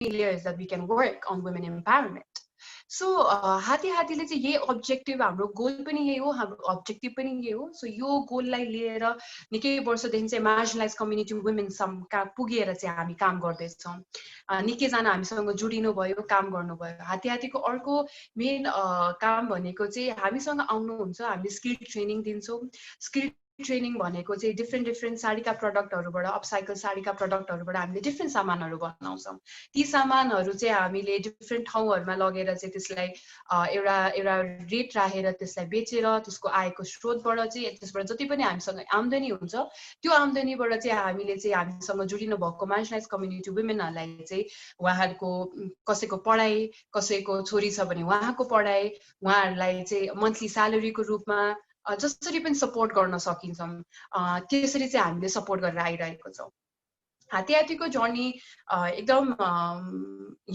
layers that we can work on women empowerment. So हातीले चाहिँ यही objective हाम्रो goal पनि यही हो हाम्रो अब्जेक्टिभ पनि यही हो सो यो गोललाई लिएर निकै वर्षदेखि चाहिँ मार्जिनलाइज कम्युनिटी वुमेनसम्म पुगेर चाहिँ हामी काम गर्दैछौँ निकैजना हामीसँग जोडिनु भयो काम गर्नुभयो हातीको अर्को मेन काम भनेको चाहिँ हामीसँग आउनुहुन्छ हामीले स्किल ट्रेनिङ दिन्छौँ स्किल ट्रेनिङ भनेको चाहिँ डिफ्रेन्ट साडीका प्रडक्टहरुबाट अपसाइकल साडीका प्रडक्टहरुबाट हामीले डिफ्रेन्ट सामानहरु बनाउँछौं ती सामानहरु चाहिँ हामीले डिफ्रेन्ट ठाउँहरुमा लगेर चाहिँ त्यसलाई एउटा रेट राखेर त्यसलाई बेचेर त्यसको आयको स्रोतबाट चाहिँ त्यसबाट जति पनि हामीसँग आम्दानी हुन्छ त्यो आम्दानीबाट चाहिँ हामीसँग जोडिनु भएको मार्जिनलाइज कम्युनिटी वुमेनहरुलाई चाहिँ उहाँहरुको कसैको पढाइ कसैको छोरी छ भने उहाँको पढाइ उहाँहरुलाई चाहिँ मन्थली स्यालेरीको रूपमा जसरी पनि सपोर्ट गर्न सकिन्छ त्यसरी चाहिँ हामीले सपोर्ट गरेर आइरहेको छौं हातीको जर्नी एकदम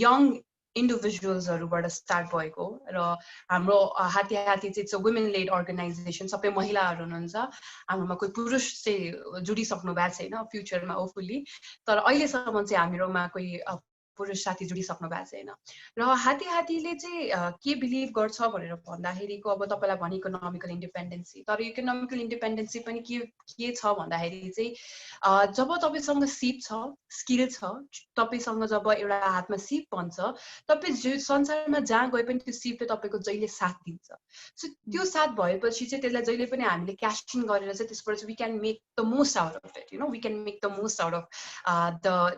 यङ इन्डिभिजुअल्सहरुबाट स्टार्ट भएको र हाम्रो हाती चाहिँ वुमेन लेड अर्गनाइजेसन सबै महिलाहरु हुनुहुन्छ हाम्रोमा कोही पुरुष चाहिँ जुडिसक्नु भएको छैन फ्युचरमा होपफुली तर अहिलेसम्म चाहिँ हामीरोमा कोही पुरुष साथी जुडिसक्नु भएको छैन र हातीले चाहिँ के बिलिभ गर्छ भनेर भन्दाखेरिको अब तपाईलाई भने इकोनोमिकल इन्डिपेन्डेन्सी तर इकोनोमिकल इन्डिपेन्डेन्सी पनि के छ भन्दाखेरि चाहिँ जब तपाईसँग सिप छ स्किल छ तपाईसँग जब एउटा हातमा सिप बन्छ तपाई संसारमा जहाँ गए पनि त्यो सिपले तपाईको जहिले साथ दिन्छ सो त्यो साथ भएपछि चाहिँ त्यसलाई जहिले पनि हामीले क्याश इन गरेर चाहिँ त्यसबाट चाहिँ we can make the most out of it we can make the most out of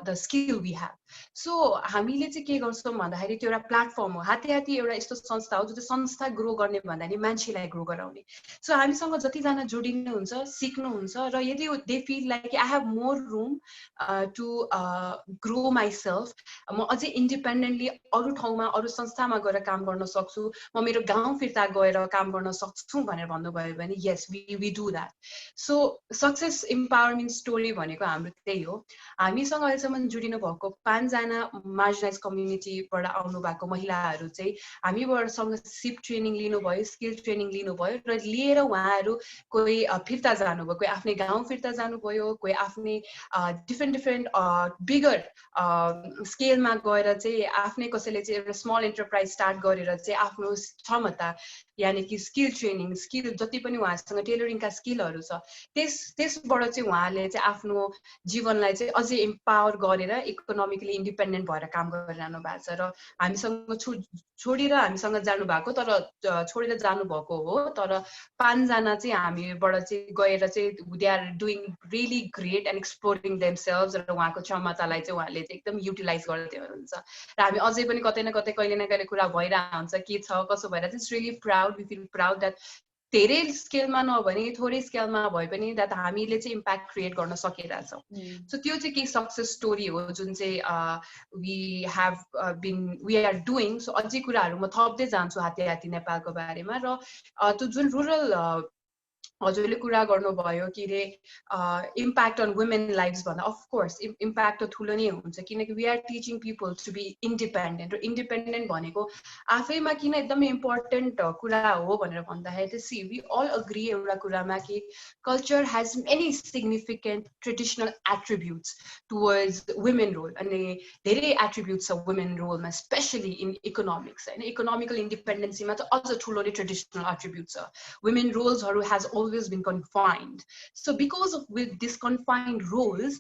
the skill we have so हामीले चाहिँ के गर्छौं भन्दाखेरि त्यो एउटा प्लेटफर्म हो हाती एउटा यस्तो संस्था हो जो संस्था ग्रो गर्ने भन्दा नि मान्छेलाई ग्रो गराउने सो हामीसँग जति जना जोडिनुहुन्छ सिक्नुहुन्छ र यदि they feel like I have more room to grow myself म अझै इन्डिपेन्डेन्टली अरु ठाउँमा अरु संस्थामा गएर काम गर्न सक्छु म मेरो गाउँ फिर्ता गएर काम गर्न सक्छु भनेर भन्नुभयो भने yes we do that so success empowerment story भनेको हाम्रो त्यही हो हामीसँग अहिलेसम्म जोडिनु भएको 5 जना मार्जिनलाइज कम्युनिटीबाट आउनु भएको महिलाहरू चाहिँ हामीसँग सिप ट्रेनिङ लिनुभयो स्किल ट्रेनिङ लिनुभयो र लिएर उहाँहरू कोही फिर्ता जानुभयो कोही आफ्नै गाउँ फिर्ता जानुभयो कोही आफ्नै डिफ्रेन्ट बिगर स्केलमा गएर चाहिँ आफ्नै कसैले चाहिँ एउटा स्मल एन्टरप्राइज स्टार्ट गरेर चाहिँ आफ्नो क्षमता यानी कि स्किल ट्रेनिङ स्किल जति पनि उहाँसँग टेलरिङका स्किलहरू छ त्यसबाट चाहिँ उहाँले चाहिँ आफ्नो जीवनलाई चाहिँ अझै एम्पावर गरेर इकोनोमिकली इन्डिपेन्डेन्ट भएर काम गरिरहनु भएको छ र हामीसँग छोडेर हामीसँग जानु भएको तर छोडेर जानु भएको हो तर 5 जना चाहिँ हामीबाट चाहिँ गएर चाहिँ they are doing really great and exploring themselves र उहाँको क्षमतालाई चाहिँ उहाँले चाहिँ एकदम युटिलाइज गर्दै हुनुहुन्छ र हामी अझै पनि कतै न कतै कहिले न कहिले कुरा भइरहेको हुन्छ के छ कसो भएर चाहिँ really proud we feel proud that धेरै स्केलमा नभने थोरै स्केलमा भए पनि दैट हामीले चाहिँ इम्प्याक्ट क्रिएट गर्न सकिरहेछौँ सो त्यो चाहिँ के सक्सेस स्टोरी हो जुन चाहिँ वी आर डुइङ सो अझै कुराहरू म थप्दै जान्छु हाती नेपालको बारेमा र त्यो जुन रुरल हजुरले कुरा गर्नुभयो कि रे इम्प्याक्ट अन वुमेन लाइफ्स भन्दा अफ कोर्स इम्प्याक्ट त ठुलो नै हुन्छ किनकि we are teaching people to be independent र इन्डिपेन्डेन्ट भनेको आफैमा किन एकदमै इम्पोर्टेन्ट कुरा हो भनेर भन्दाखेरि चाहिँ सी वी अल अग्री एउटा कुरामा कि culture has many significant traditional attributes towards women role अनि धेरै एट्रिब्युट्स छ वुमेन रोलमा स्पेसली इन इकोनोमिक्स होइन इकोनोमिकल इन्डिपेन्डेन्सीमा चाहिँ अझ ठुलो नै ट्रेडिसनल एट्रिब्युट छ वुमेन रोल्सहरू has always been confined. So because of with these confined roles,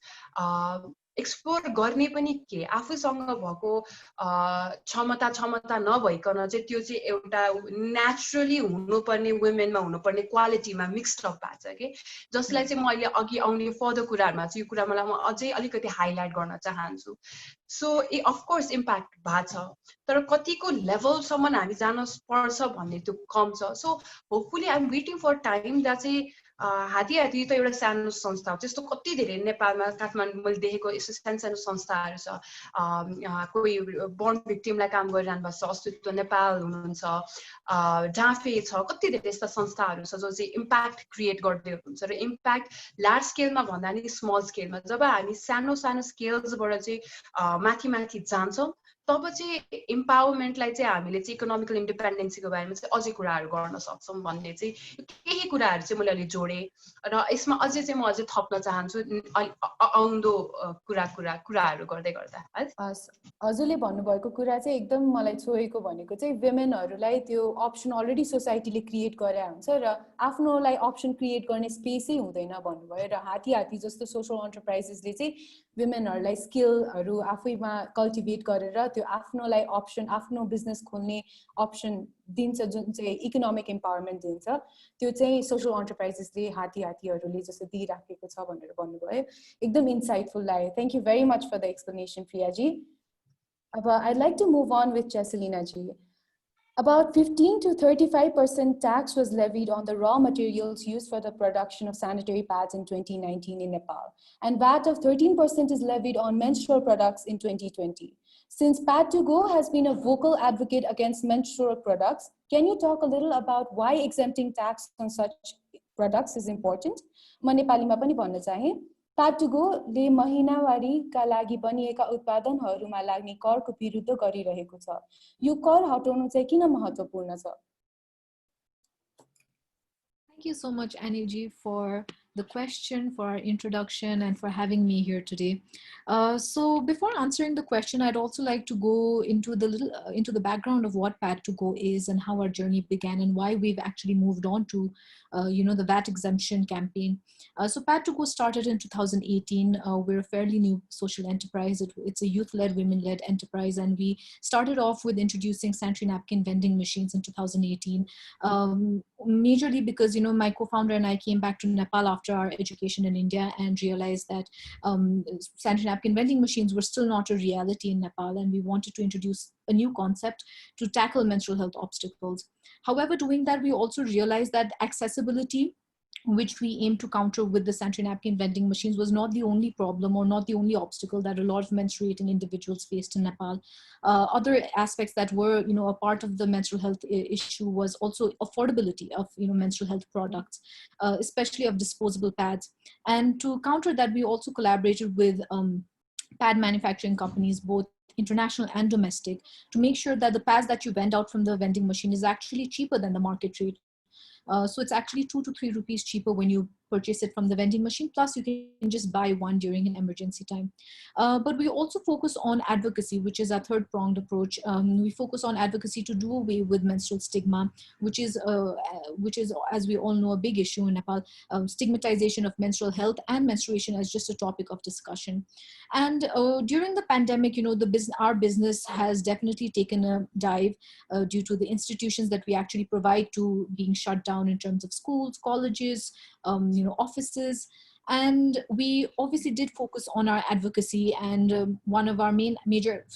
explore गर्ने पनि के आफूसँग भएको क्षमता नभइकन चाहिँ त्यो चाहिँ एउटा नेचुरली हुनुपर्ने वुमेनमा हुनुपर्ने क्वालिटीमा मिक्स्ड अप भएको छ के जसलाई चाहिँ म अहिले अघि आउने फर्दर कुराहरुमा चाहिँ यो कुरा मलाई म अझै अलिकति हाइलाइट गर्न चाहन्छु सो अफ कोर्स इम्प्याक्ट भएको छ तर कतिको लेभलसम्म हामी जान पर्छ भन्ने त्यो कम छ so hopefully I am waiting for time दा चाहिँ हाती त एउटा सानो संस्था हो त्यस्तो कति धेरै नेपालमा काठमाडौँ मैले देखेको यस्तो सानो संस्थाहरू छ कोही बर्न भिक्टिमलाई काम गरिरहनु भएको छ अस्तित्व नेपाल हुनुहुन्छ डाँफे छ कति धेरै यस्ता संस्थाहरू छ जो चाहिँ इम्प्याक्ट क्रिएट गर्दै हुनुहुन्छ र इम्प्याक्ट लार्ज स्केलमा भन्दा नि स्मल स्केलमा जब हामी सानो स्केल्सबाट चाहिँ माथि जान्छौँ तब चाहिँ इम्पावरमेन्टलाई चाहिँ हामीले चाहिँ इकोनोमिकल इन्डिपेन्डेन्सीको बारेमा चाहिँ अझै कुराहरू गर्न सक्छौँ भन्ने चाहिँ केही कुराहरू चाहिँ मैले अलि जोड जोडे र यसमा अझै चाहिँ म अझै थप्न चाहन्छु आउँदो कुराहरू गर्दै गर्दा हजुरले भन्नुभएको कुरा चाहिँ एकदम मलाई छोएको भनेको चाहिँ वुमेनहरूलाई त्यो अप्सन अलरेडी सोसाइटीले क्रिएट गरेर हुन्छ र आफ्नोलाई अप्सन क्रिएट गर्ने स्पेसै हुँदैन भन्नुभयो र हाती जस्तो सोसल एन्टरप्राइजेसले चाहिँ वुमेनहरूलाई स्किलहरू आफैमा कल्टिभेट गरेर त्यो आफ्नोलाई अप्सन आफ्नो बिजनेस खोल्ने अप्सन दिन्छ जुन चाहिँ इकोनोमिक इम्पावरमेन्ट दिन्छ त्यो चाहिँ सोसल एन्टरप्राइजेसले हातीहरूले जस्तो दिइराखेको छ भनेर भन्नुभयो एकदम इन्साइटफुल लाग्यो thank you very much for the explanation Priyaji अब I'd like to move on with Cheselina ji. About 15 to 35% tax was levied on the raw materials used for the production of sanitary pads in 2019 in Nepal, and VAT of 13% is levied on menstrual products in 2020. Since Pad2Go has been a vocal advocate against menstrual products, can you talk a little about why exempting tax on such products is important? म नेपालीमा पनि भन्न चाहे Pad2Go ले महिनावारीका लागि बनिएका उत्पादनहरूमा लाग्ने करको विरुद्ध गरिरहेको छ यो कर हटाउनु चाहिँ किन महत्त्वपूर्ण छ Thank you so much, Annie ji, for the question, for our introduction, and for having me here today. So before answering the question, I'd also like to go into the background of what Pad2Go is and how our journey began and why we've actually moved on to the VAT exemption campaign. So Pad2Go started in 2018. We're a fairly new social enterprise. It's a youth-led, women-led enterprise, and we started off with introducing sanitary napkin vending machines in 2018. Majorly because my co-founder and I came back to Nepal after our education in India and realized that sanitary napkin vending machines were still not a reality in Nepal, and we wanted to introduce a new concept to tackle menstrual health obstacles. However, doing that, we also realized that accessibility, which we aim to counter with the sanitary napkin vending machines, was not the only problem or not the only obstacle that a lot of menstruating individuals faced in Nepal. Other aspects that were, a part of the menstrual health issue was also affordability of, menstrual health products, especially of disposable pads. And to counter that, we also collaborated with pad manufacturing companies, both international and domestic, to make sure that the pads that you vend out from the vending machine is actually cheaper than the market rate. So it's actually 2 to 3 rupees cheaper when you purchase it from the vending machine, plus you can just buy one during an emergency time. But we also focus on advocacy, which is our third pronged approach. We focus on advocacy to do away with menstrual stigma, which is, as we all know, a big issue in Nepal, stigmatization of menstrual health and menstruation as just a topic of discussion. And during the pandemic, our business has definitely taken a dive due to the institutions that we actually provide to being shut down in terms of schools, colleges, offices. And we obviously did focus on our advocacy, and one of our major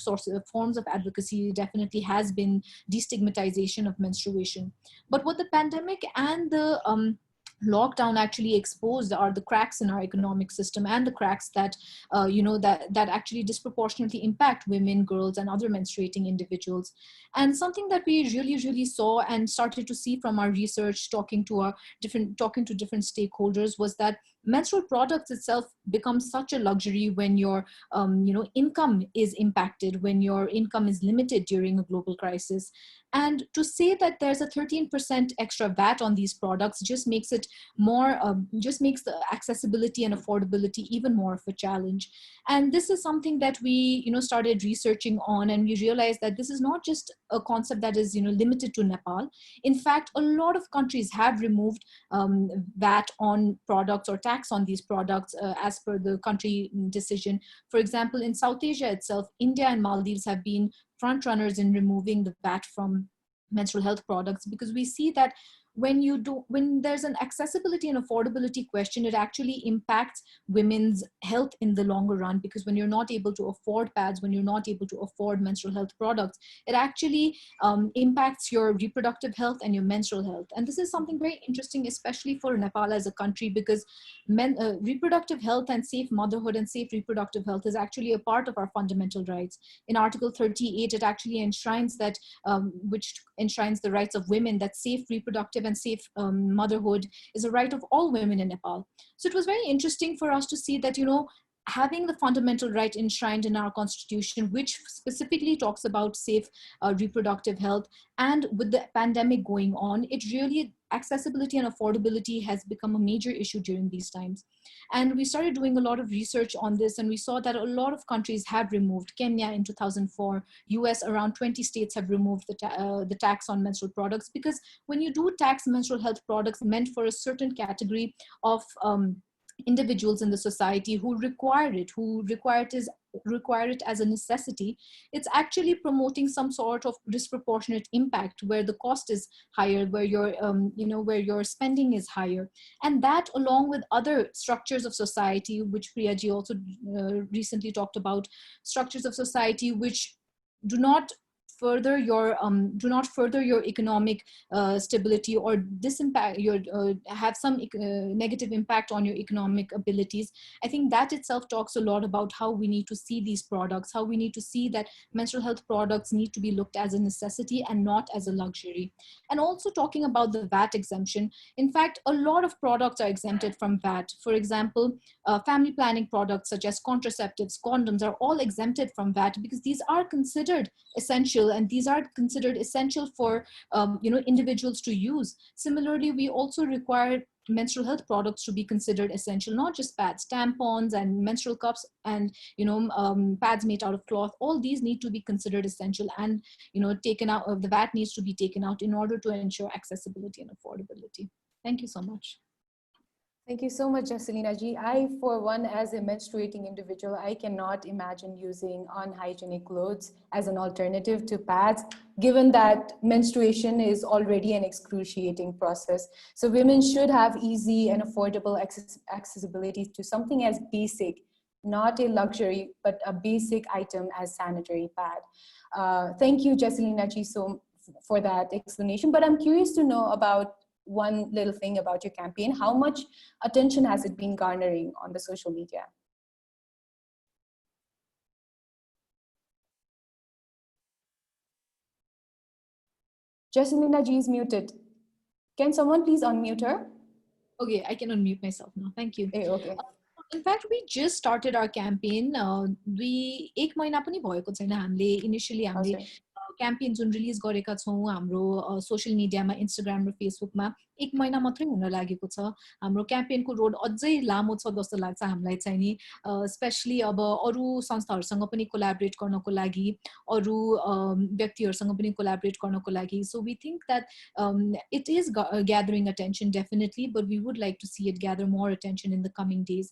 forms of advocacy definitely has been destigmatization of menstruation. But what the pandemic and the lockdown actually exposed are the cracks in our economic system and the cracks that that actually disproportionately impact women, girls, and other menstruating individuals. And something that we really saw and started to see from our research, talking to different stakeholders, was that menstrual products itself become such a luxury when your income is impacted, when your income is limited during a global crisis. And to say that there's a 13% extra VAT on these products just makes it more, just makes the accessibility and affordability even more of a challenge. And this is something that we, started researching on, and we realized that this is not just a concept that is, limited to Nepal. In fact, a lot of countries have removed VAT on products or tax on these products as per the country decision. For example, in South Asia itself, India and Maldives have been front runners in removing the VAT from menstrual health products, because we see that when there's an accessibility and affordability question, it actually impacts women's health in the longer run. Because when you're not able to afford pads, when you're not able to afford menstrual health products, it actually impacts your reproductive health and your menstrual health. And this is something very interesting, especially for Nepal as a country, because reproductive health and safe motherhood and safe reproductive health is actually a part of our fundamental rights. In Article 38, it actually enshrines that, which enshrines the rights of women, that safe reproductive and safe motherhood is a right of all women in Nepal. So it was very interesting for us to see that, having the fundamental right enshrined in our constitution, which specifically talks about safe reproductive health, and with the pandemic going on, it really, accessibility and affordability has become a major issue during these times. And we started doing a lot of research on this, and we saw that a lot of countries have removed. Kenya in 2004, US, around 20 states have removed the tax on menstrual products, because when you do tax menstrual health products meant for a certain category of individuals in the society who require it as a necessity, it's actually promoting some sort of disproportionate impact where the cost is higher, where your where your spending is higher. And that, along with other structures of society, which Priyaji also recently talked about, structures of society which do not further your economic stability, or disimpact your have some negative impact on your economic abilities. I think that itself talks a lot about how we need to see these products, how we need to see that menstrual health products need to be looked as a necessity and not as a luxury. And also talking about the VAT exemption, in fact, a lot of products are exempted from VAT. For example, family planning products such as contraceptives, condoms are all exempted from VAT because these are considered essential, and these are considered essential for individuals to use. Similarly, we also require menstrual health products to be considered essential, not just pads, tampons and menstrual cups, and pads made out of cloth. All these need to be considered essential, and taken out of the VAT needs to be taken out in order to ensure accessibility and affordability. Thank you so much. Thank you so much, Jaselina ji. I, for one, as a menstruating individual, I cannot imagine using unhygienic clothes as an alternative to pads, given that menstruation is already an excruciating process. So women should have easy and affordable accessibility to something as basic, not a luxury, but a basic item as sanitary pad. Thank you, Jaselina ji, for that explanation. But I'm curious to know about one little thing about your campaign. How much attention has it been garnering on the social media? Jaselina ji is muted. Can someone please unmute her? Okay, I can unmute myself now. Thank you. Hey, okay. In fact, we just started our campaign. We एक महीना पनि भएको छैन हामीले initially हामीले campaign जुन release गरेका छौँ हाम्रो सोशल मिडियामा, इन्स्टाग्राम र फेसबुकमा 1 महिना मात्रै हुन लागेको छ। हाम्रो क्याम्पेनको रोड अझै लामो छ जस्तो लाग्छ हामीलाई चाहिँ नि, स्पेशली अब अरू संस्थाहरूसँग पनि कोल्याबोरेट गर्नको लागि, अरू व्यक्तिहरूसँग पनि कोल्याबोरेट गर्नको लागि। So we think that it is gathering attention definitely, but we would like to see it gather more attention in the coming days,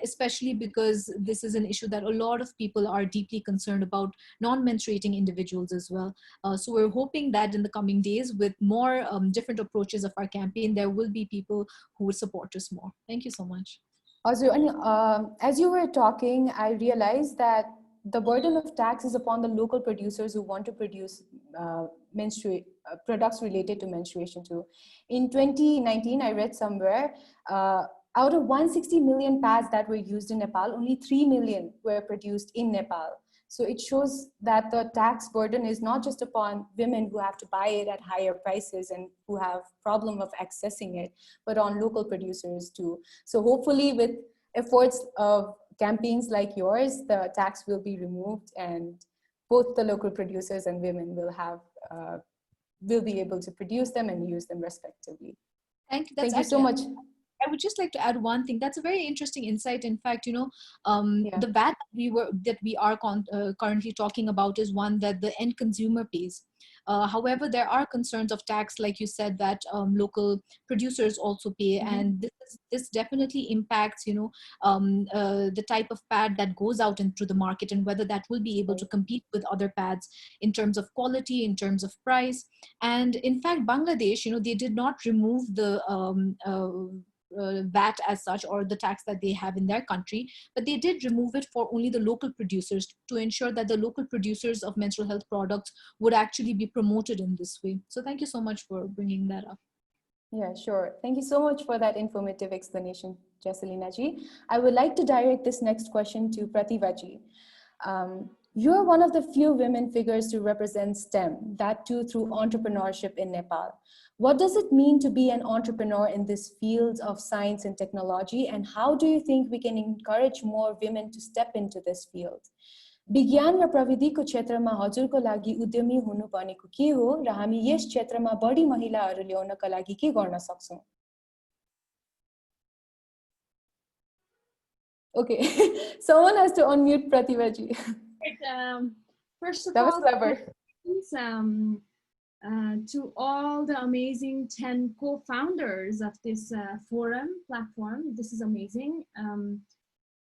especially because this is an issue that a lot of people are deeply concerned about, non-menstruating individuals as well. So we're hoping that in the coming days, with more different approaches of our campaign, there will be people who will support us more. Thank you so much. Also, as you were talking, I realized that the burden of tax is upon the local producers who want to produce products related to menstruation too. In 2019, I read somewhere, out of 160 million pads that were used in Nepal, only 3 million were produced in Nepal. So it shows that the tax burden is not just upon women who have to buy it at higher prices and who have problem of accessing it, but on local producers too. So hopefully with efforts of campaigns like yours, the tax will be removed and both the local producers and women will be able to produce them and use them respectively. Thank you. Thank you so much. I would just like to add one thing. That's a very interesting insight. In fact, the VAT that we are currently talking about is one that the end consumer pays. However, there are concerns of tax, like you said, that local producers also pay, and this definitely impacts, the type of pad that goes out into the market and whether that will be able to compete with other pads in terms of quality, in terms of price. And in fact, Bangladesh, they did not remove the VAT as such, or the tax that they have in their country, but they did remove it for only the local producers to ensure that the local producers of menstrual health products would actually be promoted in this way. So thank you so much for bringing that up. Yeah, sure. Thank you so much for that informative explanation, Jaselina ji. I would like to direct this next question to Pratibha ji. You're one of the few women figures to represent STEM, that too through entrepreneurship in Nepal. What does it mean to be an entrepreneur in this field of science and technology, and how do you think we can encourage more women to step into this field? विज्ञान र प्रविधिको क्षेत्रमा हजुरको लागि उद्यमी हुनु भनेको के हो र हामी यस क्षेत्रमा बढी महिलाहरू ल्याउनका लागि के गर्न सक्छौं? Okay, someone has to unmute Pratibha ji. First of that was all, clever. To all the amazing 10 co-founders of this forum platform, this is amazing.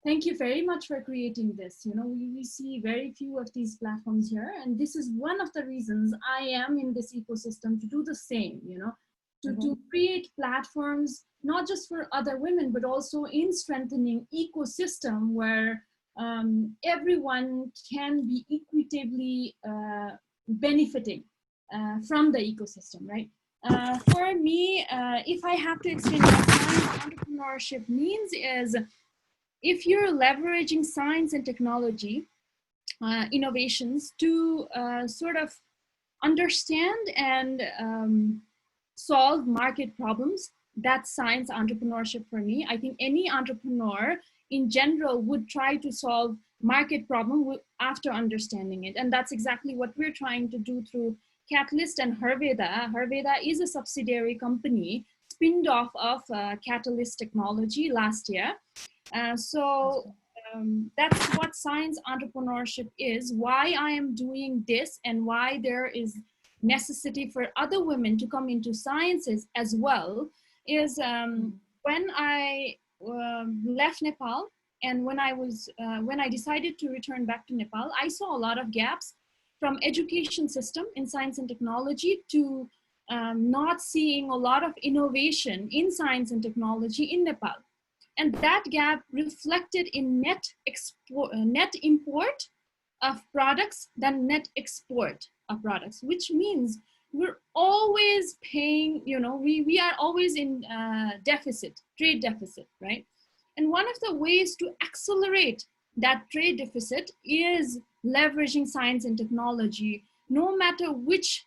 Thank you very much for creating this. You know, we see very few of these platforms here, and this is one of the reasons I am in this ecosystem to do the same, you know, to create platforms, not just for other women, but also in strengthening ecosystem where everyone can be equitably benefiting from the ecosystem, right? For me, if I have to explain what science entrepreneurship means is, if you're leveraging science and technology innovations to sort of understand and solve market problems, that's science entrepreneurship for me. I think any entrepreneur in general would try to solve market problem after understanding it. And that's exactly what we're trying to do through Catalyst and Herveda. Herveda is a subsidiary company spinned off of Catalyst Technology last year. That's what science entrepreneurship is, why I am doing this, and why there is necessity for other women to come into sciences as well, is when I left Nepal, and when I decided to return back to Nepal, I saw a lot of gaps from education system in science and technology to not seeing a lot of innovation in science and technology in Nepal. And that gap reflected in net import of products than net export of products, which means we're always paying, you know, we are always in deficit, trade deficit, right? And one of the ways to accelerate that trade deficit is leveraging science and technology. No matter which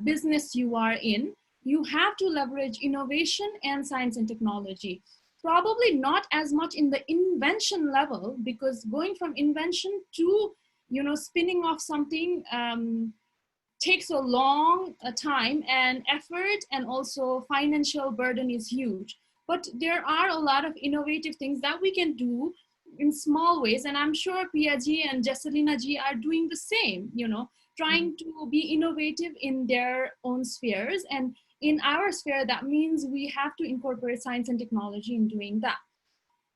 business you are in, you have to leverage innovation and science and technology. Probably not as much in the invention level, because going from invention to, you know, spinning off something takes a long time and effort, and also financial burden is huge. But there are a lot of innovative things that we can do in small ways, and I'm sure Priya ji and Jessalina ji are doing the same, you know, trying to be innovative in their own spheres. And in our sphere, that means we have to incorporate science and technology in doing that.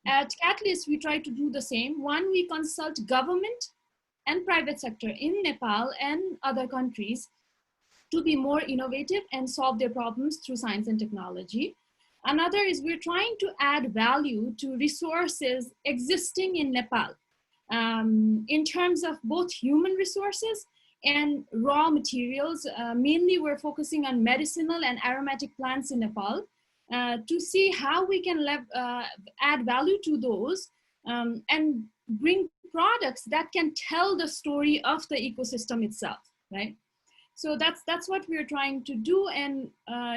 At Catalyst, we try to do the same. One, we consult government and private sector in Nepal and other countries to be more innovative and solve their problems through science and technology. Another is we're trying to add value to resources existing in Nepal in terms of both human resources and raw materials. Mainly we're focusing on medicinal and aromatic plants in Nepal to see how we can add value to those and bring products that can tell the story of the ecosystem itself, right? So that's what we're trying to do. And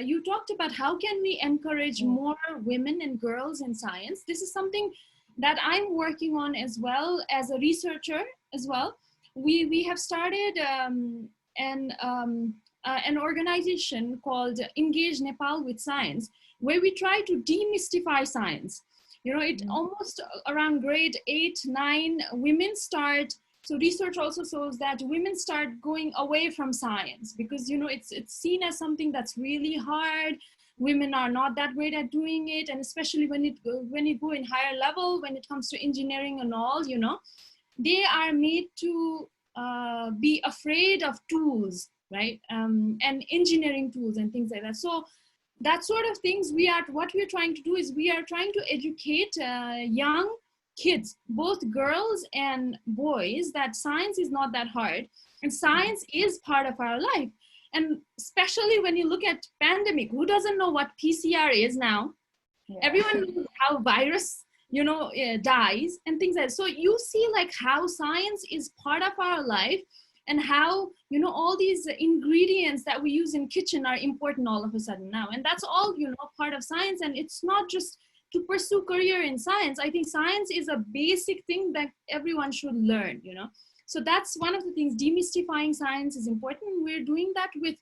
you talked about how can we encourage more women and girls in science. This is something that I'm working on as well as a researcher as well. We have started an organization called Engage Nepal with Science, where we try to demystify science. You know, it almost around grade 8, 9, women start. So research also shows that women start going away from science because, you know, it's seen as something that's really hard. Women are not that great at doing it, and especially when you go in higher level, when it comes to engineering and all, you know, they are made to be afraid of tools, right? And engineering tools and things like that. So that sort of things what we're trying to do is we are trying to educate young kids, both girls and boys, that science is not that hard and science is part of our life. And especially when you look at pandemic, who doesn't know what PCR is now? Yeah. Everyone knows how virus dyes and things like that. So you see like how science is part of our life, and how all these ingredients that we use in kitchen are important all of a sudden now, and that's all part of science. And it's not just to pursue career in science. I think science is a basic thing that everyone should learn. So that's one of the things. Demystifying science is important. We're doing that with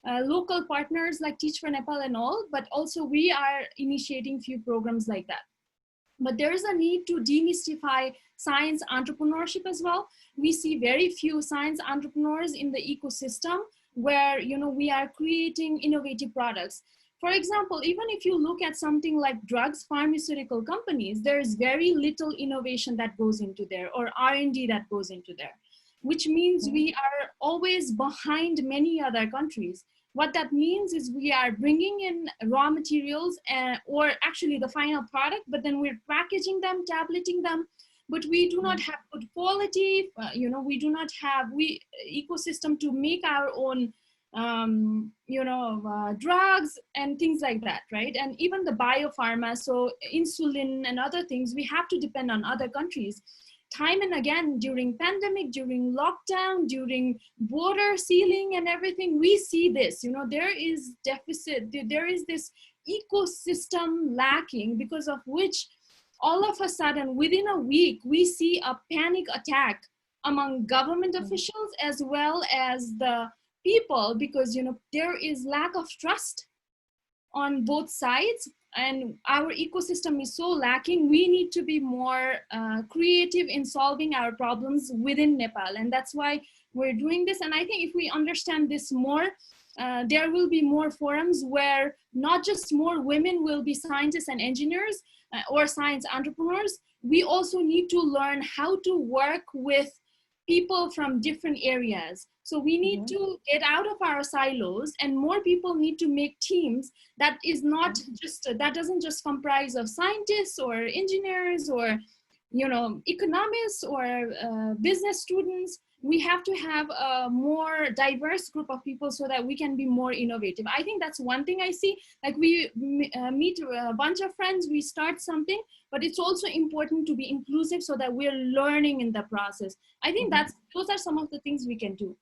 local partners like Teach for Nepal and all, but also we are initiating few programs like that. But there is a need to demystify science entrepreneurship as well. We see very few science entrepreneurs in the ecosystem where we are creating innovative products. For example, even if you look at something like drugs, pharmaceutical companies, there is very little innovation that goes into there, or R&D that goes into there, which means we are always behind many other countries. What that means is we are bringing in raw materials or actually the final product, but then we're packaging them, tableting them, but we do not have good quality. We do not have ecosystem to make our own drugs and things like that, right? And even the biopharma, so insulin and other things, we have to depend on other countries. Time and again, during pandemic, during lockdown, during border sealing and everything, we see this, there is deficit, there is this ecosystem lacking, because of which all of a sudden within a week, we see a panic attack among government officials as well as the people, because there is lack of trust on both sides, and our ecosystem is so lacking. We need to be more creative in solving our problems within Nepal, and that's why we're doing this. And I think if we understand this more, there will be more forums where not just more women will be scientists and engineers or science entrepreneurs. We also need to learn how to work with people from different areas. So we need to get out of our silos, and more people need to make teams that is not just, that doesn't just comprise of scientists or engineers or, economists or business students. We have to have a more diverse group of people so that we can be more innovative. I think that's one thing I see. Like we meet a bunch of friends, we start something, but it's also important to be inclusive so that we're learning in the process. I think those are some of the things we can do.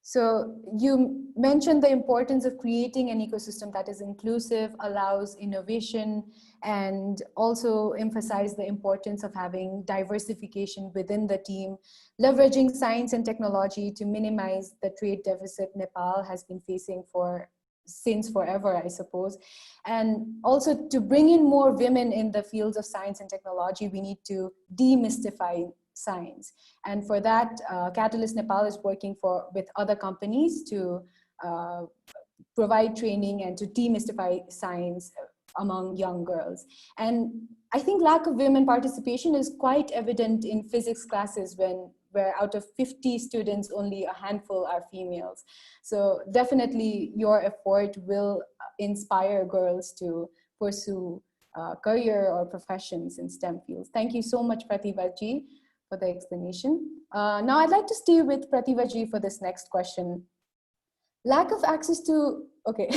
So you mentioned the importance of creating an ecosystem that is inclusive, allows innovation, and also emphasize the importance of having diversification within the team, leveraging science and technology to minimize the trade deficit Nepal has been facing since forever, I suppose. And also to bring in more women in the fields of science and technology, we need to demystify science. And for that, Catalyst Nepal is working with other companies to provide training and to demystify science among young girls. And I think lack of women participation is quite evident in physics classes where out of 50 students, only a handful are females. So definitely your effort will inspire girls to pursue career or professions in STEM fields. Thank you so much, Pratibha ji, for the explanation. Now I'd like to stay with Pratibha ji for this next question. Lack of access to, okay,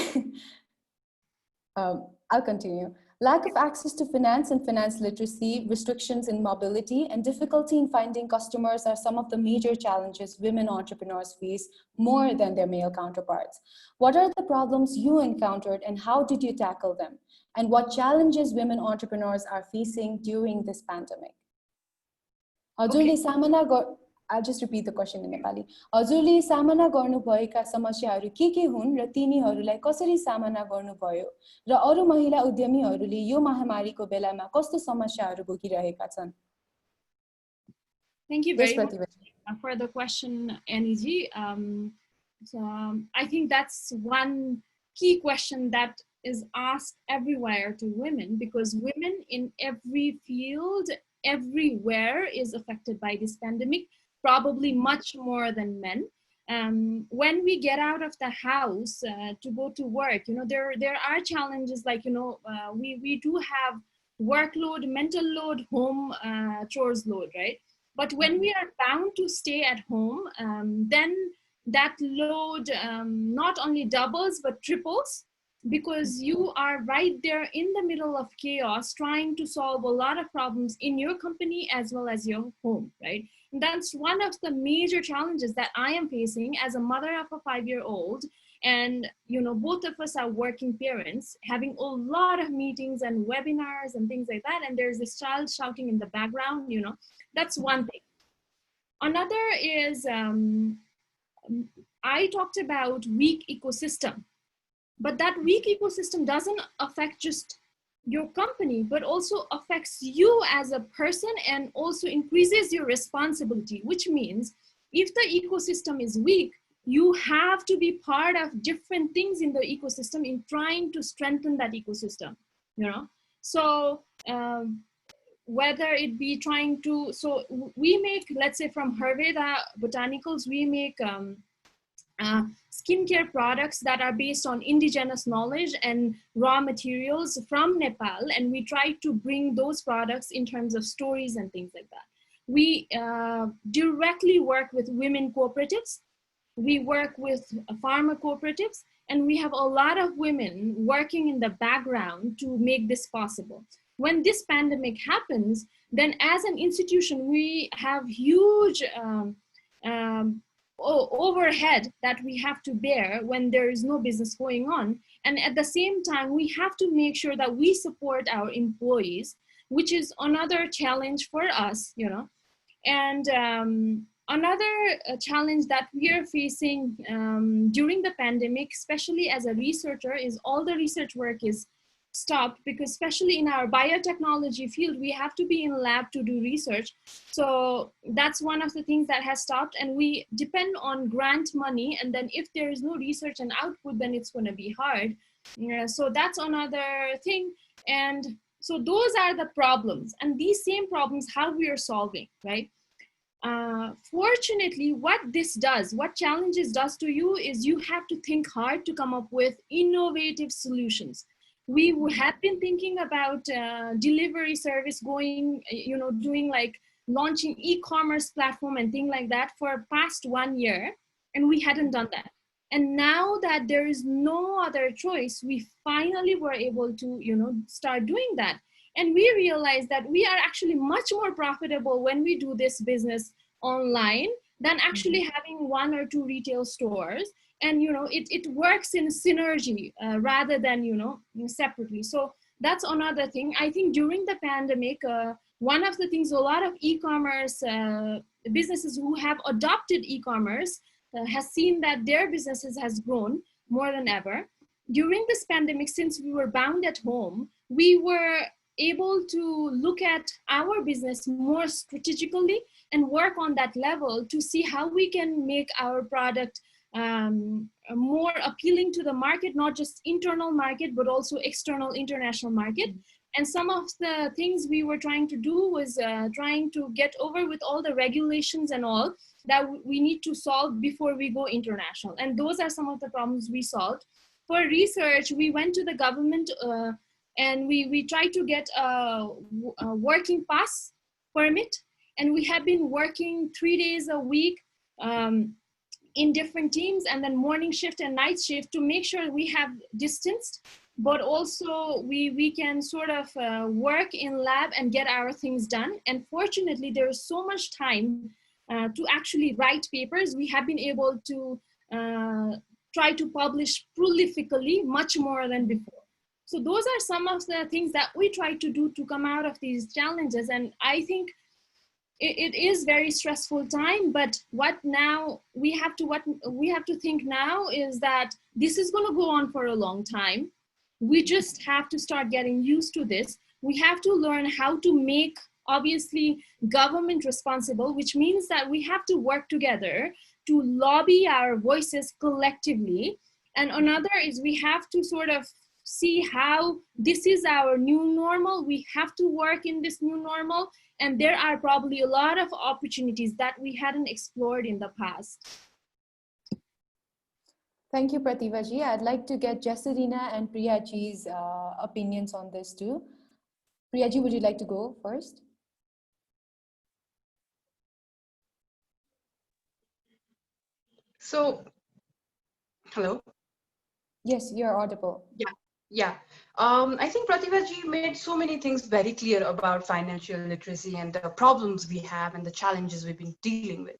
I'll continue. Lack of access to finance and finance literacy, restrictions in mobility, and difficulty in finding customers are some of the major challenges women entrepreneurs face more than their male counterparts. What are the problems you encountered and how did you tackle them? And what challenges women entrepreneurs are facing during this pandemic? I'll just repeat the question in Nepali. हजुरले सामना गर्नुभएका समस्याहरू के हुन् र तिनीहरूलाई कसरी सामना गर्नुभयो र अरू महिला उद्यमीहरूले यो महामारीको बेलामा कस्तो समस्याहरू भोगिरहेका छन्? Thank you very much for the question, Annie. I think that's one key question that is asked everywhere to women, because women in every field, everywhere is affected by this pandemic, probably much more than men. When we get out of the house to go to work, there are challenges like, we do have workload, mental load, home chores load, right? But when we are bound to stay at home, then that load not only doubles, but triples. because you are right there in the middle of chaos trying to solve a lot of problems in your company as well as your home, right? And that's one of the major challenges that I am facing as a mother of a 5-year-old. And both of us are working parents, having a lot of meetings and webinars and things like that, and there's this child shouting in the background. That's one thing. Another is I talked about weak ecosystem. But that weak ecosystem doesn't affect just your company, but also affects you as a person and also increases your responsibility, which means if the ecosystem is weak, you have to be part of different things in the ecosystem in trying to strengthen that ecosystem, So whether it be trying to, so we make, let's say from Herveda Botanicals, we make skincare products that are based on indigenous knowledge and raw materials from Nepal, and we try to bring those products in terms of stories and things like that. We directly work with women cooperatives, we work with pharma cooperatives, and we have a lot of women working in the background to make this possible. When this pandemic happens, then as an institution, we have huge overhead that we have to bear when there is no business going on. And at the same time, we have to make sure that we support our employees, which is another challenge for us, And another challenge that we are facing during the pandemic, especially as a researcher, is all the research work is stopped, because especially in our biotechnology field, we have to be in lab to do research. So that's one of the things that has stopped, and we depend on grant money. And then if there is no research and output, then it's going to be hard. So that's another thing. And so those are the problems, and these same problems, how we are solving, right? Fortunately, what challenges does to you is you have to think hard to come up with innovative solutions. We have been thinking about delivery service going, doing like launching e-commerce platform and things like that for past 1 year, and we hadn't done that. And now that there is no other choice, we finally were able to, start doing that. And we realized that we are actually much more profitable when we do this business online than actually having 1 or 2 retail stores. And it works in synergy rather than separately. So that's another thing. I think during the pandemic, one of the things, a lot of e-commerce businesses who have adopted e-commerce has seen that their businesses has grown more than ever. During this pandemic, since we were bound at home, we were able to look at our business more strategically and work on that level to see how we can make our product more appealing to the market, not just internal market, but also external international market. And some of the things we were trying to do was trying to get over with all the regulations and all that we need to solve before we go international. And those are some of the problems we solved. For research, we went to the government and we tried to get a working pass permit. And we have been working 3 days a week in different teams, and then morning shift and night shift to make sure we have distanced, but also we can sort of work in lab and get our things done. And fortunately, there is so much time to actually write papers. We have been able to try to publish prolifically much more than before. So those are some of the things that we try to do to come out of these challenges. And I think it is very stressful time, but what we have to think now is that this is going to go on for a long time. We just have to start getting used to this. We have to learn how to make, obviously, government responsible, which means that we have to work together to lobby our voices collectively. And another is we have to sort of see how this is our new normal. We have to work in this new normal. And there are probably a lot of opportunities that we hadn't explored in the past. Thank you, Pratibha-ji. I'd like to get Jesserina and Priya-ji's opinions on this too. Priya-ji, would you like to go first? So, hello. Yes, you're audible. Yeah, yeah. I think Pratibha ji made so many things very clear about financial literacy and the problems we have and the challenges we've been dealing with.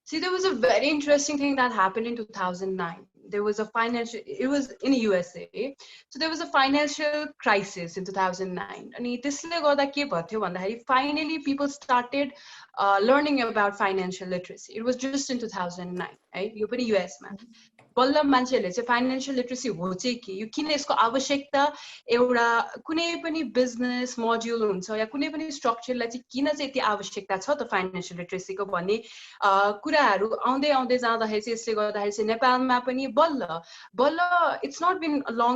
See, there was a very interesting thing that happened in 2009. There was a financial, it was in USA. So there was a financial crisis in 2009. And त्यसले गर्दा के भयो भन्दाखेरि finally people started learning about financial literacy. It was just in 2009, right? यो पनि US मा. बल्ल मान्छेहरूले चाहिँ फाइनेन्शियल लिटरेसी हो चाहिँ के यो किन यसको आवश्यकता एउटा कुनै पनि बिजनेस मोड्युल हुन्छ या कुनै पनि स्ट्रक्चरलाई चाहिँ किन चाहिँ यति आवश्यकता छ त फाइनेन्शियल लिटरेसीको भन्ने कुराहरू आउँदै आउँदै जाँदाखेरि चाहिँ यसले गर्दाखेरि चाहिँ नेपालमा पनि बल्ल बल्ल it's not been long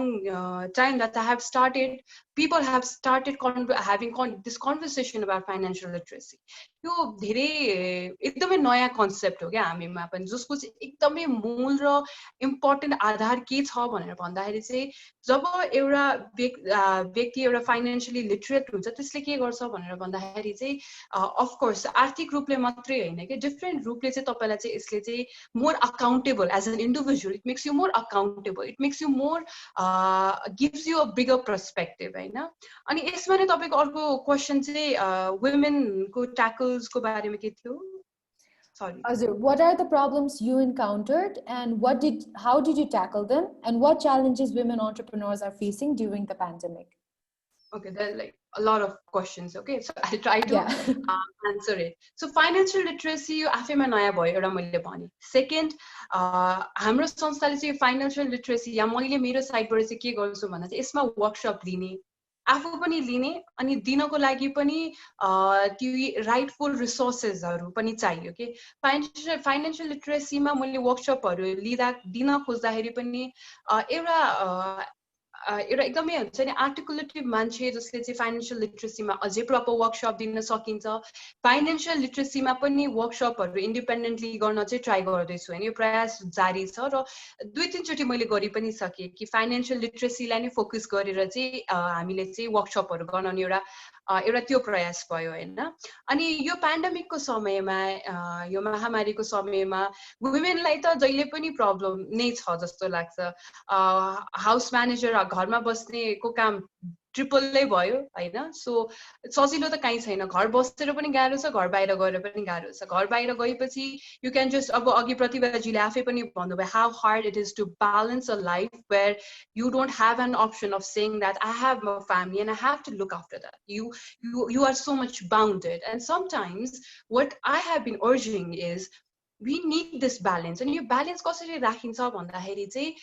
time that I have started people have started having this conversation about financial literacy. यो धेरै एकदमै नयाँ कन्सेप्ट हो क्या हामीमा पनि जसको चाहिँ एकदमै मूल र इम्पोर्टेन्ट आधार के छ भनेर भन्दाखेरि चाहिँ जब एउटा व्यक्ति एउटा फाइनेन्शियली लिटरेट हुन्छ त्यसले के गर्छ भनेर भन्दाखेरि चाहिँ अफकोर्स आर्थिक रूपले मात्रै होइन कि डिफ्रेन्ट रूपले चाहिँ तपाईँलाई चाहिँ यसले चाहिँ more accountable as an individual it makes you more accountable it makes you more gives you a bigger perspective होइन अनि यसमा नै तपाईँको अर्को क्वेसन चाहिँ वुमेनको ट्याकल्सको बारेमा के थियो sorry Azur, what are the problems you encountered and how did you tackle them and what challenges women entrepreneurs are facing during the pandemic? Okay, there are like a lot of questions. Okay, so I'll try to answer it. So financial literacy यो आफैमा नयाँ भयो एउटा मैले भने. Second, हाम्रो संस्थाले चाहिँ financial literacy या मैले मेरो साइडबाट चाहिँ के गर्छु भन्दा चाहिँ यसमा वर्कसप लिने आफू पनि लिने अनि दिनको लागि पनि त्यो राइटफुल रिसोर्सेसहरू पनि चाहियो कि फाइनेन्शियल लिटरेसीमा मैले वर्कसपहरू दिन खोज्दाखेरि पनि एउटा एकदमै हुन्छ नि आर्टिकुलेटिभ मान्छे जसले चाहिँ फाइनेन्शियल लिटरेसीमा अझै प्रपर वर्कसप दिन सकिन्छ फाइनेन्शियल लिटरेसीमा पनि वर्कसपहरू इन्डिपेन्डेन्टली गर्न चाहिँ ट्राई गर्दैछु होइन यो प्रयास जारी छ र 2-3 चोटि मैले गरि पनि सकेँ कि फाइनेन्शियल लिटरेसीलाई नै फोकस गरेर चाहिँ हामीले चाहिँ वर्कसपहरू गराउने एउटा त्यो प्रयास भयो होइन अनि यो पेन्डेमिकको समयमा यो महामारीको समयमा वुमेनलाई त जहिले पनि प्रब्लम नै छ जस्तो लाग्छ हाउस म्यानेजर घरमा बस्नेको काम ट्रिपलै भयो होइन सो सजिलो त कहीँ छैन घर बसेर पनि गाह्रो छ घर बाहिर गएर पनि गाह्रो छ घर बाहिर गएपछि यु क्यान जस्ट अब अघि प्रतिभाजीले आफै पनि भन्नुभयो how hard it is to balance a life where you don't have an option of saying that I have a family and I have to look after that. You are so much bounded. And sometimes what I have been urging is we need this balance. And यो balance कसरी राखिन्छ भन्दाखेरि चाहिँ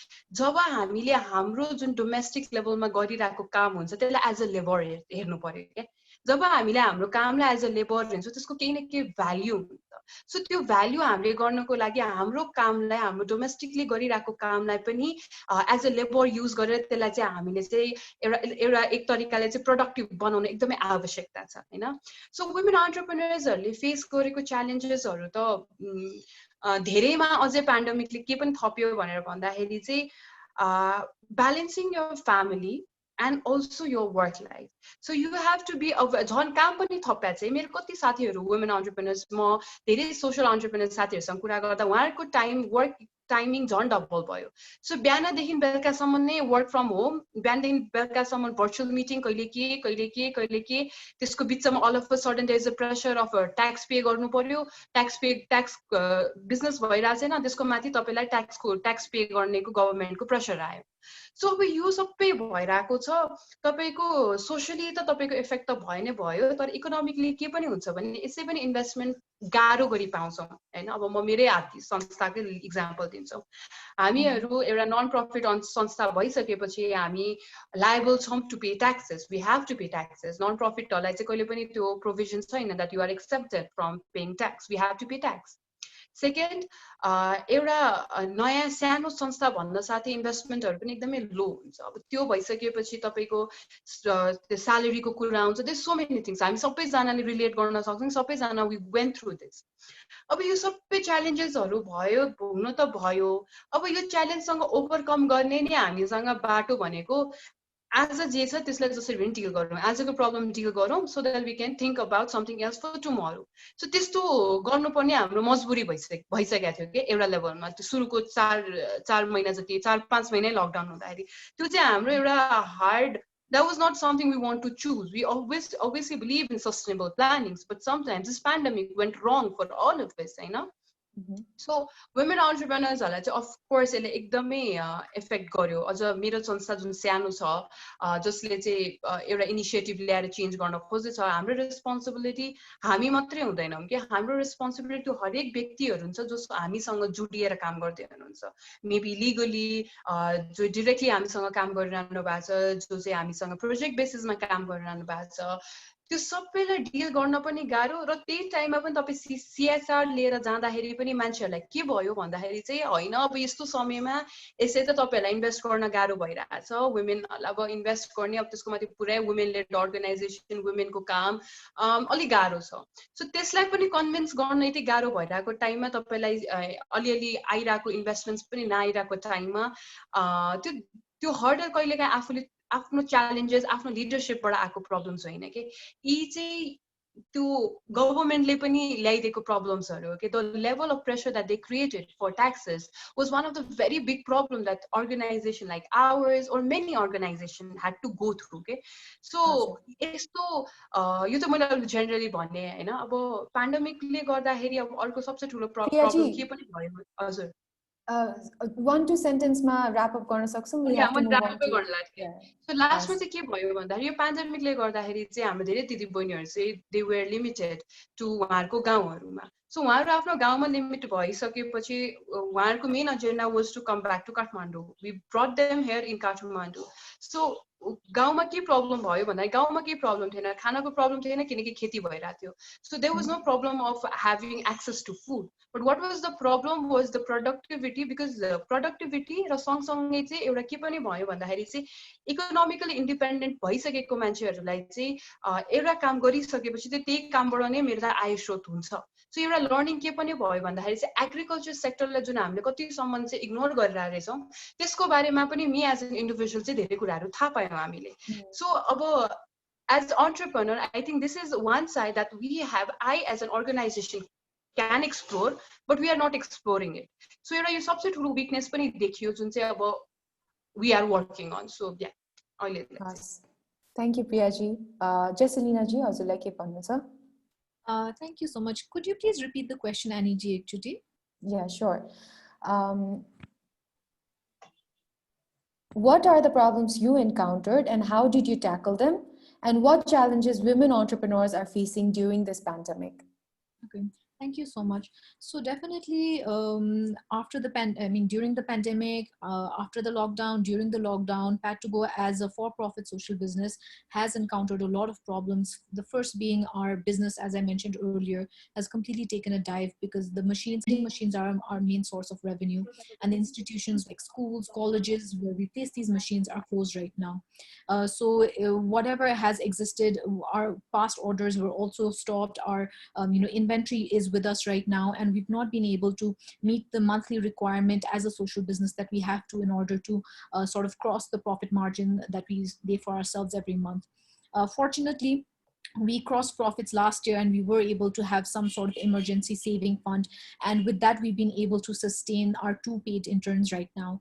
जब हामीले हाम्रो जुन domestic लेभलमा गरिरहेको काम हुन्छ त्यसलाई एज अ लेबर हेर्नु पर्यो क्या जब हामीले हाम्रो कामलाई एज अ लेबर हेर्छौँ त्यसको केही न केही भ्याल्यु हुन्छ सो त्यो भ्याल्यु हामीले गर्नको लागि हाम्रो कामलाई हाम्रो डोमेस्टिकली गरिरहेको कामलाई पनि एज अ लेबर युज गरेर त्यसलाई चाहिँ हामीले चाहिँ एउटा एक तरिकाले चाहिँ प्रोडक्टिभ बनाउनु एकदमै आवश्यकता छ होइन सो वुमेन एन्टरप्रेन्योर्सहरूले फेस गरेको च्यालेन्जेसहरू त धेरैमा अझै पेन्डेमिकले के पनि थप्यो भनेर भन्दाखेरि चाहिँ balancing your family and also your work life. So you have to be aware. झन् काम पनि थप्या चाहिँ मेरो कति साथीहरू वुमेन एन्टरप्रेन्योर्स म धेरै सोशल एन्टरप्रेन्योर साथीहरूसँग कुरा गर्दा उहाँहरूको वर्क टाइमिङ झन् डबल भयो सो बिहानदेखि बेलुकासम्म नै वर्क फ्रम होम बिहानदेखि बेलुकासम्म भर्चुअल मिटिङ कहिले के त्यसको बिचमा all of a sudden there is a pressure of tax pay गर्नु पर्यो ट्याक्स बिजनेस भइरहेको छैन त्यसको माथि तपाईँलाई ट्याक्स पे गर्नेको गभर्मेन्टको प्रेसर आयो सो अब यो सबै भइरहेको छ तपाईँको सोशली त तपाईँको इफेक्ट त भयो नै भयो तर इकोनोमिकली के पनि हुन्छ भने यसै पनि इन्भेस्टमेन्ट गाह्रो गरी पाउँछौँ होइन अब म मेरै आर्थिक संस्थाकै इक्जाम्पल दिन्छौँ हामीहरू एउटा नन प्रफिट संस्था भइसकेपछि हामी लायबल छौँ to pay taxes we have to pay taxes non प्रफिटहरूलाई चाहिँ कहिले पनि त्यो प्रोभिजन छैन that you are accepted from paying tax we have to pay tax second एउटा नयाँ सानो संस्था भन्न साथै इन्भेस्टमेन्टहरू पनि एकदमै लो हुन्छ अब त्यो भइसकेपछि तपाईँको स्यालेरीको कुरा आउँछ देयर सो मेनी थिङ्स हामी सबैजनाले रिलेट गर्न सक्छौँ सबैजना वी वेन्ट थ्रु दिस अब यो सबै च्यालेन्जेसहरू भयो हुन त भयो अब यो च्यालेन्जसँग ओभरकम गर्ने नै हामीसँग बाटो भनेको आज जे छ त्यसलाई जसरी पनि डिल गरौँ, आजको प्रब्लम डिल गरौँ so that we can think about something else for tomorrow. So त्यस्तो गर्नुपर्ने हाम्रो मजबुरी भइसकेको थियो कि एउटा लेभलमा. त्यो सुरुको 4 महिना जति 4-5 महिनै लकडाउन हुँदाखेरि त्यो चाहिँ हाम्रो एउटा hard. That was not something we want to choose. We obviously believe in sustainable plannings, but sometimes this pandemic went wrong for all of us, you know. So women अन्टरप्रेनर्सहरूलाई चाहिँ अफकोर्स यसले एकदमै effect गर्यो. अझ मेरो संस्था जुन सानो छ जसले चाहिँ एउटा इनिसिएटिभ ल्याएर चेन्ज गर्न खोजेछ. हाम्रो रेस्पोन्सिबिलिटी हामी मात्रै हुँदैनौँ कि, हाम्रो रेस्पोन्सिबिलिटी हरेक व्यक्तिहरू हुन्छ जो हामीसँग जोडिएर काम गर्दै हुनुहुन्छ. मेबी लिगली जो डिरेक्टली हामीसँग काम गरिरहनु भएको छ, जो चाहिँ हामीसँग प्रोजेक्ट बेसिसमा काम गरिरहनु भएको छ, त्यो सबैलाई डिल गर्न पनि गाह्रो. र त्यही टाइममा पनि तपाईँ सिएसआर लिएर जाँदाखेरि पनि मान्छेहरूलाई के भयो भन्दाखेरि चाहिँ होइन अब यस्तो समयमा यसै त तपाईँहरूलाई इन्भेस्ट गर्न गाह्रो भइरहेछ. वुमेन अब इन्भेस्ट गर्ने, अब त्यसको माथि पुरै वुमेन लेड अर्गनाइजेसन, वुमेनको काम अलिक गाह्रो छ. सो त्यसलाई पनि कन्भिन्स गर्न यति गाह्रो भइरहेको टाइममा तपाईँलाई अलिअलि आइरहेको इन्भेस्टमेन्ट्स पनि नआइरहेको टाइममा त्यो हर्डल कहिलेकाहीँ आफूले आफ्नो च्यालेन्जेस आफ्नो लिडरसिपबाट आएको प्रब्लम्स होइन कि, यी चाहिँ त्यो गभर्मेन्टले पनि ल्याइदिएको प्रब्लम्सहरू हो कि. The level of pressure that they created for taxes was one of the very big problem that organisation like ours और many organisation had to go through के. सो यस्तो यो त मैले जेनरली भने होइन. अब पेन्डेमिकले गर्दाखेरि अब अर्को सबसे ठुलो प्रब्लम के पनि भयो. हजुर 1-2 सेन्टेन्समा ऱ्याप अप गर्न सक्छौँ. सो लास्टमा चाहिँ के भयो भन्दाखेरि यो पेन्डेमिकले गर्दाखेरि चाहिँ हाम्रो धेरै दिदीबहिनीहरू चाहिँ दे वेयर लिमिटेड टु उहाँहरूको गाउँहरूमा. सो उहाँहरू आफ्नो गाउँमा लिमिट भइसकेपछि उहाँहरूको main agenda was to come back to Kathmandu. We brought them here in Kathmandu. So गाउँमा के प्रब्लम भयो भन्दाखेरि गाउँमा केही प्रब्लम थिएन, खानाको प्रब्लम थिएन किनकि खेती भइरहेको थियो. So there was no problem of having access to food. But what was the problem was the productivity. Because productivity र सँगसँगै चाहिँ एउटा के पनि भयो भन्दाखेरि चाहिँ इकोनोमिकली इन्डिपेन्डेन्ट भइसकेको मान्छेहरूलाई चाहिँ एउटा काम गरिसकेपछि चाहिँ त्यही कामबाट नै मेरो त आय स्रोत हुन्छ. सो एउटा लर्निङ के पनि भयो भन्दाखेरि चाहिँ एग्रिकल्चर सेक्टरलाई जुन हामीले कतिसम्म चाहिँ इग्नोर गरिरहेछौँ त्यसको बारेमा पनि मी एज एन इन्डिभिजुअल चाहिँ धेरै कुराहरू थाहा पायौँ हामीले. सो अब as entrepreneur, I think this is one side that I as an organization can explore, but we are not exploring it. So यो सबसे ठुलो weakness पनि देखियो जुन चाहिँ अब we are working on. So yeah, thank you Priyaji. Jesselina ji, हजुरलाई के भन्नु छ? Thank you so much. Could you please repeat the question, Annie ji, actually? Yeah, sure. What are the problems you encountered and how did you tackle them? And what challenges women entrepreneurs are facing during this pandemic? Okay. Thank you so much. So definitely after during the pandemic, after the lockdown, during the lockdown, Pat2Go as a for-profit social business has encountered a lot of problems. The first being our business, as I mentioned earlier, has completely taken a dive because the machines are our main source of revenue, and the institutions like schools, colleges where we place these machines are closed right now. So whatever has existed, our past orders were also stopped. Our inventory is with us right now, and we've not been able to meet the monthly requirement as a social business that we have to in order to sort of cross the profit margin that we lay for ourselves every month. Fortunately, we crossed profits last year and we were able to have some sort of emergency saving fund, and with that we've been able to sustain our 2 paid interns right now.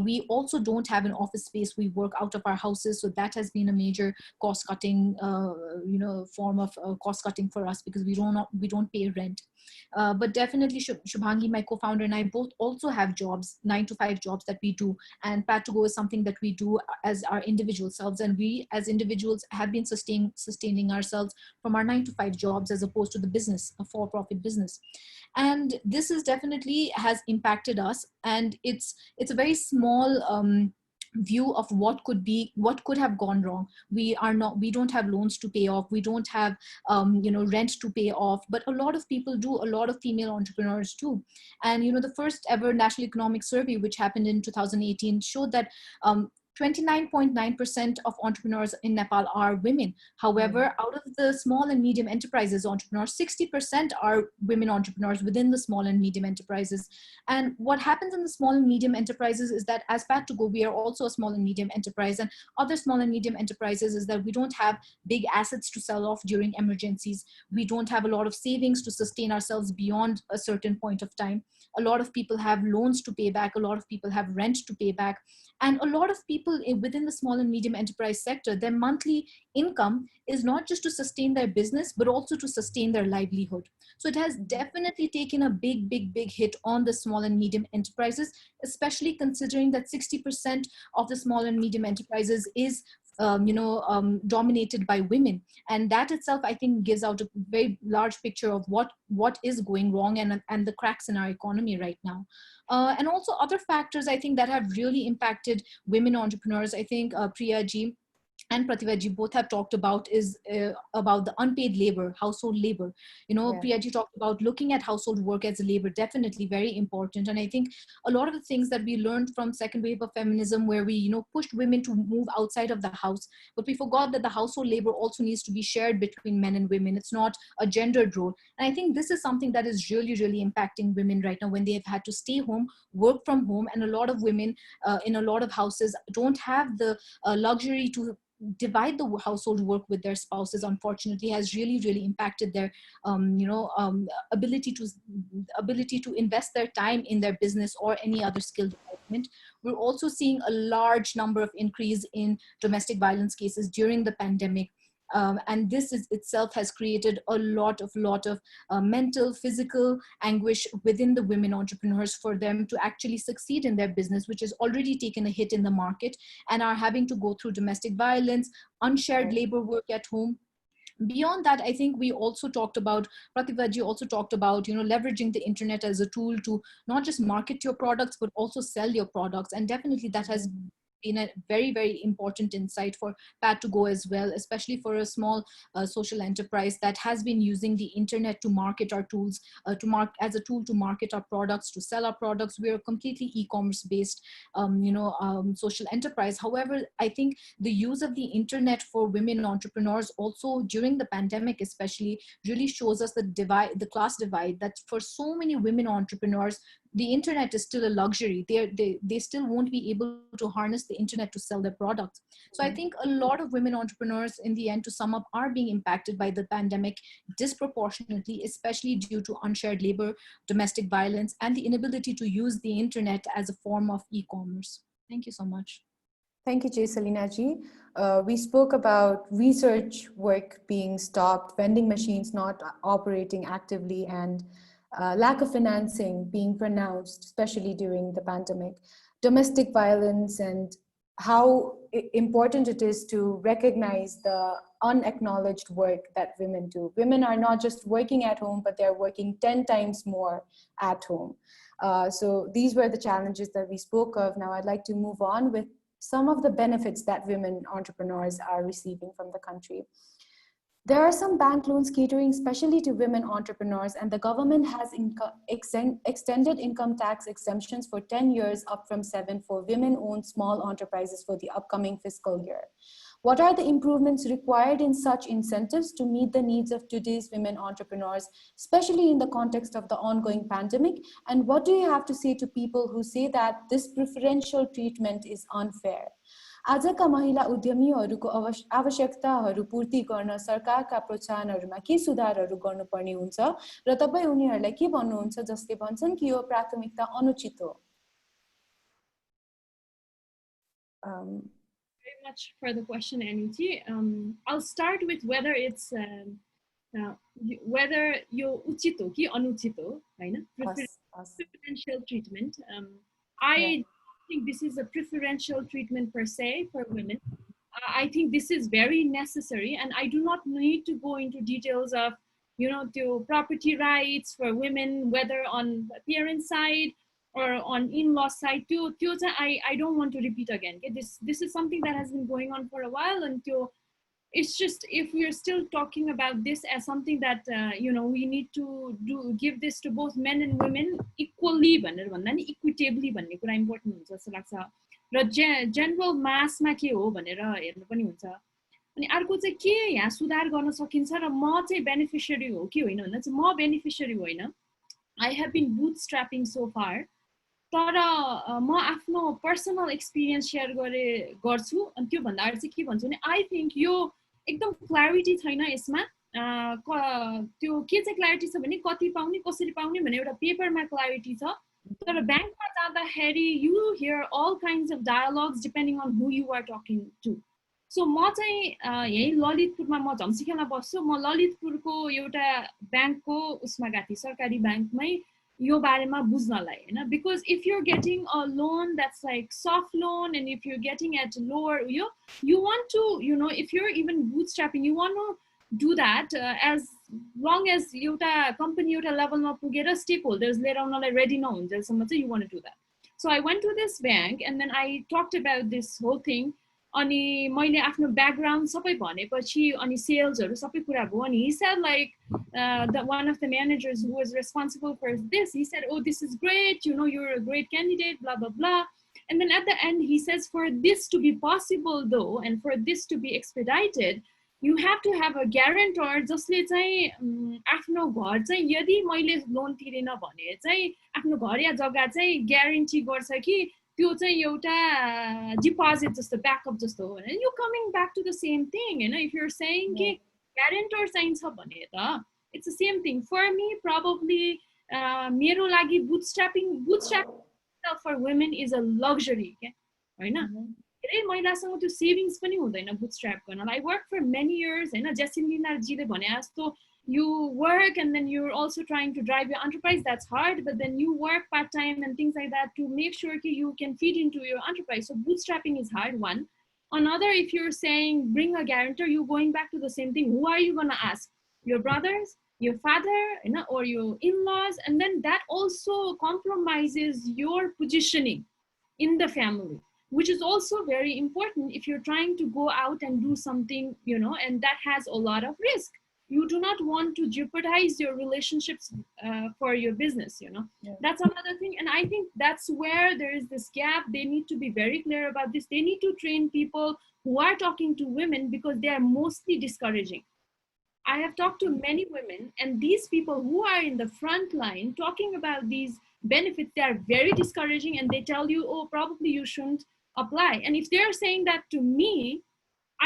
We also don't have an office space. We work out of our houses, so that has been a major cost cutting form of cost cutting for us because we don't pay rent. But definitely Shubhangi, my co-founder, and I both also have jobs, 9-to-5 jobs that we do, and Pat2Go is something that we do as our individual selves, and we as individuals have been sustaining ourselves from our 9-to-5 jobs as opposed to the business, a for-profit business. And this is definitely has impacted us, and it's a very small view of what could have gone wrong. We don't have loans to pay off, we don't have rent to pay off, but a lot of people do, a lot of female entrepreneurs do. And the first ever national economic survey, which happened in 2018, showed that 29.9% of entrepreneurs in Nepal are women. However, out of the small and medium enterprises entrepreneurs, 60% are women entrepreneurs within the small and medium enterprises. And what happens in the small and medium enterprises is that as Pat2Go, we are also a small and medium enterprise, and other small and medium enterprises is that we don't have big assets to sell off during emergencies. We don't have a lot of savings to sustain ourselves beyond a certain point of time. A lot of people have loans to pay back. A lot of people have rent to pay back. And a lot of people within the small and medium enterprise sector, their monthly income is not just to sustain their business, but also to sustain their livelihood. So it has definitely taken a big hit on the small and medium enterprises, especially considering that 60% of the small and medium enterprises is dominated by women. And that itself, I think, gives out a very large picture of what is going wrong and the cracks in our economy right now. And also other factors, I think, that have really impacted women entrepreneurs. I think Priya ji and Pratibha ji both have talked about is about the unpaid labor, household labor. Priya ji talked about looking at household work as labor, definitely very important. And I think a lot of the things that we learned from second wave of feminism, where we, pushed women to move outside of the house, but we forgot that the household labor also needs to be shared between men and women. It's not a gendered role. And I think this is something that is really impacting women right now when they have had to stay home, work from home. And a lot of women in a lot of houses don't have the luxury to divide the household work with their spouses. Unfortunately, has really impacted their ability to invest their time in their business or any other skill development. We're also seeing a large number of increase in domestic violence cases during the pandemic. And this itself has created a lot of mental, physical anguish within the women entrepreneurs for them to actually succeed in their business, which has already taken a hit in the market, and are having to go through domestic violence, unshared labor work at home. Beyond that, I think we also talked about, Pratibha ji also talked about, leveraging the internet as a tool to not just market your products, but also sell your products. And definitely that has been a very important insight for Pat2Go as well, especially for a small social enterprise that has been using the internet to market our tools, as a tool to market our products, to sell our products. We're a completely e-commerce based, social enterprise. However, I think the use of the internet for women entrepreneurs also during the pandemic especially really shows us the class divide, that for so many women entrepreneurs, the internet is still a luxury. They still won't be able to harness the internet to sell their products. So I think a lot of women entrepreneurs, in the end, to sum up, are being impacted by the pandemic disproportionately, especially due to unshared labor, domestic violence, and the inability to use the internet as a form of e-commerce. Thank you so much. Thank you, Salina ji. We spoke about research work being stopped, vending machines not operating actively, and lack of financing being pronounced, especially during the pandemic, domestic violence, and how important it is to recognize the unacknowledged work that women do. Women are not just working at home, but they're working 10 times more at home. So these were the challenges that we spoke of. Now I'd like to move on with some of the benefits that women entrepreneurs are receiving from the country. There are some bank loans catering especially to women entrepreneurs, and the government has extended income tax exemptions for 10 years, up from 7 for women-owned small enterprises for the upcoming fiscal year. What are the improvements required in such incentives to meet the needs of today's women entrepreneurs, especially in the context of the ongoing pandemic? And what do you have to say to people who say that this preferential treatment is unfair? आजका महिला उद्यमीहरूको आवश्यकताहरू पूर्ति गर्न सरकारका प्रोत्साहनहरूमा के सुधारहरू गर्नुपर्ने हुन्छ र तपाई उनीहरूलाई के भन्नुहुन्छ जसले भन्छन् कि यो प्राथमिकता अनुचित हो? Very much for the question, Aniti. I'll start with whether it's whether yo uchit ho ki anuchit ho, हैन? Preferential treatment. I think this is a preferential treatment per se for women. I think this is very necessary, and I do not need to go into details of, the property rights for women, whether on the parent side or on in-law side. I don't want to repeat again. Okay? This is something that has been going on for a while, and it's just, if we're still talking about this as something that we need to give this to both men and women equally, equitably, भन्ने कुरा important हुन्छ जस्तो लाग्छ. र general मासमा के हो भनेर हेर्नु पनि हुन्छ। अनि अर्को चाहिँ के यहाँ सुधार गर्न सकिन्छ र म चाहिँ बेनिफिसियरी हो कि होइन भन्दा चाहिँ म बेनिफिसियरी होइन, I have been bootstrapping so far. तर म आफ्नो पर्सनल एक्सपिरियन्स सेयर गर्छु। अनि त्योभन्दा अगाडि चाहिँ के भन्छु भने आई थिङ्क यो एकदम क्ल्यारिटी छैन यसमा। त्यो के चाहिँ क्ल्यारिटी छ भने कति पाउने कसरी पाउने भन्ने एउटा पेपरमा क्ल्यारिटी छ, तर ब्याङ्कमा जाँदाखेरि you hear all kinds of dialogs depending on who you are talking to. So म चाहिँ यहीँ ललितपुरमा, म झम्सीखेलमा बस्छु, म ललितपुरको एउटा ब्याङ्कको उसमा गएको थिएँ, सरकारी ब्याङ्कमै यो बारेमा बुझ्नलाई होइन। Because if you're getting a loan that's like soft loan and if you're getting at lower उयो, you want to you know if you're even bootstrapping you want to do that as long as एउटा company एउटा लेभलमा पुगेर stake holders लिएर आउनलाई ready नहुन्जेलसम्म चाहिँ you want to do that. So I went to this bank and then I talked about this whole thing. अनि मैले आफ्नो ब्याकग्राउन्ड सबै भनेपछि अनि सेल्सहरू सबै कुरा भयो। अनि he said like the one of the managers who was responsible for this, he said, oh, this is great, you know, you're a great candidate, blah blah blah. And then at the end he says, for this to be possible though and for this to be expedited, you have to have a guarantor जसले चाहिँ आफ्नो घर चाहिँ यदि मैले loan तिरेन भने चाहिँ आफ्नो घर या जग्गा चाहिँ ग्यारेन्टी गर्छ कि त्यो चाहिँ एउटा डिपोजिट जस्तो ब्याकअप जस्तो हो भने you coming back to the same thing होइन। इफ युर सेइङ कि ग्यारेन्टर चाहिन्छ भने त it's the same thing. For me probably मेरो लागि bootstrapping for women is a luxury क्या होइन। धेरै महिलासँग त्यो सेभिङ्स पनि हुँदैन बुटस्ट्र्याप गर्न। I work for many years होइन, जेसिलिनाजीले भने जस्तो you work and then you're also trying to drive your enterprise, that's hard, but then you work part-time and things like that to make sure you can feed into your enterprise. So bootstrapping is hard, one. Another, if you're saying bring a guarantor, you're going back to the same thing. Who are you going to ask? Your brothers, your father, you know, or your in-laws? And then that also compromises your positioning in the family, which is also very important if you're trying to go out and do something, you know, and that has a lot of risk. You do not want to jeopardize your relationships for your business, you know. That's another thing. And I think that's where there is this gap. They need to be very clear about this. They need to train people who are talking to women because they are mostly discouraging. I have talked to many women, and these people who are in the front line talking about these benefits, they are very discouraging, and they tell you, oh, probably you shouldn't apply. And if they're saying that to me,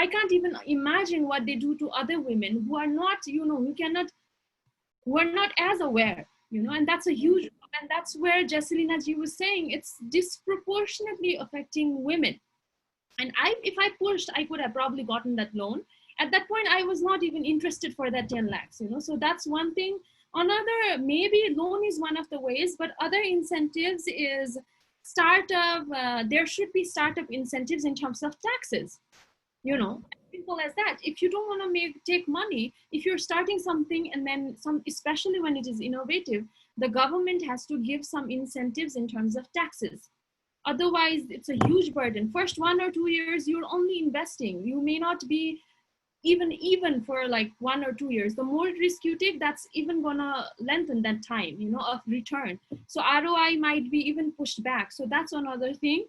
I can't even imagine what they do to other women who are not, you know, who are not as aware, you know, and that's a huge, and that's where Jesselina ji was saying it's disproportionately affecting women. And if I pushed, I could have probably gotten that loan. At that point, I was not even interested for that 10 lakhs, you know, so that's one thing. Another, maybe loan is one of the ways, but other incentives is startup, there should be startup incentives in terms of taxes. You know, simple as that. If you don't want to take money, if you're starting something and then especially when it is innovative, the government has to give some incentives in terms of taxes. Otherwise, it's a huge burden. First 1 or 2 years, you're only investing. You may not be even for like 1 or 2 years. The more risk you take, that's even gonna lengthen that time, you know, of return. So ROI might be even pushed back. So that's another thing.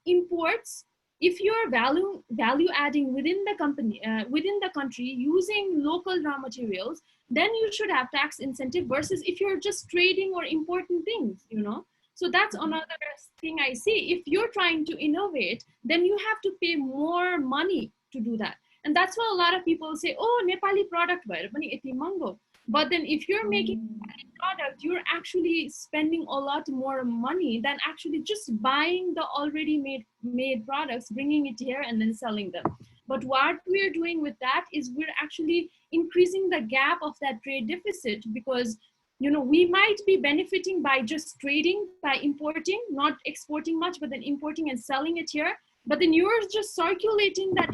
Imports. If you're value adding within the company, within the country using local raw materials, then you should have tax incentive versus if you're just trading or importing things, you know. So that's another thing I see. If you're trying to innovate, then you have to pay more money to do that. And that's why a lot of people say, oh, Nepali product bhayera pani yati mango. But then if you're making a product, you're actually spending a lot more money than actually just buying the already made products, bringing it here and then selling them. But what we're doing with that is we're actually increasing the gap of that trade deficit because, you know, we might be benefiting by just trading, by importing, not exporting much, but then importing and selling it here. But then you're just circulating that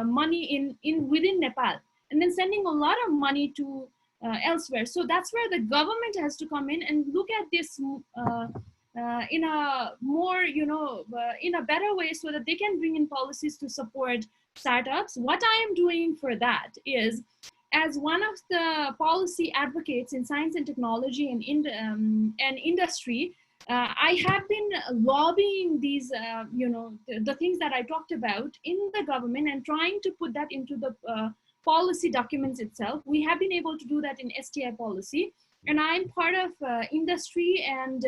money in within Nepal and then sending a lot of money to elsewhere. So that's where the government has to come in and look at this in a more, you know, in a better way so that they can bring in policies to support startups. What I am doing for that is, as one of the policy advocates in science and technology and industry, I have been lobbying these, the things that I talked about in the government and trying to put that into the policy documents itself. We have been able to do that in STI policy, and I'm part of industry and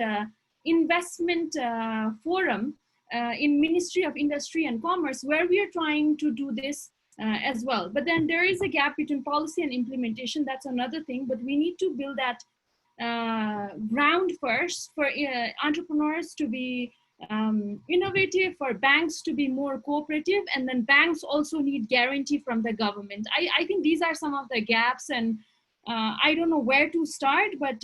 investment forum in Ministry of Industry and Commerce, where we are trying to do this as well. But then there is a gap between policy and implementation. That's another thing, but we need to build that ground first for entrepreneurs to be innovative, for banks to be more cooperative, and then banks also need guarantee from the government. I think these are some of the gaps, and I don't know where to start, but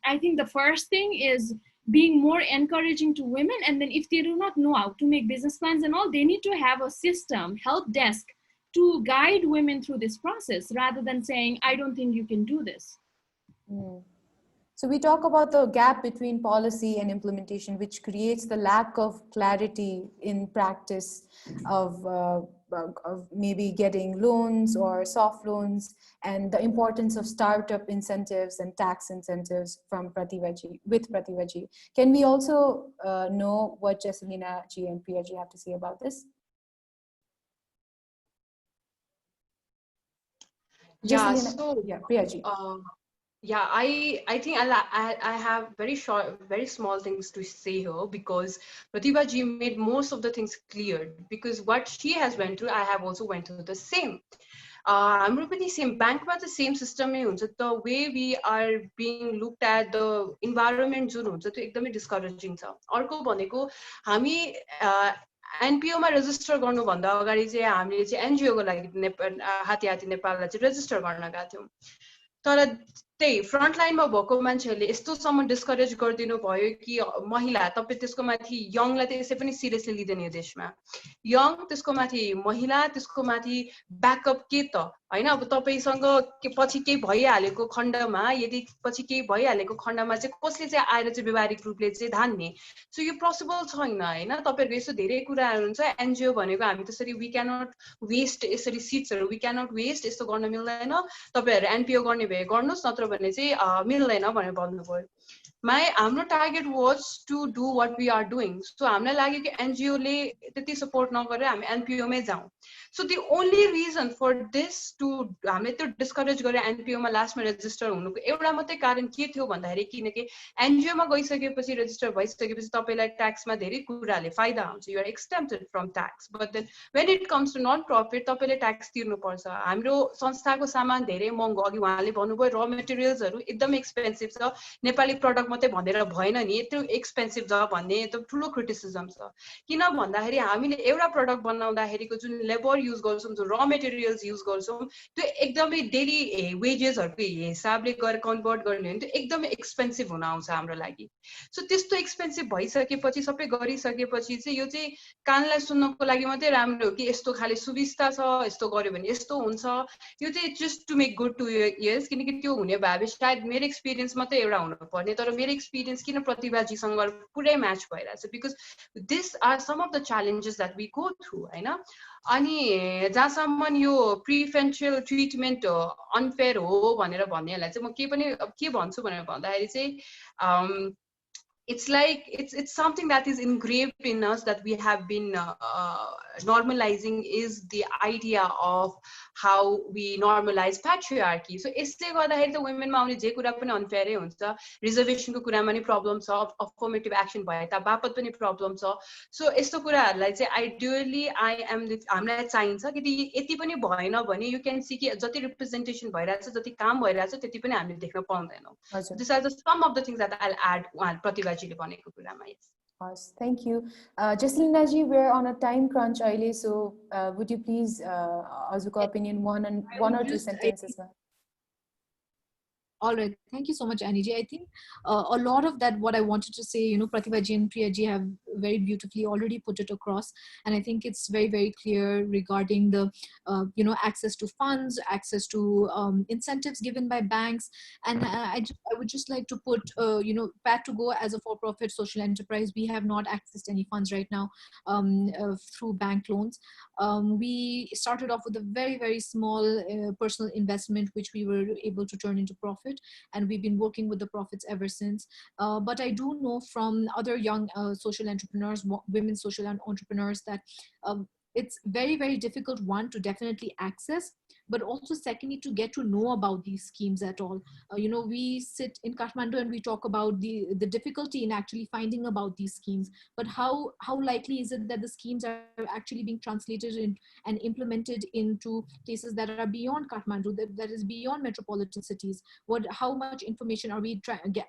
I think the first thing is being more encouraging to women, and then if they do not know how to make business plans and all, they need to have a system, help desk, to guide women through this process rather than saying, I don't think you can do this. So we talk about the gap between policy and implementation, which creates the lack of clarity in practice of maybe getting loans or soft loans, and the importance of startup incentives and tax incentives from with Pratibha. Can we also know what Jesselina ji and Priya ji have to say about this? Yeah, so yeah, Priya ji. Yeah, I think I have very small things to say here, because Pratibha ji made most of the things clear, because what she has went through, I have also went through the same. हाम्रो पनि same ब्याङ्कमा त same सिस्टमै हुन्छ, the way we are being looked at the environment जुन हुन्छ त्यो एकदमै डिस्करेजिङ छ। अर्को भनेको हामी एनपिओमा रेजिस्टर गर्नुभन्दा अगाडि चाहिँ हामीले चाहिँ एनजिओको लागि हाती हाती नेपाललाई चाहिँ रेजिस्टर गर्न गएको थियौँ, तर त्यही फ्रन्ट लाइनमा भएको मान्छेहरूले यस्तोसम्म डिस्करेज गरिदिनु भयो कि महिला, तपाईँ त्यसको माथि यङलाई त यसै पनि सिरियसली लिँदैन यो देशमा, यङ त्यसको माथि महिला, त्यसको माथि ब्याकअप के त हैन। अब तपाईसँग पछि केही भइहालेको खण्डमा, यदि पछि केही भइहालेको खण्डमा चाहिँ कसले चाहिँ आएर चाहिँ व्यवहारिक रूपले चाहिँ धान्ने, सो यो पोसिबल छैन हैन। तपाईहरुको यस्तो धेरै कुराहरु हुन्छ, एनजिओ भनेको हामी त्यसरी वी क्यानट वेस्ट, यसरी सिट्सहरु वी क्यानट वेस्ट, यस्तो गर्न मिल्दैन, तपाईहरु एनपिओ गर्ने भए गर्नुस्, नत्र भने चाहिँ मिल्दैन भनेर भन्नुभयो। हाम्रो target was to do what we are doing. So हामीलाई लाग्यो कि एनजिओ ले त्यति सपोर्ट नगरेर हामी एनपिओ मै जाउँ। So the only reason for this to हामीले त्यो डिस्करेज गरेर एनपिओ मा लास्टमा रेजिस्टर हुनुको एउटा मात्रै कारण के थियो भन्दाखेरि, किनकि एनजिओ मा गइसकेपछि रेजिस्टर भइसकेपछि तपाईलाई ट्याक्समा धेरै कुराले फाइदा हुन्छ, you are exempted from tax, but then when it comes to non profit तपाईले ट्याक्स तिर्नु पर्छ। हाम्रो संस्थाको सामान धेरै महँगो, अघि उहाँले भन्नुभयो र मटेरियल्सहरु एकदम एक्सपेन्सिभ छ, नेपाली प्रडक्ट मात्रै भनेर भएन नि, यत्रो एक्सपेन्सिभ छ भन्ने त ठुलो क्रिटिसिजम छ। किन भन्दाखेरि हामीले एउटा प्रडक्ट बनाउँदाखेरिको जुन लेबर युज गर्छौं, जो र मटेरियल्स युज गर्छौं, त्यो एकदमै डेली वेजेसहरुको हिसाबले गरेर कन्भर्ट गर्ने हो नि, त्यो एकदमै एक्सपेन्सिभ हुन आउँछ हाम्रो लागि। सो त्यस्तो एक्सपेन्सिभ भइसकेपछि, सबै गरिसकेपछि चाहिँ यो चाहिँ कानलाई सुन्नको लागि मात्रै राम्रो हो कि यस्तो खाली सुविस्ता छ, यस्तो गर्यो भने यस्तो हुन्छ, यो चाहिँ just to make good two years. किनकि त्यो हुने भए सायद मेरो एक्सपिरियन्स मात्रै एउटा हुनु पर्ने, तर मेरो एक्सपिरियन्स किन प्रतिभाजीसँग पुरै म्याच भइरहेछ, because this are some of the challenges that we go through हैन। अनि जहाँसम्म यो प्रिफेरेन्शियल ट्रिटमेन्ट अनफेयर हो भनेर भन्नेहरूलाई चाहिँ म के भन्छु भनेर भन्दाखेरि चाहिँ it's like it's something that is engraved in us, that we have been normalizing, is the idea of how we normalize patriarchy. So यसले गर्दाखेरि त वुमेनमा आउने जे कुरा पनि अनफेयरै हुन्छ, रिजर्भेसनको कुरामा नि प्रब्लम छ, अफर्मेटिभ एक्सन भए ता बापत पनि प्रब्लम छ। सो यस्तो कुराहरूलाई चाहिँ आइडियली हामीलाई चाहिन्छ कि यति पनि भएन भने यु क्यान सी कि जति रिप्रेजेन्टेसन भइरहेछ, जति काम भइरहेछ, त्यति पनि हामीले देख्न पाउँदैनौँ। This are the some of the things that I will add उहाँ प्रतिभाजीले भनेको कुरामा। Yes, thank you. Jesselina ji, we're on a time crunch, so would you please, Azuka opinion, one or two sentences? All right, thank you so much, Annie ji. I think a lot of that, what I wanted to say, Pratibha ji and Priya ji have very beautifully already put it across. And I think it's very, very clear regarding the, access to funds, access to incentives given by banks. And I would just like to put, Pat to Go as a for-profit social enterprise, we have not accessed any funds right now through bank loans. We started off with a very, very small personal investment, which we were able to turn into profit. And we've been working with the profits ever since. But I do know from other young social entrepreneurs, women social entrepreneurs, that it's very, very difficult, one, to definitely access, but also secondly, to get to know about these schemes at all. We sit in Kathmandu and we talk about the difficulty in actually finding about these schemes, but how likely is it that the schemes are actually being translated and implemented into places that are beyond Kathmandu, that is beyond metropolitan cities? How much information are we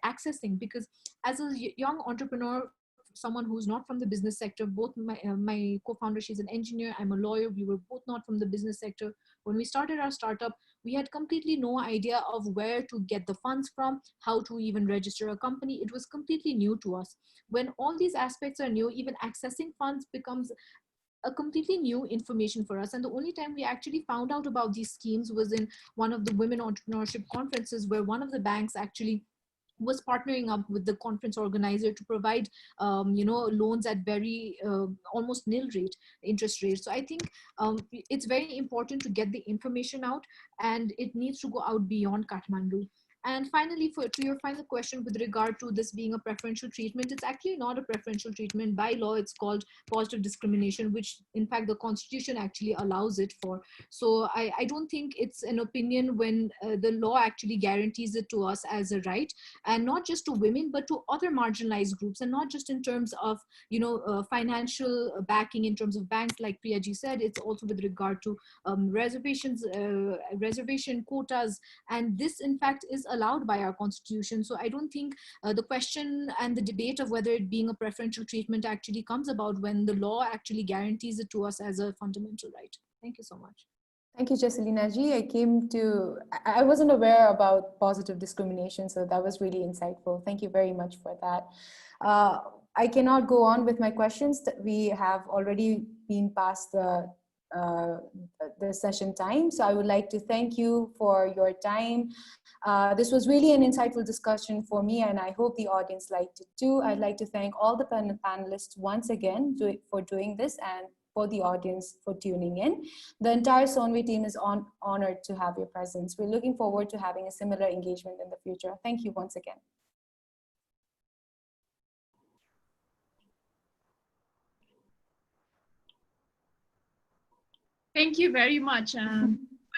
accessing? Because as a young entrepreneur, someone who's not from the business sector, both my co-founder, she's an engineer, I'm a lawyer, we were both not from the business sector. When we started our startup, we had completely no idea of where to get the funds from, how to even register a company. It was completely new to us. When all these aspects are new, even accessing funds becomes a completely new information for us. And the only time we actually found out about these schemes was in one of the women entrepreneurship conferences, where one of the banks actually was partnering up with the conference organizer to provide loans at very almost nil interest rate. So I think it's very important to get the information out, and it needs to go out beyond Kathmandu. And finally, to your final question with regard to this being a preferential treatment, it's actually not a preferential treatment. By law, it's called positive discrimination, which in fact the Constitution actually allows it for. So I don't think it's an opinion when the law actually guarantees it to us as a right, and not just to women, but to other marginalized groups, and not just in terms of financial backing in terms of banks, like Priyaji said. It's also with regard to reservations, reservation quotas, and this in fact is allowed by our Constitution. So I don't think the question and the debate of whether it being a preferential treatment actually comes about when the law actually guarantees it to us as a fundamental right. Thank you so much. Thank you, Jesselina ji. I wasn't aware about positive discrimination, so that was really insightful. Thank you very much for that. I cannot go on with my questions. We have already been past the session time, so I would like to thank you for your time. This was really an insightful discussion for me, and I hope the audience liked it too. I'd like to thank all the panelists once again for doing this, and for the audience for tuning in. The entire Sonwe team is honored to have your presence. We're looking forward to having a similar engagement in the future. Thank you once again. Thank you very much. It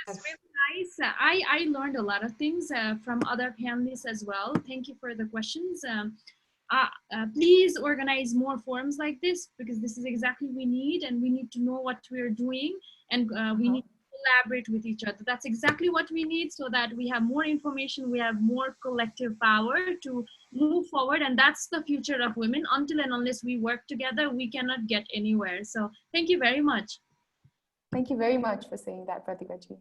was really nice. I learned a lot of things from other panelists as well. Thank you for the questions. Please organize more forums like this, because this is exactly what we need, and we need to know what we're doing, and we need to collaborate with each other. That's exactly what we need, so that we have more information, we have more collective power to move forward, and that's the future of women. Until and unless we work together, we cannot get anywhere. So thank you very much. Thank you very much for saying that, Pratibha-ji.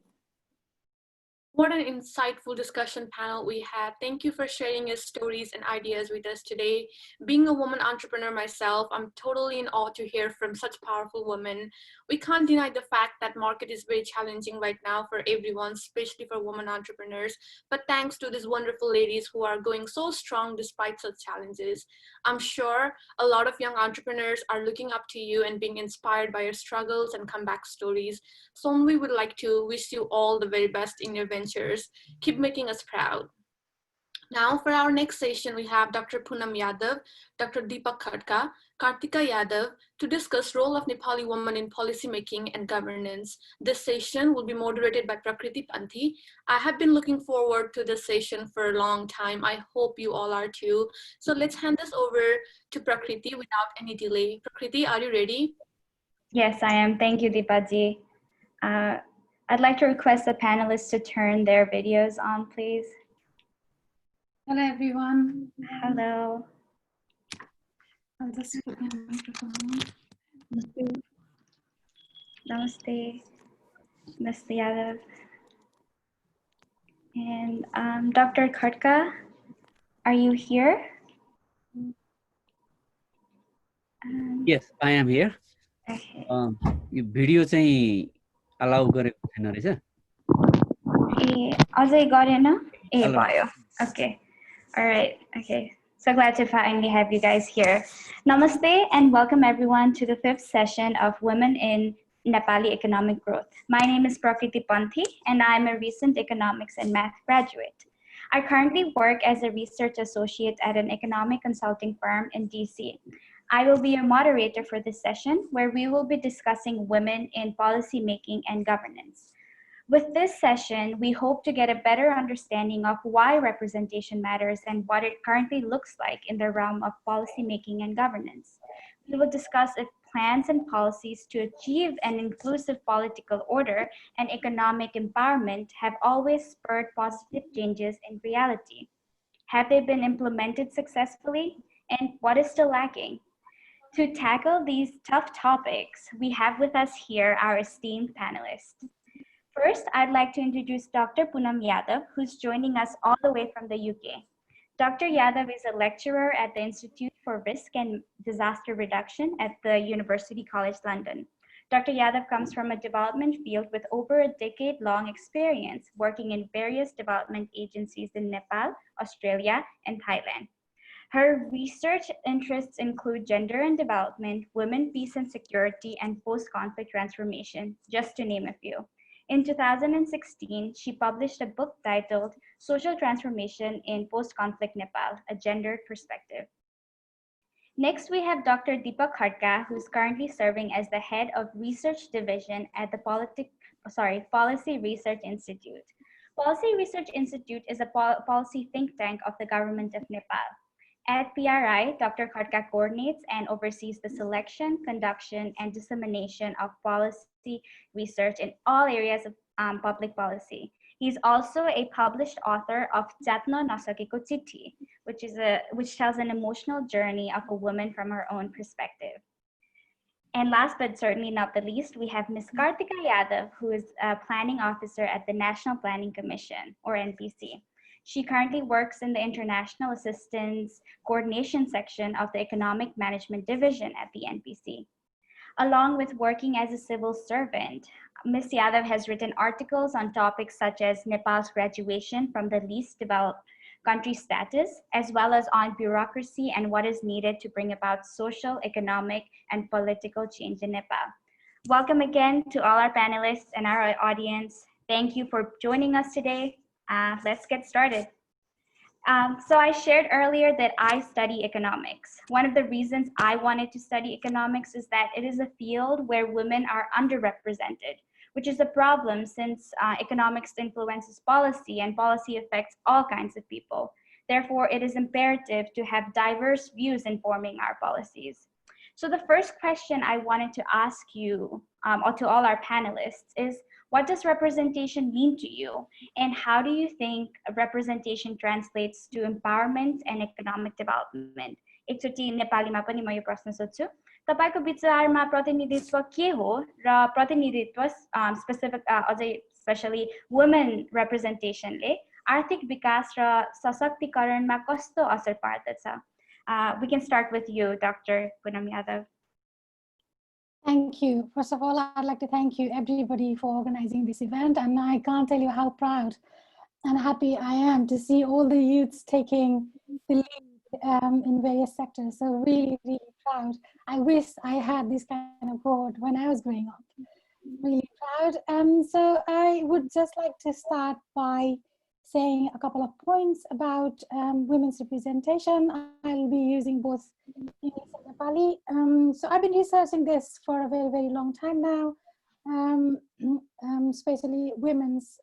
What an insightful discussion panel we had. Thank you for sharing your stories and ideas with us today. Being a woman entrepreneur myself, I'm totally in awe to hear from such powerful women. We can't deny the fact that market is very challenging right now for everyone, especially for women entrepreneurs. But thanks to these wonderful ladies who are going so strong despite such challenges. I'm sure a lot of young entrepreneurs are looking up to you and being inspired by your struggles and comeback stories. So we would like to wish you all the very best in your ventures. Keep making us proud. Now for our next session, we have Dr. Poonam Yadav, Dr. Deepak Khadka, Kartika Yadav to discuss role of Nepali women in policymaking and governance. This session will be moderated by Prakriti Panthi. I have been looking forward to this session for a long time. I hope you all are too. So let's hand this over to Prakriti without any delay. Prakriti, are you ready? Yes, I am. Thank you, Deepaji. I'd like to request the panelists to turn their videos on, please. Hello, everyone. Hello. I'll just put my microphone on. Namaste. Mr. Yadav. And Dr. Khadka, are you here? Yes, I am here. Okay. यो video चाहिँ allow गरेको छैन रहेछ. अझै गरेन? Allow. भयो. Okay. All right. Okay. So glad to finally have you guys here. Namaste and welcome everyone to the 5th session of Women in Nepali Economic Growth. My name is Prakriti Panthi and I'm a recent economics and math graduate. I currently work as a research associate at an economic consulting firm in DC. I will be your moderator for this session where we will be discussing women in policy making and governance. With this session, we hope to get a better understanding of why representation matters and what it currently looks like in the realm of policymaking and governance. We will discuss if plans and policies to achieve an inclusive political order and economic empowerment have always spurred positive changes in reality. Have they been implemented successfully? And what is still lacking? To tackle these tough topics, we have with us here our esteemed panelists. First, I'd like to introduce Dr. Poonam Yadav, who's joining us all the way from the UK. Dr. Yadav is a lecturer at the Institute for Risk and Disaster Reduction at the University College London. Dr. Yadav comes from a development field with over a decade-long experience working in various development agencies in Nepal, Australia, and Thailand. Her research interests include gender and development, women, peace and security, and post-conflict transformation, just to name a few. In 2016, she published a book titled Social Transformation in Post-Conflict Nepal, A Gendered Perspective. Next, we have Dr. Deepak Khadka, who's currently serving as the head of research division at the Policy Research Institute. Policy Research Institute is a policy think tank of the government of Nepal. At PRI, Dr. Khadka coordinates and oversees the selection, conduction, and dissemination of policy research in all areas of public policy. He's also a published author of Jatna Nasakeko Chithi, which tells an emotional journey of a woman from her own perspective. And last but certainly not the least, we have Ms. Kartika Yadav, who is a planning officer at the National Planning Commission, or NPC. She currently works in the International Assistance Coordination section of the Economic Management Division at the NPC. Along with working as a civil servant, Ms. Yadav has written articles on topics such as Nepal's graduation from the least developed country status, as well as on bureaucracy and what is needed to bring about social, economic, and political change in Nepal. Welcome again to all our panelists and our audience. Thank you for joining us today. Let's get started. So I shared earlier that I study economics. One of the reasons I wanted to study economics is that it is a field where women are underrepresented, which is a problem since economics influences policy and policy affects all kinds of people. Therefore, it is imperative to have diverse views informing our policies. So the first question I wanted to ask you, or to all our panelists, is what does representation mean to you? And how do you think representation translates to empowerment and economic development? एकचोटि नेपालीमा पनि म यो प्रश्न सोध्छु तपाईको विचारमा प्रतिनिधित्व के हो र प्रतिनिधित्व स्पेसिफिक अझै स्पेशली वुमेन रिप्रेजेन्टेसनले आर्थिक विकास र सशक्तिकरणमा कस्तो असर पार्दछ? We can start with you, Dr. Poonam Yadav. Thank you. First of all, I'd like to thank you everybody for organizing this event, and I can't tell you how proud and happy I am to see all the youths taking the lead in various sectors. So really, really proud. I wish I had this kind of board when I was growing up. Really proud. So I would just like to start by saying a couple of points about women's representation. I'll be using both English and Nepali. So I've been researching this for a very, very long time now, especially women's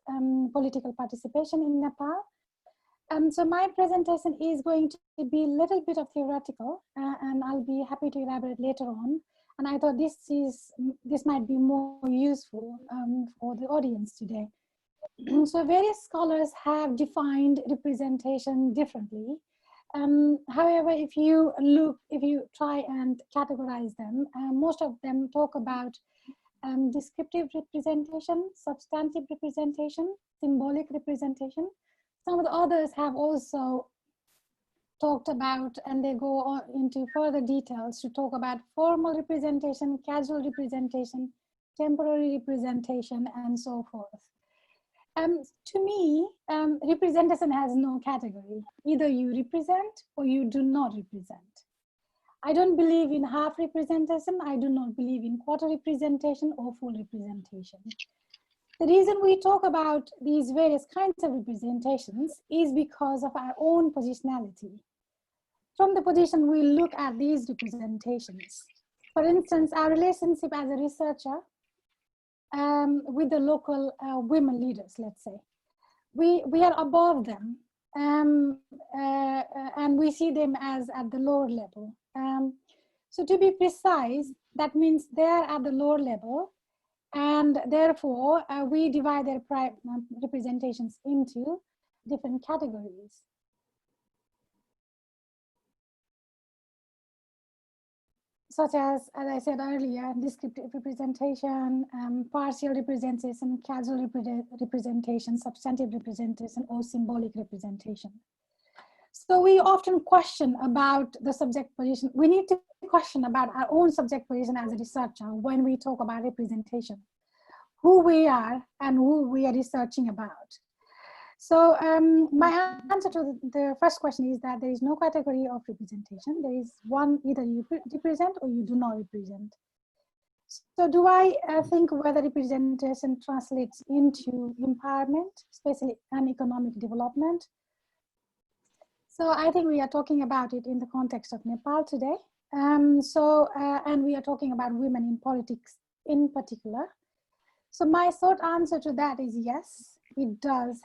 political participation in Nepal. So my presentation is going to be a little bit of theoretical, and I'll be happy to elaborate later on. And I thought this might be more useful for the audience today. So various scholars have defined representation differently. However, if you try and categorize them, most of them talk about descriptive representation, substantive representation, symbolic representation. Some of the others have also talked about, and they go on into further details to talk about formal representation, casual representation, temporary representation, and so forth. To me, representation has no category. Either you represent or you do not represent. I don't believe in half representation. I do not believe in quarter representation or full representation. The reason we talk about these various kinds of representations is because of our own positionality. From the position we look at these representations. For instance, our relationship as a researcher with the local women leaders, let's say. We are above them, and we see them as at the lower level. So to be precise, that means they are at the lower level, and therefore we divide their representations into different categories. Such as I said earlier, descriptive representation, partial representation, casual representation, substantive representation, or symbolic representation. So we often question about the subject position. We need to question about our own subject position as a researcher when we talk about representation, who we are and who we are researching about. So my answer to the first question is that there is no category of representation. There is one, either you represent or you do not represent. So do I think whether representation translates into empowerment, especially and economic development? So I think we are talking about it in the context of Nepal today. And we are talking about women in politics in particular. So my short answer to that is yes, it does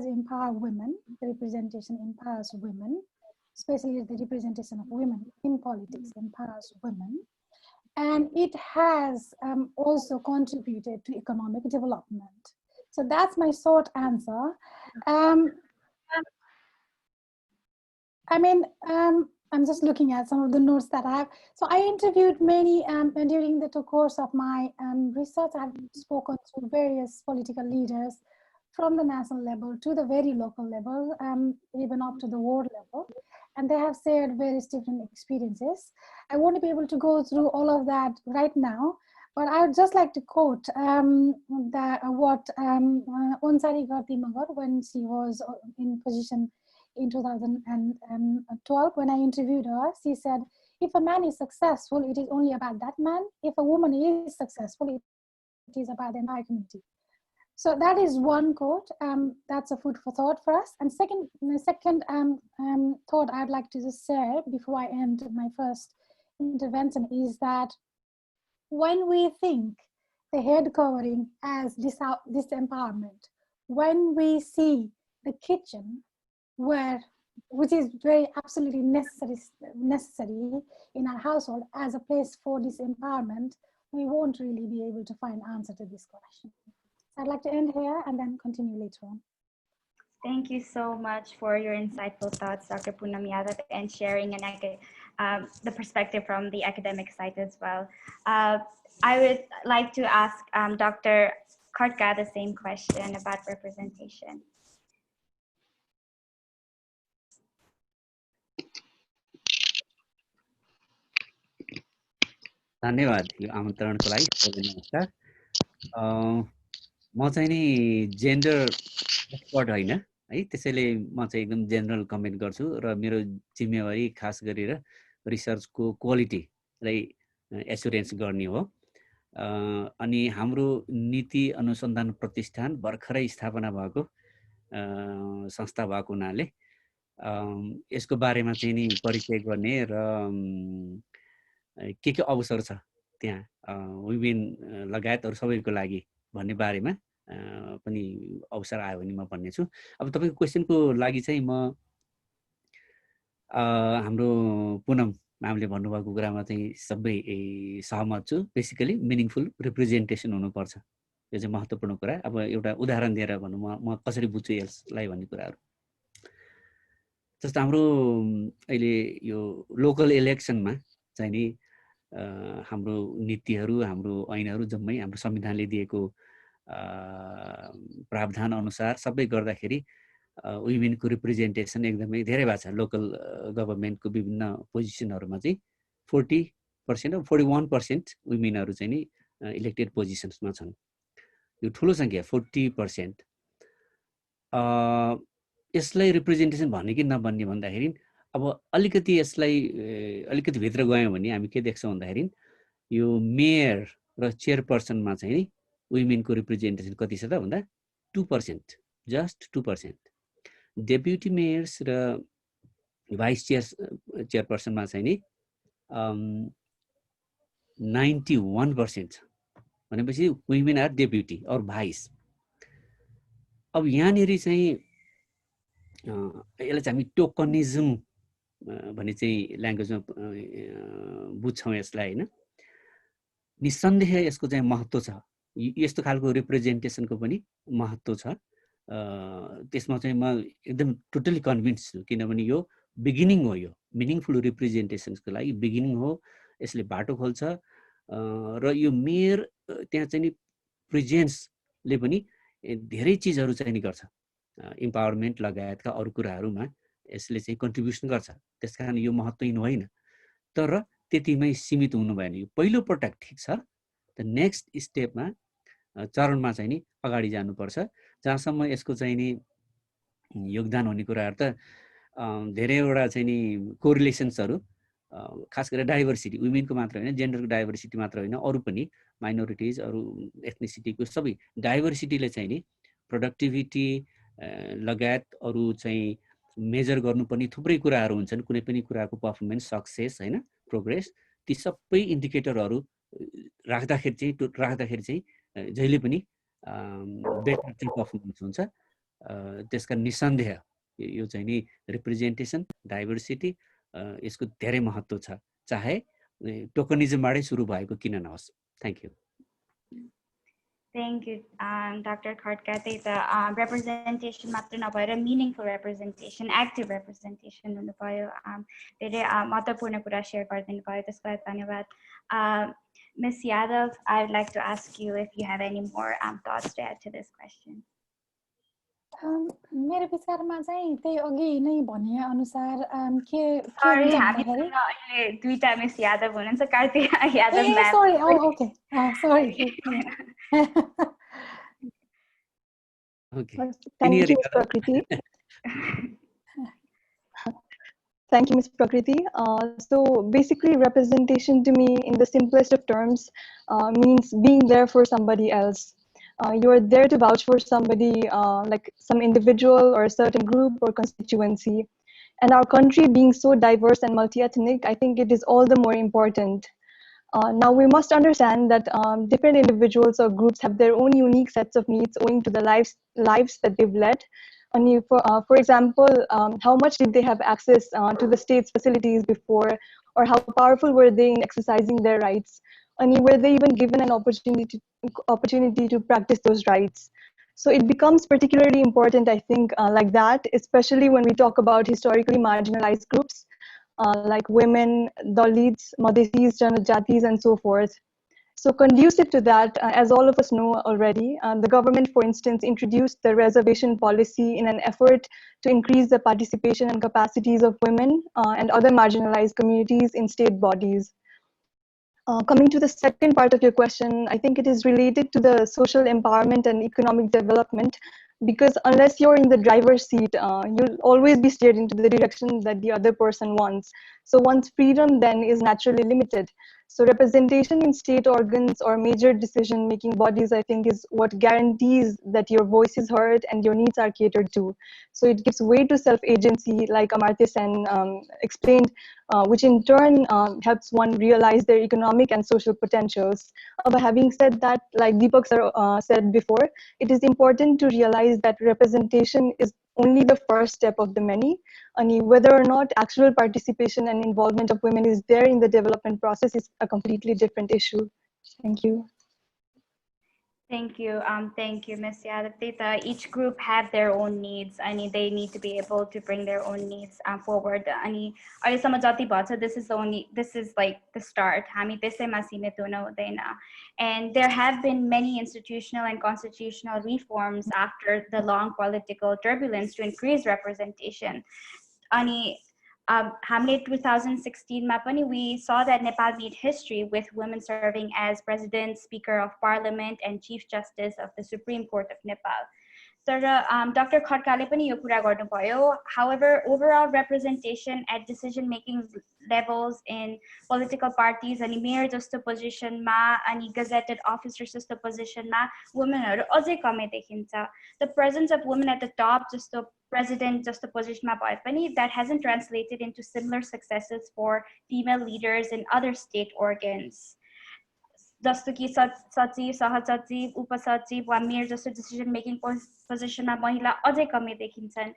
empower women. The representation empowers women, especially the representation of women in politics empowers women. And it has also contributed to economic development. So that's my short answer. I'm just looking at some of the notes that I have. So I interviewed many during the course of my research. I've spoken to various political leaders from the national level to the very local level, even up to the world level. And they have shared various different experiences. I won't be able to go through all of that right now, but I would just like to quote what Onsari Gardimagar, when she was in position in 2012, when I interviewed her, she said, if a man is successful, it is only about that man. If a woman is successful, it is about the entire community. So that is one quote. That's a food for thought for us. And the second thought I'd like to just share before I end my first intervention is that when we think the head covering as disempowerment, when we see the kitchen which is very absolutely necessary in our household as a place for disempowerment, we won't really be able to find answer to this question. So I'd like to end here and then continue later on. Thank you so much for your insightful thoughts, Dr. Poonam Yadav, and sharing the perspective from the academic side as well. I would like to ask Dr. Kartka the same question about representation. धन्यवाद यो आमन्त्रणको लागि। नमस्कार। म चाहिँ नि gender expert होइन है, त्यसैले म चाहिँ एकदम जेनरल कमेन्ट गर्छु र मेरो जिम्मेवारी खास गरेर रिसर्चको क्वालिटीलाई एस्युरेन्स गर्ने हो। अनि हाम्रो नीति अनुसन्धान प्रतिष्ठान भर्खरै स्थापना भएको संस्था भएको हुनाले यसको बारेमा चाहिँ नि परिचय गर्ने र के अवसर छ त्यहाँ विमेन लगायत अरू सबैको लागि भन्ने बारेमा पनि अवसर आयो भने म भन्ने छु। अब तपाईको क्वेशनको लागि चाहिँ म हाम्रो पुनम म्यामले भन्नुभएको कुरामा चाहिँ सबै सहमत छु। बेसिकली मिनिङफुल रिप्रेजेन्टेसन हुनुपर्छ, यो चाहिँ महत्त्वपूर्ण कुरा। अब एउटा उदाहरण दिएर भनौँ म कसरी बुझ्छु यसलाई भन्ने कुराहरू। जस्तो हाम्रो अहिले यो लोकल इलेक्सनमा चाहिँ नि हाम्रो नीतिहरू, हाम्रो ऐनहरू जम्मै हाम्रो संविधानले दिएको प्रावधान अनुसार सबै गर्दाखेरि वुमेनको रिप्रेजेन्टेसन एकदमै धेरै भएको छ लोकल गभर्मेन्टको विभिन्न पोजिसनहरूमा चाहिँ 40% र 41% वुमेनहरू चाहिँ नि इलेक्टेड पोजिसन्समा छन्। यो ठुलो सङ्ख्या 40%। यसलाई रिप्रेजेन्टेसन भन्ने कि नभन्ने भन्दाखेरि अब अलिकति यसलाई अलिकति भित्र गयौँ भने हामी के देख्छौँ भन्दाखेरि यो मेयर र चेयरपर्सनमा चाहिँ नि वुमेनको रिप्रेजेन्टेसन कति छ त भन्दा 2%, जस्ट 2%। डेप्युटी मेयर्स र भाइस चेयरपर्सनमा चाहिँ नि 91% छ भनेपछि वुमेन आर डेप्युटी और भाइस। अब यहाँनिर चाहिँ यसलाई चाहिँ हामी टोकनिजम भन्ने चाहिँ ल्याङ्ग्वेजमा बुझ्छौँ यसलाई होइन। निसन्देह यसको चाहिँ महत्त्व छ, यस्तो खालको रिप्रेजेन्टेसनको पनि महत्त्व छ। त्यसमा चाहिँ म एकदम टोटली कन्भिन्स छु, किनभने यो बिगिनिङ हो, यो मिनिङफुल रिप्रेजेन्टेसन्सको लागि बिगिनिङ हो। यसले बाटो खोल्छ र यो मेयर त्यहाँ चाहिँ नि प्रेजेन्सले पनि धेरै चिजहरू चाहिँ नि गर्छ, इम्पावरमेन्ट लगायतका अरू कुराहरूमा यसले चाहिँ कन्ट्रिब्युसन गर्छ। त्यस कारण यो महत्त्वहीन होइन, तर त्यतिमै सीमित हुनु भएन। यो पहिलो पटक ठिक छ, त नेक्स्ट स्टेपमा चरणमा चाहिँ नि अगाडि जानुपर्छ, जहाँसम्म यसको चाहिँ नि योगदान हुने कुराहरू त धेरैवटा चाहिँ नि कोरिलेसन्सहरू, खास गरेर डाइभर्सिटी, वुमेनको मात्र होइन, जेन्डरको डाइभर्सिटी मात्र होइन, अरू पनि माइनोरिटिज, अरू एथनिसिटीको सबै डाइभर्सिटीले चाहिँ नि प्रोडक्टिभिटी लगायत अरू चाहिँ मेजर गर्नुपर्ने थुप्रै कुराहरू हुन्छन्। कुनै पनि कुराको पर्फर्मेन्स, सक्सेस होइन, प्रोग्रेस, ती सबै इन्डिकेटरहरू राख्दाखेरि चाहिँ जहिले पनि बेटर चाहिँ पर्फर्मेन्स हुन्छ। त्यसका निसन्देह यो चाहिँ नि रिप्रेजेन्टेसन, डाइभर्सिटी यसको धेरै महत्त्व छ, चाहे टोकनिजमबाटै सुरु भएको किन नहोस्। Thank you. Thank you, Dr. Khadka. Representation मात्र नभएर meaningful representation, active representation हुनुभयो। धेरै महत्त्वपूर्ण कुरा शेयर गरिदिनु भयो, त्यसको लागि धन्यवाद। Ms. Yadav, I would like to ask you if you have any more thoughts to add to this question. मेरो विचारमा चाहिँ त्यही अघि नै भने अनुसार के Sorry, हामीसँग अहिले दुईटा मिस यादव हुनुहुन्छ, Kartika Yadav ma'am. Sorry, okay. Sorry. Okay. Thank you, Ms. Prakriti. Thank you, Ms. Prakriti. So basically, representation to me, in the simplest of terms, means being there for somebody else. You are there to vouch for somebody, like some individual or a certain group or constituency. And our country being so diverse and multi-ethnic, I think it is all the more important. Now we must understand that different individuals or groups have their own unique sets of needs owing to the lives that they've led. And for example, how much did they have access to the state's facilities before, or how powerful were they in exercising their rights? And were they even given an opportunity to practice those rights? So it becomes particularly important, I think, like that, especially when we talk about historically marginalized groups, like women, Dalits, Madesis, Janajatis, and so forth. So conducive to that, as all of us know already, the government, for instance, introduced the reservation policy in an effort to increase the participation and capacities of women and other marginalized communities in state bodies. Coming to the second part of your question, I think it is related to the social empowerment and economic development, because unless you're in the driver's seat, you'll always be steered into the direction that the other person wants. So one's freedom then is naturally limited. So representation in state organs or major decision-making bodies, I think, is what guarantees that your voice is heard and your needs are catered to. So it gives way to self-agency, like Amartya Sen explained, which in turn helps one realize their economic and social potentials. But having said that, like Deepak said before, it is important to realize that representation is only the first step of the many. And whether or not actual participation and involvement of women is there in the development process is a completely different issue. Thank you. Thank you, Ms. Yadav. Each group have their own needs. They need to be able to bring their own needs forward. This is like the start. And there have been many institutional and constitutional reforms after the long political turbulence to increase representation. Hamlet 2016 Mapani, we saw that Nepal made history with women serving as President, Speaker of Parliament, and Chief Justice of the Supreme Court of Nepal. Dr. Khadkale पनि यो कुरा गर्नुभयो. However, overall representation at decision-making levels in political parties अनि mayor जस्तो positionमा अनि gazetted officers जस्तो positionमा womenहरू अझै कमै देखिन्छ. The presence of women at the top जस्तो president जस्तो positionमा भए पनि that hasn't translated into similar successes for female leaders in other state organs. जस्तो कि सचिव, सहसचिव, उपसचिव वा मेयर जस्तो decision making positionमा महिला अझै कमै देखिन्छन्.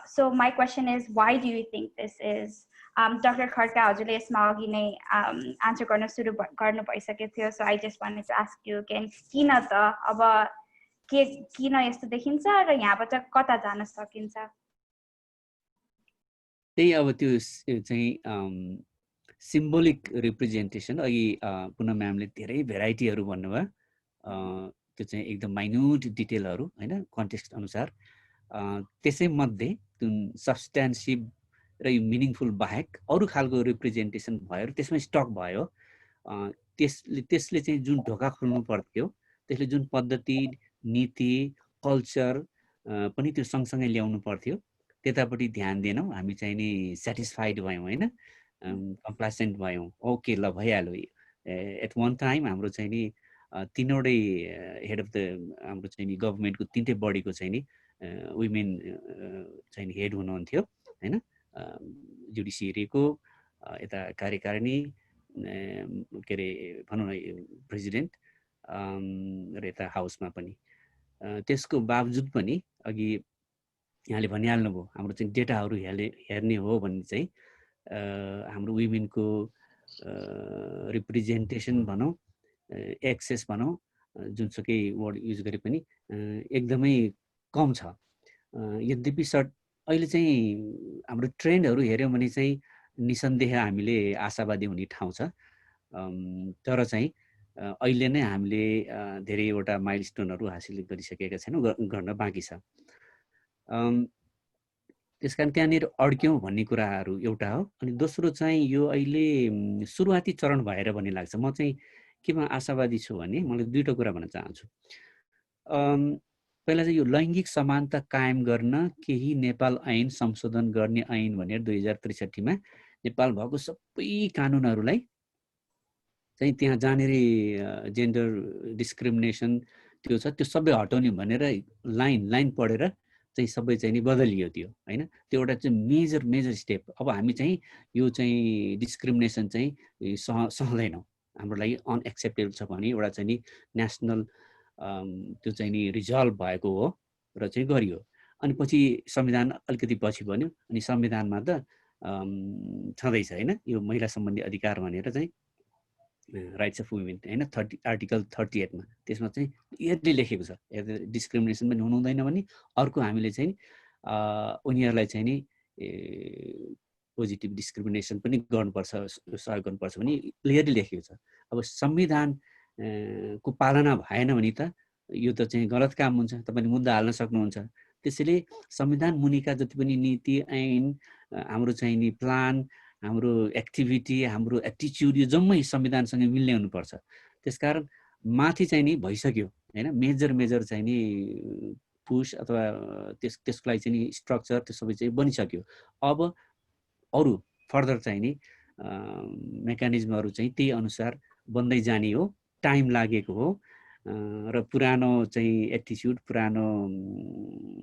So my question is, why do you think this is? Dr. Khadka हजुरले यसमा अघि नै answer गर्न सुरु गर्नु भइसकेको थियो. So I just wanted to ask you again, किन त अब किन यस्तो देखिन्छ र यहाँबाट कता जान सकिन्छ? त्यही अब त्यो चाहिँ सिम्बोलिक रिप्रेजेन्टेसन अघि पुनः म्यामले धेरै भेराइटीहरू भन्नुभयो. त्यो चाहिँ एकदम माइन्युट डिटेलहरू हैन कन्टेक्स्ट अनुसार. त्यसै मध्ये जुन सब्स्टेन्सिभ र यो मिनिङफुल बाहेक अरू खालको रिप्रेजेन्टेसन भयो, त्यसमा स्टक भयो. त्यसले चाहिँ जुन ढोका खोल्नु पर्थ्यो, त्यसले जुन पद्धति, नीति, कल्चर पनि त्यो सँगसँगै ल्याउनु पर्थ्यो, त्यतापट्टि ध्यान दिएनौँ. हामी चाहिँ नि सेटिस्फाइड भयौँ हैन, कम्प्लासेन्ट भयौँ. ओके ल भइहाल्यो. एट वान टाइम हाम्रो चाहिँ नि तीनवटै हेड अफ द हाम्रो चाहिँ नि गभर्मेन्टको तीनटै बडीको चाहिँ नि वुमेन चाहिँ नि हेड हुनुहुन्थ्यो हैन. जुडिसियरीको यता कार्यकारिणी के अरे भनौँ न प्रेसिडेन्ट र यता हाउसमा पनि. त्यसको बावजुद पनि अघि यहाँले भनिहाल्नुभयो हाम्रो चाहिँ डेटाहरू हेर्ने हो भने चाहिँ हाम्रो वुमेनको रिप्रेजेन्टेसन भनौँ, एक्सेस भनौँ, जुनसुकै वर्ड युज गरे पनि एकदमै कम छ. यद्यपि अहिले चाहिँ हाम्रो ट्रेन्डहरू हेऱ्यौँ भने चाहिँ निसन्देह हामीले आशावादी हुने ठाउँ छ. तर चाहिँ अहिले नै हामीले धेरैवटा माइलस्टोनहरू हासिल गरिसकेका छैनौँ, गर्न बाँकी छ. त्यसकारण त्यहाँनिर अड्क्यौँ भन्ने कुराहरू एउटा हो. अनि दोस्रो चाहिँ यो अहिले सुरुवाती चरण भएर भन्ने लाग्छ. म चाहिँ केमा आशावादी छु भने मैले दुईवटा कुरा भन्न चाहन्छु. पहिला चाहिँ यो लैङ्गिक समानता कायम गर्न केही नेपाल ऐन संशोधन गर्ने ऐन भनेर 2063 नेपाल भएको सबै कानुनहरूलाई चाहिँ त्यहाँ जहाँनिर जेन्डर डिस्क्रिमिनेसन त्यो छ त्यो सबै हटाउने भनेर लाइन पढेर चाहिँ सबै चाहिँ नि बदलियो त्यो हैन. त्यो एउटा चाहिँ मेजर स्टेप. अब हामी चाहिँ यो चाहिँ डिस्क्रिमिनेसन चाहिँ सहँदैनौँ, हाम्रो लागि अनएक्सेप्टेबल छ भने एउटा चाहिँ नि नेसनल त्यो चाहिँ नि रिजल्भ भएको हो र चाहिँ गरियो. अनि पछि संविधान अलिकति पछि बन्यो. अनि संविधानमा त छँदैछ हैन यो महिला सम्बन्धी अधिकार भनेर चाहिँ राइट्स अफ वुमेन हैन, आर्टिकल 38 मा त्यसमा चाहिँ क्लियरली लेखेको छ डिस्क्रिमिनेसन पनि हुनु हुँदैन भने अर्को हामीले चाहिँ उनीहरूलाई चाहिँ नि पोजिटिभ डिस्क्रिमिनेसन पनि गर्नुपर्छ, सहयोग गर्नुपर्छ भने क्लियरली लेखेको छ. अब संविधान को पालना भएन भने त यो त चाहिँ गलत काम हुन्छ. तपाईले मुद्दा हाल्न सक्नुहुन्छ. त्यसैले संविधान मुनिका जति पनि नीति ऐन, हाम्रो चाहिँ नि प्लान, हाम्रो एक्टिभिटी, हाम्रो एटिच्युड यो जम्मै संविधानसँग मिल्ने हुनुपर्छ. त्यसकारण माथि चाहिँ नि भइसक्यो हैन, मेजर चाहिँ नि पुश अथवा त्यसको लागि चाहिँ नि स्ट्रक्चर त्यो सबै चाहिँ बनिसक्यो. अब अरू फर्दर चाहिँ नि मेकानिजमहरू चाहिँ त्यही अनुसार बन्दै जाने हो. टाइम लागेको हो र पुरानो चाहिँ एटिच्युड, पुरानो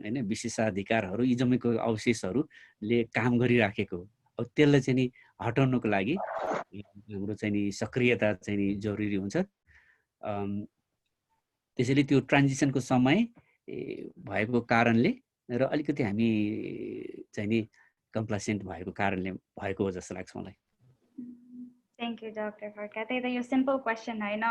हैन विशेषाधिकारहरू यी जम्मैको अवशेषहरूले काम गरिराखेको हो. अब त्यसलाई चाहिँ नि हटाउनको लागि हाम्रो चाहिँ नि सक्रियता चाहिँ नि जरुरी हुन्छ. त्यसैले त्यो ट्रान्जिसनको समय भएको कारणले र अलिकति हामी चाहिँ नि कम्प्लासेन्ट भएको कारणले भएको हो जस्तो लाग्छ मलाई. Thank you, Dr. Farka. त्यही त यो simple question होइन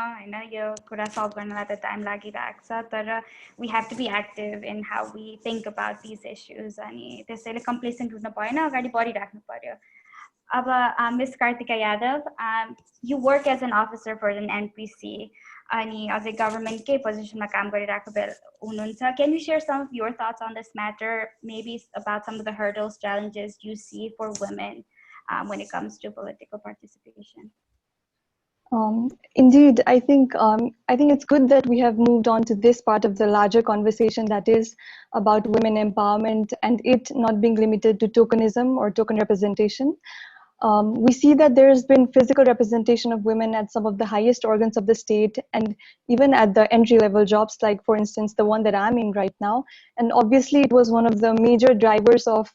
यो कुरा solve गर्नलाई त time लागिरहेको छ तर we have to be active in how we think about these issues अनि त्यसैले complacent हुनु भएन अगाडि बढिराख्नु पर्यो अब Ms. Kartika Yadav, you work as an officer for an NPC अनि अझै government positionमा काम गरिरहेको हुनुहुन्छ. Can you share some of your thoughts on this matter, maybe about some of the hurdles, challenges you see for women when it comes to political participation? Indeed, I think it's good that we have moved on to this part of the larger conversation that is about women empowerment and it not being limited to tokenism or token representation. We see that there has been physical representation of women at some of the highest organs of the state and even at the entry-level jobs, like for instance, the one that I'm in right now. And obviously it was one of the major drivers of,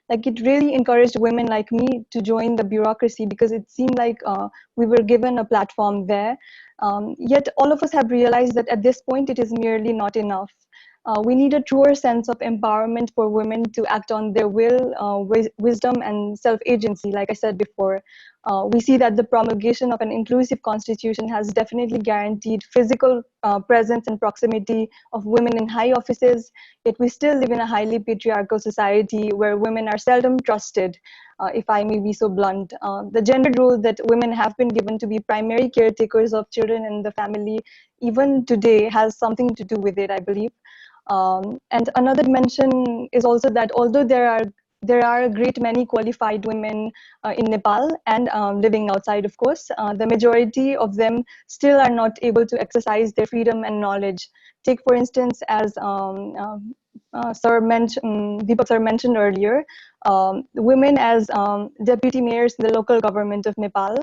like it really encouraged women like me to join the bureaucracy because it seemed like we were given a platform there. Yet all of us have realized that at this point, it is merely not enough. We need a truer sense of empowerment for women to act on their will, wisdom, and self-agency, like I said before. We see that the promulgation of an inclusive constitution has definitely guaranteed physical presence and proximity of women in high offices, yet we still live in a highly patriarchal society where women are seldom trusted, if I may be so blunt. The gender role that women have been given to be primary caretakers of children in the family, even today, has something to do with it, I believe. And another dimension is also that although there are a great many qualified women in Nepal and living outside, of course, the majority of them still are not able to exercise their freedom and knowledge. Take, for instance, as Deepak sir mentioned earlier, women as deputy mayors in the local government of Nepal,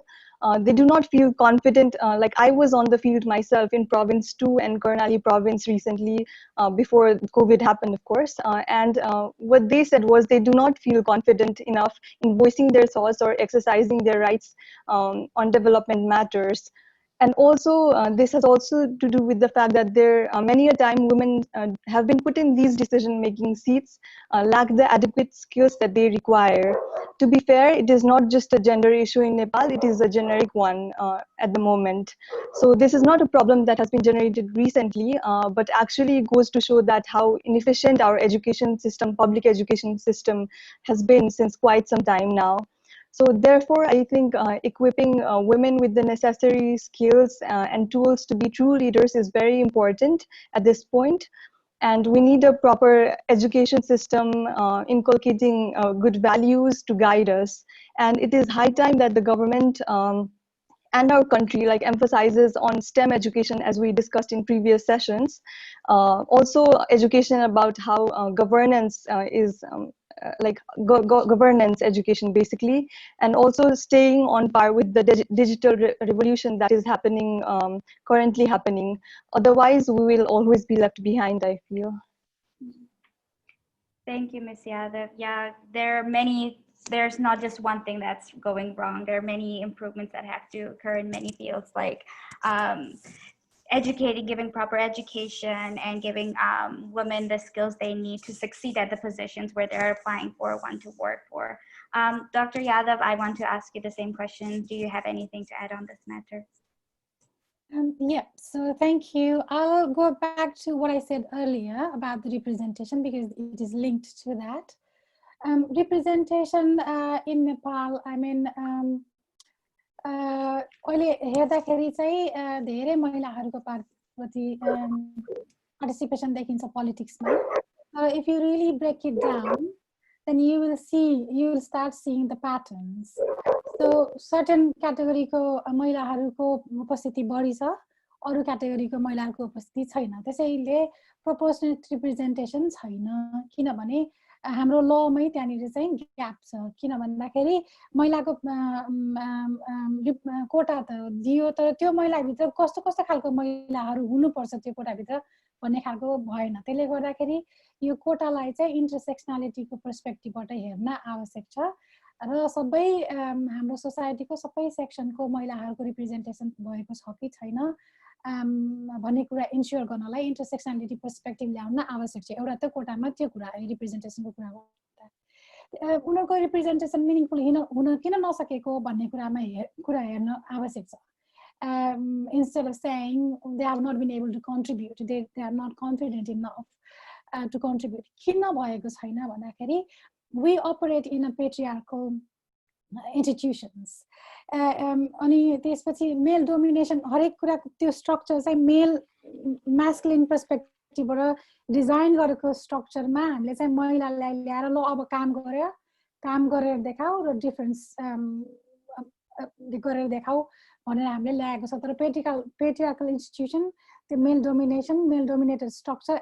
they do not feel confident. Like I was on the field myself in Province 2 and Karnali Province recently before COVID happened, of course. And what they said was they do not feel confident enough in voicing their thoughts or exercising their rights on development matters. And also, this has also to do with the fact that there many a time women have been put in these decision-making seats, lack the adequate skills that they require. To be fair, it is not just a gender issue in Nepal, it is a generic one at the moment. So this is not a problem that has been generated recently, but actually goes to show that how inefficient our education system, public education system has been since quite some time now. So therefore, I think equipping women with the necessary skills and tools to be true leaders is very important at this point. And we need a proper education system inculcating good values to guide us. And it is high time that the government and our country emphasizes on STEM education, as we discussed in previous sessions. Also education about how governance is governance education basically, and also staying on par with the digital revolution that is happening, currently happening. Otherwise, we will always be left behind, I feel. Thank you, Ms. Yadav. Yeah, there's not just one thing that's going wrong. There are many improvements that have to occur in many fields, like giving proper education and giving women the skills they need to succeed at the positions where they're applying for, want to work for. Dr. Yadav, I want to ask you the same question. Do you have anything to add on this matter? Yeah, so thank you. I'll go back to what I said earlier about the representation because it is linked to that. Representation in Nepal, I mean, अहिले हेर्दाखेरि चाहिँ धेरै महिलाहरूको participation देखिन्छ politicsमा. If you really break it down, then you will start seeing the patterns. So certain category को महिलाहरूको उपस्थिति बढी छ, अरु क्याटेगोरीको महिलाहरूको उपस्थिति छैन. त्यसैले proportionate representation छैन, किनभने हाम्रो लमै त्यहाँनिर चाहिँ ग्याप छ. किन भन्दाखेरि महिलाको कोटा त दियो, तर त्यो महिलाभित्र कस्तो कस्तो खालको महिलाहरू हुनुपर्छ त्यो कोटाभित्र भन्ने खालको भएन. त्यसले गर्दाखेरि यो कोटालाई चाहिँ इन्टरसेक्सनालिटीको पर्सपेक्टिभबाट हेर्न आवश्यक छ र सबै हाम्रो सोसाइटीको सबै सेक्सनको महिलाहरूको रिप्रेजेन्टेसन भएको छ कि छैन भन्ने कुरा इन्स्योर गर्नलाई इन्टरसेक्सनालिटी पर्सपेक्टिभ ल्याउन आवश्यक छ. एउटा त कोटामा त्यो कुरा रिप्रेजेन्टेसनको कुरा गर्दा उनीहरूको रिप्रेजेन्टेसन मिनिङफुल हुन किन नसकेको भन्ने कुरा हेर्न आवश्यक छ. Instead of saying they have not been able to contribute, they are not confident enough to contribute. किन भएको छैन भन्दाखेरि we operate in a patriarchal institutions. अनि त्यसपछि मेल डोमिनेसन हरेक कुराको त्यो स्ट्रक्चर चाहिँ मेल masculine पर्सपेक्टिभबाट डिजाइन गरेको स्ट्रक्चरमा हामीले चाहिँ महिलालाई ल्याएर ल अब काम गरेर देखाऊ र डिफरेन्स गरेर देखाऊ भनेर हामीले ल्याएको छ. तर पेट्रियार्कल इन्स्टिट्युसन त्यो मेल डोमिनेटेड स्ट्रक्चर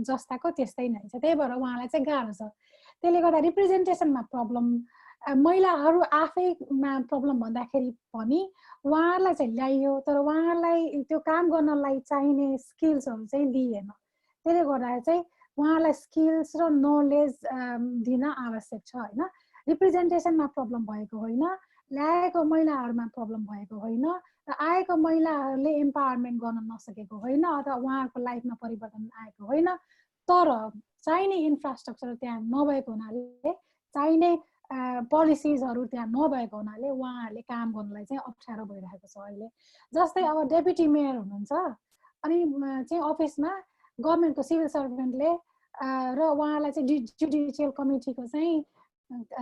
जस्ताको त्यस्तै नै छ. त्यही भएर उहाँलाई चाहिँ गाह्रो छ. त्यसले गर्दा रिप्रेजेन्टेसनमा प्रब्लम, महिलाहरू आफैमा प्रब्लम भन्दाखेरि पनि उहाँहरूलाई चाहिँ ल्याइयो तर उहाँहरूलाई त्यो काम गर्नलाई चाहिने स्किल्सहरू चाहिँ दिएन. त्यसले गर्दा चाहिँ उहाँलाई स्किल्स र नलेज दिन आवश्यक छ होइन. रिप्रेजेन्टेसनमा प्रब्लम भएको होइन, ल्याएको महिलाहरूमा प्रब्लम भएको होइन, र आएको महिलाहरूले एम्पावरमेन्ट गर्न नसकेको होइन अथवा उहाँहरूको लाइफमा परिवर्तन आएको होइन. तर चाहिने इन्फ्रास्ट्रक्चर त्यहाँ नभएको हुनाले, चाहिने पोलिसिजहरू त्यहाँ नभएको हुनाले उहाँहरूले काम गर्नलाई चाहिँ अप्ठ्यारो भइरहेको छ अहिले. जस्तै अब डेपुटी मेयर हुनुहुन्छ अनि चाहिँ अफिसमा गभर्मेन्टको सिभिल सर्भेन्टले र उहाँलाई चाहिँ जुडिसियल कमिटीको चाहिँ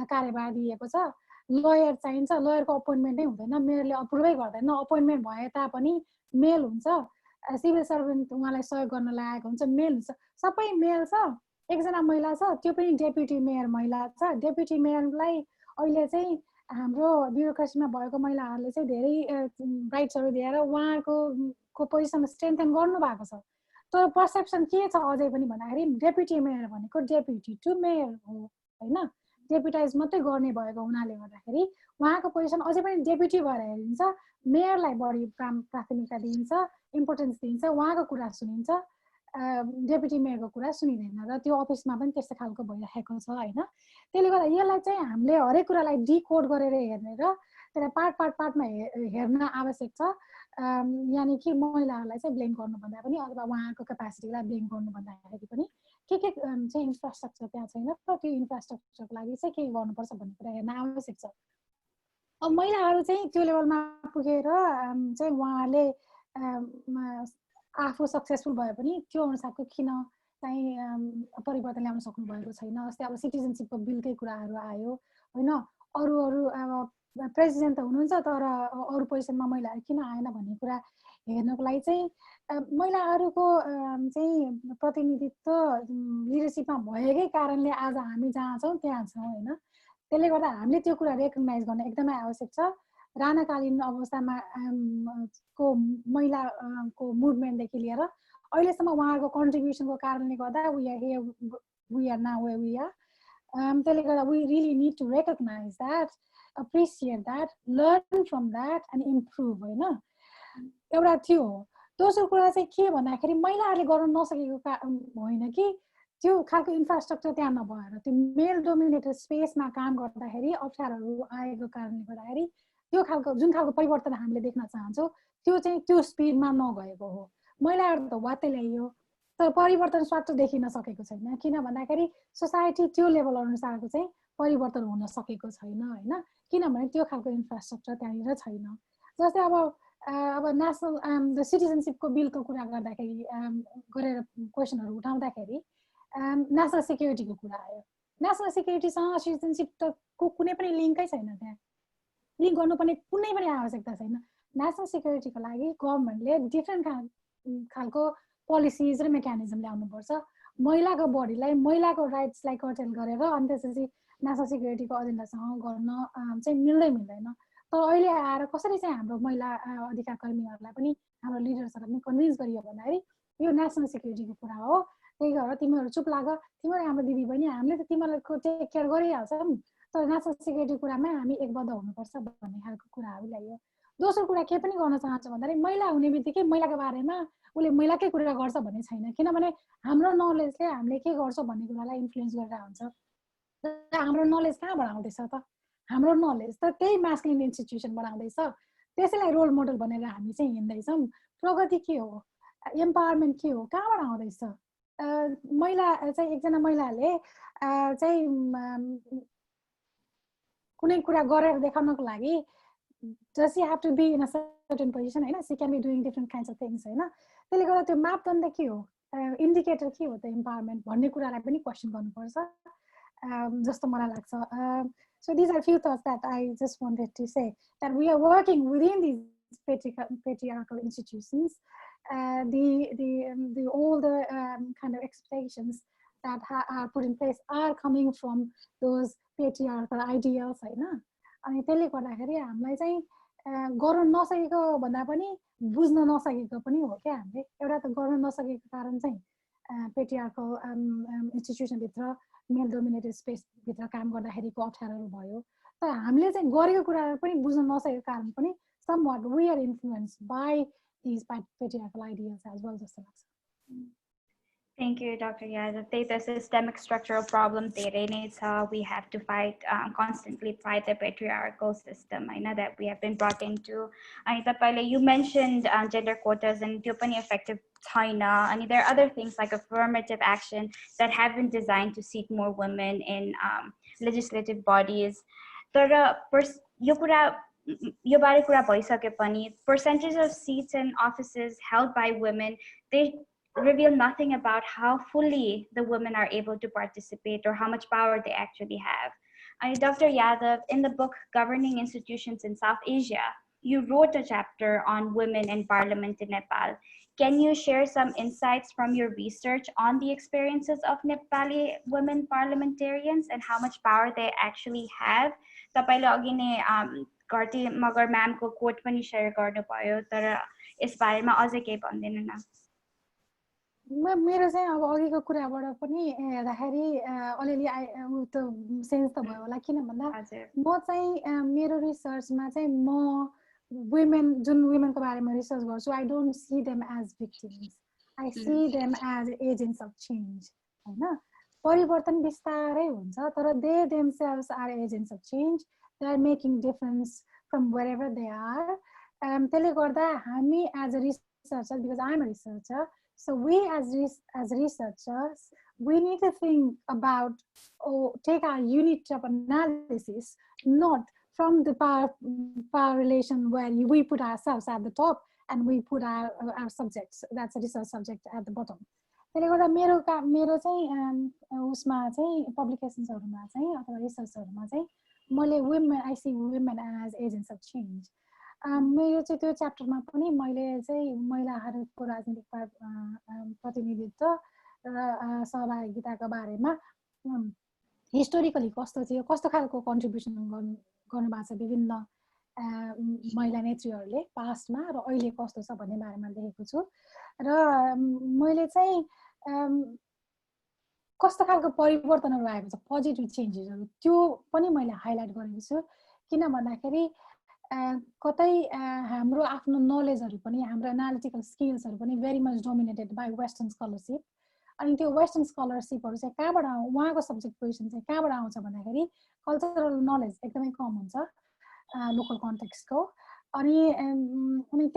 कार्यभार दिएको छ. लयर चाहिन्छ, लयरको अपोइन्टमेन्टै हुँदैन, मेयरले अप्रुभै गर्दैन. अपोइन्टमेन्ट भए तापनि मेल हुन्छ, सिभिल सर्भेन्ट उहाँलाई सहयोग गर्न लागेको हुन्छ, मेल हुन्छ, सबै मेल छ. एकजना महिला छ, त्यो पनि डेपुटी मेयर महिला छ. डेपुटी मेयरलाई अहिले चाहिँ हाम्रो ब्युरोक्रेसीमा भएको महिलाहरूले चाहिँ धेरै राइट्सहरू दिएर उहाँहरूको पोजिसन स्ट्रेन्थन गर्नुभएको छ. तर पर्सेप्सन के छ अझै पनि भन्दाखेरि डेपुटी मेयर भनेको डेपुटी टु मेयर हो होइन. डेपुटाइज मात्रै गर्ने भएको हुनाले गर्दाखेरि उहाँको पोजिसन अझै पनि डेपुटी भएर हेरिन्छ. मेयरलाई बढी प्राथमिकता दिइन्छ, इम्पोर्टेन्स दिइन्छ, उहाँको कुरा सुनिन्छ, डेपुटी मेयरको कुरा सुनिँदैन. र त्यो अफिसमा पनि त्यस्तो खालको भइरहेको छ होइन. त्यसले गर्दा यसलाई चाहिँ हामीले हरेक कुरालाई डिकोड गरेर हेर्ने र त्यसलाई पार्टमा हेर्न आवश्यक छ. यानि कि महिलाहरूलाई चाहिँ ब्लेम गर्नुभन्दा पनि अथवा उहाँको क्यापासिटीलाई ब्लेम गर्नु भन्दाखेरि पनि के चाहिँ इन्फ्रास्ट्रक्चर त्यहाँ छैन र त्यो इन्फ्रास्ट्रक्चरको लागि चाहिँ के गर्नुपर्छ भन्ने कुरा हेर्न आवश्यक छ. अब महिलाहरू चाहिँ त्यो लेभलमा पुगेर चाहिँ उहाँहरूले आफू सक्सेसफुल भए पनि त्यो अनुसारको किन चाहिँ परिवर्तन ल्याउन सक्नु भएको छैन. जस्तै अब सिटिजनसिपको बिलकै कुराहरू आयो होइन. अरू अब प्रेसिडेन्ट त हुनुहुन्छ तर अरू पोजिसनमा महिलाहरू किन आएन भन्ने कुरा हेर्नको लागि चाहिँ महिलाहरूको चाहिँ प्रतिनिधित्व लिडरसिपमा भएकै कारणले आज हामी जहाँ छौँ त्यहाँ छौँ होइन. त्यसले गर्दा हामीले त्यो कुरा रेकगनाइज गर्न एकदमै आवश्यक छ. राणाकालीन अवस्थामा को महिलाको मुभमेन्टदेखि लिएर अहिलेसम्म उहाँहरूको कन्ट्रिब्युसनको कारणले गर्दा we are now where we are. त्यसले गर्दा we really need to recognise that, appreciate that, learn from that and improve होइन. एउटा थियो हो. दोस्रो कुरा चाहिँ के भन्दाखेरि महिलाहरूले गर्न नसकेको होइन कि त्यो खालको इन्फ्रास्ट्रक्चर त्यहाँ नभएर त्यो मेल डोमिनेटेड स्पेसमा काम गर्दाखेरि अप्ठ्यारोहरू आएको कारणले गर्दाखेरि त्यो खालको जुन खालको परिवर्तन हामीले देख्न चाहन्छौँ त्यो चाहिँ त्यो स्पिडमा नगएको हो. महिलाहरू त वात्तै ल्याइयो तर परिवर्तन स्वाट देखिन सकेको छैन. किन भन्दाखेरि सोसाइटी त्यो लेभल अनुसारको चाहिँ परिवर्तन हुन सकेको छैन होइन. किनभने त्यो खालको इन्फ्रास्ट्रक्चर त्यहाँनिर छैन. जस्तै अब नेसनल सिटिजनसिपको बिलको कुरा गर्दाखेरि गरेर क्वेसनहरू उठाउँदाखेरि नेसनल सेक्युरिटीको कुरा आयो. नेसनल सेक्युरिटीसँग सिटिजनसिपको कुनै पनि लिङ्कै छैन. त्यहाँ लिङ्क गर्नुपर्ने कुनै पनि आवश्यकता छैन. नेसनल सेक्युरिटीको लागि गभर्मेन्टले डिफ्रेन्ट खालको पोलिसिज र मेकानिजम ल्याउनुपर्छ. महिलाको बडीलाई, महिलाको राइट्सलाई कर्टेल गरेर अनि त्यसपछि नेसनल सेक्युरिटीको एजेन्डासँग गर्न चाहिँ मिल्दैन. तर अहिले आएर कसरी चाहिँ हाम्रो महिला अधिकार कर्मीहरूलाई पनि हाम्रो लिडर्सहरूलाई पनि कन्भिन्स गरियो भन्दाखेरि यो नेसनल सेक्युरिटीको कुरा हो. त्यही भएर तिमीहरू चुप लाग, तिमीहरू हाम्रो दिदी बहिनी, हामीले त तिमीहरूको टेक केयर गरिहाल्छौँ तर नेसनल सेक्युरिटी कुरामा हामी एकबद्ध हुनुपर्छ भन्ने खालको कुराहरू ल्यायो. दोस्रो कुरा के पनि गर्न चाहन्छु भन्दाखेरि महिला हुने बित्तिकै महिलाको बारेमा उसले महिलाकै कुरा गर्छ भन्ने छैन. किनभने हाम्रो नलेजले हामीले के गर्छौँ भन्ने कुरालाई इन्फ्लुएन्स गरेर हुन्छ. हाम्रो नलेज कहाँबाट आउँदैछ त? हाम्रो नलेज त त्यही मास्कुलिन इन्स्टिट्युसनबाट आउँदैछ. त्यसैलाई रोल मोडल भनेर हामी चाहिँ हिँड्दैछौँ. प्रगति के हो, एम्पावरमेन्ट के हो, कहाँबाट आउँदैछ? महिला चाहिँ एकजना महिलाले चाहिँ कुनै कुरा गरेर देखाउनको लागि does she have to be in a certain position हैन she can be doing different kinds of things हैन त्यसले गर्दा त्यो मापदण्ड के हो इन्डिकेटर के हो त एम्पावरमेन्ट भन्ने कुरालाई पनि क्वेशन गर्नुपर्छ जस्तो मलाई लाग्छ so these are few thoughts that I just wanted to say that we are working within these patriarchal institutions the all the kind of expectations that are put in place are coming from those patriarchal ideals हैन अनि त्यसले गर्दाखेरि हामीलाई चाहिँ गर्न नसकेको भन्दा पनि बुझ्न नसकेको पनि हो क्या हामीले एउटा त गर्न नसकेको कारण चाहिँ पेट्रियार्कल इन्स्टिट्युसन भित्र मेल डोमिनेटेड स्पेस भित्र काम गर्दाखेरिको अप्ठ्यारोहरू भयो तर हामीले चाहिँ गरेको कुराहरू पनि बुझ्न नसकेको कारण पनि somewhat we are influenced by these patriarchal ideals as well जस्तो लाग्छ Thank you, Dr. Yadav. The systemic structural problem we have to fight, constantly fight the patriarchal system. I know that we have been brought into. You mentioned gender quotas and effective China. And there are other things like affirmative action that have been designed to seat more women in legislative bodies. Percentage of seats in offices held by women, they reveal nothing about how fully the women are able to participate or how much power they actually have. Dr. Yadav, in the book Governing Institutions in South Asia, you wrote a chapter on women in parliament in Nepal. Can you share some insights from your research on the experiences of Nepali women parliamentarians and how much power they actually have? तपाईले अघि नै Gharti Magar म्यामको coat पनि share गर्नुभयो तर यस बारेमा अझै केही भन्दिनु न मेरो चाहिँ अब अघिको कुराबाट पनि हेर्दाखेरि अलिअलि त सेन्स त भयो होला किन भन्दा म चाहिँ मेरो रिसर्चमा चाहिँ म जुन वुमेनको बारेमा रिसर्च गर्छु I don't see them as victims I see them as agents of change हैन परिवर्तन बिस्तारै हुन्छ तर they themselves are agents of change they are making difference from wherever they are त्यसले गर्दा हामी as a researcher because I am a researcher So we as researchers, we need to think about or take our unit of analysis not from the power relation where we put ourselves at the top and we put our subjects, that's a research subject, at the bottom. त्यसले गर्दा मेरो चाहिँ उसमा चाहिँ पब्लिकेसन्सहरुमा चाहिँ अथवा रिसर्चहरुमा चाहिँ मैले women I see women as agents of change. मेरो चाहिँ त्यो च्याप्टरमा पनि मैले चाहिँ महिलाहरूको राजनीतिक प्रतिनिधित्व र सहभागिताको बारेमा हिस्टोरिकली कस्तो थियो कस्तो खालको कन्ट्रिब्युसन गर्नु भएको छ विभिन्न महिला नेत्रीहरूले पास्टमा र अहिले कस्तो छ भन्ने बारेमा लेखेको छु र मैले चाहिँ कस्तो खालको परिवर्तनहरू आएको छ पोजिटिभ चेन्जेसहरू त्यो पनि मैले हाइलाइट गरेको छु किन भन्दाखेरि कतै हाम्रो आफ्नो नलेजहरू पनि हाम्रो एनालिटिकल स्किल्सहरू पनि very much dominated by western scholarship अनि त्यो वेस्टर्न स्कलरसिपहरू चाहिँ कहाँबाट उहाँको सब्जेक्ट पोजिसन चाहिँ कहाँबाट आउँछ भन्दाखेरि कल्चरल नलेज एकदमै कम हुन्छ लोकल कन्टेक्स्टको अनि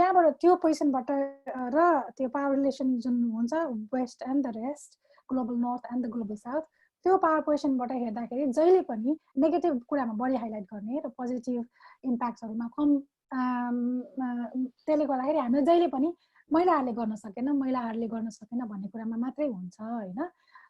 त्यहाँबाट त्यो पोजिसनबाट र त्यो पावर रिलेसन जुन हुन्छ waste and the rest global north and the global south त्यो पावर पोजिसनबाट हेर्दाखेरि जहिले पनि नेगेटिभ कुरामा बढी हाइलाइट गर्ने र पोजिटिभ इम्प्याक्ट्सहरुमा कम त्यसले गर्दाखेरि हामीले जहिले पनि महिलाहरूले गर्न सकेन भन्ने कुरामा मात्रै हुन्छ हैन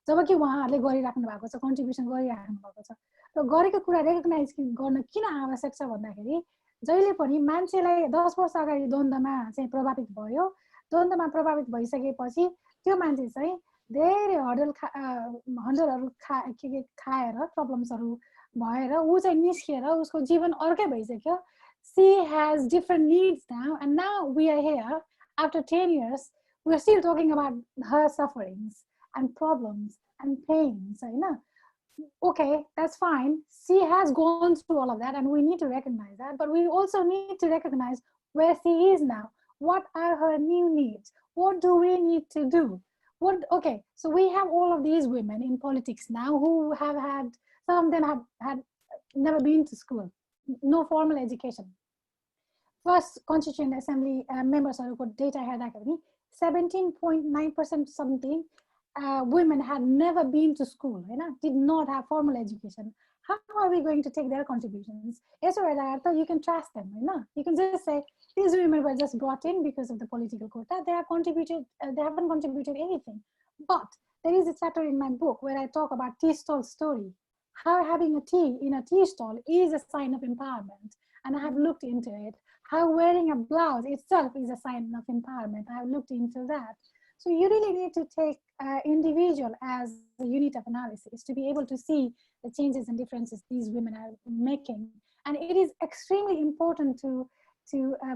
जबकि उहाँहरूले गरिराख्नु भएको छ कन्ट्रिब्युसन गरिराख्नु भएको छ र गरेको कुरा रेकग्नाइज गर्न किन आवश्यक छ भन्दाखेरि जहिले पनि मान्छेलाई 10 वर्ष अगाडि द्वन्द्वमा चाहिँ प्रभावित भयो द्वन्द्वमा प्रभावित भइसकेपछि त्यो मान्छे चाहिँ धेरै हन्डरहरू खाएर प्रब्लम्सहरू भएर ऊ चाहिँ निस्किएर उसको जीवन अर्कै भइसक्यो she has different needs now and now we are here after 10 years we are still talking about her sufferings and problems and pains okay that's fine she has gone through all of that and we need to recognize that but we also need to recognize where she is now what are her new needs what do we need to do okay so we have all of these women in politics now who have had some of them have never been to school no formal education first constituent assembly members data हेर्दाखेरि 17.9% something women had never been to school did not have formal education how are we going to take their contributions? You can trust them, you can just say, these women were just brought in because of the political quota. They have contributed, they haven't contributed anything. But there is a chapter in my book where I talk about tea stall story, how having a tea in a tea stall is a sign of empowerment. And I have looked into it, how wearing a blouse itself is a sign of empowerment. I have looked into that. So you really need to take individual as a unit of analysis to be able to see the changes and differences these women are making. And it is extremely important to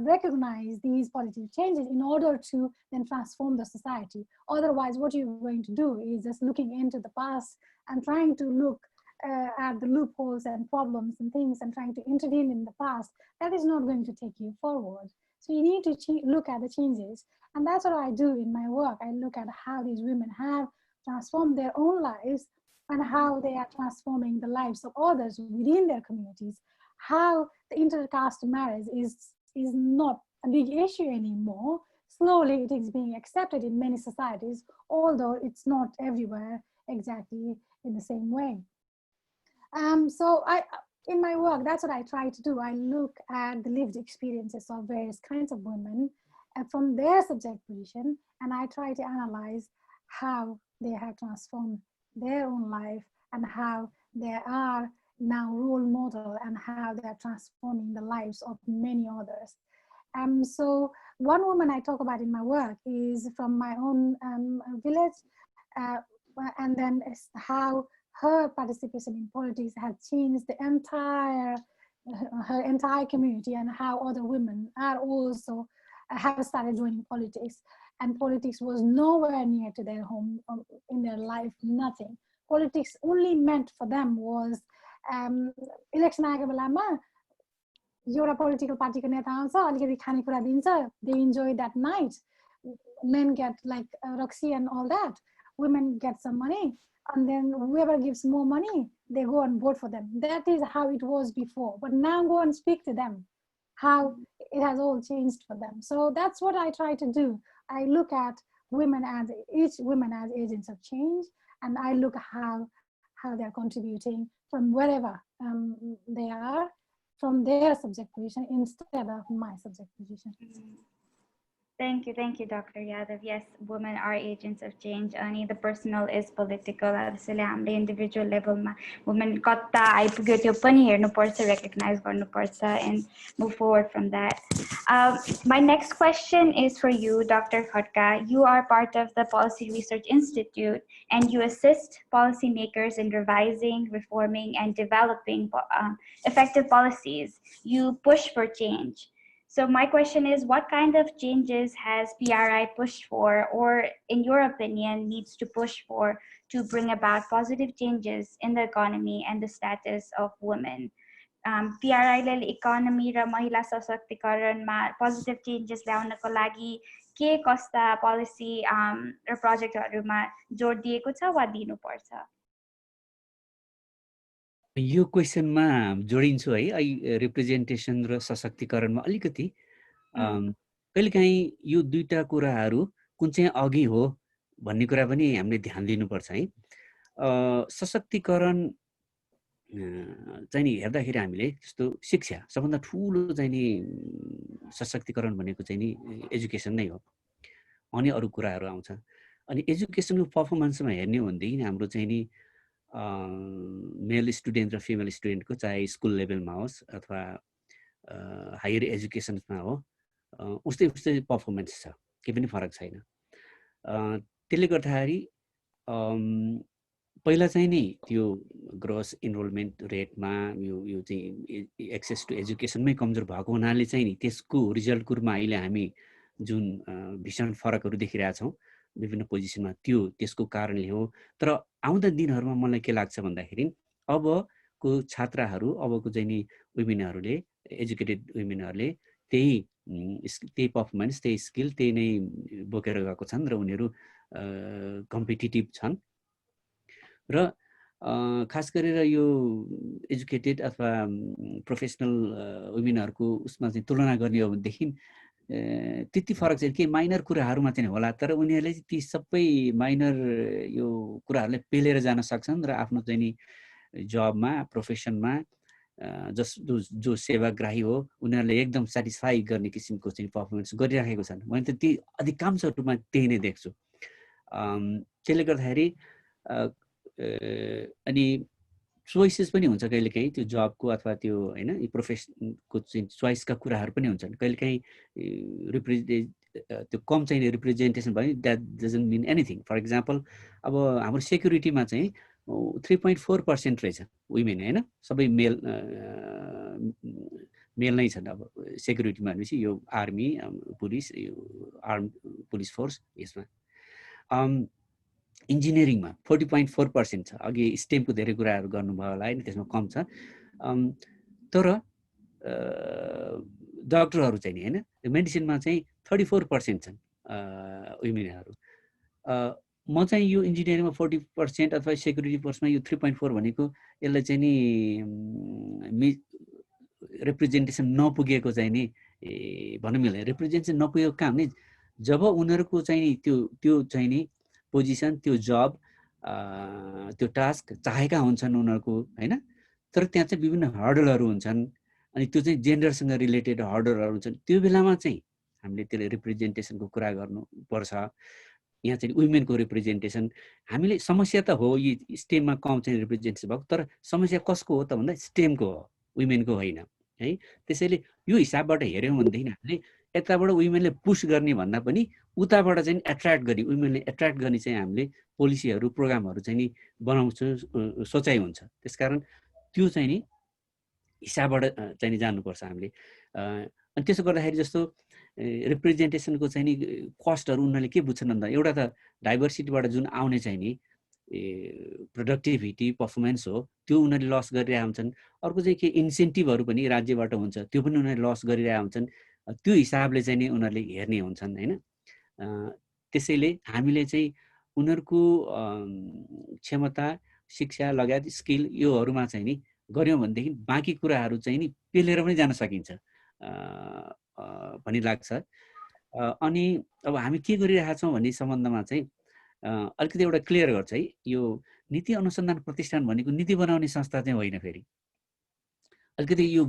recognize these positive changes in order to then transform the society. Otherwise, what you're going to do is just looking into the past and trying to look at the loopholes and problems and things and trying to intervene in the past. That is not going to take you forward. So you need to look at the changes. And that's what I do in my work. I look at how these women have transformed their own lives and how they are transforming the lives of others within their communities. How the intercaste marriage is not a big issue anymore. Slowly it is being accepted in many societies, although it's not everywhere exactly in the same way. So in my work, that's what I try to do. I look at the lived experiences of various kinds of women from their subject position, and I try to analyze how they have transformed their own life and how they are now role model and how they are transforming the lives of many others. So one woman I talk about in my work is from my own village, and then how her participation in politics has changed the her entire community, and how other women are also have started joining politics. And politics was nowhere near to their home in their life, nothing. Politics only meant for them was election आएको बेलामा एउटा political party को नेता आउँछ, अलिकति खानेकुरा दिन्छ, they enjoy that night. Men get like Roxy and all that. Women get some money, and then whoever gives more money, they go and vote for them. That is how it was before. But now go and speak to them, how it has all changed for them. So that's what I try to do. I look at women as each woman as agents of change, and I look at how they're contributing from wherever they are, from their subject position instead of my subject position. Thank you, Dr. Yadav. Yes, women are agents of change. Only the personal is political. The individual level, women katta aipugyo tyo pani hernu parcha, recognize garnu parcha, and move forward from that. My next question is for you, Dr. Khatka. You are part of the Policy Research Institute, and you assist policymakers in revising, reforming, and developing effective policies. You push for change. So my question is, what kind of changes has PRI pushed for, or in your opinion, needs to push for to bring about positive changes in the economy and the status of women? PRI le economy ra mahila sashaktikarनमा positive changes ल्याउनको लागि के कस्ता policy र projectहरुमा जोड दिएको छ वा दिनुपर्छ? यो क्वेसनमा जोडिन्छु है, रिप्रेजेन्टेसन र सशक्तिकरणमा अलिकति कहिलेकाहीँ यो दुईटा कुराहरू कुन चाहिँ अघि हो भन्ने कुरा पनि हामीले ध्यान दिनुपर्छ है। सशक्तिकरण चाहिँ नि हेर्दाखेरि हामीले जस्तो शिक्षा सबभन्दा ठुलो चाहिँ नि सशक्तिकरण भनेको चाहिँ नि एजुकेसन नै हो, अनि अरू कुराहरू आउँछ। अनि एजुकेसनको पर्फर्मेन्समा हेर्ने हो भनेदेखि हाम्रो चाहिँ नि मेल स्टुडेन्ट र फिमेल स्टुडेन्टको चाहे स्कुल लेभलमा होस् अथवा हायर एजुकेसनमा हो, उस्तै पर्फर्मेन्स छ, केही पनि फरक छैन। त्यसले गर्दाखेरि पहिला चाहिँ नि त्यो ग्रोस इनरोलमेन्ट रेटमा यो चाहिँ एक्सेस टु एजुकेसनमै कमजोर भएको हुनाले चाहिँ नि त्यसको रिजल्टको रूपमा अहिले हामी जुन भीषण फरकहरू देखिरहेछौँ विभिन्न पोजिसनमा, त्यसको कारणले हो। तर आउँदा दिनहरूमा मलाई के लाग्छ भन्दाखेरि अबको छात्राहरू, अबको चाहिँ नि वुमेनहरूले, एजुकेटेड वुमेनहरूले त्यही पर्फर्मेन्स, त्यही स्किल, त्यही नै बोकेर गएको छन् र उनीहरू कम्पिटिटिभ छन्। र खास गरेर यो एजुकेटेड अथवा प्रोफेसनल वुमेनहरूको उसमा चाहिँ तुलना गर्ने हो भनेदेखि त्यति फरक चाहिँ के माइनर कुराहरूमा चाहिँ होला, तर उनीहरूले ती सबै माइनर यो कुराहरूलाई पेलेर जान सक्छन् र आफ्नो चाहिँ नि जबमा प्रोफेसनमा जो सेवाग्राही हो उनीहरूले एकदम सेटिस्फाई गर्ने किसिमको चाहिँ पर्फर्मेन्स गरिराखेको छन्। मैले त ती अधिकांश रूपमा त्यही नै देख्छु। त्यसले गर्दाखेरि अनि चोइसेस पनि हुन्छ कहिलेकाहीँ त्यो जबको अथवा त्यो होइन प्रोफेसनको चाहिँ चोइसका कुराहरू पनि हुन्छन्। कहिलेकाहीँ त्यो कम चाहिँ रिप्रेजेन्टेसन भयो that doesn't mean anything. For example अब हाम्रो सेक्युरिटीमा चाहिँ 3.4% रहेछ वुमेन होइन, सबै मेल नै छन्। अब सेक्युरिटीमा भनेपछि यो army police arm police force यसमा इन्जिनियरिङमा 40.4% छ। अघि स्टेमको धेरै कुराहरू गर्नुभयो होला होइन, त्यसमा कम छ। तर डक्टरहरू चाहिँ नि होइन, मेडिसिनमा चाहिँ 34% छन् वुमेनहरू। म चाहिँ यो इन्जिनियरिङमा 40% अथवा सेक्युरिटी फोर्समा यो 3.4 भनेको यसलाई चाहिँ नि रिप्रेजेन्टेसन नपुगेको चाहिँ नि भनौँ मिल्दैन। रिप्रेजेन्टेसन नपुगेको काम नि जब उनीहरूको चाहिँ त्यो चाहिँ नि पोजिसन, त्यो जब, त्यो टास्क चाहेका हुन्छन् उनीहरूको होइन, तर त्यहाँ चाहिँ विभिन्न हर्डलहरू हुन्छन्। अनि त्यो चाहिँ जेन्डरसँग रिलेटेड हर्डलहरू हुन्छन्। त्यो बेलामा चाहिँ हामीले त्यसले रिप्रेजेन्टेसनको कुरा गर्नुपर्छ। यहाँ चाहिँ वुमेनको रिप्रेजेन्टेसन हामीले समस्या त हो यी स्टेममा कम चाहिँ रिप्रेजेन्टेसन भएको, तर समस्या कसको हो त भन्दा स्टेमको हो, वुमेनको होइन है। त्यसैले यो हिसाबबाट हेऱ्यौँ भनेदेखि हामीले यताबाट वुमेनले पुस गर्ने भन्दा पनि उताबाट चाहिँ एट्र्याक्ट गर्ने, वुमेनले एट्र्याक्ट गर्ने चाहिँ हामीले पोलिसीहरू प्रोग्रामहरू चाहिँ नि बनाउँछौँ सोचाइ हुन्छ। त्यसकारण त्यो चाहिँ नि हिसाबबाट चाहिँ नि जानुपर्छ हामीले। अनि त्यसो गर्दाखेरि जस्तो रिप्रेजेन्टेसनको चाहिँ नि कस्टहरू उनीहरूले के बुझ्छन् भन्दा एउटा त डाइभर्सिटीबाट जुन आउने चाहिँ नि प्रोडक्टिभिटी पर्फर्मेन्स हो त्यो उनीहरूले लस गरिरहेका हुन्छन्। अर्को चाहिँ के इन्सेन्टिभहरू पनि राज्यबाट हुन्छ त्यो पनि उनीहरूले लस गरिरहेका हुन्छन्। त्यो हिसाबले चाहिँ नि उनीहरूले हेर्ने हुन्छन् होइन। त्यसैले हामीले चाहिँ उनीहरूको क्षमता, शिक्षा लगायत स्किल योहरूमा चाहिँ नि गऱ्यौँ भनेदेखि बाँकी कुराहरू चाहिँ नि पेलेर पनि जान सकिन्छ भन्ने लाग्छ। अनि अब हामी के गरिरहेका छौँ भन्ने सम्बन्धमा चाहिँ अलिकति एउटा क्लियर गर्छ है। यो नीति अनुसन्धान प्रतिष्ठान भनेको नीति बनाउने संस्था चाहिँ होइन। फेरि अलिकति यो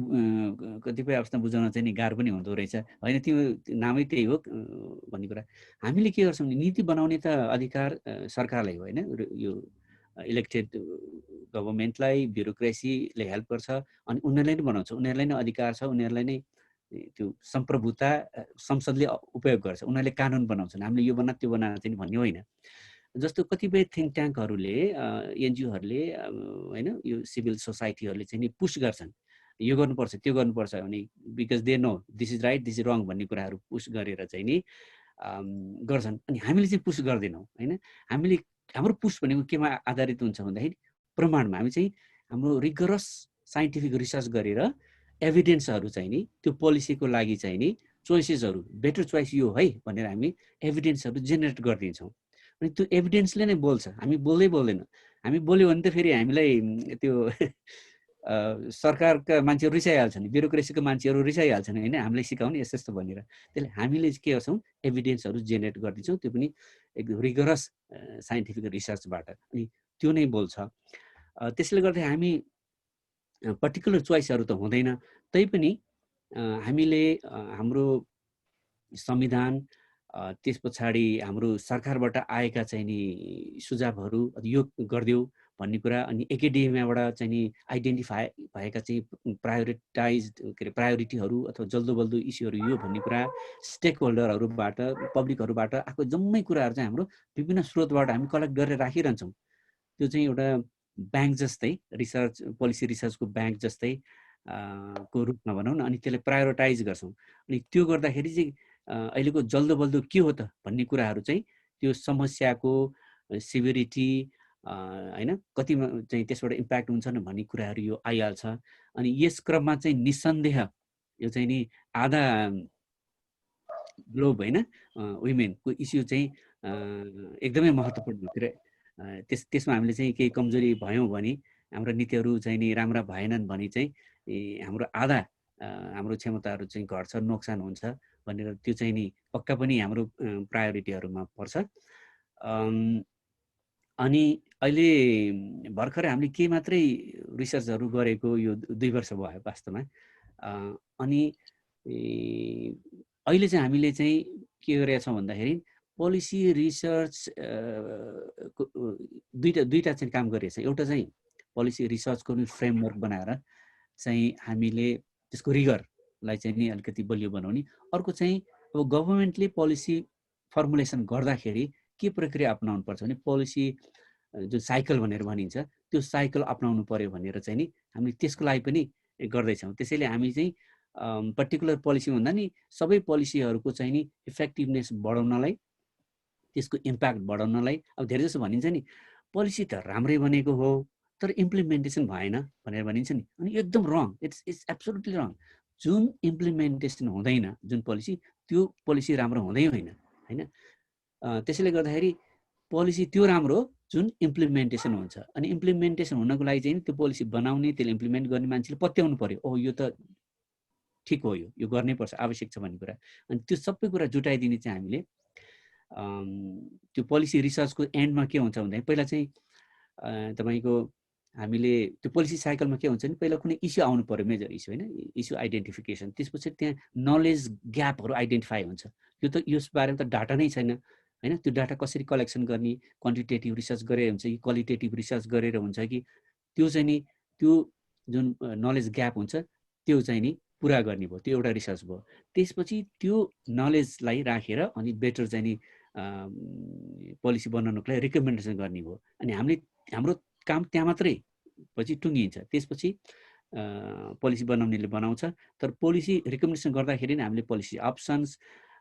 कतिपय अवस्था बुझाउन चाहिँ नि गाह्रो पनि हुँदो रहेछ होइन, त्यो नामै त्यही हो भन्ने कुरा। हामीले के गर्छौँ भने नीति बनाउने त अधिकार सरकारलाई हो होइन, यो इलेक्टेड गभर्मेन्टलाई ब्युरोक्रेसीले हेल्प गर्छ अनि उनीहरूले नै बनाउँछ, उनीहरूलाई नै अधिकार छ, उनीहरूलाई नै त्यो सम्प्रभुता संसदले उपयोग गर्छ, उनीहरूले कानुन बनाउँछन्। हामीले यो बना त्यो बना चाहिँ भन्ने होइन। जस्तो कतिपय थिङ्क ट्याङ्कहरूले एनजिओहरूले होइन यो सिभिल सोसाइटीहरूले चाहिँ नि पुस गर्छन् यो गर्नुपर्छ त्यो गर्नुपर्छ भने, because they know this is right this is रङ भन्ने कुराहरू पुस गरेर चाहिँ नि गर्छन्। अनि हामीले चाहिँ पुस गर्दैनौँ होइन। हामीले हाम्रो पुस भनेको केमा आधारित हुन्छ भन्दाखेरि प्रमाणमा। हामी चाहिँ हाम्रो रिगरस साइन्टिफिक रिसर्च गरेर एभिडेन्सहरू चाहिँ नि त्यो पोलिसीको लागि चाहिँ नि चोइसेसहरू बेटर चोइस यो है भनेर हामी एभिडेन्सहरू जेनेरेट गरिदिन्छौँ। अनि त्यो एभिडेन्सले नै बोल्छ, हामी बोल्दैन। हामी बोल्यो भने त फेरि हामीलाई त्यो सरकारका मान्छेहरू रिसाइहाल्छन्, ब्युरोक्रेसीको मान्छेहरू रिसाइहाल्छन् होइन, हामीलाई सिकाउने यस्तो यस्तो भनेर। त्यसले हामीले के गर्छौँ एभिडेन्सहरू जेनेरेट गरिदिन्छौँ, त्यो पनि एकदम रिगरस साइन्टिफिक रिसर्चबाट, अनि त्यो नै बोल्छ। त्यसले गर्दा हामी पर्टिकुलर चोइसहरू त हुँदैन। तैपनि हामीले हाम्रो संविधान त्यस पछाडि हाम्रो सरकारबाट आएका चाहिँ नि सुझावहरू यो गरिदेऊ भन्ने कुरा, अनि एकाडेमियाबाट चाहिँ नि आइडेन्टिफाई भएका चाहिँ प्रायोरिटीहरू अथवा जल्दो बल्दो इस्युहरू यो भन्ने कुरा, स्टेक होल्डरहरूबाट पब्लिकहरूबाट आएको जम्मै कुराहरू चाहिँ हाम्रो विभिन्न स्रोतबाट हामी कलेक्ट गरेर राखिरहन्छौँ। त्यो चाहिँ एउटा ब्याङ्क जस्तै, रिसर्च पोलिसी रिसर्चको ब्याङ्क जस्तै को रूपमा भनौँ न। अनि त्यसलाई प्रायोरिटाइज गर्छौँ। अनि त्यो गर्दाखेरि चाहिँ अहिलेको जल्दो बल्दो के हो त भन्ने कुराहरू चाहिँ त्यो समस्याको सिभिरिटी होइन कतिमा चाहिँ त्यसबाट इम्प्याक्ट हुन्छन् भन्ने कुराहरू यो आइहाल्छ। अनि यस क्रममा चाहिँ निस्सन्देह यो चाहिँ नि आधा ग्लोब होइन वुमेनको इस्यु चाहिँ एकदमै महत्त्वपूर्ण। त्यसमा हामीले चाहिँ केही कमजोरी भयौँ भने, हाम्रो नीतिहरू चाहिँ नि राम्रा भएनन् भने चाहिँ हाम्रो आधा हाम्रो क्षमताहरू चाहिँ घट्छ, नोक्सान हुन्छ भनेर त्यो चाहिँ नि पक्का पनि हाम्रो प्रायोरिटीहरूमा पर्छ। अनि अहिले भर्खरै हामीले के मात्रै रिसर्चहरू गरेको यो 2 वर्ष भयो वास्तवमा। अनि अहिले चाहिँ हामीले चाहिँ के गरेका छौँ भन्दाखेरि पोलिसी रिसर्च दुईटा चाहिँ काम गरिरहेछ। एउटा चाहिँ पोलिसी रिसर्चको नि फ्रेमवर्क बनाएर चाहिँ हामीले त्यसको रिगरलाई चाहिँ नि अलिकति बलियो बनाउने। अर्को चाहिँ अब गभर्मेन्टले पोलिसी फर्मुलेसन गर्दाखेरि के प्रक्रिया अपनाउनु पर्छ भने पोलिसी जुन साइकल भनेर भनिन्छ त्यो साइकल अपनाउनु पर्यो भनेर चाहिँ नि हामीले त्यसको लागि पनि गर्दैछौँ। त्यसैले हामी चाहिँ पर्टिकुलर पोलिसी भन्दा नि सबै पोलिसीहरूको चाहिँ नि इफेक्टिभनेस बढाउनलाई, त्यसको इम्प्याक्ट बढाउनलाई, अब धेरै जसो भनिन्छ नि पोलिसी त राम्रै बनेको हो तर इम्प्लिमेन्टेसन भएन भनेर भनिन्छ नि, अनि एकदम रङ, इट्स एब्सोल्युटली रङ। जुन इम्प्लिमेन्टेसन हुँदैन जुन पोलिसी, त्यो पोलिसी राम्रो हुँदै होइन होइन। त्यसैले गर्दाखेरि पोलिसी त्यो राम्रो जुन इम्प्लिमेन्टेसन हुन्छ। अनि इम्प्लिमेन्टेसन हुनको लागि चाहिँ त्यो पोलिसी बनाउने, त्यसले इम्प्लिमेन्ट गर्ने मान्छेले पत्याउनु पर्यो, ओ यो त ठिक हो, यो गर्नै पर्छ, आवश्यक छ भन्ने कुरा। अनि त्यो सबै कुरा जुटाइदिने चाहिँ हामीले त्यो पोलिसी रिसर्चको एन्डमा के हुन्छ भन्दाखेरि पहिला चाहिँ तपाईँको हामीले त्यो पोलिसी साइकलमा के हुन्छ नि पहिला कुनै इस्यु आउनु पर्यो, मेजर इस्यु होइन, इस्यु आइडेन्टिफिकेसन। त्यसपछि त्यहाँ नलेज ग्यापहरू आइडेन्टिफाई हुन्छ। यो त यस बारेमा त डाटा नै छैन होइन, त्यो डाटा कसरी कलेक्सन गर्ने, क्वान्टिटेटिभ रिसर्च गरेर हुन्छ कि क्वालिटेटिभ रिसर्च गरेर हुन्छ कि, त्यो चाहिँ नि त्यो जुन नलेज ग्याप हुन्छ त्यो चाहिँ नि पुरा गर्ने भयो, त्यो एउटा रिसर्च भयो। त्यसपछि त्यो नलेजलाई राखेर अनि बेटर चाहिँ नि पोलिसी बनाउनको लागि रिकमेन्डेसन गर्ने भयो। अनि हाम्रो काम त्यहाँ मात्रै पछि टुङ्गिन्छ। त्यसपछि पोलिसी बनाउनेले बनाउँछ, तर पोलिसी रिकमेन्डेसन गर्दाखेरि नै हामीले पोलिसी अप्सन्स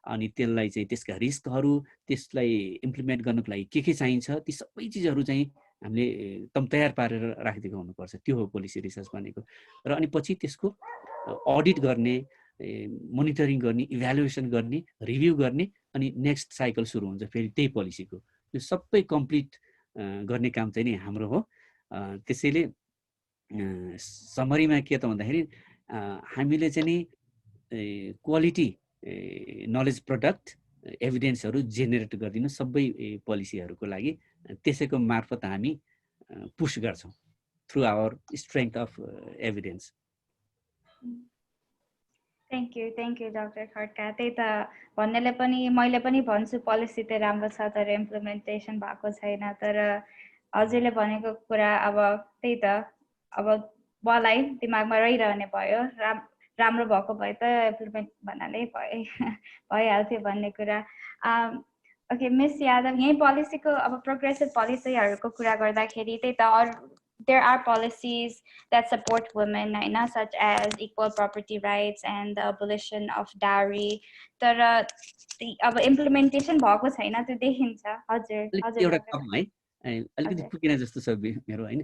अनि त्यसलाई चाहिँ त्यसका रिस्कहरू, त्यसलाई इम्प्लिमेन्ट गर्नको लागि के चाहिन्छ, ती सबै चिजहरू चाहिँ हामीले एकदम तयार पारेर राखिदिएको हुनुपर्छ। त्यो हो पोलिसी रिसर्च भनेको। र अनि पछि त्यसको अडिट गर्ने, मोनिटरिङ गर्ने, इभ्यालुएसन गर्ने, रिभ्यू गर्ने, अनि नेक्स्ट साइकल सुरु हुन्छ फेरि त्यही पोलिसीको। यो सबै कम्प्लिट गर्ने काम चाहिँ नि हाम्रो हो। त्यसैले समरीमा के त भन्दाखेरि हामीले चाहिँ नि क्वालिटी नलेज प्रडक्ट एभिडेन्सहरू जेनेरेट गरिदिनु सबै पोलिसीहरूको लागि। त्यसैको मार्फत हामी पुश गर्छौँ through our strength of evidence. Thank you doctor Khadka. त्यही त भन्नेले पनि मैले पनि भन्छु पोलिसी त राम्रो छ तर इम्प्लिमेन्टेसन भएको छैन। तर हजुरले भनेको कुरा अब त्यही त अब मलाई दिमागमा रहिरहने भयो, राम्रो भएको भए त इम्प्लिमेन्ट भन्नाले भइहाल्थ्यो भन्ने कुरा। ओके मिस यादव, यही पोलिसीको अब प्रोग्रेसिभ पोलिसीहरूको कुरा गर्दाखेरि त्यही त there are policies that support women, such as equal property rights and the abolition of dowry. तर अब इम्प्लिमेन्टेसन भएको छैन त्यो देखिन्छ। हजुर एउटा कम है, अलिकति पुगेन जस्तो छ मेरो होइन।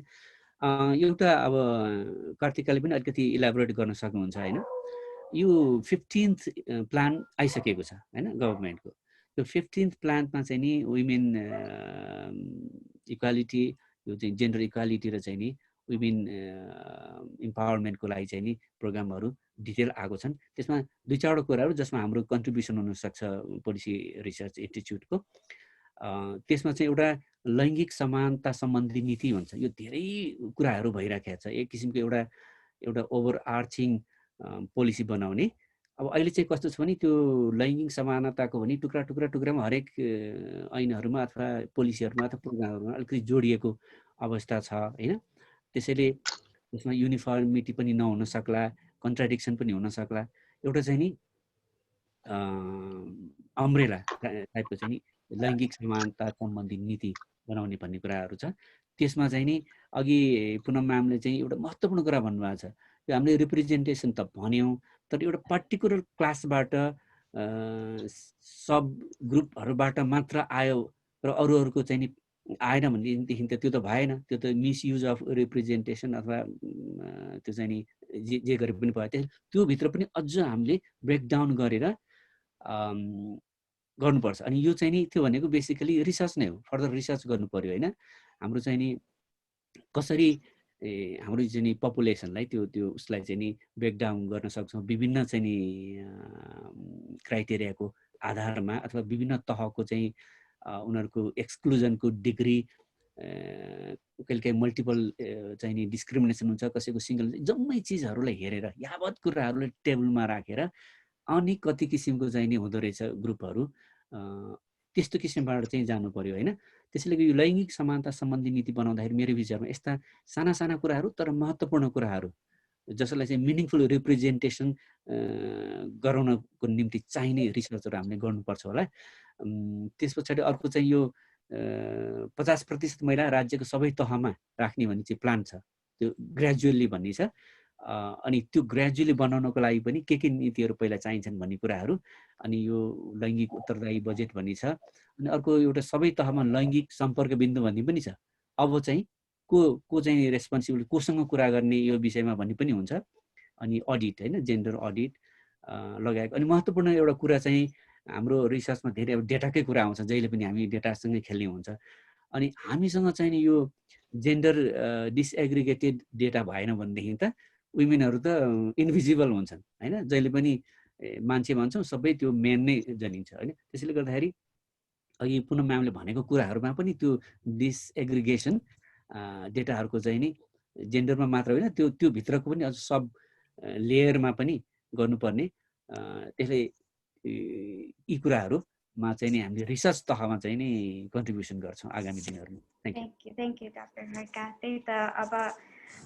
एउटा अब कार्तिकले पनि अलिकति इलाबोरेट गर्न सक्नुहुन्छ होइन। यो 15th प्लान आइसकेको छ होइन गभर्मेन्टको। त्यो 15th प्लानमा चाहिँ नि वुमेन इक्वालिटी, यो चाहिँ जेन्डर इक्वालिटी र चाहिँ नि वुमेन इम्पावरमेन्टको लागि चाहिँ नि प्रोग्रामहरू डिटेल आएको छन्। त्यसमा 2-4वटा कुराहरू जसमा हाम्रो कन्ट्रिब्युसन हुनसक्छ पोलिसी रिसर्च इन्स्टिच्युटको। त्यसमा चाहिँ एउटा लैङ्गिक समानता सम्बन्धी नीति भन्छ। यो धेरै कुराहरू भइराखेको छ, एक किसिमको एउटा ओभरआर्चिङ पोलिसी बनाउने। अब अहिले चाहिँ कस्तो छ भने त्यो लैङ्गिक समानताको भने टुक्रामा हरेक ऐनहरूमा अथवा पोलिसीहरूमा अथवा प्रोग्रामहरूमा अलिकति जोडिएको अवस्था छ होइन। त्यसैले त्यसमा युनिफर्मिटी पनि नहुन सक्ला, कन्ट्राडिक्सन पनि हुन सक्ला। एउटा चाहिँ नि अम्ब्रेला टाइपको चाहिँ नि लैङ्गिक समानता सम्बन्धी नीति बनाउने भन्ने कुराहरू छ। त्यसमा चाहिँ नि अघि पुनम म्यामले चाहिँ एउटा महत्त्वपूर्ण कुरा भन्नुभएको छ। यो हामीले रिप्रेजेन्टेसन त भन्यौँ, तर एउटा पर्टिकुलर क्लासबाट सब ग्रुपहरूबाट मात्र आयो र अरूहरूको चाहिँ नि आएन भनेदेखि त त्यो त भएन। त्यो त मिसयुज अफ रिप्रेजेन्टेसन अथवा त्यो चाहिँ नि जे गरे पनि भयो। त्योभित्र पनि अझ हामीले ब्रेकडाउन गरेर गर्नुपर्छ। अनि यो चाहिँ नि त्यो भनेको बेसिकली रिसर्च नै हो, फर्दर रिसर्च गर्नु पर्यो होइन। हाम्रो चाहिँ नि कसरी हाम्रो चाहिँ नि पपुलेसनलाई त्यो उसलाई चाहिँ नि ब्रेकडाउन गर्न सक्छौँ विभिन्न चाहिँ नि क्राइटेरियाको आधारमा, अथवा विभिन्न तहको चाहिँ उनीहरूको एक्सक्लुजनको डिग्री कहिलेकाहीँ मल्टिपल चाहिँ नि डिस्क्रिमिनेसन हुन्छ, कसैको सिङ्गल, जम्मै चिजहरूलाई हेरेर यावत कुराहरूलाई टेबलमा राखेर अनि कति किसिमको चाहिँ नि हुँदो रहेछ ग्रुपहरू, त्यस्तो किसिमबाट चाहिँ जानु पर्यो होइन। त्यसैले यो लैङ्गिक समानता सम्बन्धी नीति बनाउँदाखेरि मेरो विचारमा यस्ता साना साना कुराहरू तर महत्त्वपूर्ण कुराहरू जसलाई चाहिँ मिनिङफुल रिप्रेजेन्टेसन गराउनको निम्ति चाहिने रिसर्चहरू हामीले गर्नुपर्छ होला। त्यस पछाडि अर्को चाहिँ यो 50% महिला राज्यको सबै तहमा राख्ने भन्ने चाहिँ प्लान छ, त्यो ग्रेजुअली भन्ने छ। अनि त्यो ग्रेजुअली बनाउनको लागि पनि के नीतिहरू पहिला चाहिन्छन् भन्ने कुराहरू, अनि यो लैङ्गिक उत्तरदायी बजेट भन्ने छ। अनि अर्को एउटा सबै तहमा लैङ्गिक सम्पर्क बिन्दु भन्ने पनि छ। अब चाहिँ को चाहिँ रेस्पोन्सिबल, कोसँग कुरा गर्ने यो विषयमा भन्ने पनि हुन्छ। अनि अडिट होइन, जेन्डर अडिट लगाएको। अनि महत्त्वपूर्ण एउटा कुरा चाहिँ हाम्रो रिसर्चमा धेरै अब डेटाकै कुरा आउँछ, जहिले पनि हामी डेटासँगै खेल्ने हुन्छ। अनि हामीसँग चाहिँ नि यो जेन्डर डिसएग्रिगेटेड डेटा भएन भनेदेखि त वुमेनहरू त इन्भिजिबल हुन्छन् होइन। जहिले पनि मान्छे भन्छौँ सबै त्यो मेन नै जनिन्छ होइन। त्यसैले गर्दाखेरि अघि पुनः म्यामले भनेको कुराहरूमा पनि त्यो डिसएग्रिगेसन डेटाहरूको चाहिँ नि जेन्डरमा मात्र होइन, त्यो भित्रको पनि अझ सब लेयरमा पनि गर्नुपर्ने। त्यसले यी कुराहरूमा चाहिँ नि हामीले रिसर्च तहमा चाहिँ नि कन्ट्रिब्युसन गर्छौँ आगामी दिनहरूमा। Thank you, Dr. Harka. त्यही त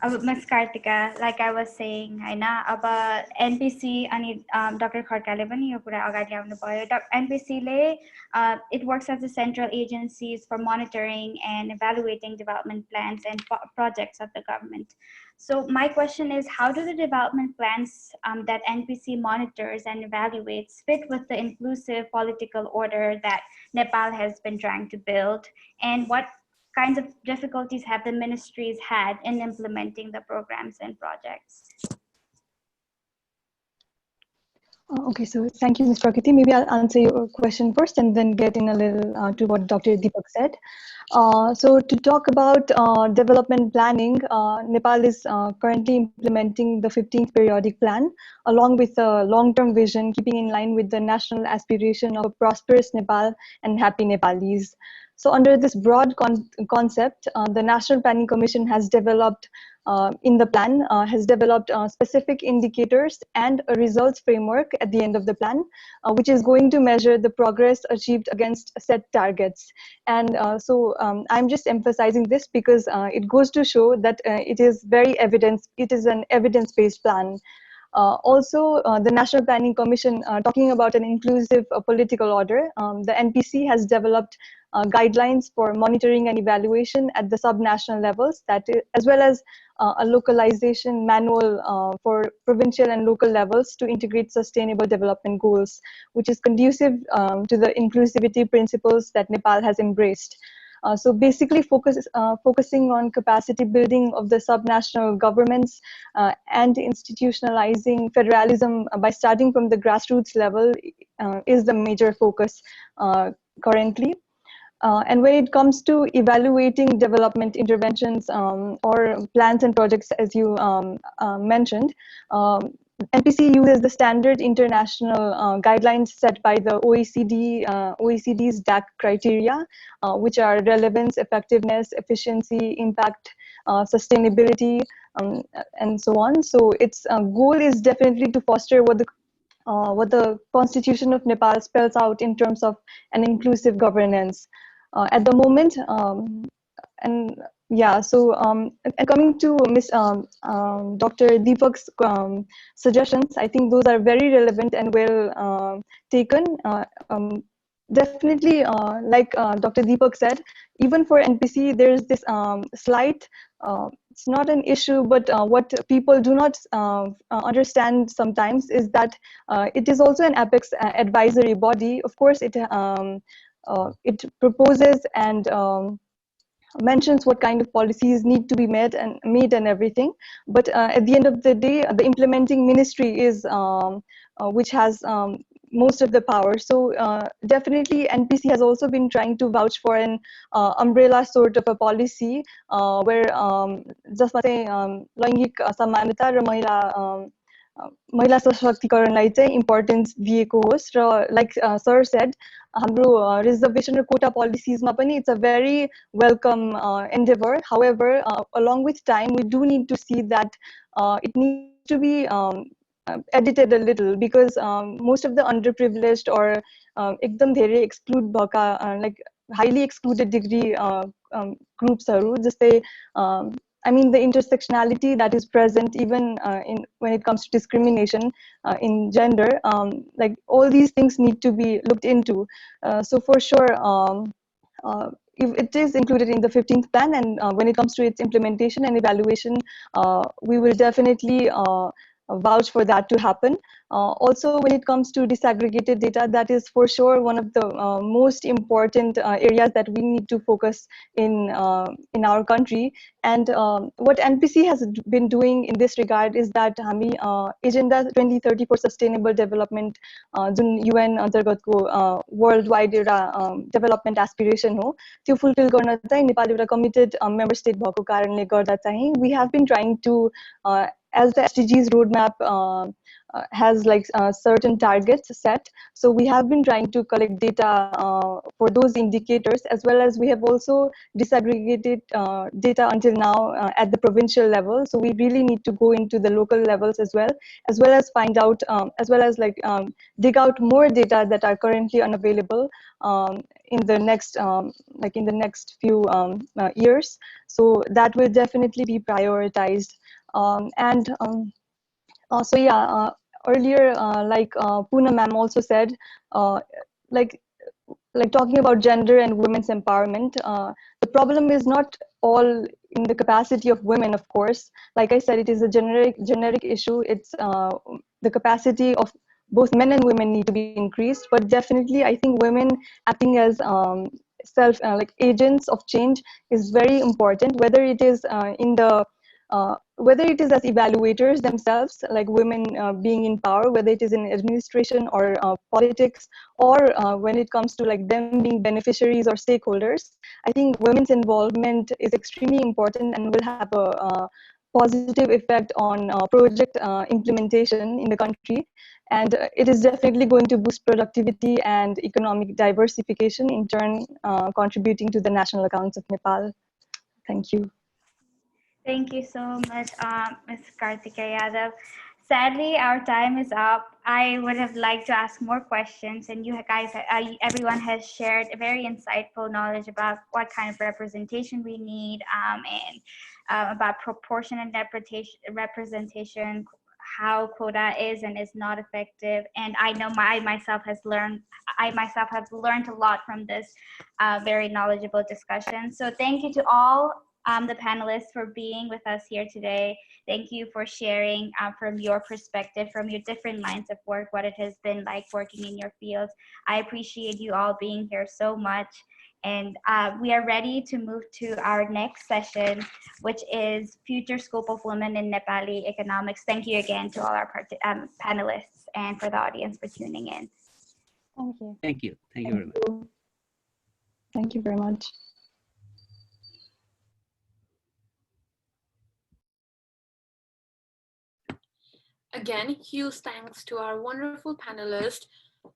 अब Ms. Kartika, like I was saying, होइन, अब NPC अनि Dr. खड्काले पनि यो कुरा अगाडि ल्याउनु भयो। NPC ले it works as a central agencies for monitoring and evaluating development plans and projects of the government. So my question is, how do the development plans that NPC monitors and evaluates fit with the inclusive political order that Nepal has been trying to build? And what kinds of difficulties have the ministries had in implementing the programs and projects? Okay, so thank you, Ms. Prakriti. Maybe I'll answer your question first and then get in a little to what Dr. Deepak said. So to talk about development planning, Nepal is currently implementing the 15th periodic plan along with a long-term vision, keeping in line with the national aspiration of a prosperous Nepal and happy Nepalis. So under this broad concept, the National Planning Commission has developed in the plan, has developed specific indicators and a results framework at the end of the plan, which is going to measure the progress achieved against set targets. And so I'm just emphasizing this because it goes to show that it is an evidence-based plan. Also, the National Planning Commission, talking about an inclusive political order, the NPC has developed guidelines for monitoring and evaluation at the subnational levels, as well as a localization manual for provincial and local levels to integrate sustainable development goals, which is conducive to the inclusivity principles that Nepal has embraced. So basically focusing on capacity building of the subnational governments and institutionalizing federalism by starting from the grassroots level is the major focus currently. And when it comes to evaluating development interventions or plans and projects, as you mentioned, NPC uses the standard international guidelines set by the OECD's DAC criteria, which are relevance, effectiveness, efficiency, impact, sustainability, and so on. So its goal is definitely to foster what the Constitution of Nepal spells out in terms of an inclusive governance. At the moment, and yeah, so and coming to Dr. Deepak's suggestions, I think those are very relevant and well taken. Definitely, like Dr. Deepak said, even for NPC, there's this slight, it's not an issue, but what people do not understand sometimes is that it is also an apex advisory body. Of course, it proposes and mentions what kind of policies need to be made and everything, but at the end of the day, the implementing ministry is which has most of the power. So definitely NPC has also been trying to vouch for an umbrella sort of a policy where just say laingik samanata ra mahila महिला सशक्तिकरणलाई चाहिँ importance दिएको होस् र like sir shed हाम्रो reservation र कोटा पोलिसिजमा पनि it's a very welcome endeavour however along with time we do need to see that it needs to be edited a little because most of the underprivileged or एकदम धेरै exclude भएका like highly excluded degree groupsहरू जस्तै I mean, the intersectionality that is present even in when it comes to discrimination in gender, like all these things need to be looked into. So for sure, if it is included in the 15th plan, and when it comes to its implementation and evaluation, we will definitely vouch for that to happen. Also, when it comes to disaggregated data, that is for sure one of the most important areas that we need to focus in our country. And what NPC has been doing in this regard is that हामी Agenda 2030 for Sustainable Development, जुन UN अन्तर्गतको worldwide एउटा development aspiration हो, त्यो fulfil गर्न चाहिँ नेपाल एउटा committed member state भएको कारणले गर्दा चाहिँ we have been trying to as the SDGs roadmap has like certain targets set, so we have been trying to collect data for those indicators, as well as we have also disaggregated data until now at the provincial level. So we really need to go into the local levels as well as find out as well as like dig out more data that are currently unavailable in the next like in the next few years. So that will definitely be prioritized. So yeah, earlier, like Poonam ma'am also said, like talking about gender and women's empowerment, the problem is not all in the capacity of women, of course. Like I said, it is a generic issue. It's the capacity of both men and women need to be increased, but definitely I think women acting as self like agents of change is very important, whether it is in the whether it is as evaluators themselves, like women being in power, whether it is in administration or politics, or when it comes to like them being beneficiaries or stakeholders. I think women's involvement is extremely important and will have a positive effect on project implementation in the country. And it is definitely going to boost productivity and economic diversification, in turn contributing to the national accounts of Nepal. Thank you. Thank you so much, Ms. Karthika Yadav. Sadly, our time is up. I would have liked to ask more questions, and you guys, everyone has shared a very insightful knowledge about what kind of representation we need, and about proportionate representation, how quota is and is not effective. And I know I myself have learned a lot from this very knowledgeable discussion. So thank you to all the panelists for being with us here today. Thank you for sharing from your perspective, from your different lines of work, what it has been like working in your fields. I appreciate you all being here so much. And we are ready to move to our next session, which is Future Scope of Women in Nepali Economics. Thank you again to all our panelists and for the audience for tuning in. Thank you. Thank you. Thank you very much. Thank you very much. Again, huge thanks to our wonderful panelists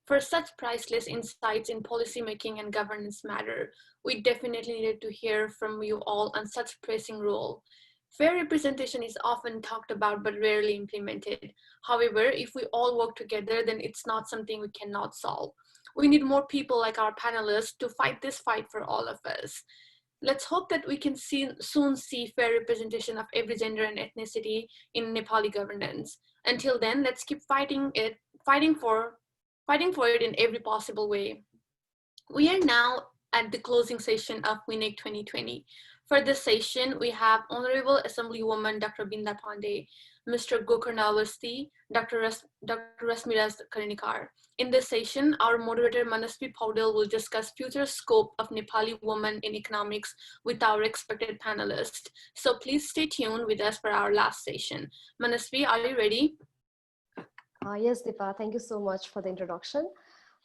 for such priceless insights in policymaking and governance matter. We definitely needed to hear from you all on such pressing role. Fair representation is often talked about but rarely implemented. However, if we all work together, then it's not something we cannot solve. We need more people like our panelists to fight this fight for all of us. Let's hope that we can soon see fair representation of every gender and ethnicity in Nepali governance. Until then, let's keep fighting for it in every possible way. We are now at the closing session of WINEG 2020. For this session, we have Honorable Assemblywoman Dr. Binda Pandey, Mr. Gokarna Awasthi, Dr. Rasmiraz Karnikar. In this session, our moderator Manasvi Paudel will discuss future scope of Nepali women in economics with our expected panelists. So please stay tuned with us for our last session. Manasvi, are you ready? Yes, Deepa, thank you so much for the introduction.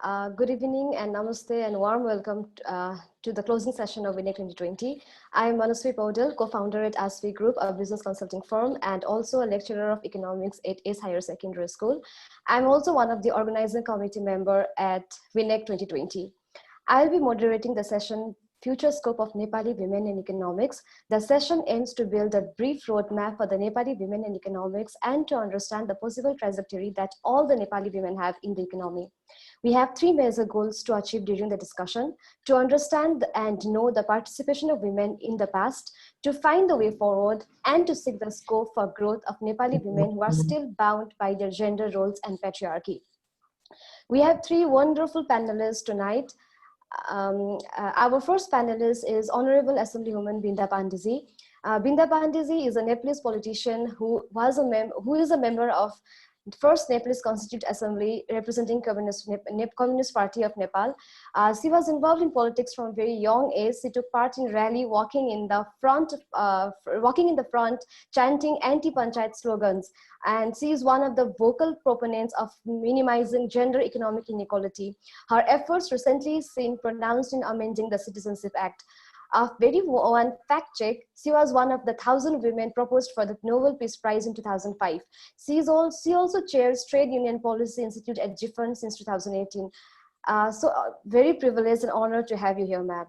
Good evening and namaste and warm welcome to the closing session of WINEG 2020. I am Manasvi Paudel, co-founder at ASFI Group, a business consulting firm, and also a lecturer of economics at ACE Higher Secondary School. I'm also one of the organizing committee member at WINEG 2020. I'll be moderating the session Future Scope of Nepali Women in Economics. The session aims to build a brief roadmap for the Nepali women in economics and to understand the possible trajectory that all the Nepali women have in the economy. We have 3 major goals to achieve during the discussion: to understand and know the participation of women in the past, to find the way forward, and to seek the scope for growth of Nepali women who are still bound by their gender roles and patriarchy. We have 3 wonderful panelists tonight. Our first panelist is Honorable Assemblywoman Binda Pandiji. Binda Pandiji is a Nepalese politician who is a member of First Nepalese Constituent Assembly representing Communist Party of Nepal. She was involved in politics from a very young age. She took part in rally, walking in the front, chanting anti-panchayat slogans. And she is one of the vocal proponents of minimizing gender economic inequality. Her efforts recently seen pronounced in amending the Citizenship Act. A very one fact check, she was one of the 1,000 women proposed for the Nobel Peace Prize in 2005. She also chairs Trade Union Policy Institute at GIFAN since 2018. Very privileged and honored to have you here, ma'am.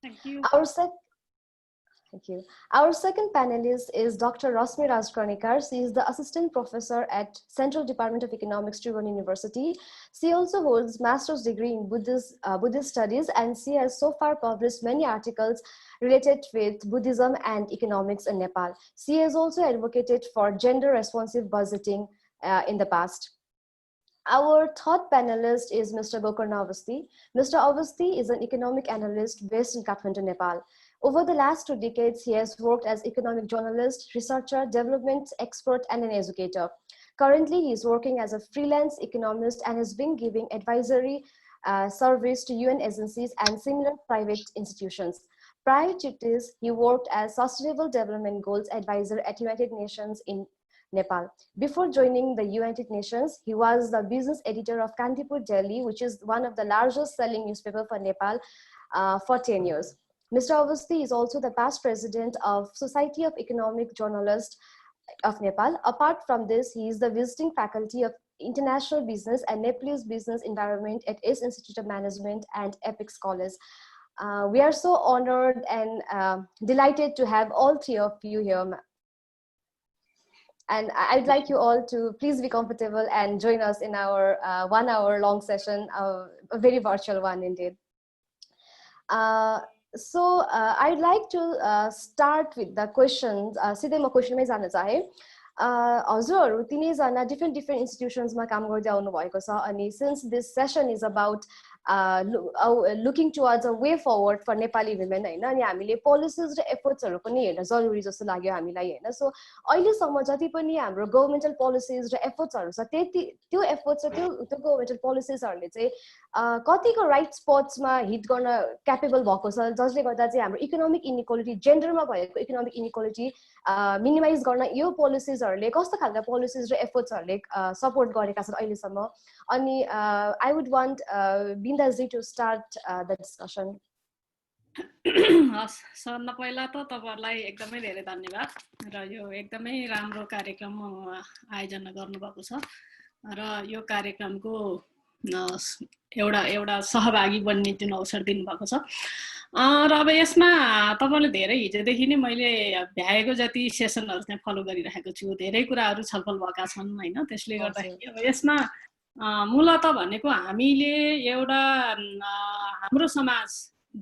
Thank you. Thank you. Our second panelist is Dr. Rasmi Rajkarnikar. She is the assistant professor at Central Department of Economics, Tribhuvan University. She also holds master's degree in Buddhist studies, and she has so far published many articles related with Buddhism and economics in Nepal. She has also advocated for gender responsive budgeting in the past. Our third panelist is Mr. Gokarna Avasti. Mr. Avasti is an economic analyst based in Kathmandu, Nepal. Over the last 2 decades, he has worked as economic journalist, researcher, development expert, and an educator. Currently, he is working as a freelance economist and has been giving advisory service to UN agencies and similar private institutions. Prior to this, he worked as Sustainable Development Goals Advisor at United Nations in Nepal. Before joining the United Nations, he was the business editor of Kantipur Delhi, which is one of the largest selling newspaper for Nepal for 10 years. Mr. Avasti is also the past president of Society of Economic Journalists of Nepal. Apart from this, he is the visiting faculty of International Business and Nepalese Business Environment at ACE Institute of Management and Apex College. We are so honored and delighted to have all 3 of you here. And I'd like you all to please be comfortable and join us in our 1 hour long session, a very virtual one indeed. I'd like to start with the questions. सिधै म क्वेसनमै जान चाहे हजुरहरु तिनैजना different institutionsमा काम गर्दै आउनु भएको छ अनि since this session is about looking towards a way forward for Nepali women हैन अनि हामीले policies र effortsहरु पनि हेर्न जरुरी जस्तो लाग्यो हामीलाई हैन सो अहिले सम्म जति पनि हाम्रो गभर्नमेन्टल policies र effortsहरु छ त्यो efforts र त्यो गभर्नमेन्टल policies हरुले चाहिँ कतिको राइट स्पट्समा हिट गर्न क्यापेबल भएको छ जसले गर्दा चाहिँ हाम्रो इकोनोमिक इनइक्वालिटी जेन्डरमा भएको इकोनोमिक इनइक्वालिटी मिनिमाइज गर्न यो पोलिसीजहरुले कस्तो खालका पोलिसीज र एफर्ट्सहरुले सपोर्ट गरेका छन् अहिले सम्म अनि I would want बिन्दाजी to start the discussion हस् सबभन्दा पहिला त तपाईहरुलाई एकदमै धेरै धन्यवाद र यो एकदमै राम्रो कार्यक्रम आयोजना गर्नुभएको छ र यो कार्यक्रमको एउटा सहभागी बन्ने जुन अवसर दिनुभएको छ र अब यसमा तपाईले धेरै हिजोदेखि नै मैले भ्याएको जति सेसनहरु चाहिँ फलो गरिरहेको छु धेरै कुराहरु छलफल भएका छन् हैन त्यसले गर्दाखेरि अब यसमा मूलत भनेको हामीले एउटा हाम्रो समाज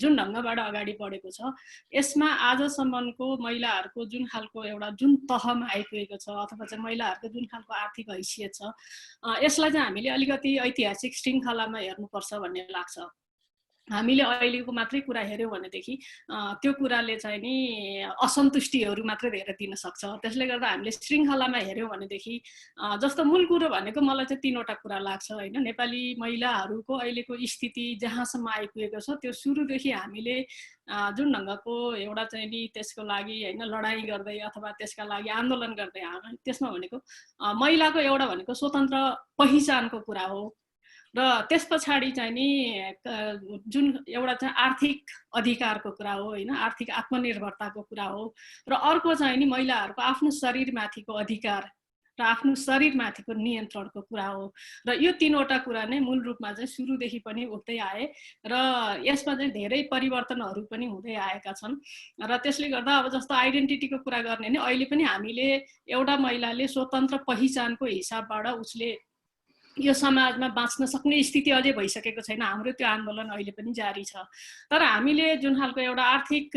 जुन ढंगबाट अगाडि बढेको छ यसमा आजसम्मको महिलाहरुको जुन खालको एउटा जुन तहमा आइपुगेको छ अथवा चाहिँ महिलाहरुको जुन खालको आर्थिक हैसियत छ यसलाई चाहिँ हामीले अलिकति ऐतिहासिक श्रृंखलामा हेर्नुपर्छ भन्ने लाग्छ हामीले अहिलेको मात्रै कुरा हेर्यौ भनेदेखि त्यो कुराले चाहिँ नि असन्तुष्टिहरु मात्रै धेरै दिन सक्छ त्यसले गर्दा हामीले श्रृंखलामा हेर्यौ भनेदेखि जस्तो मूल कुरो भनेको मलाई चाहिँ 3 वटा कुरा लाग्छ हैन नेपाली महिलाहरुको अहिलेको स्थिति जहाँसम्म आइपुगेको छ त्यो सुरुदेखि हामीले जुन ढंगको एउटा चाहिँ नि त्यसको लागि हैन लडाई गर्दै अथवा त्यसका लागि आन्दोलन गर्दै त्यसमा भनेको महिलाको एउटा भनेको स्वतन्त्र पहिचानको कुरा हो र त्यस पछाडि चाहिँ नि जुन एउटा चाहिँ आर्थिक अधिकारको कुरा हो हैन, आर्थिक आत्मनिर्भरताको कुरा हो, र अर्को चाहिँ नि महिलाहरूको आफ्नो शरीरमाथिको अधिकार र आफ्नो शरीरमाथिको नियन्त्रणको कुरा हो। र यो तीनवटा कुरा नै मूल रूपमा चाहिँ सुरुदेखि पनि उठ्दै आए र यसमा चाहिँ धेरै परिवर्तनहरू पनि हुँदै आएका छन्। र त्यसले गर्दा अब जस्तो आइडेन्टिटीको कुरा गर्ने नि अहिले पनि हामीले एउटा महिलाले स्वतन्त्र पहिचानको हिसाबबाट उसले यो समाजमा बाँच्न सक्ने स्थिति अझै भइसकेको छैन। हाम्रो त्यो आन्दोलन अहिले पनि जारी छ। तर हामीले जुन खालको एउटा आर्थिक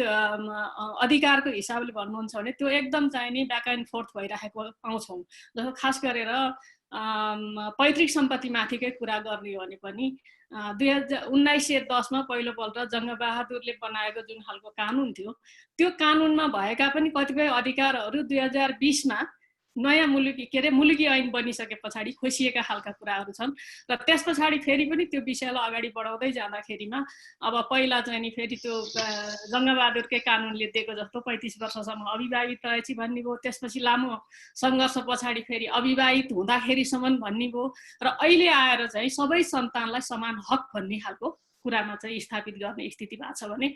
अधिकारको हिसाबले भन्नुहुन्छ भने त्यो एकदम चाहिँ नि ब्याक एन्ड फोर्थ भइरहेको पाउँछौँ। जस्तो खास गरेर पैतृक सम्पत्तिमाथिकै कुरा गर्ने हो भने पनि 1910 मा पहिलोपल्ट जङ्गबहादुरले बनाएको जुन खालको कानुन थियो, त्यो कानुनमा भएका पनि कतिपय अधिकारहरू 2020 मा नयाँ मुलुकी ऐन बनिसके पछाडि खोसिएका खालका कुराहरू छन्। र त्यस पछाडि फेरि पनि त्यो विषयलाई अगाडि बढाउँदै जाँदाखेरिमा अब पहिला चाहिँ नि फेरि त्यो जङ्गबहादुरकै कानुनले दिएको जस्तो 35 वर्षसम्म अविवाहित रहेछ भन्ने भयो। त्यसपछि लामो सङ्घर्ष पछाडि फेरि अविवाहित हुँदाखेरिसम्म भन्ने भयो। र अहिले आएर चाहिँ सबै सन्तानलाई समान हक भन्ने खालको कुरामा चाहिँ स्थापित गर्ने स्थिति भएको छ भने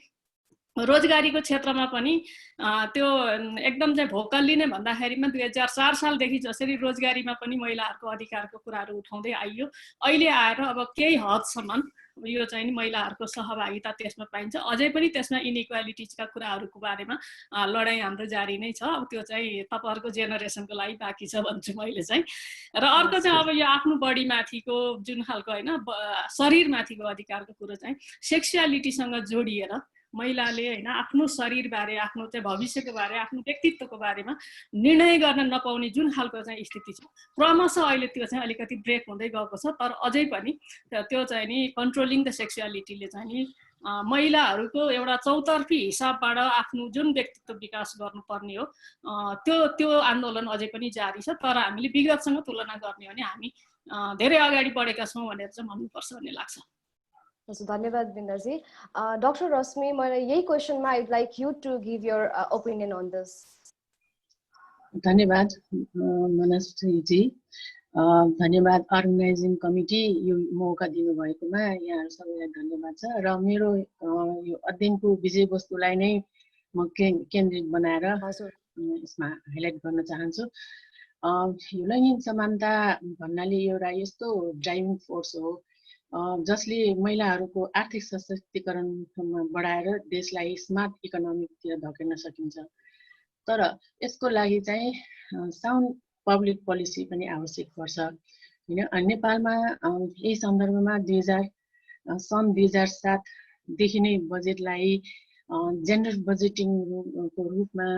रोजगारीको क्षेत्रमा पनि त्यो एकदम चाहिँ भोकल्ली नै भन्दाखेरिमा 2004 सालदेखि जसरी रोजगारीमा पनि महिलाहरूको अधिकारको कुराहरू उठाउँदै आइयो, अहिले आएर अब केही हदसम्म यो चाहिँ नि महिलाहरूको सहभागिता त्यसमा पाइन्छ। अझै पनि त्यसमा इनइक्वालिटिजका कुराहरूको बारेमा लडाइँ हाम्रो जारी नै छ। अब त्यो चाहिँ तपाईँहरूको जेनेरेसनको लागि बाँकी छ भन्छु मैले चाहिँ। र अर्को चाहिँ अब यो आफ्नो बडीमाथिको जुन खालको होइन शरीरमाथिको अधिकारको कुरो चाहिँ सेक्सुअलिटीसँग जोडिएर महिलाले होइन आफ्नो शरीरबारे, आफ्नो चाहिँ भविष्यको बारे, आफ्नो व्यक्तित्वको बारेमा निर्णय गर्न नपाउने जुन खालको चाहिँ स्थिति छ, क्रमशः अहिले त्यो चाहिँ अलिकति ब्रेक हुँदै गएको छ। तर अझै पनि त्यो चाहिँ नि कन्ट्रोलिङ द सेक्सुअलिटीले चाहिँ नि महिलाहरूको एउटा चौतर्फी हिसाबबाट आफ्नो जुन व्यक्तित्व विकास गर्नुपर्ने हो त्यो आन्दोलन अझै पनि जारी छ। तर हामीले विगतसँग तुलना गर्ने हो भने हामी धेरै अगाडि बढेका छौँ भनेर चाहिँ भन्नुपर्छ भन्ने लाग्छ। धन्यवाद बिन्दाजी। Dr. Rasmi, मलाई यही क्वेसनमा I'd like you to give your opinion on this. धन्यवाद मनस्वीजी, धन्यवाद अर्गनाइजिङ कमिटी यो मौका दिनुभएकोमा यहाँहरू सबैलाई धन्यवाद छ। र मेरो यो अध्ययनको विषयवस्तुलाई नै म केन्द्रित बनाएर यसमा हाइलाइट गर्न चाहन्छु। यो लैङ्गिक समानता भन्नाले एउटा यस्तो ड्राइभिङ फोर्स हो जसले महिलाहरूको आर्थिक सशक्तिकरणमा बढाएर देशलाई स्मार्ट इकोनोमीतिर धकेल्न सकिन्छ। तर यसको लागि चाहिँ साउन्ड पब्लिक पोलिसी पनि आवश्यक पर्छ हैन। नेपालमा यही सन्दर्भमा सन् 2007 देखि नै बजेटलाई जेन्डर बजेटिङको रूपमा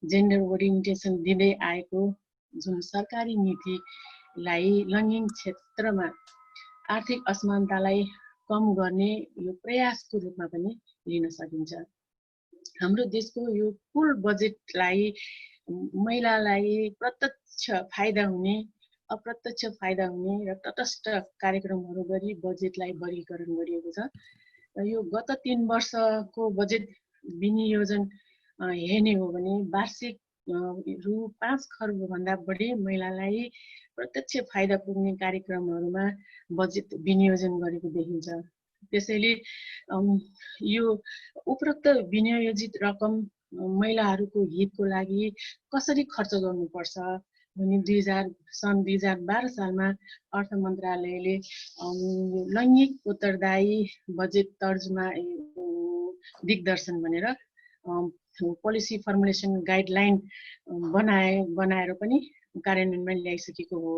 जेन्डर ओरिएन्टेसन दिँदै आएको जुन सरकारी नीतिलाई लैङ्गिक क्षेत्रमा आर्थिक असमानतालाई कम गर्ने यो प्रयासको रूपमा पनि लिन सकिन्छ। हाम्रो देशको यो कुल बजेटलाई महिलालाई प्रत्यक्ष फाइदा हुने, अप्रत्यक्ष फाइदा हुने र तटस्थ कार्यक्रमहरू गरी बजेटलाई वर्गीकरण गरिएको छ। र यो गत 3 वर्षको बजेट विनियोजन हेर्ने हो भने वार्षिक रु 5 खर्ब भन्दा बढी महिलालाई प्रत्यक्ष फाइदा पुग्ने कार्यक्रमहरूमा बजेट विनियोजन गरेको देखिन्छ। त्यसैले यो उपरोक्त विनियोजित रकम महिलाहरूको हितको लागि कसरी खर्च गर्नुपर्छ भने सन् 2012 सालमा अर्थ मन्त्रालयले लैङ्गिक उत्तरदायी बजेट तर्जुमा दिग्दर्शन भनेर पोलिसी फर्मुलेसन गाइडलाइन बनाएर पनि कार्यान्वयनमा ल्याइसकेको हो।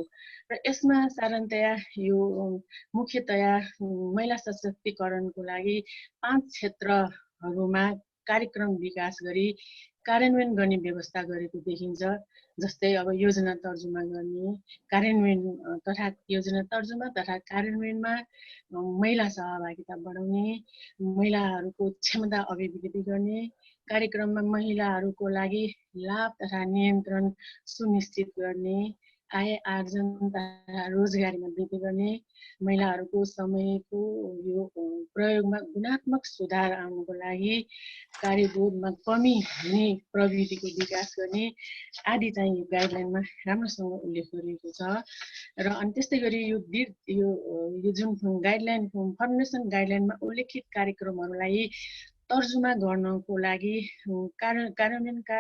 र यसमा साधारणतया यो मुख्यतया महिला सशक्तिकरणको लागि 5 क्षेत्रहरूमा कार्यक्रम विकास गरी कार्यान्वयन गर्ने व्यवस्था गरेको देखिन्छ। जस्तै अब योजना तर्जुमा गर्ने, कार्यान्वयन तथा योजना तर्जुमा तथा कार्यान्वयनमा महिला सहभागिता बढाउने, महिलाहरूको क्षमता अभिवृद्धि गर्ने, कार्यक्रममा महिलाहरूको लागि लाभ तथा नियन्त्रण सुनिश्चित गर्ने, आय आर्जन रोजगारीमा वृद्धि गर्ने, महिलाहरूको समयको यो प्रयोगमा गुणात्मक सुधार आउनको लागि कार्यबोधमा कमी हुने प्रविधिको विकास गर्ने आदि चाहिँ यो गाइडलाइनमा राम्रोसँग उल्लेख गरिएको छ। र अनि त्यस्तै गरी यो जुन गाइडलाइन फर्मुलेसन गाइडलाइनमा उल्लेखित कार्यक्रमहरूलाई तर्जुमा गर्नको लागि कार्यान्वयनका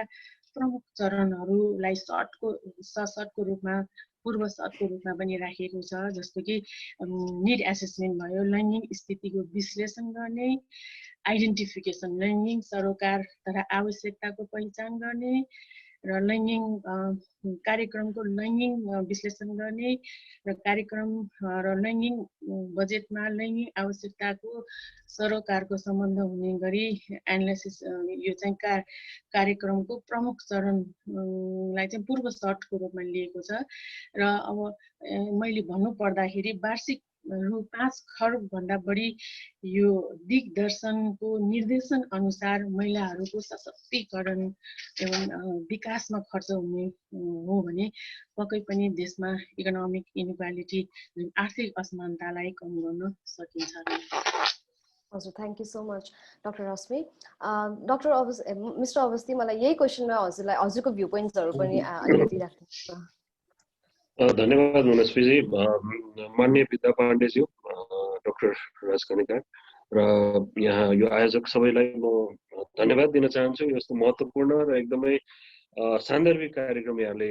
प्रमुख चरणहरूलाई सटको रूपमा पूर्व सटको रूपमा पनि राखिएको छ। जस्तो कि निड एसेसमेन्ट भयो, लैङ्गिक स्थितिको विश्लेषण गर्ने, आइडेन्टिफिकेसन लैङ्गिक सरोकार तथा आवश्यकताको पहिचान गर्ने र कार्यक्रमको लैङ्गिक विश्लेषण गर्ने र कार्यक्रम र लैङ्गिक बजेटमा लैङ्गिक आवश्यकताको सरोकारको सम्बन्ध हुने गरी एनालाइसिस यो चाहिँ कार्यक्रमको प्रमुख चरणलाई चाहिँ पूर्व सटको रूपमा लिएको छ। र अब मैले भन्नु पर्दाखेरि वार्षिक रु 5 खर्बभन्दा बढी यो दिग्दर्शनको निर्देशन अनुसार महिलाहरूको सशक्तिकरण एवं विकासमा खर्च हुने हो भने पक्कै पनि देशमा इकोनोमिक इनइक्वालिटी जुन आर्थिक असमानतालाई कम गर्न सकिन्छ। हजुर, thank you so much doctor Rashmi. Mister Awasthi, मलाई यही क्वेसनमा हजुरको भ्यू पोइन्ट्सहरू पनि अलिकति राख्नु। धन्यवाद मनस्वीजी। मान्य विद्या पाण्डेज्यू, डाक्टर राजकर्णिकार र यहाँ यो आयोजक सबैलाई म धन्यवाद दिन चाहन्छु। यस्तो महत्त्वपूर्ण र एकदमै सान्दर्भिक कार्यक्रम यहाँले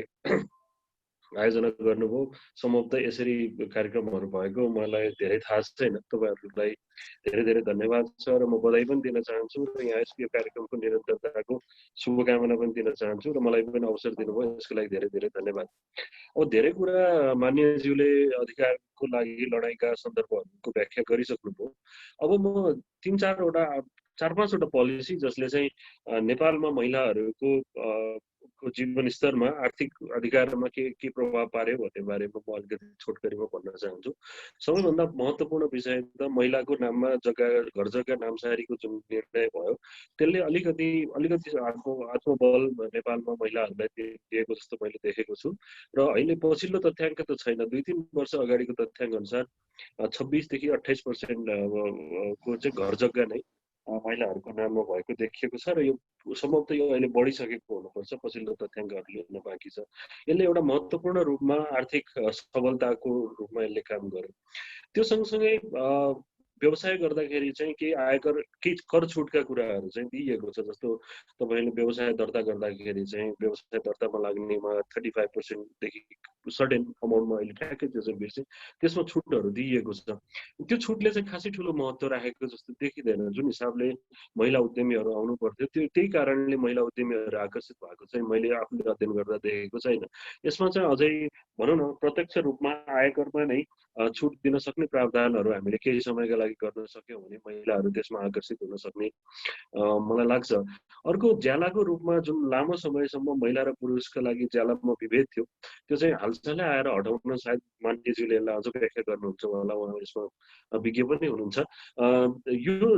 आयोजना गर्नुभयो। सम्भवतः यसरी कार्यक्रमहरू भएको मलाई धेरै थाहा छैन। तपाईँहरूलाई धेरै धेरै धन्यवाद छ र म बधाई पनि दिन चाहन्छु र यहाँ यो कार्यक्रमको निरन्तरताको शुभकामना पनि दिन चाहन्छु र मलाई पनि अवसर दिनुभयो, यसको लागि धेरै धेरै धन्यवाद। अब धेरै कुरा मान्यज्यूले अधिकारको लागि लडाइँका सन्दर्भहरूको व्याख्या गरिसक्नुभयो। अब म 4-5वटा पोलिसी जसले चाहिँ नेपालमा महिलाहरूको जीवन स्तरमा आर्थिक अधिकारमा के प्रभाव पार्यो भन्ने बारेमा म अलिकति छोटकरीमा भन्न चाहन्छु। सबैभन्दा महत्त्वपूर्ण विषय त महिलाको नाममा घर जग्गा नामसारीको जुन निर्णय भयो त्यसले अलिकति आत्मबल नेपालमा महिलाहरूलाई दिएको जस्तो मैले देखेको छु। र अहिले पछिल्लो तथ्याङ्क त छैन, 2-3 वर्ष अगाडिको तथ्याङ्क अनुसार 26 देखि 28% को चाहिँ घर जग्गा नै महिलाहरूको नाममा भएको देखिएको छ र यो सम्भवतः यो अहिले बढिसकेको हुनुपर्छ, पछिल्लो तथ्याङ्कहरू हेर्न बाँकी छ। यसले एउटा महत्त्वपूर्ण रूपमा आर्थिक सबलताको रूपमा यसले काम गर्यो। त्यो सँगसँगै व्यवसाय गर्दाखेरि चाहिँ केही कर छुटका कुराहरू चाहिँ दिइएको छ। जस्तो तपाईँले व्यवसाय दर्ता गर्दाखेरि चाहिँ व्यवसाय दर्तामा लाग्नेमा 35% देखि सर्टेन अमाउन्टमा अहिले ठ्याक्कै त्यो चाहिँ बिर्सेँ, त्यसमा छुटहरू दिइएको छ। त्यो छुटले चाहिँ खासै ठुलो महत्त्व राखेको जस्तो देखिँदैन। जुन हिसाबले महिला उद्यमीहरू आउनु पर्थ्यो त्यही कारणले महिला उद्यमीहरू आकर्षित भएको चाहिँ मैले आफूले अध्ययन गर्दा देखेको छैन। यसमा चाहिँ अझै भनौँ न प्रत्यक्ष रूपमा आयकरमा नै छुट दिन सक्ने प्रावधानहरू हामीले केही समयका लागि गर्न सक्यौँ भने महिलाहरू त्यसमा आकर्षित हुन सक्ने मलाई लाग्छ। अर्को ज्यालाको रूपमा जुन लामो समयसम्म महिला र पुरुषका लागि ज्यालामा विभेद थियो त्यो चाहिँ हालसालै आएर हटाउन सायद मान्यज्यूले यसलाई अझ व्याख्या गर्नुहुन्छ होला, उहाँ यसमा विज्ञ पनि हुनुहुन्छ। यो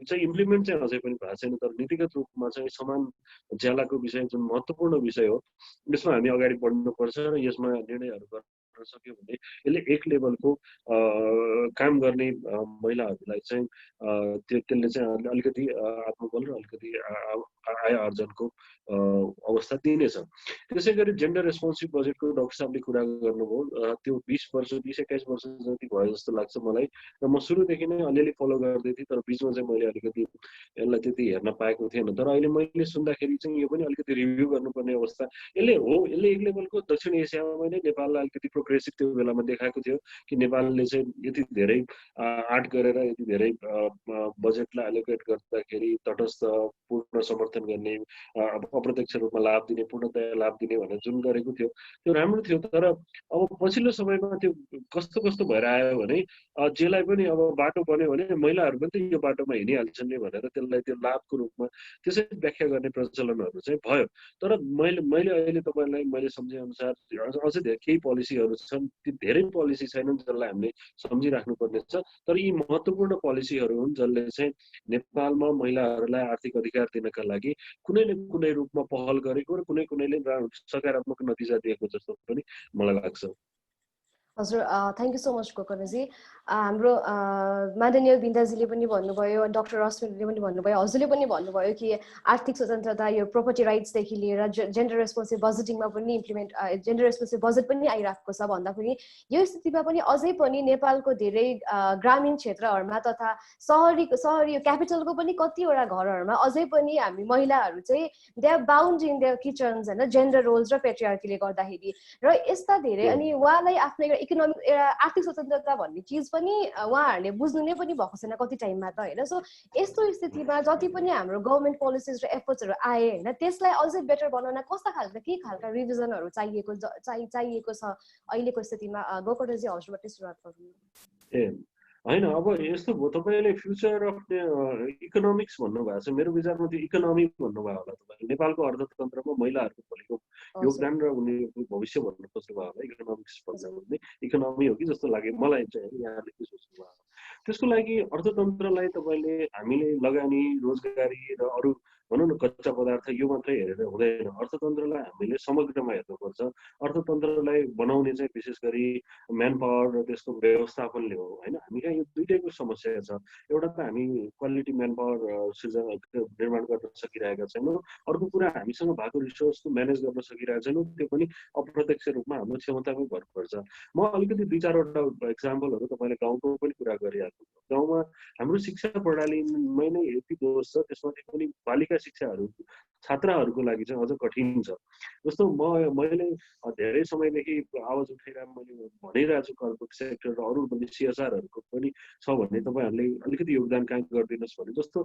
चाहिँ इम्प्लिमेन्ट चाहिँ अझै पनि भएको छैन, तर नीतिगत रूपमा चाहिँ समान ज्यालाको विषय जुन महत्त्वपूर्ण विषय हो यसमा हामी अगाडि बढ्नुपर्छ र यसमा निर्णयहरू गर्न सक्यो भने यसले एक लेभलको काम गर्ने महिलाहरूलाई चाहिँ त्यसले चाहिँ अलिकति आत्मबल र अलिकति आय आर्जनको अवस्था दिनेछ। त्यसै गरी जेन्डर रेस्पोन्सिभ बजेटको डाक्टर साहबले कुरा गर्नुभयो, त्यो 20-21 वर्ष जति भयो जस्तो लाग्छ मलाई र म सुरुदेखि नै अलिअलि फलो गर्दै थिएँ, तर बिचमा चाहिँ मैले अलिकति यसलाई त्यति हेर्न पाएको थिएन। तर अहिले मैले सुन्दाखेरि चाहिँ यो पनि अलिकति रिभ्यू गर्नुपर्ने अवस्था यसले एक लेभलको दक्षिण एसियामा नै नेपाललाई अलिकति प्रोग्रेसिभ त्यो बेलामा देखाएको थियो कि नेपालले चाहिँ यति धेरै आँट गरेर यति धेरै बजेटलाई एलोकेट गर्दाखेरि तटस्थ पूर्ण समर्थन गर्ने, अप्रत्यक्ष रूपमा लाभ दिने, पूर्णतया लाभ दिने भनेर जुन गरेको थियो त्यो राम्रो थियो। तर अब पछिल्लो समयमा त्यो कस्तो भएर आयो भने जेलाई पनि अब बाटो बन्यो भने महिलाहरू पनि त यो बाटोमा हिँडिहाल्छन् नि भनेर त्यसलाई त्यो लाभको रूपमा त्यसै व्याख्या गर्ने प्रचलनहरू चाहिँ भयो। तर मैले अहिले तपाईँलाई मैले सम्झे अनुसार अझै धेरै केही पोलिसीहरू पोलिसीहरू छन् ती धेरै पोलिसी छैनन् जसलाई हामीले सम्झिराख्नुपर्ने छ। तर यी महत्त्वपूर्ण पोलिसीहरू हुन् जसले चाहिँ नेपालमा महिलाहरूलाई आर्थिक अधिकार दिनका लागि कुनै न कुनै रूपमा पहल गरेको र कुनै कुनैले सकारात्मक नतिजा दिएको जस्तो पनि मलाई लाग्छ। हजुर, थ्याङ्क यू सो मच कोकर्णजी। हाम्रो माननीय बिन्दाजीले पनि भन्नुभयो, डाक्टर रश्मिले पनि भन्नुभयो, हजुरले पनि भन्नुभयो कि आर्थिक स्वतन्त्रता यो प्रोपर्टी राइट्सदेखि लिएर जेन्डर रेस्पोन्सिभ बजेटिङमा पनि जेन्डर रेस्पोन्सिभ बजेट पनि आइरहेको छ भन्दा पनि यो स्थितिमा पनि अझै पनि नेपालको धेरै ग्रामीण क्षेत्रहरूमा तथा सहरी क्यापिटलको पनि कतिवटा घरहरूमा अझै पनि हामी महिलाहरू चाहिँ they are bound in their kitchens होइन, जेन्डर रोल्स र पेट्रियार्कीले गर्दाखेरि। र यस्ता धेरै अनि उहाँलाई आफ्नो इकोनोमिक आर्थिक स्वतन्त्रता भन्ने चिज पनि उहाँहरूले बुझ्नु नै पनि भएको छैन कति टाइममा त होइन। सो यस्तो स्थितिमा जति पनि हाम्रो गभर्मेन्ट पोलिसिज र एफर्ट्सहरू आए होइन, त्यसलाई अझै बेटर बनाउन कस्ता के खालका रिभिजनहरू चाहिएको छ अहिलेको स्थितिमा? गोकर्णजी हजुरबाटै सुरुवात गर्नु। होइन, अब यस्तो भयो, तपाईँले फ्युचर अफ इकोनोमिक्स भन्नुभएको छ, मेरो विचारमा त्यो इकोनोमी भन्नुभयो होला तपाईँले। नेपालको अर्थतन्त्रमा महिलाहरूको भोलिको योगदान र उनीहरूको भविष्य भन्नु खोज्नुभयो होला। इकोनोमिक्स भन्दा इकोनोमी हो कि जस्तो लाग्यो मलाई चाहिँ, यहाँले के सोच्नुभयो। त्यसको लागि अर्थतन्त्रलाई तपाईँले हामीले लगानी, रोजगारी र अरू भनौँ न कच्चा पदार्थ यो मात्रै हेरेर हुँदैन। अर्थतन्त्रलाई हामीले समग्रमा हेर्नुपर्छ। अर्थतन्त्रलाई बनाउने चाहिँ विशेष गरी म्यान पावर र त्यसको व्यवस्थापनले हो होइन। हामी कहाँ यो दुइटैको समस्या छ। एउटा त हामी क्वालिटी म्यान पावर सिर्जना निर्माण गर्न सकिरहेका छैनौँ, अर्को कुरा हामीसँग भएको रिसोर्सको म्यानेज गर्न सकिरहेका छैनौँ, त्यो पनि अप्रत्यक्ष रूपमा हाम्रो क्षमतामै भर पर्छ। म अलिकति दुई चारवटा एक्जाम्पलहरू तपाईँले गाउँको पनि कुरा गरिहाल्नु। गाउँमा हाम्रो शिक्षा प्रणालीमै नै यति दोष छ, त्यसमाथि पनि बालिका शिक्षाहरू छात्राहरूको लागि चाहिँ अझ कठिन छ। जस्तो मैले धेरै समयदेखि आवाज उठाइरहेर मैले भनिरहेको छु कर्पोरेट सेक्टर र अरू पनि सिएसआरहरूको पनि छ भने तपाईँहरूले अलिकति योगदान कहाँ गरिदिनुहोस् भने। जस्तो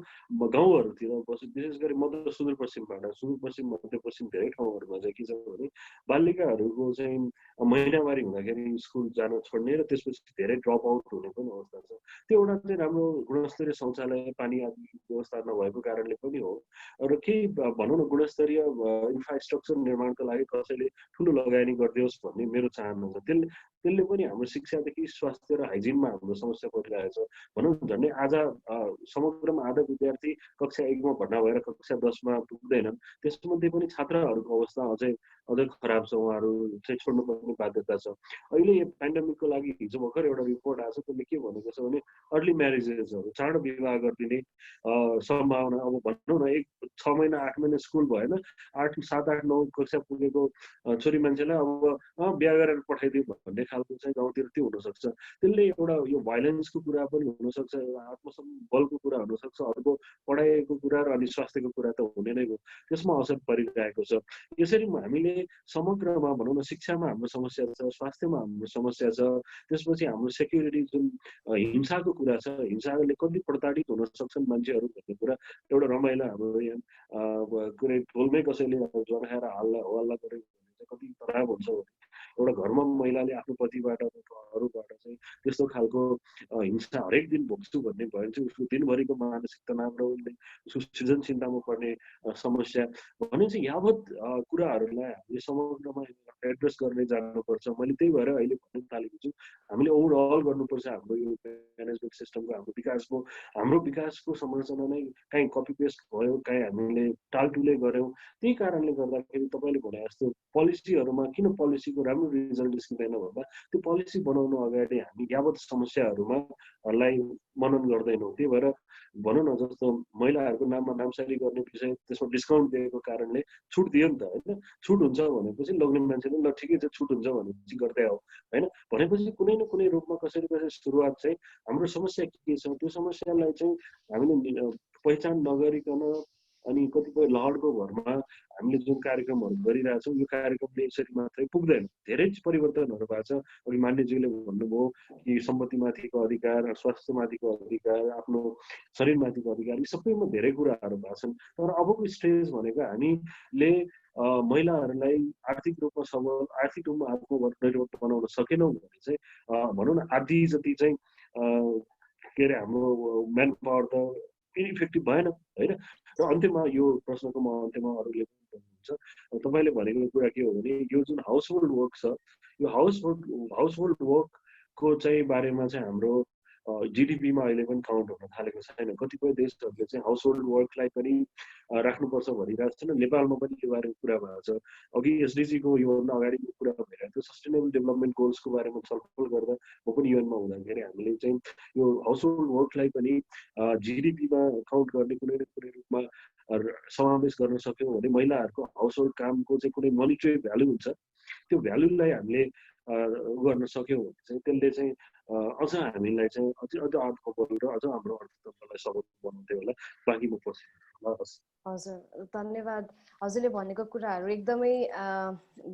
गाउँहरूतिर विशेष गरी मध्य सुदूरपश्चिमबाट सुदूरपश्चिम मध्यपश्चिम धेरै ठाउँहरूमा चाहिँ के छ भने बालिकाहरूको चाहिँ महिनावारी हुँदाखेरि स्कुल जान छोड्ने र त्यसपछि धेरै ड्रप आउट हुने पनि अवस्था छ। त्यो एउटा चाहिँ राम्रो गुणस्तरीय शौचालय पानी आदि व्यवस्था नभएको कारणले पनि हो। र केही भनौँ न गुणस्तरीय इन्फ्रास्ट्रक्चर निर्माणको लागि कसैले ठुलो लगानी गरिदियोस् भन्ने मेरो चाहना छ। त्यसले पनि हाम्रो शिक्षादेखि स्वास्थ्य र हाइजिनमा हाम्रो समस्या परिरहेको छ। भनौँ झन्डै आज समग्रमा आधा विद्यार्थी कक्षा 1मा भर्ना भएर कक्षा 10मा पुग्दैनन्। त्यसमध्ये पनि छात्राहरूको अवस्था अझै खराब छ, उहाँहरू चाहिँ छोड्नुपर्ने बाध्यता छ। अहिले यो पेन्डेमिकको लागि हिजो भर्खर एउटा रिपोर्ट आएको छ, त्यसले के भनेको छ भने अर्ली म्यारेजेसहरू चाँडो विवाह गरिदिने सम्भावना। अब भनौँ न 6 महिना 8 महिना स्कुल भएन, 7, 8, 9 कक्षा पुगेको छोरी मान्छेलाई अब बिहा गरेर पठाइदियो भन्ने खालको चाहिँ गाउँतिर त्यो हुनसक्छ। त्यसले एउटा यो भाइलेन्सको कुरा पनि हुनसक्छ, आत्मसम्बलको कुरा हुनसक्छ, अर्को पढाइको कुरा र अनि स्वास्थ्यको कुरा त हुने नै हो, त्यसमा असर परिरहेको छ। यसरी हामीले समग्रमा भनौँ न शिक्षामा हाम्रो समस्या छ, स्वास्थ्यमा हाम्रो समस्या छ, त्यसपछि हाम्रो सेक्युरिटी जुन हिंसाको कुरा छ, हिंसाले कति प्रताडित हुन सक्छन् मान्छेहरू भन्ने कुरा एउटा रमाइलो हाम्रो यहाँ कुनै ढोलमै कसैले जनाएर हल्ला गरेको भने चाहिँ कति तनाव हुन्छ। एउटा घरमा महिलाले आफ्नो पतिबाट अरूबाट चाहिँ त्यस्तो खालको हिंसा हरेक दिन भोग्छु भन्ने भयो भने चाहिँ उसको दिनभरिको मानसिक तनाव र उसले उसको सृजनशीलतामा पर्ने समस्या भने चाहिँ यावत कुराहरूलाई हामीले समग्रमा एड्रेस गर्ने जानुपर्छ। मैले त्यही भएर अहिले भन्न थालेको छु, हामीले ओभरअल गर्नुपर्छ हाम्रो यो म्यानेजमेन्ट सिस्टमको हाम्रो विकासको संरचना नै काहीँ कपी पेस्ट भयो, काहीँ हामीले टालटुले गऱ्यौँ। त्यही कारणले गर्दाखेरि तपाईँले भने जस्तो पोलिसीहरूमा किन पोलिसीको राम्रो रिजल्ट निस्किँदैन भन्दा त्यो पोलिसी बनाउनु अगाडि हामी यावत समस्याहरूमा लाई मनन गर्दैनौँ। त्यही भएर भनौँ न जस्तो महिलाहरूको नाममा नामसारी गर्ने विषय, त्यसमा डिस्काउन्ट दिएको कारणले छुट दियो नि त होइन। छुट हुन्छ भनेपछि लग्ने मान्छेले ल ठिकै छ छुट हुन्छ भनेपछि गर्दै आऊ होइन। भनेपछि कुनै न कुनै रूपमा कसरी सुरुवात चाहिँ हाम्रो समस्या के छ त्यो समस्यालाई चाहिँ हामीले पहिचान नगरिकन अनि कतिपय लहरको भरमा हामीले जुन कार्यक्रमहरू गरिरहेछौँ यो कार्यक्रमले यसरी मात्रै पुग्दैन। धेरै परिवर्तनहरू भएको छ। अघि मान्यज्यूले भन्नुभयो कि सम्पत्तिमाथिको अधिकार, स्वास्थ्यमाथिको अधिकार, आफ्नो शरीरमाथिको अधिकार, यी सबैमा धेरै कुराहरू भएको छन्। तर अबको स्टेज भनेको हामीले महिलाहरूलाई आर्थिक रूपमा सबल, आर्थिक रूपमा आत्मनिर्भर बनाउन सकेनौँ भने चाहिँ भनौँ न आदि जति चाहिँ के अरे हाम्रो म्यान पावर त इफेक्टिभ भएन होइन। र अन्त्यमा यो प्रश्नको अन्त्यमा अरूले पनि भन्नुहुन्छ, तपाईँले भनेको कुरा के हो भने यो जुन हाउस होल्ड वर्क छ यो हाउसहोल्ड वर्कको चाहिँ बारेमा चाहिँ हाम्रो जिडिपीमा अहिले पनि काउन्ट हुन थालेको छैन। कतिपय देशहरूले चाहिँ हाउसहोल्ड वर्कलाई पनि राख्नुपर्छ भनिरहेको छैन। नेपालमा पनि यो बारेमा कुरा भएको छ। अघि एसडिजीको योभन्दा अगाडिको कुरा भइरहेको थियो, सस्टेनेबल डेभलपमेन्ट गोल्सको बारेमा छलफल गर्दा म पनि युएनमा हुँदाखेरि हामीले चाहिँ यो हाउसहोल्ड वर्कलाई पनि जिडिपीमा काउन्ट गर्ने कुनै न कुनै रूपमा समावेश गर्न सक्यौँ भने महिलाहरूको हाउसहोल्ड कामको चाहिँ कुनै मोनिटरी भ्यालु हुन्छ, त्यो भ्यालुलाई हामीले गर्न सक्यौँ भने चाहिँ त्यसले चाहिँ अझ हामीलाई चाहिँ अझ अर्थकम्पल र अझ हाम्रो अर्थतन्त्रलाई सबल बनाउँथ्यो होला। बाँकी म पछि हजुर धन्यवाद। हजुरले भनेको कुराहरू एकदमै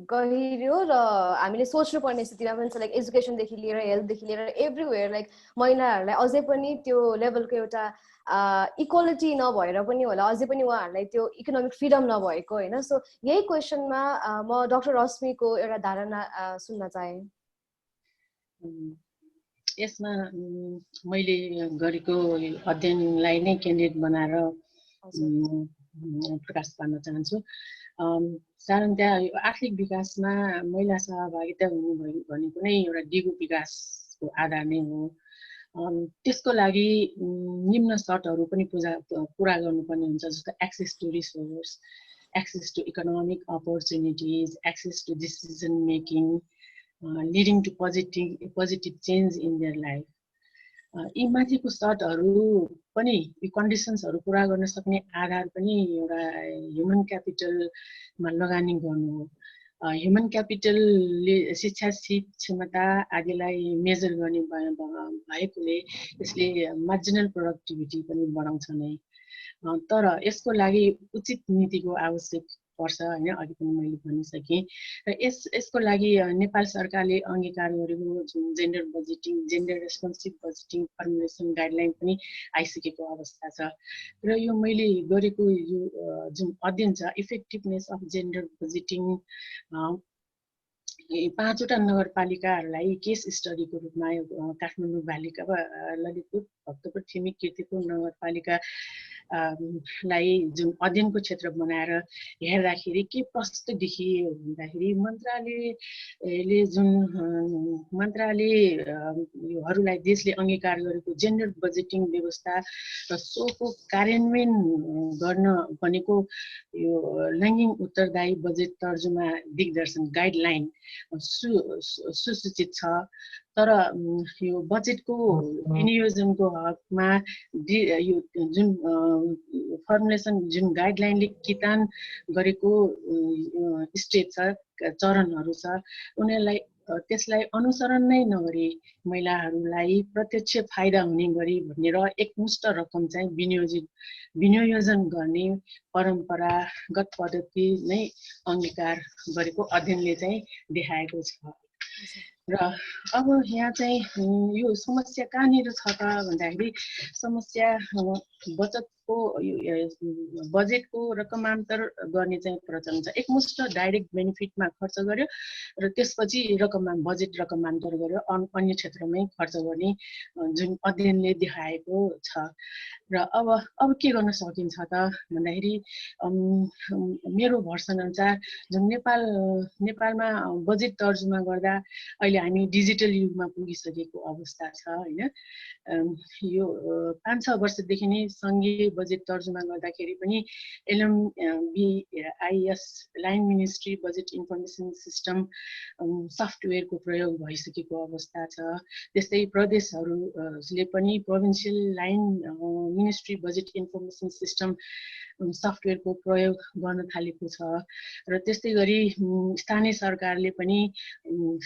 गहिरो र हामीले सोच्नुपर्ने स्थितिमा पनि छ। लाइक एजुकेसनदेखि लिएर हेल्थदेखि लिएर एभ्रिवेयर लाइक महिलाहरूलाई अझै पनि त्यो लेभलको एउटा इक्वालिटी नभएर पनि होला, अझै पनि उहाँहरूलाई त्यो इकोनोमिक फ्रिडम नभएको होइन। सो यही क्वेसनमा म डाक्टर रश्मिको एउटा धारणा सुन्न चाहेँ। यसमा मैले गरेको अध्ययनलाई नै केन्द्रित बनाएर प्रकाश पार्न चाहन्छु। साधारणतया आर्थिक विकासमा महिला सहभागिता हुनु भनेको नै एउटा दिगो विकासको आधार नै हो। त्यसको लागि निम्न सर्तहरू पनि पुरा गर्नुपर्ने हुन्छ, जस्तो access to resource, access to economic opportunities, access to decision making, leading to positive change in their life. यी माथिको सर्टहरू पनि, यी कन्डिसन्सहरू पुरा गर्न सक्ने आधार पनि एउटा ह्युमन क्यापिटलमा लगानी गर्नु हो। ह्युमन क्यापिटलले शिक्षा, सिप, क्षमता आदिलाई मेजर गर्ने भएकोले यसले मार्जिनल प्रोडक्टिभिटी पनि बढाउँछ नै। तर यसको लागि उचित नीतिको आवश्यक पर्छ होइन, अघि पनि मैले भनिसकेँ। र यसको लागि नेपाल सरकारले अंगीकार गरेको जुन gender budgeting, gender responsive budgeting formulation guideline पनि आइसकेको अवस्था छ। र यो मैले गरेको यो जुन अध्ययन छ इफेक्टिभनेस अफ जेन्डर बजेटिङ 5वटा नगरपालिकाहरूलाई केस स्टडीको रूपमा काठमाडौँ बालिका ललितपुर, भक्तपुर, छिमेक, कीर्तिपुर नगरपालिका लाई जुन अध्ययनको क्षेत्र बनाएर हेर्दाखेरि के प्रष्ट देखियो भन्दाखेरि मन्त्रालयहरूलाई देशले अंगीकार गरेको जेन्डर बजेटिङ व्यवस्था र सोको कार्यान्वयन गर्न भनेको यो लैङ्गिक उत्तरदायी बजेट तर्जुमा दिग्दर्शन गाइडलाइन सुसूचित छ। तर यो बजेटको विनियोजनको हकमा यो जुन फर्मुलेसन जुन गाइडलाइनले किटान गरेको स्टेप छ, चरणहरू छ, उनीहरूलाई त्यसलाई अनुसरण नै नगरी महिलाहरूलाई प्रत्यक्ष फाइदा हुने गरी भनेर एकमुष्ट रकम चाहिँ विनियोजन गर्ने परम्परागत पद्धति नै अंगीकार गरेको अध्ययनले चाहिँ देखाएको छ। र अब यहाँ चाहिँ यो समस्या कहाँनिर छ त भन्दाखेरि समस्या बजेटको रकमान्तर गर्ने चाहिँ प्रचलन छ। एकमुष्ट डाइरेक्ट बेनिफिटमा खर्च गर्यो र त्यसपछि बजेट रकमान्तर गर्यो अन्य क्षेत्रमै खर्च गर्ने जुन अध्ययनले देखाएको छ। र अब के गर्न सकिन्छ त भन्दाखेरि मेरो भर्सन अनुसार जुन नेपालमा बजेट तर्जुमा गर्दा अहिले हामी डिजिटल युगमा पुगिसकेको अवस्था छ होइन। यो 5-6 वर्षदेखि नै सङ्घीय बजेट तर्जुमा गर्दाखेरि पनि LMBIS line ministry budget information system सफ्टवेयरको प्रयोग भइसकेको अवस्था छ। त्यस्तै प्रदेशहरूले पनि provincial line ministry budget information system सफ्टवेयरको प्रयोग गर्न थालेको छ। र त्यस्तै गरी स्थानीय सरकारले पनि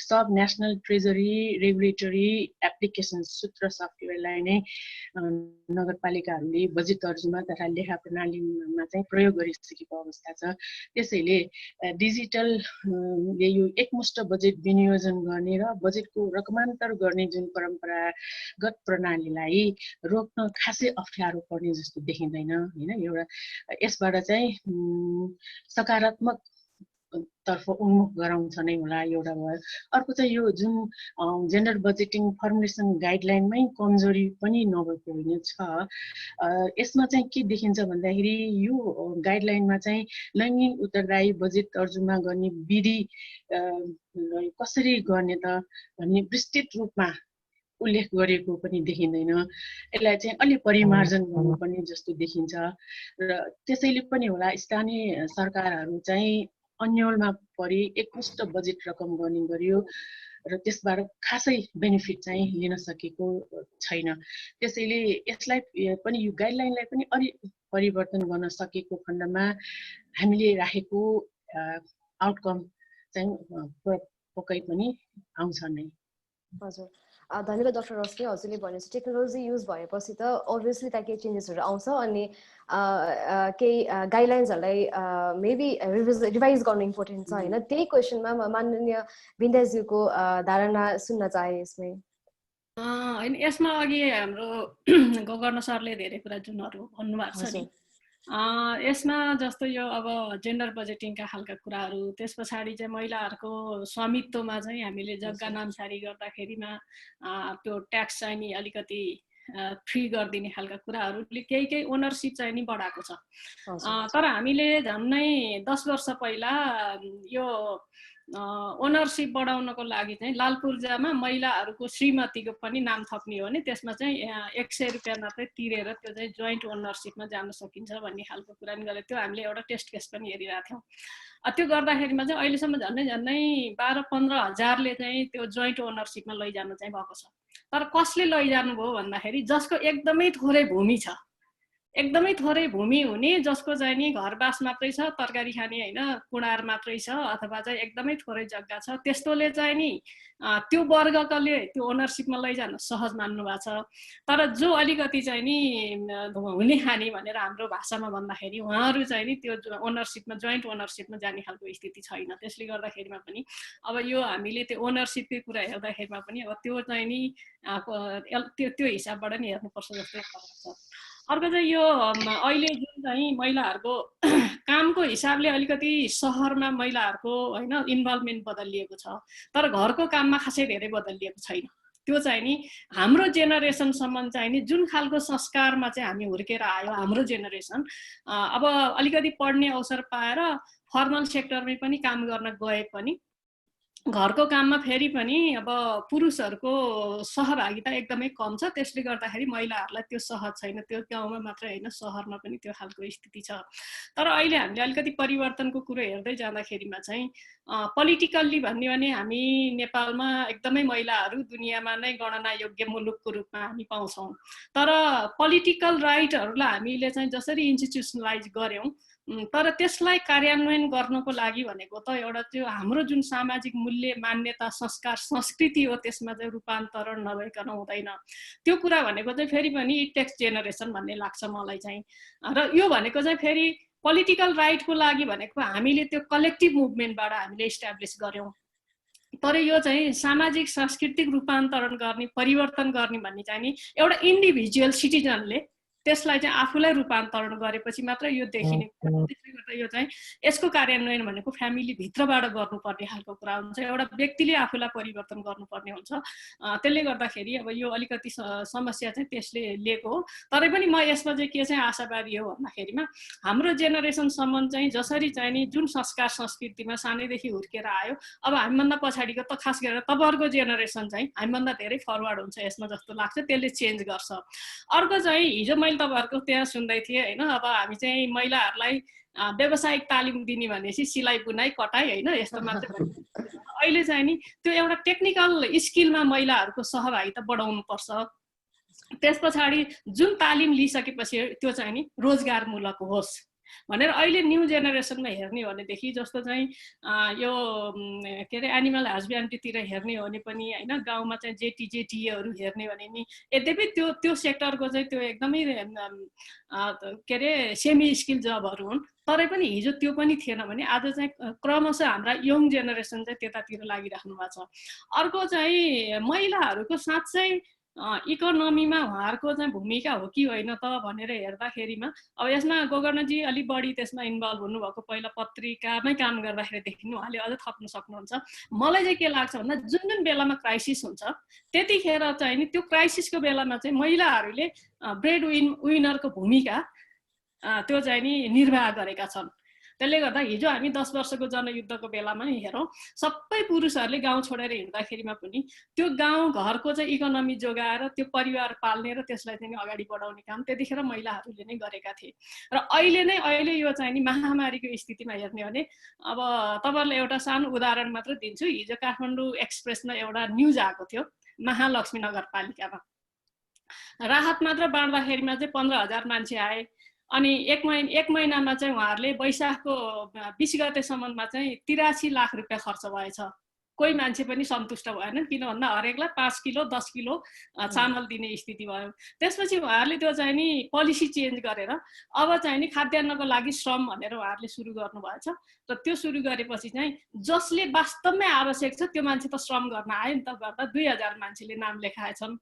सब नेसनल ट्रेजरी रेगुलेटरी एप्लिकेसन सूत्र सफ्टवेयरलाई नै नगरपालिकाहरूले बजेट तर्जुमा तथा लेखा प्रणालीमा चाहिँ प्रयोग गरिसकेको अवस्था छ। त्यसैले डिजिटलले यो एकमुष्ट बजेट विनियोजन गर्ने र बजेटको रकमान्तर गर्ने जुन परम्परागत प्रणालीलाई रोक्न खासै अप्ठ्यारो पर्ने जस्तो देखिँदैन होइन। एउटा यसबाट चाहिँ सकारात्मक तर्फ उन्मुख गराउँछ नै होला एउटा भयो। अर्को चाहिँ यो जुन जेन्डर बजेटिङ फर्मुलेसन गाइडलाइनमै कमजोरी पनि नभएको होइन छ। यसमा चाहिँ के देखिन्छ भन्दाखेरि यो गाइडलाइनमा चाहिँ लैङ्गिक उत्तरदायी बजेट तर्जुमा गर्ने विधि कसरी गर्ने त भन्ने विस्तृत रूपमा उल्लेख गरेको पनि देखिँदैन। यसलाई चाहिँ अलि परिमार्जन गर्नुपर्ने जस्तो देखिन्छ र त्यसैले पनि होला स्थानीय सरकारहरू चाहिँ अन्यलमा परि एकमुष्ट बजेट रकम गर्ने गरियो र त्यसबाट खासै बेनिफिट चाहिँ लिन सकेको छैन। त्यसैले यसलाई पनि यो गाइडलाइनलाई पनि अलि परिवर्तन गर्न सकेको खण्डमा हामीले राखेको आउटकम चाहिँ पक्कै पनि आउँछ नै। हजुर, धन्यवाद डाक्टर रश्मि। हजुरले भनेपछि टेक्नोलोजी युज भएपछि त अभियसली त्यहाँ केही चेन्जेसहरू आउँछ अनि केही गाइडलाइन्सहरूलाई मेबी रिभाइज गर्नु इम्पोर्टेन्ट छ होइन। त्यही क्वेसनमा म माननीय बिन्दाज्यूको धारणा सुन्न चाहे यसमै। होइन, यसमा अघि हाम्रो गवर्नर सरले धेरै कुरा जुनहरू भन्नुभएको छ नि, यसमा जस्तो यो अब जेन्डर बजेटिङका खालका कुराहरू, त्यस पछाडि चाहिँ महिलाहरूको स्वामित्वमा चाहिँ हामीले जग्गा नामसारी गर्दाखेरिमा त्यो ट्याक्स चाहिँ नि अलिकति फ्री गरिदिने खालका कुराहरूले केही ओनरसिप चाहिँ नि बढाएको छ। तर हामीले झन्नै 10 वर्ष पहिला यो ओनरसिप बढाउनको लागि चाहिँ लाल पूर्जामा महिलाहरूको श्रीमतीको पनि नाम थप्ने हो भने त्यसमा चाहिँ 100 रुपियाँ मात्रै तिरेर त्यो चाहिँ जोइन्ट ओनरसिपमा जान सकिन्छ भन्ने खालको कुरा नि गरेको थियो। हामीले एउटा टेस्ट केस पनि हेरिरहेको थियौँ। त्यो गर्दाखेरिमा चाहिँ अहिलेसम्म झन्नै 12-15 हजारले चाहिँ त्यो जोइन्ट ओनरसिपमा लैजानु चाहिँ भएको छ। तर कसले लैजानु भयो भन्दाखेरि जसको एकदमै थोरै भूमि छ, एकदमै थोरै भूमि हुने, जसको चाहिँ नि घरबास मात्रै छ, तरकारी खाने होइन कुडार मात्रै छ, अथवा चाहिँ एकदमै थोरै जग्गा छ, त्यस्तोले चाहिँ नि त्यो वर्गले त्यो ओनरसिपमा लैजान सहज मान्नु भएको छ। तर जो अलिकति चाहिँ नि हुने खाने भनेर हाम्रो भाषामा भन्दाखेरि उहाँहरू चाहिँ नि त्यो ओनरसिपमा जोइन्ट ओनरसिपमा जाने खालको स्थिति छैन। त्यसले गर्दाखेरिमा पनि अब यो हामीले त्यो ओनरसिपकै कुरा हेर्दाखेरिमा पनि अब त्यो चाहिँ नि त्यो हिसाबबाट नि हेर्नुपर्छ जस्तो लाग्छ। अर्को चाहिँ यो अहिले जुन चाहिँ महिलाहरूको कामको हिसाबले अलिकति सहरमा महिलाहरूको होइन इन्भल्भमेन्ट बदलिएको छ, तर घरको काममा खासै धेरै बदलिएको छैन। त्यो चाहिँ नि हाम्रो जेनेरेसनसम्म चाहिँ नि जुन खालको संस्कारमा चाहिँ हामी हुर्केर आयो हाम्रो जेनेरेसन, अब अलिकति पढ्ने अवसर पाएर फर्मल सेक्टरमै पनि काम गर्न गए पनि घरको काममा फेरि पनि अब पुरुषहरूको सहभागिता एकदमै कम छ। त्यसले गर्दाखेरि महिलाहरूलाई त्यो सहज छैन। त्यो गाउँमा मात्रै होइन, सहरमा पनि त्यो खालको स्थिति छ। तर अहिले हामीले अलिकति परिवर्तनको कुरो हेर्दै जाँदाखेरिमा चाहिँ पोलिटिकल्ली भन्ने भने हामी नेपालमा एकदमै महिलाहरू दुनियाँमा नै गणना योग्य मुलुकको रूपमा हामी पाउँछौँ। तर पोलिटिकल राइटहरूलाई हामीले चाहिँ जसरी इन्स्टिट्युसनलाइज गर्यौँ, तर त्यसलाई कार्यान्वयन गर्नको लागि भनेको त एउटा त्यो हाम्रो जुन सामाजिक मूल्य मान्यता संस्कार संस्कृति हो त्यसमा चाहिँ रूपान्तरण नभइकन हुँदैन। त्यो कुरा भनेको चाहिँ फेरि पनि इट टेक्स जेनेरेसन भन्ने लाग्छ मलाई चाहिँ। र यो भनेको चाहिँ फेरि पोलिटिकल राइटको लागि भनेको हामीले त्यो कलेक्टिभ मुभमेन्टबाट हामीले इस्टाब्लिस गर्यौँ। तर यो चाहिँ सामाजिक सांस्कृतिक रूपान्तरण गर्ने परिवर्तन गर्ने भन्ने चाहिँ नि एउटा इन्डिभिजुअल सिटिजनले त्यसलाई चाहिँ आफूलाई रूपान्तरण गरेपछि मात्र यो देखिने। त्यसले गर्दा यो चाहिँ यसको कार्यान्वयन भनेको फ्यामिली भित्रबाट गर्नुपर्ने खालको कुरा हुन्छ। एउटा व्यक्तिले आफूलाई परिवर्तन गर्नुपर्ने हुन्छ। त्यसले गर्दाखेरि अब यो अलिकति समस्या चाहिँ त्यसले लिएको हो। तरै पनि म यसमा चाहिँ के चाहिँ आशावादी हो भन्दाखेरिमा हाम्रो जेनेरेसनसम्म चाहिँ जसरी चाहिँ नि जुन संस्कार संस्कृतिमा सानैदेखि हुर्केर आयो, अब हामीभन्दा पछाडिको त खास गरेर तपाईँहरूको जेनेरेसन चाहिँ हामीभन्दा धेरै फरवर्ड हुन्छ यसमा जस्तो लाग्छ। त्यसले चेन्ज गर्छ। अर्को चाहिँ हिजो मैले तपाईँहरूको त्यहाँ सुन्दै थिएँ होइन, अब हामी चाहिँ महिलाहरूलाई व्यावसायिक तालिम दिने भनेपछि सिलाइ बुनाइ कटाइ होइन यस्तो मात्रै। अहिले चाहिँ नि त्यो एउटा टेक्निकल स्किलमा महिलाहरूको सहभागिता बढाउनु पर्छ। त्यस पछाडि जुन तालिम लिइसकेपछि त्यो चाहिँ नि रोजगारमूलक होस् भनेर अहिले न्यू जेनेरेसनमा हेर्ने हो भनेदेखि जस्तो चाहिँ यो के अरे एनिमल हस्बेन्ड्रीतिर हेर्ने हो भने पनि होइन, गाउँमा चाहिँ जेटीहरू हेर्ने भने नि यद्यपि त्यो सेक्टरको चाहिँ त्यो एकदमै के अरे सेमी स्किल जबहरू हुन्। तरै पनि हिजो त्यो पनि थिएन भने आज चाहिँ क्रमशः हाम्रा यङ जेनेरेसन चाहिँ त्यतातिर लागिराख्नु भएको छ। अर्को चाहिँ महिलाहरूको साँच्चै इकोनोमीमा उहाँहरूको चाहिँ भूमिका हो कि होइन त भनेर हेर्दाखेरिमा अब यसमा गोकर्णजी अलिक बढी त्यसमा इन्भल्भ हुनुभएको पहिला पत्रिकामै काम गर्दाखेरिदेखि उहाँले अझ थप्न सक्नुहुन्छ। मलाई चाहिँ के लाग्छ भन्दा जुन जुन बेलामा क्राइसिस हुन्छ त्यतिखेर चाहिँ नि त्यो क्राइसिसको बेलामा चाहिँ महिलाहरूले ब्रेड विनरको भूमिका त्यो चाहिँ नि निर्वाह गरेका छन्। त्यसले गर्दा हिजो हामी 10 वर्षको जनयुद्धको बेलामा नि हेरौँ सबै पुरुषहरूले गाउँ छोडेर हिँड्दाखेरिमा पनि त्यो गाउँ घरको चाहिँ इकोनोमी जोगाएर त्यो परिवार पाल्ने र त्यसलाई चाहिँ अगाडि बढाउने काम त्यतिखेर महिलाहरूले नै गरेका थिए। र अहिले यो चाहिँ नि महामारीको स्थितिमा हेर्ने भने अब तपाईँहरूलाई एउटा सानो उदाहरण मात्र दिन्छु। हिजो काठमाडौँ एक्सप्रेसमा एउटा न्युज आएको थियो महालक्ष्मी नगरपालिकामा राहत मात्र बाँड्दाखेरिमा चाहिँ 15,000 मान्छे आए। अनि एक महिनामा चाहिँ उहाँहरूले वैशाखको 20 गतेसम्ममा चाहिँ 83 लाख रुपियाँ खर्च भएछ। कोही मान्छे पनि सन्तुष्ट भएन, किन भन्दा हरेकलाई 5 किलो 10 किलो चामल दिने स्थिति भयो। त्यसपछि उहाँहरूले त्यो चाहिँ नि पोलिसी चेन्ज गरेर अब चाहिँ नि खाद्यान्नको लागि श्रम भनेर उहाँहरूले सुरु गर्नुभएछ। र त्यो सुरु गरेपछि चाहिँ जसले वास्तवमै आवश्यक छ त्यो मान्छे त श्रम गर्न आयो नि त। गर्दा 2000 मान्छेले नाम लेखाएछन्।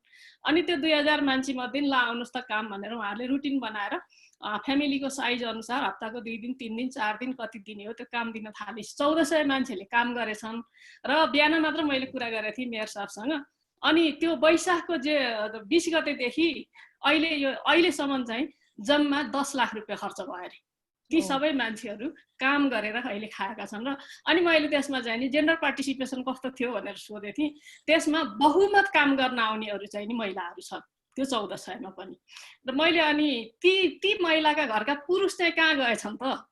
अनि त्यो 2000 मान्छे मध्ये ल आउनुहोस् त काम भनेर उहाँहरूले रुटिन बनाएर फ्यामिलीको साइज अनुसार हप्ताको 2 दिन 3 दिन 4 दिन कति दिने हो त्यो काम दिन थाले। 1400 मान्छेले काम गरेछन्। र बिहान मात्र मैले कुरा गरेको थिएँ मेयर साहबसँग। अनि त्यो वैशाखको 20 गतेदेखि अहिलेसम्म चाहिँ जम्मा 10 लाख रुपियाँ खर्च भयो अरे। ती सबै मान्छेहरू काम गरेर अहिले खाएका छन्। र अनि मैले त्यसमा चाहिँ नि जेन्डर पार्टिसिपेसन कस्तो थियो भनेर सोधेको थिएँ। त्यसमा बहुमत काम गर्न आउनेहरू चाहिँ नि महिलाहरू छन् त्यो 1400 मा पनि। र मैले अनि ती महिलाका घरका पुरुष चाहिँ कहाँ गएछन् त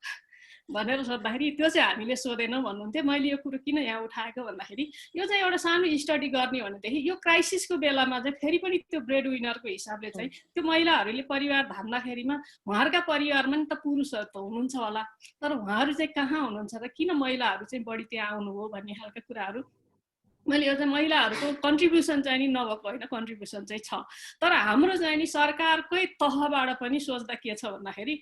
भनेर सोद्धाखेरि त्यो चाहिँ हामीले सोधेनौँ भन्नुहुन्थ्यो। मैले यो कुरो किन यहाँ उठाएको भन्दाखेरि यो चाहिँ एउटा सानो स्टडी गर्ने भनेदेखि यो क्राइसिसको बेलामा चाहिँ फेरि पनि त्यो ब्रेड विनरको हिसाबले चाहिँ त्यो महिलाहरूले परिवार धान्दाखेरिमा उहाँहरूका परिवारमा नि त पुरुषहरू त हुनुहुन्छ होला, तर उहाँहरू चाहिँ कहाँ हुनुहुन्छ र किन महिलाहरू चाहिँ बढी त्यहाँ आउनु हो भन्ने खालका कुराहरू मैले यो चाहिँ महिलाहरूको कन्ट्रिब्युसन चाहिँ नि नभएको होइन, कन्ट्रिब्युसन चाहिँ छ। तर हाम्रो चाहिँ नि सरकारकै तहबाट पनि सोच्दा के छ भन्दाखेरि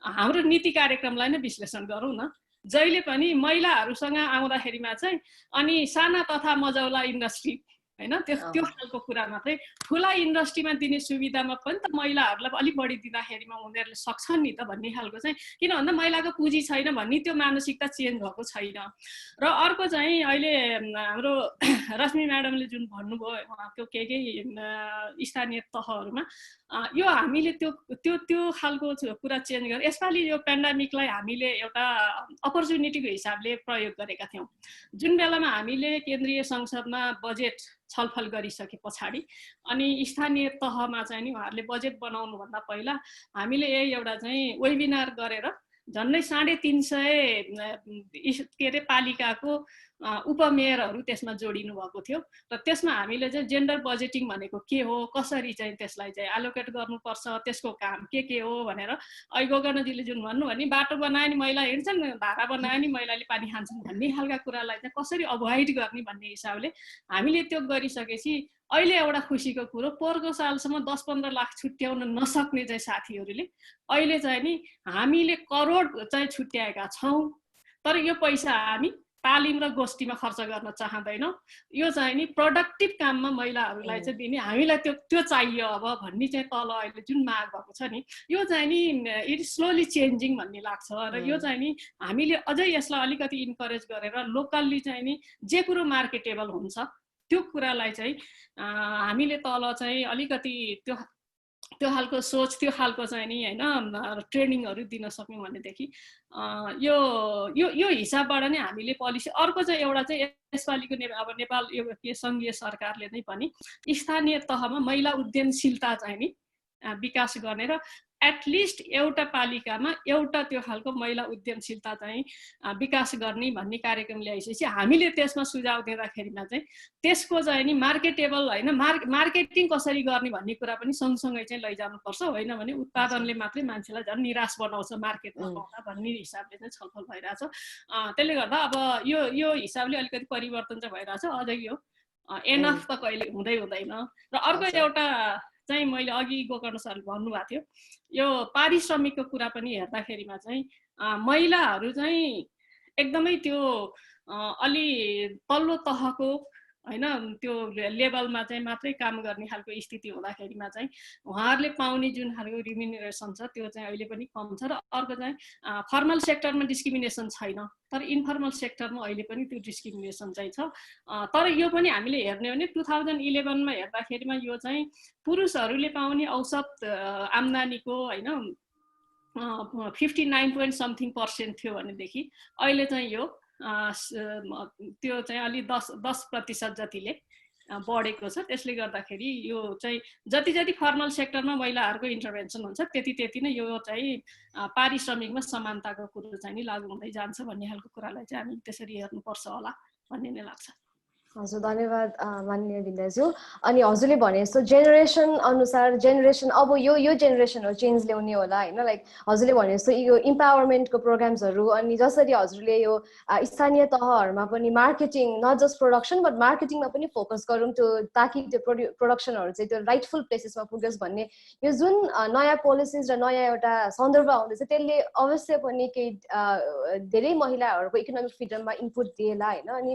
हाम्रो नीति कार्यक्रमलाई नै विश्लेषण गरौँ न। जहिले पनि महिलाहरूसँग आउँदाखेरिमा चाहिँ अनि साना तथा मझौला इन्डस्ट्री हैन त्यो खालको कुरामा चाहिँ ठुला इन्डस्ट्रीमा दिने सुविधामा पनि त महिलाहरूलाई अलिक बढी दिँदाखेरिमा उनीहरूले सक्छन् नि त भन्ने खालको चाहिँ, किन भन्दा महिलाको पुँजी छैन भन्ने त्यो मानसिकता चेन्ज भएको छैन। र अर्को चाहिँ अहिले हाम्रो रश्मि म्याडमले जुन भन्नुभयो उहाँको के स्थानीय तहहरूमा यो हामीले त्यो खालको कुरा चेन्ज गरेर यसपालि यो पेन्डेमिकलाई हामीले एउटा अपर्च्युनिटीको हिसाबले प्रयोग गरेका थियौँ। जुन बेलामा हामीले केन्द्रीय संसदमा बजेट छलफल गरिसके पछाडि अनि स्थानीय तहमा चाहिँ नि उहाँहरूले बजेट बनाउनुभन्दा पहिला हामीले एउटा चाहिँ वेबिनार गरेर झन्डै 350 के अरे पालिकाको उपमेयरहरू त्यसमा जोडिनु भएको थियो। र त्यसमा हामीले चाहिँ जेन्डर बजेटिङ भनेको के हो, कसरी चाहिँ त्यसलाई चाहिँ एलोकेट गर्नुपर्छ, त्यसको काम के हो भनेर अहिले गोकर्णजीले जुन भन्नु भने बाटो बनायो नि महिला हिँड्छन्, धारा बनायो नि महिलाले पानी खान्छन् भन्ने खालका कुरालाई चाहिँ कसरी अभोइड गर्ने भन्ने हिसाबले हामीले त्यो गरिसकेपछि अहिले एउटा खुसीको कुरो पोहोरको सालसम्म 10-15 लाख छुट्याउन नसक्ने चाहिँ साथीहरूले अहिले चाहिँ नि हामीले करोड चाहिँ छुट्याएका छौँ। तर यो पैसा हामी तालिम र गोष्ठीमा खर्च गर्न चाहँदैनौँ। यो चाहिँ नि प्रोडक्टिभ काममा महिलाहरूलाई चाहिँ दिने, हामीलाई त्यो चाहियो अब भन्ने चाहिँ तल अहिले जुन माग भएको छ नि यो चाहिँ नि इट स्लोली चेन्जिङ भन्ने लाग्छ। र यो चाहिँ नि हामीले अझै यसलाई अलिकति इन्करेज गरेर लोकल्ली चाहिँ नि जे कुरो मार्केटेबल हुन्छ त्यो कुरालाई चाहिँ हामीले तल चाहिँ अलिकति त्यो खालको सोच त्यो खालको चाहिँ नि हैन ट्रेनिङहरू दिन सक्यौँ भनेदेखि यो हिसाबबाट नै हामीले पोलिसी। अर्को चाहिँ एउटा चाहिँ यसपालिको नेपाल यो सङ्घीय सरकारले नै पनि स्थानीय तहमा महिला उद्यमशीलता चाहिँ नि विकास गर्ने र एटलिस्ट एउटा पालिकामा एउटा त्यो खालको महिला उद्यमशीलता चाहिँ विकास गर्ने भन्ने कार्यक्रम ल्याइसकेपछि हामीले त्यसमा सुझाव दिँदाखेरिमा चाहिँ त्यसको चाहिँ नि मार्केटेबल होइन मार्केटिङ कसरी गर्ने भन्ने कुरा पनि सँगसँगै चाहिँ लैजानुपर्छ। होइन भने उत्पादनले मात्रै मान्छेलाई झन् निराश बनाउँछ मार्केटमा पाउँदा भन्ने हिसाबले चाहिँ छलफल भइरहेछ। त्यसले गर्दा अब यो हिसाबले अलिकति परिवर्तन चाहिँ भइरहेछ। अझै यो एनफ त कहिले हुँदैन। र अर्को एउटा चाहिँ मैले अघि गोकर्ण सरले भन्नुभएको थियो यो पारिश्रमिकको कुरा पनि हेर्दाखेरिमा चाहिँ महिलाहरू चाहिँ एकदमै त्यो अलि तल्लो तहको हैन त्यो लेभलमा चाहिँ मात्रै काम गर्ने खालको स्थिति हुँदाखेरिमा चाहिँ उहाँहरूले पाउने जुन खालको रिम्युनरेसन छ त्यो चाहिँ अहिले पनि कम छ र अर्को चाहिँ फर्मल सेक्टरमा डिस्क्रिमिनेसन छैन तर इन्फर्मल सेक्टरमा अहिले पनि त्यो डिस्क्रिमिनेसन चाहिँ छ तर यो पनि हामीले हेर्ने हो भने 2011 मा हेर्दाखेरिमा यो चाहिँ पुरुषहरूले पाउने औसत आम्दानीको हैन 59.something% थियो भनेदेखि अहिले चाहिँ यो त्यो चाहिँ अलि 10% जतिले बढेको छ त्यसले गर्दाखेरि यो चाहिँ जति जति फर्मल सेक्टरमा महिलाहरूको इन्टरभेन्सन हुन्छ त्यति नै यो चाहिँ पारिश्रमिकमा समानताको कुरो चाहिँ नि लागू हुँदै जान्छ भन्ने खालको कुरालाई चाहिँ हामी त्यसरी हेर्नुपर्छ होला भन्ने नै लाग्छ हजुर धन्यवाद माननीय बिन्दाज्यू अनि हजुरले भने जस्तो जेनेरेसन अनुसार जेनेरेसन अब यो जेनेरेसनहरु चेन्ज ल्याउने होला हैन लाइक हजुरले भने जस्तो यो इम्पावरमेन्टको प्रोग्राम्सहरु अनि जसरी हजुरले यो स्थानीय तहहरुमा पनि marketing not just production but मार्केटिङमा पनि फोकस गरौँ त्यो ताकि त्यो प्रोडक्सनहरु चाहिँ त्यो राइटफुल प्लेसेसमा पुगोस् भन्ने यो जुन नयाँ पोलिसिज र नयाँ एउटा सन्दर्भ आउँदैछ त्यसले अवश्य पनि केही धेरै महिलाहरुको इकोनोमिक फ्रिडममा इनपुट दिएला हैन अनि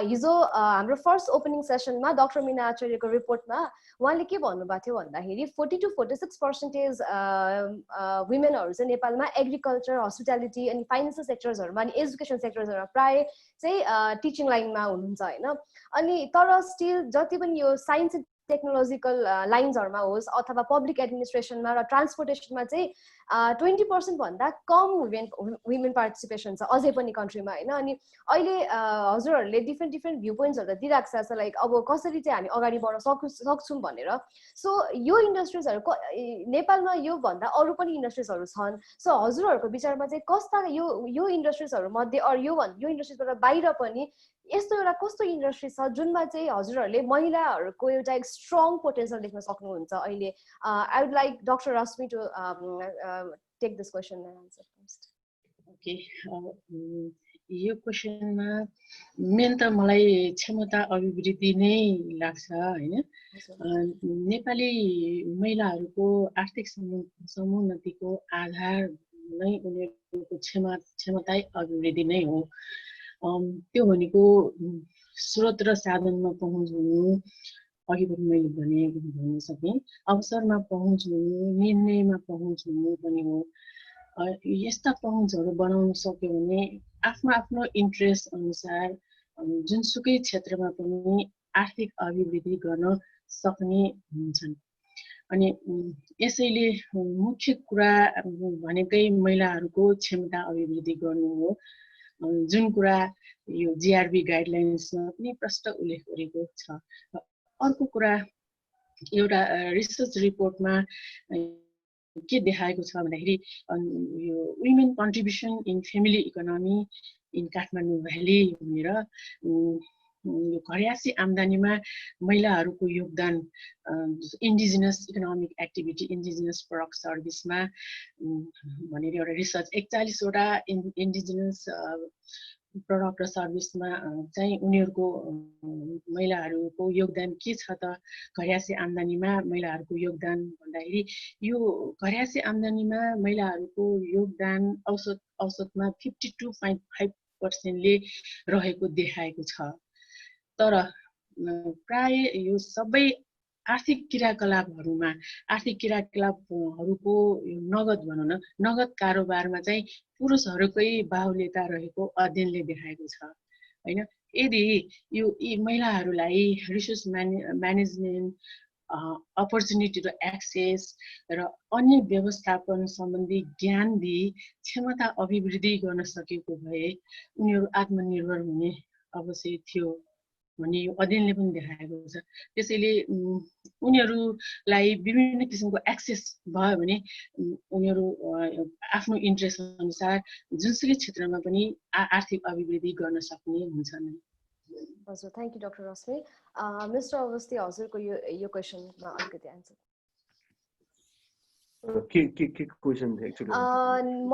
हिजो हाम्रो फर्स्ट ओपनिङ सेसनमा डाक्टर मीना आचार्यको रिपोर्टमा उहाँले के भन्नुभएको थियो भन्दाखेरि 40 to 46% वुमेनहरु चाहिँ नेपालमा एग्रिकल्चर हस्पिटालिटी अनि फाइनान्शियल सेक्टर्सहरुमा अनि एजुकेसन सेक्टर्सहरुमा प्राय चाहिँ टिचिङ लाइनमा हुनुहुन्छ हैन अनि तर स्टिल जति पनि यो साइन्स एन्ड टेक्नोलोजिकल लाइन्सहरुमा होस् अथवा पब्लिक एडमिनिस्ट्रेसनमा र ट्रान्सपोर्टेसनमा चाहिँ 20% भन्दा कम वुमेन पार्टिसिपेसन छ अझै पनि कन्ट्रीमा हैन अनि अहिले हजुरहरुले डिफ्रेन्ट भ्यू पोइन्ट्सहरु त दिइराख्छ छ लाइक अब कसरी चाहिँ हामी अगाडि बढ्न सक्छौं भनेर सो यो इन्डस्ट्रीजहरुको नेपालमा यो भन्दा अरु पनि इन्डस्ट्रीजहरु छन् सो हजुरहरुको विचारमा चाहिँ कस्ता यो इन्डस्ट्रीजहरु मध्ये अरु यो इन्डस्ट्रीजबाट बाहिर पनि यस्तो एउटा कस्तो इन्डस्ट्री छ जुनमा चाहिँ हजुरहरुले महिलाहरुको एउटा स्ट्रङ पोटेन्शियल देख्न सक्नुहुन्छ अहिले I would like doctor Rashmi to take this question and answer first okay यो क्वेशनमा मेन त मलाई क्षमता अभिवृद्धि नै लाग्छ हैन नेपाली महिलाहरूको आर्थिक समुन्नतिको आधार नै उनीहरूको क्षमता अभिवृद्धि नै हो त्यो भनेको स्रोत र साधनमा पहुँच हुनु अघि पनि मैले भन्न सकेँ अवसरमा पहुँच हुनु निर्णयमा पहुँच हुनु पनि हो यस्ता पहुँचहरू बनाउन सक्यो भने आफ्नो इन्ट्रेस्ट अनुसार जुनसुकै क्षेत्रमा पनि आर्थिक अभिवृद्धि गर्न सक्ने हुन्छन् अनि यसैले मुख्य कुरा भनेकै महिलाहरूको क्षमता अभिवृद्धि गर्नु हो जुन कुरा यो जीआरबी गाइडलाइन्समा पनि प्रष्ट उल्लेख गरेको छ अर्को कुरा एउटा रिसर्च रिपोर्टमा के देखाएको छ भन्दाखेरि यो women contribution in family economy in Kathmandu valley भनेर यो घरयासी आम्दानीमा महिलाहरूको योगदान indigenous economic activity indigenous product सर्भिसमा भनेर एउटा रिसर्च 41 वटा इन्डिजिनस प्रोडक्ट र सर्भिसमा चाहिँ उनीहरूको महिलाहरूको योगदान के छ त घरयासी आम्दानीमा महिलाहरूको योगदान भन्दाखेरि यो घरयासी आम्दानीमा महिलाहरूको योगदान औसतमा 52.5% ले रहेको देखाएको छ तर प्राय यो सबै आर्थिक क्रियाकलापहरुमा आर्थिक क्रियाकलापहरुको नगद भनौं न नगद कारोबारमा चाहिँ पुरुषहरुकै बाहुल्यता रहेको अध्ययनले देखाएको छ हैन यदि यो महिलाहरुलाई रिसोर्स म्यानेजमेन्ट अपर्चुनिटी र एक्सेस र अन्य व्यवस्थापन सम्बन्धी ज्ञान दिई क्षमता अभिवृद्धि गर्न सकेको भए उनीहरु आत्मनिर्भर हुने अवश्य थियो भन्ने यो अध्ययनले पनि देखाएको छ त्यसैले उनीहरुलाई विभिन्न किसिमको एक्सेस भयो भने उनीहरु आफ्नो इन्ट्रेस्ट अनुसार जुनसुकै क्षेत्रमा पनि आर्थिक अभिवृद्धि गर्न सक्ने हुन्छन् हजुर thank you doctor Rashmi mister Awasthi हजुरको यो क्वेशनमा अलिकति आन्सर के क्वेशन थियो एक्चुअली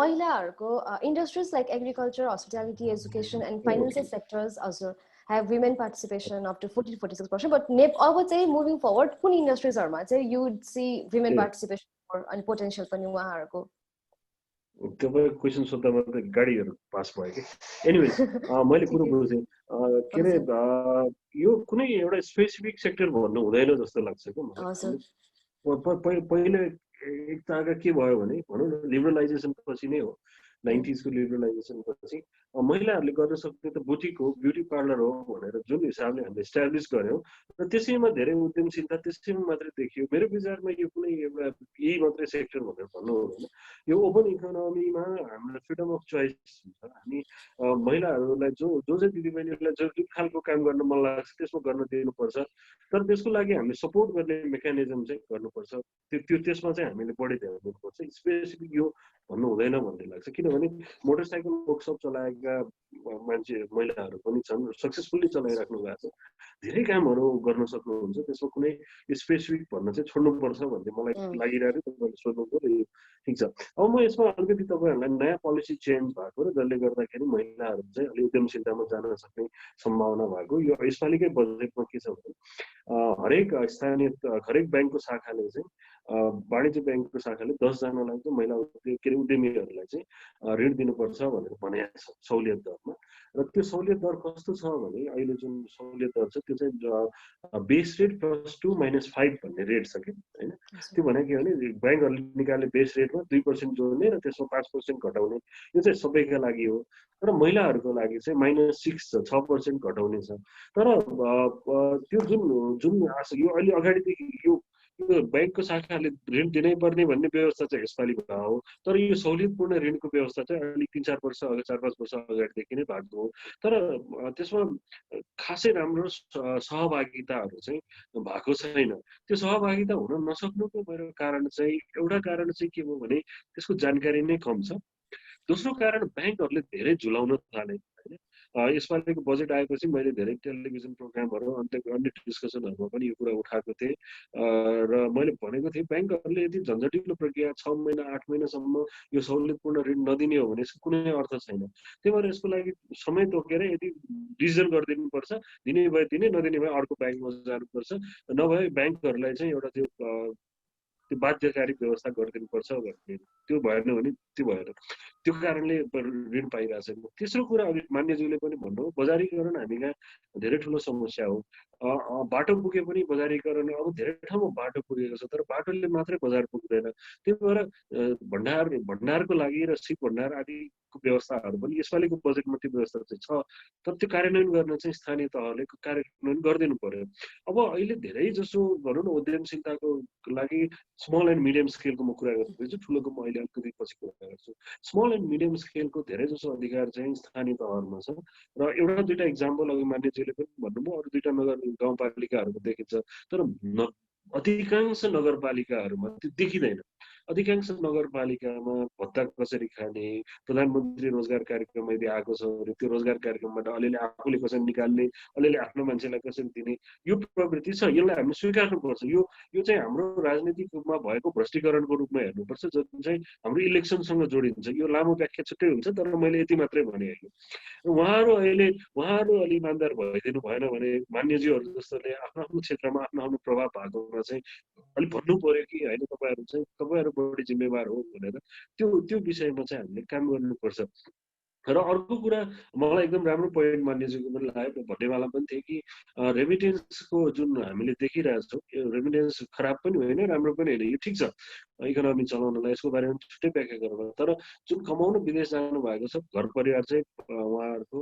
महिलाहरुको industries like agriculture hospitality education and financial sectors हजुर have women participation up to 40 to 46%, but अब चाहिँ moving forward कुन इन्डस्ट्रीजहरुमा चाहिँ you would see women participation or and potential पनि उहाँहरुको तपाईँ क्वेसन सोद्धा मात्रै गाडीहरू पास भयो कि एनिवेज मैले कुरो बुझेँ के अरे यो कुनै एउटा स्पेसिफिक सेक्टर भन्नु हुँदैन जस्तो लाग्छ क्या मलाई पहिले एक तागा के भयो भने भनौँ न लिबरलाइजेसन पछि नै हो 90s को लिबरलाइजेसन पछि महिलाहरूले गर्न सक्ने त बुटिक हो ब्युटी पार्लर हो भनेर जुन हिसाबले हामीले इस्टाब्लिस गऱ्यौँ र त्यसैमा धेरै उद्यमशीलता त्यसैमा मात्रै देखियो मेरो विचारमा यो कुनै एउटा यही मात्रै सेक्टर भनेर भन्नु हुँदैन यो ओपन इकोनोमीमा हाम्रो फ्रिडम अफ चोइस हुन्छ हामी महिलाहरूलाई जो चाहिँ दिदीबहिनीहरूलाई जुन खालको काम गर्न मन लाग्छ त्यसमा गर्न दिनुपर्छ तर त्यसको लागि हामीले सपोर्ट गर्ने मेकानिजम चाहिँ गर्नुपर्छ त्यसमा चाहिँ हामीले बढी ध्यान दिनुपर्छ स्पेसिफिक यो भन्नु हुँदैन भन्ने लाग्छ किनभने मोटरसाइकल वर्कसप चलाएका मान्छे महिलाहरू पनि छन् सक्सेसफुल्ली चलाइराख्नु भएको छ धेरै कामहरू गर्न सक्नुहुन्छ त्यसमा कुनै स्पेसिफिक भन्न चाहिँ छोड्नुपर्छ भन्ने मलाई लागिरहेको तपाईँले सोध्नुभयो ठिक छ अब म यसमा अलिकति तपाईँहरूलाई नयाँ पोलिसी चेन्ज भएको र जसले गर्दाखेरि महिलाहरू चाहिँ अलिक उद्यमशीलतामा जान सक्ने सम्भावना भएको यो यसपालिकै बजेटमा के छ भने हरेक ब्याङ्कको शाखाले चाहिँ वाणिज्य ब्याङ्कको शाखाले 10 जनालाई चाहिँ महिला के अरे उद्यमीहरूलाई चाहिँ ऋण दिनुपर्छ भनेर भनेको छ सहुलियत दरमा र त्यो सहुलियत दर कस्तो छ भने अहिले जुन सहुलियत दर छ त्यो चाहिँ बेस रेट +2 - 5 भन्ने रेट छ कि होइन त्यो भनेको के भने ब्याङ्कहरूले निकाल्ने बेस रेटमा 2% जोड्ने र त्यसमा 5% घटाउने यो चाहिँ सबैका लागि हो तर महिलाहरूको लागि चाहिँ -6 छ 6% घटाउने छ तर त्यो जुन यो अहिले अगाडिदेखि यो ब्याङ्कको शाखाले ऋण दिनै पर्ने भन्ने व्यवस्था चाहिँ यसपालि भएको हो तर यो सहुलियतपूर्ण ऋणको व्यवस्था चाहिँ अलिक 3-4 वर्ष 4-5 वर्ष अगाडिदेखि नै भएको हो तर त्यसमा खासै राम्रो सहभागिताहरू चाहिँ भएको छैन त्यो सहभागिता हुन नसक्नुको मेरो कारण चाहिँ एउटा कारण चाहिँ के हो भने त्यसको जानकारी नै कम छ दोस्रो कारण ब्याङ्कहरूले धेरै झुलाउन थाले होइन यसपालिको बजेट आएपछि मैले धेरै टेलिभिजन प्रोग्रामहरू अन्य डिस्कसनहरूमा पनि यो कुरा उठाएको थिएँ र मैले भनेको थिएँ ब्याङ्कहरूले यदि झन्झटिलो प्रक्रिया 6 महिना 8 महिनासम्म यो सहुलियतपूर्ण ऋण नदिने हो भने यसको कुनै अर्थ छैन त्यही भएर यसको लागि समय तोकेर यदि डिसिजन गरिदिनुपर्छ दिने भए दिने नदिने भए अर्को ब्याङ्कमा जानुपर्छ नभए ब्याङ्कहरूलाई चाहिँ एउटा त्यो बाध्यकारी व्यवस्था गरिदिनुपर्छ भन्ने त्यो भएन भने त्यो भएन त्यो कारणले ऋण पाइरहेको छैन तेस्रो कुरा अघि मान्यज्यूले पनि भन्नुभयो बजारीकरण हामी कहाँ धेरै ठुलो समस्या हो बाटो पुगे पनि बजारीकरण अब धेरै ठाउँमा बाटो पुगेको छ तर बाटोले मात्रै बजार पुग्दैन त्यही भएर भण्डारको लागि र शीत भण्डार आदिको व्यवस्थाहरू पनि यसपालिको बजेटमा त्यो व्यवस्था चाहिँ छ तर त्यो कार्यान्वयन गर्न चाहिँ स्थानीय तहले कार्यान्वयन गरिदिनु पर्यो अब अहिले धेरै जसो भनौँ न उद्यमशीलताको लागि स्मल एन्ड मिडियम स्केलको म कुरा गर्दैछु ठुलोको म अहिले अलिकति पछि कुरा गर्छु स्मल एन्ड मिडियम स्केलको धेरै जसो अधिकार चाहिँ स्थानीय तहहरूमा छ र एउटा दुईटा इक्जाम्पल अघि मान्यज्यूले पनि भन्नुभयो अरू दुईटा नगर गाउँपालिकाहरूको देखिन्छ तर अधिकांश नगरपालिकाहरूमा त्यो देखिँदैन अधिकांश नगरपालिकामा भत्ता कसरी खाने प्रधानमन्त्री रोजगार कार्यक्रम यदि आएको छ भने त्यो रोजगार कार्यक्रमबाट अलिअलि आफूले कसरी निकाल्ने अलिअलि आफ्नो मान्छेलाई कसरी दिने यो प्रवृत्ति छ यसलाई हामीले स्वीकार्नुपर्छ यो चाहिँ हाम्रो राजनीतिमा भएको भ्रष्टीकरणको रूपमा हेर्नुपर्छ जुन चाहिँ हाम्रो इलेक्सनसँग जोडिन्छ यो लामो व्याख्या छुट्टै हुन्छ तर मैले यति मात्रै भने उहाँहरू अलि इमान्दार भइदिनु भएन भने मान्यज्यूहरू जस्तोले आफ्नो क्षेत्रमा आफ्नो प्रभाव भएकोमा चाहिँ अलिक भन्नु पर्यो कि होइन तपाईँहरू बढी जिम्मेवार हो भनेर त्यो विषयमा चाहिँ हामीले काम गर्नुपर्छ र अर्को कुरा मलाई एकदम राम्रो पोइन्ट मान्यज्यूको पनि लाग्यो भन्नेवाला पनि थिएँ कि रेमिटेन्सको जुन हामीले देखिरहेछौँ रेमिटेन्स खराब पनि होइन राम्रो पनि होइन यो ठिक छ इकोनोमी चलाउनलाई यसको बारेमा छुट्टै व्याख्या गर्नु तर जुन कमाउन विदेश जानु भएको छ घर परिवार चाहिँ उहाँहरूको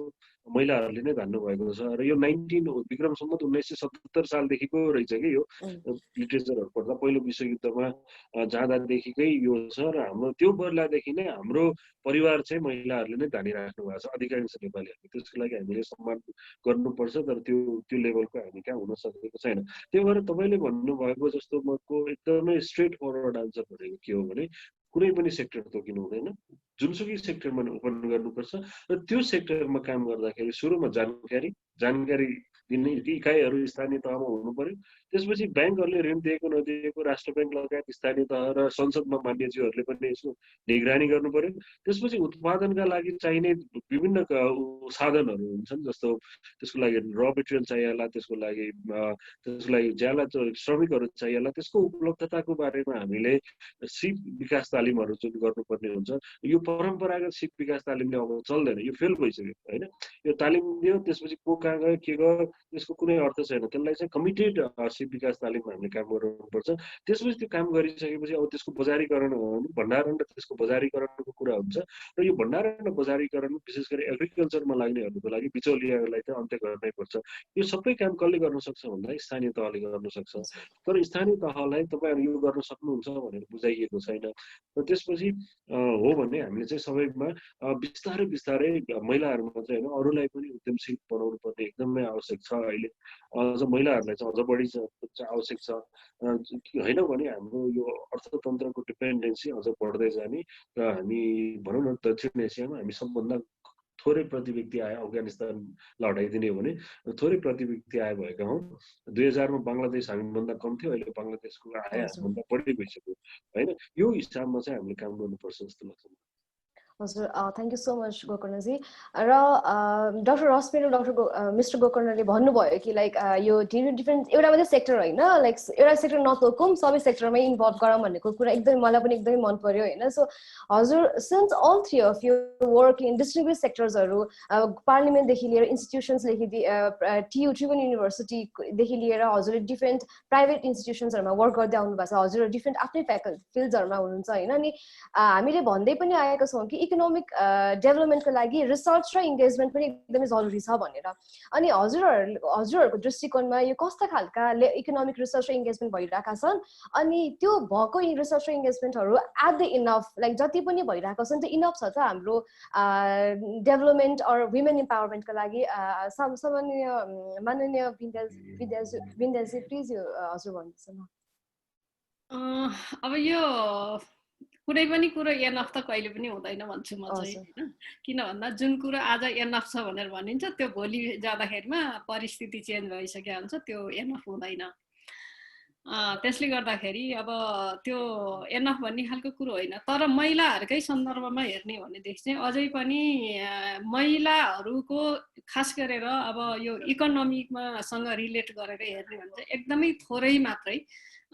महिलाहरूले नै धान्नु भएको छ र यो विक्रम सम्वत 1977 सालदेखिको रहेछ कि यो लिटरेचरहरू पढ्दा पहिलो विश्वयुद्धमा जाँदादेखिकै यो छ र हाम्रो त्यो बेलादेखि नै हाम्रो परिवार चाहिँ महिलाहरूले नै धानिराख्नु भएको छ अधिकांश नेपालीहरूले त्यसको लागि हामीले सम्मान गर्नुपर्छ तर त्यो लेभलको हामी कहाँ हुन सकेको छैन त्यही भएर तपाईँले भन्नुभएको जस्तो मको एकदमै स्ट्रेट फरवर्ड आन्सर भनेको के हो भने कुनै पनि सेक्टर तोकिनु हुँदैन जुनसुकै सेक्टरमा ओपन गर्नुपर्छ र त्यो सेक्टरमा काम गर्दाखेरि सुरुमा जानकारी दिने इकाइहरू स्थानीय तहमा हुनु पर्यो। त्यसपछि ब्याङ्कहरूले ऋण दिएको नदिएको राष्ट्र ब्याङ्क लगायत स्थानीय तह र संसदमा मान्यज्यूहरूले पनि यसको निगरानी गर्नु पर्यो। त्यसपछि उत्पादनका लागि चाहिने विभिन्न साधनहरू हुन्छन्, जस्तो त्यसको लागि र मेटेरियल चाहिएला, त्यसको लागि ज्याला श्रमिकहरू चाहिएला, त्यसको उपलब्धताको बारेमा हामीले सिप विकास तालिमहरू जुन गर्नुपर्ने हुन्छ, यो परम्परागत सिप विकास तालिमले अब चल्दैन, यो फेल भइसक्यो होइन। यो तालिम दियो, त्यसपछि को कहाँ गयो के गयो त्यसको कुनै अर्थ छैन। त्यसलाई चाहिँ कमिटेड सिप विकास तालिममा हामीले काम गर्नुपर्छ। त्यसपछि त्यो काम गरिसकेपछि अब त्यसको बजारीकरण, भण्डारण र त्यसको बजारीकरणको कुरा हुन्छ र यो भण्डारण र बजारीकरण विशेष गरी एग्रिकल्चरमा लाग्नेहरूको लागि बिचौलियाहरूलाई चाहिँ अन्त्य गर्नै पर्छ। यो सबै काम कसले गर्न सक्छ भन्दा स्थानीय तहले गर्न सक्छ। तर स्थानीय तहलाई तपाईँहरू यो गर्न सक्नुहुन्छ भनेर बुझाइएको छैन। र त्यसपछि हो भने हामीले चाहिँ सबैमा बिस्तारै बिस्तारै महिलाहरू मात्रै होइन अरूलाई पनि उद्यमशील बनाउनु पर्ने एकदमै आवश्यक छ। अहिले अझ महिलाहरूलाई चाहिँ अझ बढी आवश्यक छ, होइन भने हाम्रो यो अर्थतन्त्रको डिपेन्डेन्सी अझ बढ्दै जाने र हामी भनौँ न दक्षिण एसियामा हामी सबभन्दा थोरै प्रति व्यक्ति आए, अफगानिस्तानलाई हटाइदिने हो भने थोरै प्रति व्यक्ति आए भएका हौँ। 2000 मा बङ्गलादेश हामीभन्दा कम थियो, अहिले बङ्गलादेशको आय हामीभन्दा बढी भइसक्यो होइन। यो हिसाबमा चाहिँ हामीले काम गर्नुपर्छ जस्तो लाग्छ। हजुर, थ्याङ्क यू सो मच गोकर्णजी। र डक्टर रश्मि र मिस्टर गोकर्णले भन्नुभयो कि लाइक यो डिफ्रेन्ट एउटा मात्रै सेक्टर होइन, लाइक एउटा सेक्टर नतोकौँ सबै सेक्टरमै इन्भल्भ गरौँ भनेको कुरा एकदमै मलाई पनि एकदमै मन पर्यो होइन। सो हजुर, since all three of you work in distribute सेक्टर्सहरू, पार्लिमेन्टदेखि लिएर इन्स्टिट्युसन्सदेखि TU त्रिभुवन युनिभर्सिटीदेखि लिएर हजुरले डिफ्रेन्ट प्राइभेट इन्स्टिट्युसन्सहरूमा वर्क गर्दै आउनु भएको छ, हजुर डिफ्रेन्ट आफ्नै फिल्ड्सहरूमा हुनुहुन्छ होइन। अनि हामीले भन्दै पनि आएका छौँ कि इकोनोमिक डेभलपमेन्टको लागि रिसर्च र इङ्गेजमेन्ट पनि एकदमै जरुरी छ भनेर। अनि हजुरहरूको दृष्टिकोणमा यो कस्ता खालका इकोनोमिक रिसर्च र इङ्गेजमेन्ट भइरहेका छन्, अनि त्यो भएको रिसर्च र इङ्गेजमेन्टहरू एट द इनफ, लाइक जति पनि भइरहेको छन् त्यो इनफ छ त हाम्रो डेभलपमेन्ट अर वुमेन इम्पावरमेन्टको लागि? माननीय विन्ध्याजी प्लिज यो हजुर भन्नुहोस् न। अब यो कुनै पनि कुरो एनफ त कहिले पनि हुँदैन भन्छु म चाहिँ होइन। किन भन्दा जुन कुरो आज एनफ छ भनेर भनिन्छ त्यो भोलि जाँदाखेरिमा परिस्थिति चेन्ज भइसकेको हुन्छ, त्यो एनफ हुँदैन। त्यसले गर्दाखेरि अब त्यो एनफ भन्ने खालको कुरो होइन। तर महिलाहरूकै सन्दर्भमा हेर्ने भनेदेखि चाहिँ अझै पनि महिलाहरूको खास गरेर अब यो इकोनोमीमा सँग रिलेट गरेर हेर्ने भने चाहिँ एकदमै थोरै मात्रै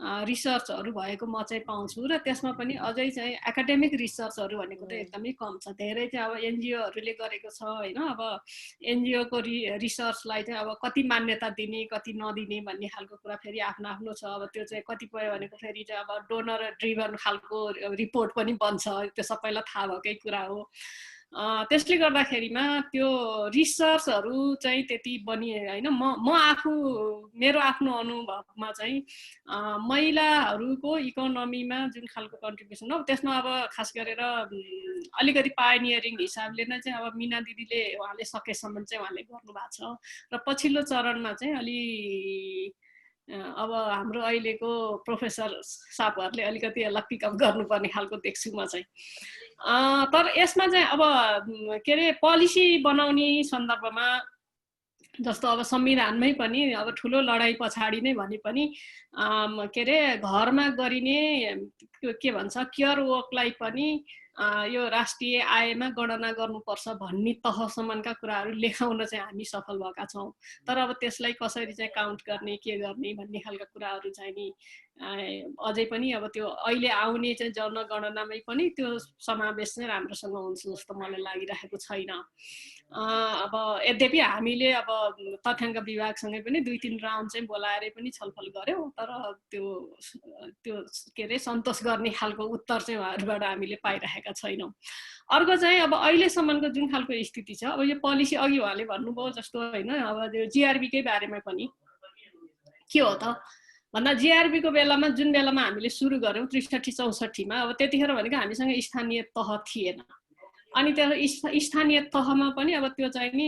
रिसर्चहरू भएको म चाहिँ पाउँछु, र त्यसमा पनि अझै चाहिँ एकाडेमिक रिसर्चहरू भनेको त एकदमै कम छ। धेरै चाहिँ अब एनजिओहरूले गरेको छ होइन। अब एनजिओको रिसर्चलाई चाहिँ अब कति मान्यता दिने कति नदिने भन्ने खालको कुरा फेरि आफ्नो आफ्नो छ। अब त्यो चाहिँ कतिपय भनेको फेरि चाहिँ अब डोनर ड्रिभन खालको रिपोर्ट पनि बन्छ, त्यो सबैलाई थाहा भएकै कुरा हो। त्यसले गर्दाखेरिमा त्यो रिसर्चहरू चाहिँ त्यति बनिए होइन। म आफू मेरो आफ्नो अनुभवमा चाहिँ महिलाहरूको इकोनोमीमा जुन खालको कन्ट्रिब्युसन हो त्यसमा अब खास गरेर अलिकति पायोनियरिङ हिसाबले नै चाहिँ अब मिना दिदीले उहाँले सकेसम्म चाहिँ उहाँले गर्नुभएको छ, र पछिल्लो चरणमा चाहिँ अलि अब हाम्रो अहिलेको प्रोफेसर साहबहरूले अलिकति यसलाई पिकअप गर्नुपर्ने खालको देख्छु म चाहिँ। तर यसमा चाहिँ अब के अरे पोलिसी बनाउने सन्दर्भमा जस्तो अब संविधानमै पनि अब ठुलो लडाइँ पछाडि नै भने पनि के अरे घरमा गरिने के भन्छ केयर वर्कलाई पनि यो राष्ट्रिय आयमा गणना गर्नुपर्छ भन्ने तहसम्मका कुराहरू लेखाउन चाहिँ हामी सफल भएका छौँ। तर अब त्यसलाई कसरी चाहिँ काउन्ट गर्ने के गर्ने भन्ने खालका कुराहरू चाहिँ नि अझै पनि अब त्यो अहिले आउने चाहिँ जनगणनामै पनि त्यो समावेश चाहिँ राम्रोसँग हुन्छ जस्तो मलाई लागिरहेको छैन। अब यद्यपि हामीले अब तथ्याङ्क विभागसँगै पनि 2-3 राउन्ड चाहिँ बोलाएरै पनि छलफल गऱ्यौँ, तर त्यो के अरे सन्तोष गर्ने खालको उत्तर चाहिँ उहाँहरूबाट हामीले पाइरहेका छैनौँ। अर्को चाहिँ अब अहिलेसम्मको जुन खालको स्थिति छ, अब यो पोलिसी अघि उहाँले भन्नुभयो जस्तो होइन, अब त्यो जिआरबीकै बारेमा पनि के हो त भन्दा जिआरबीको बेलामा जुन बेलामा हामीले सुरु गऱ्यौँ 63-64 मा, अब त्यतिखेर भनेको हामीसँग स्थानीय तह थिएन। अनि त्यो स्थानीय तहमा पनि अब त्यो चाहिँ नि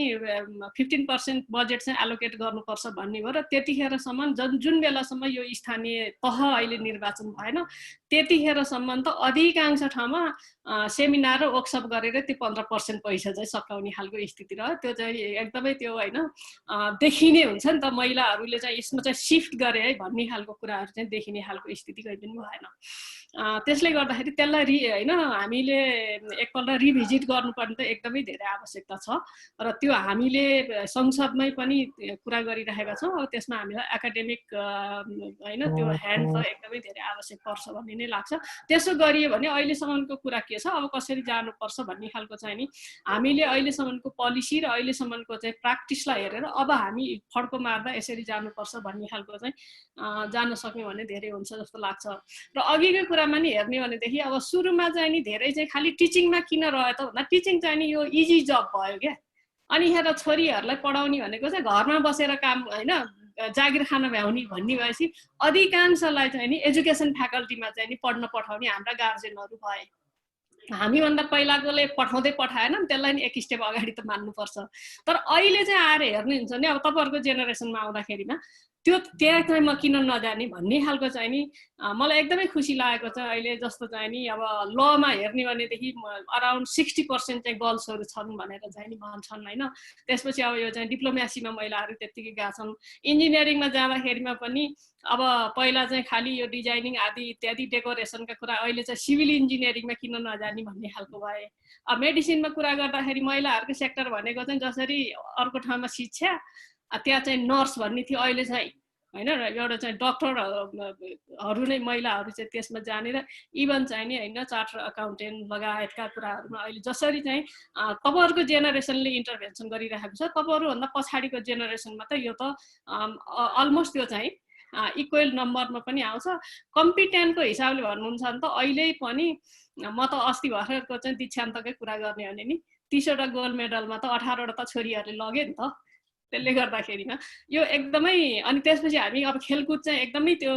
15% बजेट चाहिँ एलोकेट गर्नुपर्छ भन्ने भयो र त्यतिखेरसम्म जुन बेलासम्म यो स्थानीय तह अहिले निर्वाचन भएन त्यतिखेरसम्म त अधिकांश ठाउँमा सेमिनार र वर्कसप गरेर त्यो 15% पैसा चाहिँ सकाउने खालको स्थिति रह्यो। त्यो चाहिँ एकदमै त्यो होइन देखिने हुन्छ नि त, महिलाहरूले चाहिँ यसमा चाहिँ सिफ्ट गरे है भन्ने खालको कुराहरू चाहिँ देखिने खालको स्थिति कहिले पनि भएन। त्यसले गर्दाखेरि त्यसलाई होइन हामीले एकपल्ट रिभिजिट गर्नुपर्ने त एकदमै धेरै आवश्यकता छ र त्यो हामीले संसदमै पनि कुरा गरिरहेका छौँ। अब त्यसमा हामीलाई एकाडेमिक होइन त्यो ह्यान्ड त एकदमै धेरै आवश्यक पर्छ भन्ने नै लाग्छ। त्यसो गरियो भने अहिलेसम्मको कुरा के छ, अब कसरी जानुपर्छ भन्ने खालको चाहिँ नि हामीले अहिलेसम्मको पोलिसी र अहिलेसम्मको चाहिँ प्र्याक्टिसलाई हेरेर अब हामी फड्को मार्दा यसरी जानुपर्छ भन्ने खालको चाहिँ जान सक्यौँ भने धेरै हुन्छ जस्तो लाग्छ। र अघिकै कुरामा नि हेर्ने भनेदेखि अब सुरुमा चाहिँ नि धेरै चाहिँ खालि टिचिङमा किन रह्यो त भन्दा टिचिङ चाहिँ नि यो इजी जब भयो क्या। अनि यहाँ छोरीहरूलाई पढाउने भनेको चाहिँ घरमा बसेर काम होइन जागिर खान भ्याउने भन्ने भएपछि अधिकांशलाई चाहिँ नि एजुकेसन फ्याकल्टीमा चाहिँ नि पढ्न पठाउने हाम्रा गार्जेनहरू भए। हामीभन्दा पहिलाकोले पठाउँदै पठाएन त्यसलाई नि एक स्टेप अगाडि त मान्नुपर्छ। तर अहिले चाहिँ आएर हेर्नुहुन्छ नि अब तपाईँहरूको जेनेरेसनमा आउँदाखेरिमा त्यो त्यहाँ चाहिँ म किन नजाने भन्ने खालको चाहिँ नि मलाई एकदमै खुसी लागेको छ। अहिले जस्तो चाहिँ नि अब लमा हेर्ने भनेदेखि अराउन्ड 60% चाहिँ गर्ल्सहरू छन् भनेर चाहिँ नि भन्छन् होइन। त्यसपछि अब यो चाहिँ डिप्लोमेसीमा महिलाहरू त्यत्तिकै गएका छन्। इन्जिनियरिङमा जाँदाखेरिमा पनि अब पहिला चाहिँ खालि यो डिजाइनिङ आदि इत्यादि डेकोरेसनका कुरा अहिले चाहिँ सिभिल इन्जिनियरिङमा किन नजाने भन्ने खालको भए। अब मेडिसिनमा कुरा गर्दाखेरि महिलाहरूको सेक्टर भनेको चाहिँ जसरी अर्को ठाउँमा शिक्षा त्यहाँ चाहिँ नर्स भन्ने थियो, अहिले चाहिँ होइन एउटा चाहिँ डक्टरहरू नै महिलाहरू चाहिँ त्यसमा जानेर इभन चाहिँ नि होइन चार्टर अकाउन्टेन्ट लगायतका कुराहरूमा अहिले जसरी चाहिँ तपाईँहरूको जेनेरेसनले इन्टरभेन्सन गरिरहेको छ तपाईँहरूभन्दा पछाडिको जेनेरेसनमा त यो त अलमोस्ट त्यो चाहिँ इक्वल नम्बरमा पनि आउँछ। कम्पिटेन्टको हिसाबले भन्नुहुन्छ भने त अहिले पनि म त अस्ति भर्खरको चाहिँ दीक्षान्तकै कुरा गर्ने भने नि 30वटा गोल्ड मेडलमा त 18वटा त छोरीहरूले लगे नि त। त्यसले गर्दाखेरिमा यो एकदमै अनि त्यसपछि हामी अब खेलकुद चाहिँ एकदमै त्यो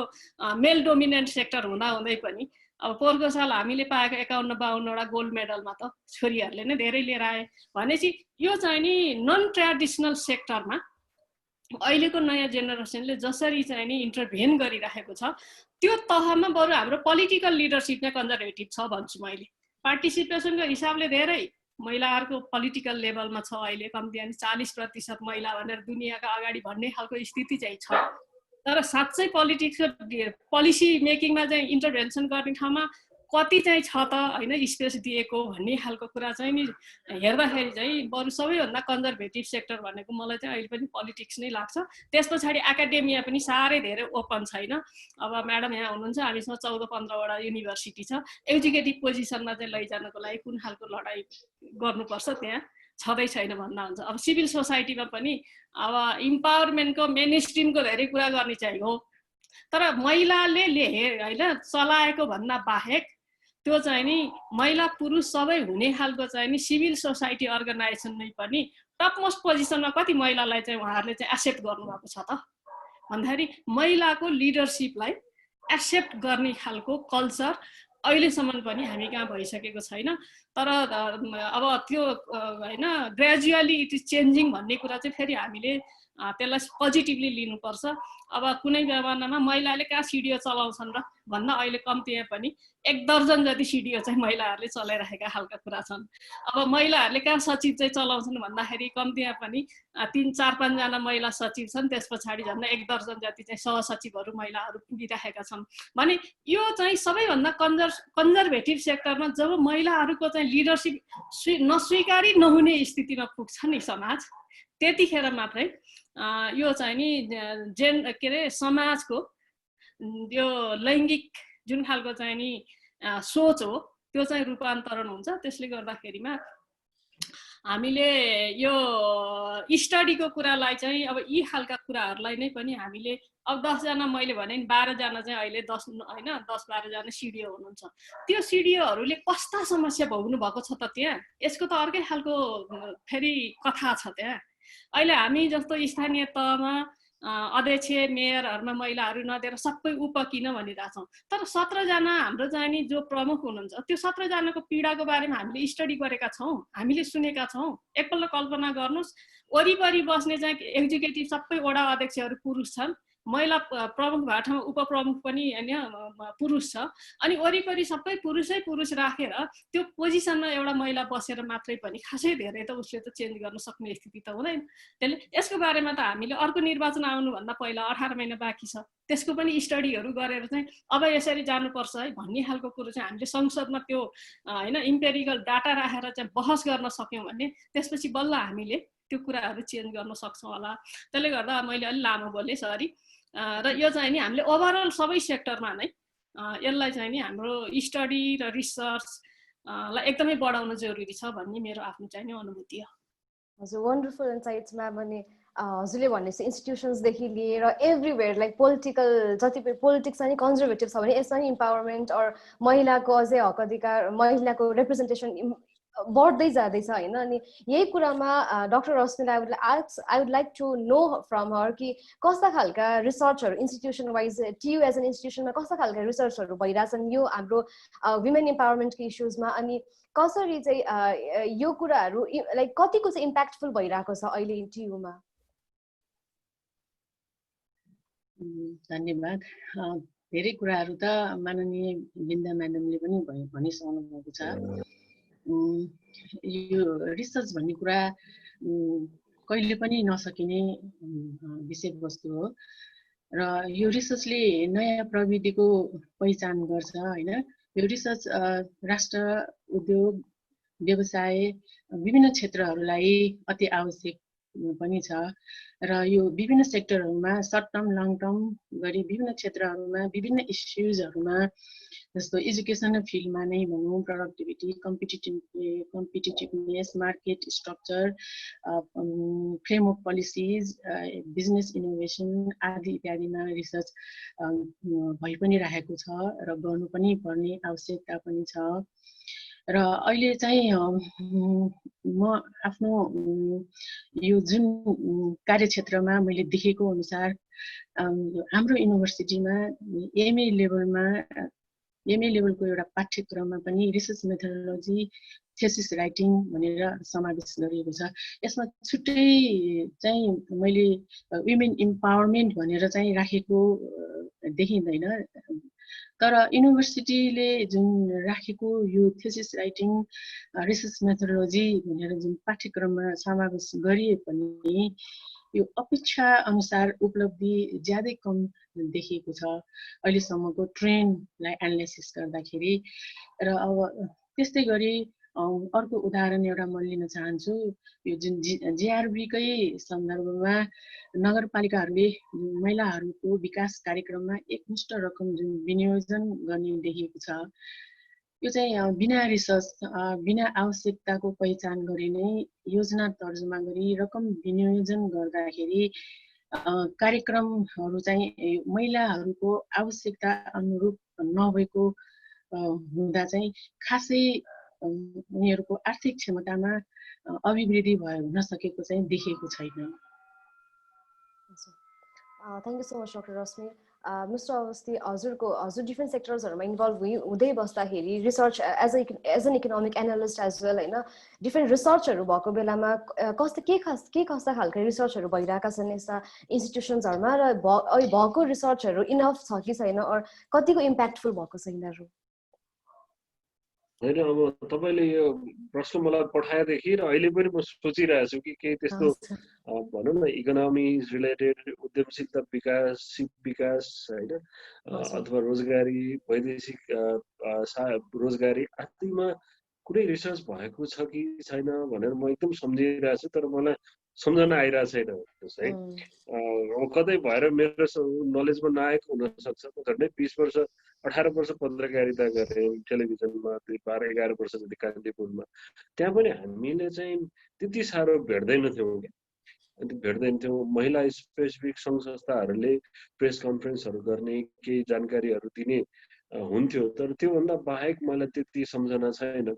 मेल डोमिनेन्ट सेक्टर हुँदै पनि अब पोहोरको साल हामीले पाएको 51-52वटा गोल्ड मेडलमा त छोरीहरूले नै धेरै लिएर आए भनेपछि यो चाहिँ नि नन ट्रेडिसनल सेक्टरमा अहिलेको नयाँ जेनेरेसनले जसरी चाहिँ नि इन्टरभेन गरिरहेको छ त्यो तहमा बरु हाम्रो पोलिटिकल लिडरसिप नै कन्जर्भेटिभ छ भन्छु मैले। पार्टिसिपेसनको हिसाबले धेरै महिलाहरूको पोलिटिकल लेभलमा छ अहिले कम्ती 40% महिला भनेर दुनियाँका अगाडि भन्ने खालको स्थिति चाहिँ छ। तर साँच्चै पोलिसी मेकिङमा चाहिँ इन्टरभेन्सन गर्ने ठाउँमा कति चाहिँ छ त होइन स्पेस दिएको भन्ने खालको कुरा चाहिँ नि हेर्दाखेरि चाहिँ बरु सबैभन्दा कन्जर्भेटिभ सेक्टर भनेको मलाई चाहिँ अहिले पनि पोलिटिक्स नै लाग्छ। त्यस पछाडि एकाडेमिया पनि साह्रै धेरै ओपन छैन। अब म्याडम यहाँ हुनुहुन्छ, हामीसँग 14-15वटा युनिभर्सिटी छ। एक्जिक्युटिभ पोजिसनमा चाहिँ लैजानको लागि कुन खालको लडाइँ गर्नुपर्छ त्यहाँ छँदै छैन भन्दा हुन्छ। अब सिभिल सोसाइटीमा पनि अब इम्पावरमेन्टको मेन स्ट्रिमको धेरै कुरा गर्ने चाहिँ हो, तर महिलाले होइन चलाएको भन्दा बाहेक त्यो चाहिँ नि महिला पुरुष सबै हुने खालको चाहिँ नि सिभिल सोसाइटी अर्गनाइजेसनमै पनि टपमोस्ट पोजिसनमा कति महिलालाई चाहिँ उहाँहरूले चाहिँ एक्सेप्ट गर्नुभएको छ त भन्दाखेरि महिलाको लिडरसिपलाई एक्सेप्ट गर्ने खालको कल्चर अहिलेसम्म पनि हामी कहाँ भइसकेको छैन। तर अब त्यो होइन ग्रेजुअली इट इज चेन्जिङ भन्ने कुरा चाहिँ फेरि हामीले त्यसलाई पोजिटिभली लिनुपर्छ। अब कुनै जमानामा महिलाले कहाँ सिडिओ चलाउँछन् र भन्दा अहिले कम्तीमा पनि 1 दर्जन जति सिडिओ चाहिँ महिलाहरूले चलाइरहेका खालका कुरा छन्। अब महिलाहरूले कहाँ सचिव चाहिँ चलाउँछन् भन्दाखेरि कम्तीमा पनि 3-4-5 जना महिला सचिव छन्, त्यस पछाडि झन्डै 1 दर्जन जति चाहिँ सहसचिवहरू महिलाहरू पुगिरहेका छन् भने यो चाहिँ सबैभन्दा कन्जर्भेटिभ सेक्टरमा जब महिलाहरूको चाहिँ लिडरसिप नस्वीकारी नहुने स्थितिमा पुग्छ नि समाज, त्यतिखेर मात्रै यो चाहिँ नि के अरे समाजको यो लैङ्गिक जुन खालको चाहिँ नि सोच हो त्यो चाहिँ रूपान्तरण हुन्छ। त्यसले गर्दाखेरिमा हामीले यो स्टडीको कुरालाई चाहिँ अब यी खालका कुराहरूलाई नै पनि हामीले अब 10 जना मैले भने 12 जना चाहिँ अहिले 10 होइन 10-12 जना सिडिओ हुनुहुन्छ। त्यो सिडिओहरूले कस्ता समस्या भोग्नु भएको छ त त्यहाँ, यसको त अर्कै खालको फेरि कथा छ त्यहाँ। अहिले हामी जस्तो स्थानीय तहमा अध्यक्ष मेयरहरूमा महिलाहरू नदिएर सबै उप किन भनिरहेछौँ। तर 17 जना हाम्रो चाहिँ नि जो प्रमुख हुनुहुन्छ त्यो 17 जनाको पीडाको बारेमा हामीले स्टडी गरेका छौँ, हामीले सुनेका छौँ। एकपल्ट कल्पना गर्नुहोस्, वरिपरि बस्ने चाहिँ एक्जिक्युटिभ सबै वडा अध्यक्षहरू पुरुष छन्, महिला प्रमुख भएको ठाउँमा उपप्रमुख पनि हैन पुरुष छ, अनि वरिपरि सबै पुरुषै पुरुष राखेर त्यो पोजिसनमा एउटा महिला बसेर मात्रै पनि खासै धेरै त उसले त चेन्ज गर्न सक्ने स्थिति त हुँदैन। त्यसले यसको बारेमा त हामीले अर्को निर्वाचन आउनुभन्दा पहिला 18 महिना बाँकी छ, त्यसको पनि स्टडीहरू गरेर चाहिँ अब यसरी जानुपर्छ है भन्ने खालको कुरो चाहिँ हामीले संसदमा त्यो हैन इम्पेरिकल डाटा राखेर चाहिँ बहस गर्न सक्यौँ भने त्यसपछि बल्ल हामीले त्यो कुराहरू चेन्ज गर्न सक्छौँ होला। त्यसले गर्दा मैले अलि लामो बोलेँ, सरी। र यो चाहिँ नि हामीले ओभरअल सबै सेक्टरमा नै यसलाई चाहिँ नि हाम्रो स्टडी र रिसर्च लाई एकदमै बढाउन जरुरी छ भन्ने मेरो आफ्नो चाहिँ नि अनुभूति हो। हजुर, वन्डरफुल इन्साइट्स म्याम। अनि हजुरले भनेपछि इन्स्टिट्युसन्सदेखि लिएर एभ्रिवेयर लाइक पोलिटिकल जति पनि पोलिटिक्स पनि कन्जर्भेटिभ छ भने यसमा नि इम्पावरमेन्ट अर महिलाको अझै हक अधिकार, महिलाको रिप्रेजेन्टेसन बढ्दै जाँदैछ होइन। अनि यही कुरामा डाक्टर रश्मिलाई I would like to know from her कि कस्ता खालका रिसर्चहरू institution wise TU as an इन्स्टिट्युसनमा कस्ता खालका रिसर्चहरू भइरहेछन् यो हाम्रो वुमेन इम्पावरमेन्टको इस्युजमा, अनि कसरी चाहिँ यो कुराहरू लाइक कतिको चाहिँ इम्प्याक्टफुल भइरहेको छ अहिले टियुमा? धन्यवाद। धेरै कुराहरू त माननीय बिन्दा म्याडमले पनि भनिसक्नु भएको छ। यो रिसर्च भन्ने कुरा कहिले पनि नसकिने विषयवस्तु हो र यो रिसर्चले नयाँ प्रविधिको पहिचान गर्छ होइन। यो रिसर्च राष्ट्र, उद्योग, व्यवसाय विभिन्न क्षेत्रहरूलाई अति आवश्यक पनि छ र यो विभिन्न सेक्टरहरूमा सर्ट टर्म लङ टर्म गरी विभिन्न क्षेत्रहरूमा विभिन्न इस्युजहरूमा जस्तो एजुकेसनल फिल्डमा नै भनौँ, productivity, competitiveness, market structure, framework policies, business innovation आदि इत्यादिमा रिसर्च भइ पनि रहेको छ र गर्नु पनि पर्ने आवश्यकता पनि छ। र अहिले चाहिँ म आफ्नो यो जुन कार्यक्षेत्रमा मैले देखेको अनुसार हाम्रो युनिभर्सिटीमा एमए लेभलको एउटा पाठ्यक्रममा पनि रिसर्च मेथोडोलोजी, थेसिस राइटिङ भनेर समावेश गरिएको छ। यसमा छुट्टै चाहिँ मैले वुमेन इम्पावरमेन्ट भनेर चाहिँ राखेको देखिँदैन, तर युनिभर्सिटीले जुन राखेको यो थेसिस राइटिङ, रिसर्च मेथोडोलोजी भनेर जुन पाठ्यक्रममा समावेश गरिए पनि यो अपेक्षा अनुसार उपलब्धि ज्यादै कम देखिएको छ अहिलेसम्मको ट्रेन्डलाई एनालाइसिस गर्दाखेरि। र अब त्यस्तै गरी अर्को उदाहरण एउटा म लिन चाहन्छु। यो जुन जिआरबीकै सन्दर्भमा नगरपालिकाहरूले महिलाहरूको विकास कार्यक्रममा एकमुष्ट रकम जुन विनियोजन गर्ने देखिएको छ, यो चाहिँ बिना रिसर्च, बिना आवश्यकताको पहिचान गरी नै योजना तर्जुमा गरी रकम विनियोजन गर्दाखेरि कार्यक्रमहरू चाहिँ महिलाहरूको आवश्यकता अनुरूप नभएको हुँदा चाहिँ खासै उनीहरूको आर्थिक क्षमतामा अभिवृद्धि हुन सकेको चाहिँ देखेको छैन। Thank you so much doctor Rashmi. Mister Awasthi, हजुर डिफ्रेन्ट सेक्टर्सहरूमा इन्भल्भ हुँदै बस्दाखेरि research as an economic analyst as well होइन, डिफ्रेन्ट रिसर्चहरू भएको बेलामा के कस्ता खालका रिसर्चहरू भइरहेका छन् यस्ता इन्स्टिट्युसन्सहरूमा, र भएको रिसर्चहरू इनफ छ कि छैन, अर कतिको इम्प्याक्टफुल भएको छ यिनीहरू? होइन, अब तपाईँले यो प्रश्न मलाई पठाएदेखि र अहिले पनि म सोचिरहेको छु कि केही त्यस्तो भनौँ न इकोनोमिक्स रिलेटेड, उद्यमशीलता विकास, सिप विकास होइन, अथवा रोजगारी, वैदेशिक रोजगारी आदिमा कुनै रिसर्च भएको छ कि छैन भनेर म एकदम सम्झिरहेको छु, तर मलाई सम्झना आइरहेको छैन है। अब कतै भएर मेरो नलेजमा नआएको हुनसक्छ। म झन्डै 20 वर्ष 18 वर्ष पत्रकारिता गरेँ टेलिभिजनमा, 12-11 वर्ष जति कान्तिपुरमा। त्यहाँ पनि हामीले चाहिँ त्यति साह्रो भेट्दैनथ्यौँ क्या, भेट्दैनथ्यौँ। महिला स्पेसिफिक सङ्घ संस्थाहरूले प्रेस कन्फरेन्सहरू गर्ने, केही जानकारीहरू दिने हुन्थ्यो, तर त्योभन्दा बाहेक मलाई त्यति सम्झना छैन।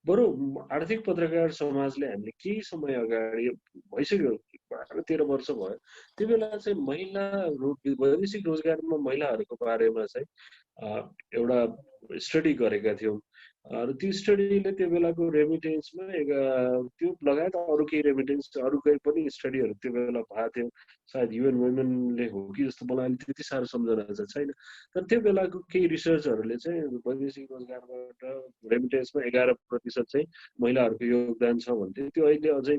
बरु आर्थिक पत्रकार समाजले हामीले केही समय अगाडि भइसक्यो 12-13 वर्ष भयो त्यो बेला चाहिँ महिला वैदेशिक रोजगारमा महिलाहरूको बारेमा चाहिँ एउटा स्टडी गरेका थियौँ र त्यो स्टडीले त्यो बेलाको रेमिटेन्समा त्यो लगायत अरू केही रेमिटेन्स अरू केही पनि स्टडीहरू त्यो बेला भएको थियो सायद युएन वुमेनले हो कि जस्तो मलाई अहिले त्यति साह्रो सम्झना चाहिँ छैन तर त्यो बेलाको केही रिसर्चहरूले चाहिँ वैदेशिक रोजगारबाट रेमिटेन्समा 11% चाहिँ महिलाहरूको योगदान छ भन्थे त्यो अहिले अझै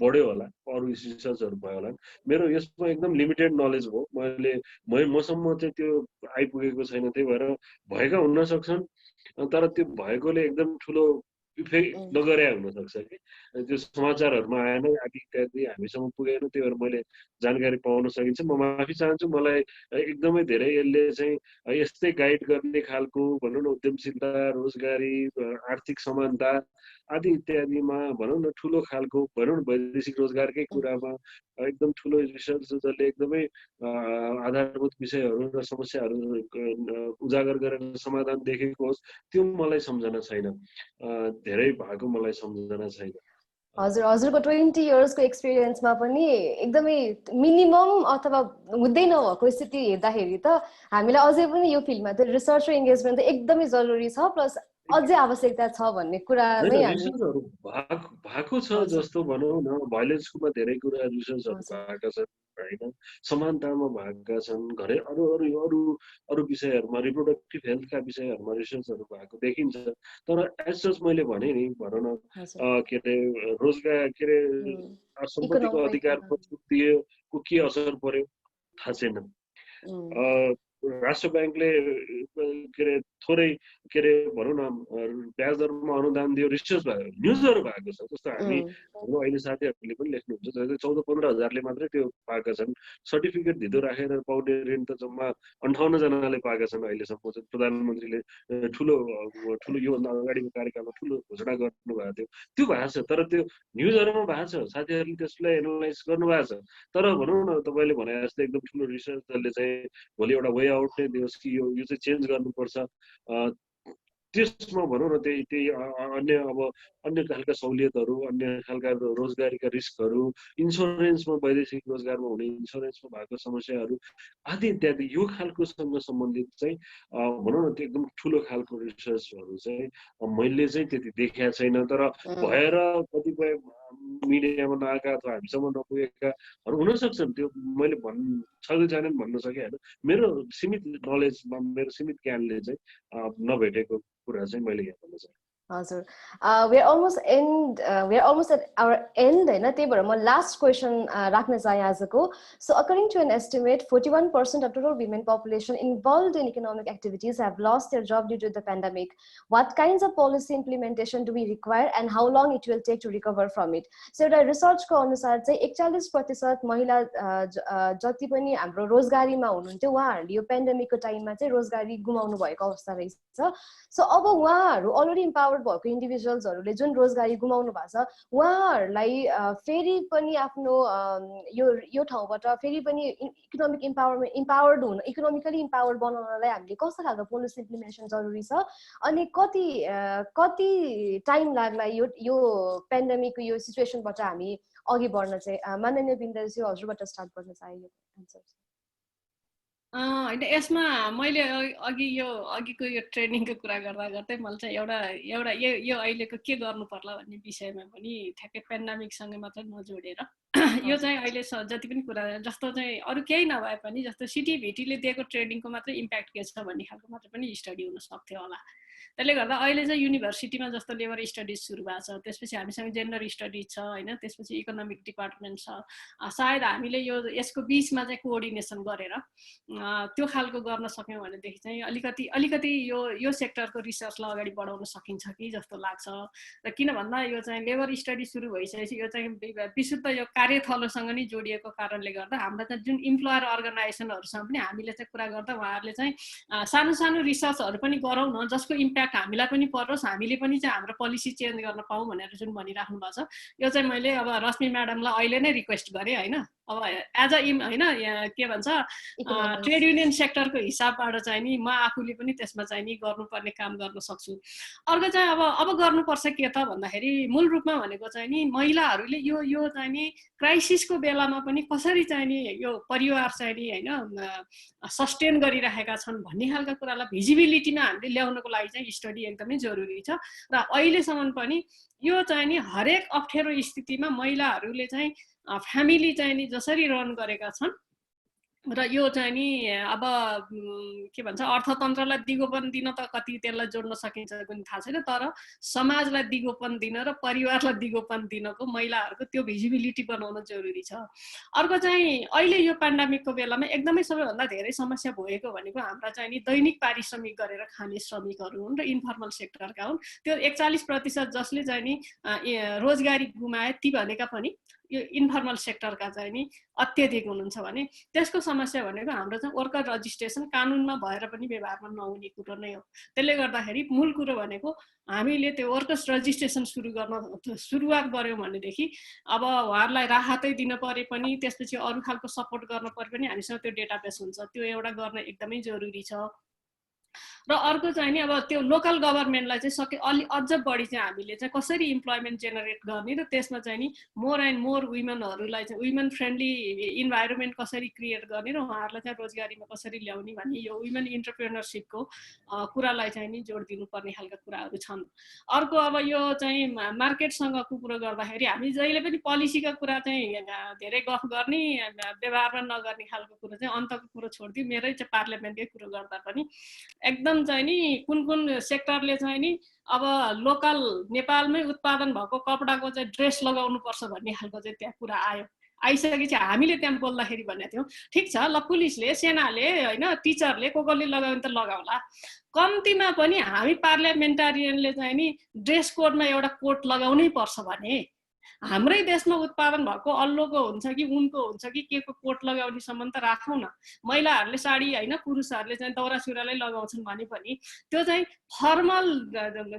बढ्यो होला अरू रिसर्चहरू भयो होला मेरो यसमा एकदम लिमिटेड नलेज भयो मसम्म चाहिँ त्यो आइपुगेको छैन त्यही भएर भएका हुन सक्छन् तर त्यो भएकोले एकदम ठुलो इफेक्ट नगरे हुनसक्छ कि त्यो समाचारहरूमा आएन आदि इत्यादि हामीसम्म पुगेन त्यही भएर मैले जानकारी पाउन सकिन्छ म माफी चाहन्छु मलाई एकदमै धेरै यसले चाहिँ यस्तै गाइड गर्ने खालको भनौँ न उद्यमशीलता रोजगारी आर्थिक समानता आदि इत्यादिमा भनौँ न ठुलो खालको भनौँ न वैदेशिक रोजगारकै कुरामा एकदम ठुलो रिसर्च जसले एकदमै आधारभूत विषयहरू र समस्याहरू उजागर गरेर समाधान देखेको होस् त्यो मलाई सम्झना छैन धेरै भएको मलाई सम्झना छैन हजुरको 20 इयर्सको एक्सपिरियन्समा पनि एकदमै मिनिमम अथवा हुँदै नभएको स्थिति हेर्दाखेरि त हामीलाई अझै पनि यो फिल्डमा त रिसर्च र इन्गेजमेन्ट त एकदमै जरुरी छ प्लस अझै आवश्यकता छ भन्ने कुरा नै रिसर्चहरू भएको छ जस्तो भनौँ न भाइलेन्सकोमा धेरै कुरा रिसर्चहरू भएका छन् हैन समानतामा भएका छन् घरै अरू विषयहरूमा रिप्रोडक्टिभ हेल्थका विषयहरूमा रिसर्चहरू भएको देखिन्छ तर एज सच मैले भने नि भनौँ न के अरे रोजगार के अरे सम्पत्तिको अधिकारमा छुट दिएको के असर पर्यो थाहा छैन राष्ट्र ब्याङ्कले के अरे थोरै के अरे भनौँ न ब्याज दरमा अनुदान दियो रिसर्च भयो न्युजहरू भएको छ जस्तो हाम्रो अहिले साथीहरूले पनि लेख्नुहुन्छ 14-15 हजारले मात्रै त्यो पाएका छन् सर्टिफिकेट धितो राखेर पाउने ऋण त जम्मा 58 जनाले पाएका छन् अहिलेसम्म चाहिँ प्रधानमन्त्रीले ठुलो योभन्दा अगाडिको कार्यकालमा ठुलो घोषणा गर्नुभएको थियो त्यो भएको छ तर त्यो न्युजहरूमा भएको छ साथीहरूले त्यसलाई एनालाइज गर्नुभएको छ तर भनौँ न तपाईँले भने जस्तै एकदम ठुलो रिसर्च जसले चाहिँ भोलि एउटा वे आउट नै दियोस् कि यो चाहिँ चेन्ज गर्नुपर्छ त्यसमा भनौँ न त्यही अन्य खालका सहुलियतहरू अन्य खालका रोजगारीका रिस्कहरू इन्सुरेन्समा वैदेशिक रोजगारमा हुने इन्सुरेन्समा भएको समस्याहरू आदि इत्यादि यो खालकोसँग सम्बन्धित चाहिँ भनौँ न त्यो एकदम ठुलो खालको रिसर्चहरू चाहिँ मैले चाहिँ त्यति देखेको छैन तर भएर कतिपय मिडियामा नआएका अथवा हामीसम्म नपुगेकाहरू हुन सक्छन् त्यो मैले छैनन् भन्न सके होइन मेरो सीमित नलेजमा मेरो सीमित ज्ञानले चाहिँ नभेटेको कुरा चाहिँ मैले यहाँ भन्न चाहेँ हजुर we are almost at our end हैन त्यही भएर म लास्ट क्वेशन राख्न चाहे आजको so according to an estimate 41% of total women population involved in economic activities have lost their job due to the pandemic. What kinds of policy implementation do we require and how long it will take to recover from it? So एउटा रिसर्चको अनुसार चाहिँ 41% महिला जति पनि हाम्रो रोजगारीमा हुनुहुन्थ्यो उहाँहरूले यो पेन्डेमिकको टाइममा चाहिँ रोजगारी गुमाउनु भएको अवस्था रहेछ सो अब उहाँहरू अलरेडी इम्पावर्ड भएको इन्डिभिजुअल्सहरूले जुन रोजगारी गुमाउनु भएको छ उहाँहरूलाई फेरि पनि आफ्नो यो ठाउँबाट फेरि पनि इकोनोमिकली इम्पावर्ड बनाउनलाई हामीले कस्तो खालको पोलिसी इम्प्लिमेन्टेसन जरुरी छ अनि कति टाइम लाग्ला यो पेन्डेमिकको यो सिचुएसनबाट हामी अघि बढ्न चाहिँ माननीय बिन्दुजी हजुरबाट स्टार्ट गर्न चाहे यो आन्सर होइन यसमा मैले अघिको यो ट्रेनिङको कुरा गर्दै मैले चाहिँ एउटा यो अहिलेको के गर्नु पर्ला भन्ने विषयमा पनि ठ्याक्कै पेन्डेमिकसँग मात्रै नजोडेर यो चाहिँ अहिले जति पनि कुरा जस्तो चाहिँ अरू केही नभए पनि जस्तो सिटिभिटीले दिएको ट्रेनिङको मात्रै इम्प्याक्ट के छ भन्ने खालको मात्रै पनि स्टडी हुन सक्थ्यो होला त्यसले गर्दा अहिले चाहिँ युनिभर्सिटीमा जस्तो लेबर स्टडिज सुरु भएको छ त्यसपछि हामीसँग जेन्डर स्टडिज छ होइन त्यसपछि इकोनोमिक डिपार्टमेन्ट छ सायद हामीले यसको बिचमा चाहिँ कोअर्डिनेसन गरेर त्यो खालको गर्न सक्यौँ भनेदेखि चाहिँ अलिकति यो सेक्टरको रिसर्चलाई अगाडि बढाउन सकिन्छ कि जस्तो लाग्छ र किन भन्दा यो चाहिँ लेबर स्टडी सुरु भइसकेपछि यो चाहिँ विशुद्ध यो कार्यथलोसँग नै जोडिएको कारणले गर्दा हाम्रा चाहिँ जुन इम्प्लोयर अर्गनाइजेसनहरूसँग पनि हामीले चाहिँ कुरा गर्दा उहाँहरूले चाहिँ सानो सानो रिसर्चहरू पनि गरौँ न जसको इम्प्याक्ट हामीलाई पनि परोस् हामीले पनि चाहिँ हाम्रो पोलिसी चेन्ज गर्न पाऊँ भनेर जुन भनिराख्नु भएको छ यो चाहिँ मैले अब रश्मि म्याडमलाई अहिले नै रिक्वेस्ट गरेँ होइन अब एज अ होइन के भन्छ ट्रेड युनियन सेक्टरको हिसाबबाट चाहिँ नि म आफूले पनि त्यसमा चाहिँ नि गर्नुपर्ने काम गर्न सक्छु। अर्को चाहिँ अब गर्नुपर्छ के त भन्दाखेरि मूल रूपमा भनेको चाहिँ नि महिलाहरूले यो चाहिँ नि क्राइसिसको बेलामा पनि कसरी चाहिँ नि यो परिवार चाहिँ नि होइन सस्टेन गरिरहेका छन् भन्ने खालका कुरालाई भिजिबिलिटीमा हामीले ल्याउनको लागि चाहिँ स्टडी एकदमै जरुरी छ। र अहिलेसम्म पनि यो चाहिँ नि हरेक अप्ठ्यारो स्थितिमा महिलाहरूले चाहिँ फ्यामिली चाहिँ नि जसरी रन गरेका छन् र यो चाहिँ नि अब के भन्छ अर्थतन्त्रलाई दिगोपन दिन त कति त्यसलाई जोड्न सकिन्छ पनि थाहा छैन, तर समाजलाई दिगोपन दिन र परिवारलाई दिगोपन दिनको महिलाहरूको त्यो भिजिबिलिटी बनाउन जरुरी छ। अर्को चाहिँ अहिले यो पेन्डेमिकको बेलामा एकदमै सबैभन्दा धेरै समस्या भएको भनेको हाम्रा चाहिँ नि दैनिक पारिश्रमिक गरेर खाने श्रमिकहरू हुन् र इन्फर्मल सेक्टरका हुन्। त्यो 41% जसले चाहिँ नि रोजगारी गुमाए ती भनेका पनि यो इन्फर्मल सेक्टरका चाहिँ नि अत्यधिक हुनुहुन्छ भने त्यसको समस्या भनेको हाम्रो चाहिँ वर्कर रजिस्ट्रेसन कानुनमा भएर पनि व्यवहारमा नहुने कुरो नै हो। त्यसले गर्दाखेरि मूल कुरो भनेको हामीले त्यो वर्कर्स रजिस्ट्रेसन सुरुवात गर्यौँ भनेदेखि अब उहाँहरूलाई राहतै दिन परे पनि त्यसपछि अरू खालको सपोर्ट गर्न परे पनि हामीसँग त्यो डेटाबेस हुन्छ, त्यो एउटा गर्न एकदमै जरुरी छ। र अर्को चाहिँ नि अब त्यो लोकल गभर्मेन्टलाई चाहिँ अझ बढी चाहिँ हामीले चाहिँ कसरी इम्प्लोइमेन्ट जेनेरेट गर्ने र त्यसमा चाहिँ नि मोर एन्ड मोर वुमेनहरूलाई चाहिँ वुमेन फ्रेन्डली इन्भाइरोमेन्ट कसरी क्रिएट गर्ने र उहाँहरूलाई चाहिँ रोजगारीमा कसरी ल्याउने भन्ने यो वुमेन इन्टरप्रेनरसिपको कुरालाई चाहिँ नि जोड दिनुपर्ने खालका कुराहरू छन्। अर्को अब यो चाहिँ मार्केटसँगको कुरो गर्दाखेरि हामी जहिले पनि पोलिसीका कुरा चाहिँ धेरै गफ गर्ने व्यवहारमा नगर्ने खालको कुरो चाहिँ अन्तको कुरो छोडिदियो। मेरै चाहिँ पार्लियामेन्टकै कुरो गर्दा पनि एकदम चाहिँ नि कुन सेक्टरले चाहिँ नि अब लोकल नेपालमै उत्पादन भएको कपडाको चाहिँ ड्रेस लगाउनु पर्छ भन्ने खालको चाहिँ त्यहाँ कुरा आइसकेपछि हामीले त्यहाँ बोल्दाखेरि भनेको थियौँ ठिक छ ल पुलिसले सेनाले होइन टिचरले कसले लगाउने त लगाउला, कम्तीमा पनि हामी पार्लियामेन्टारियनले चाहिँ नि ड्रेस कोडमा एउटा कोट लगाउनै पर्छ भने हाम्रै देशमा उत्पादन भएको अल्लोको हुन्छ कि उनको हुन्छ कि के को कोट लगाउने सम्बन्ध त राखौँ न। महिलाहरूले साडी होइन पुरुषहरूले चाहिँ दौरा सुरुवालै लगाउँछन् भने पनि त्यो चाहिँ फर्मल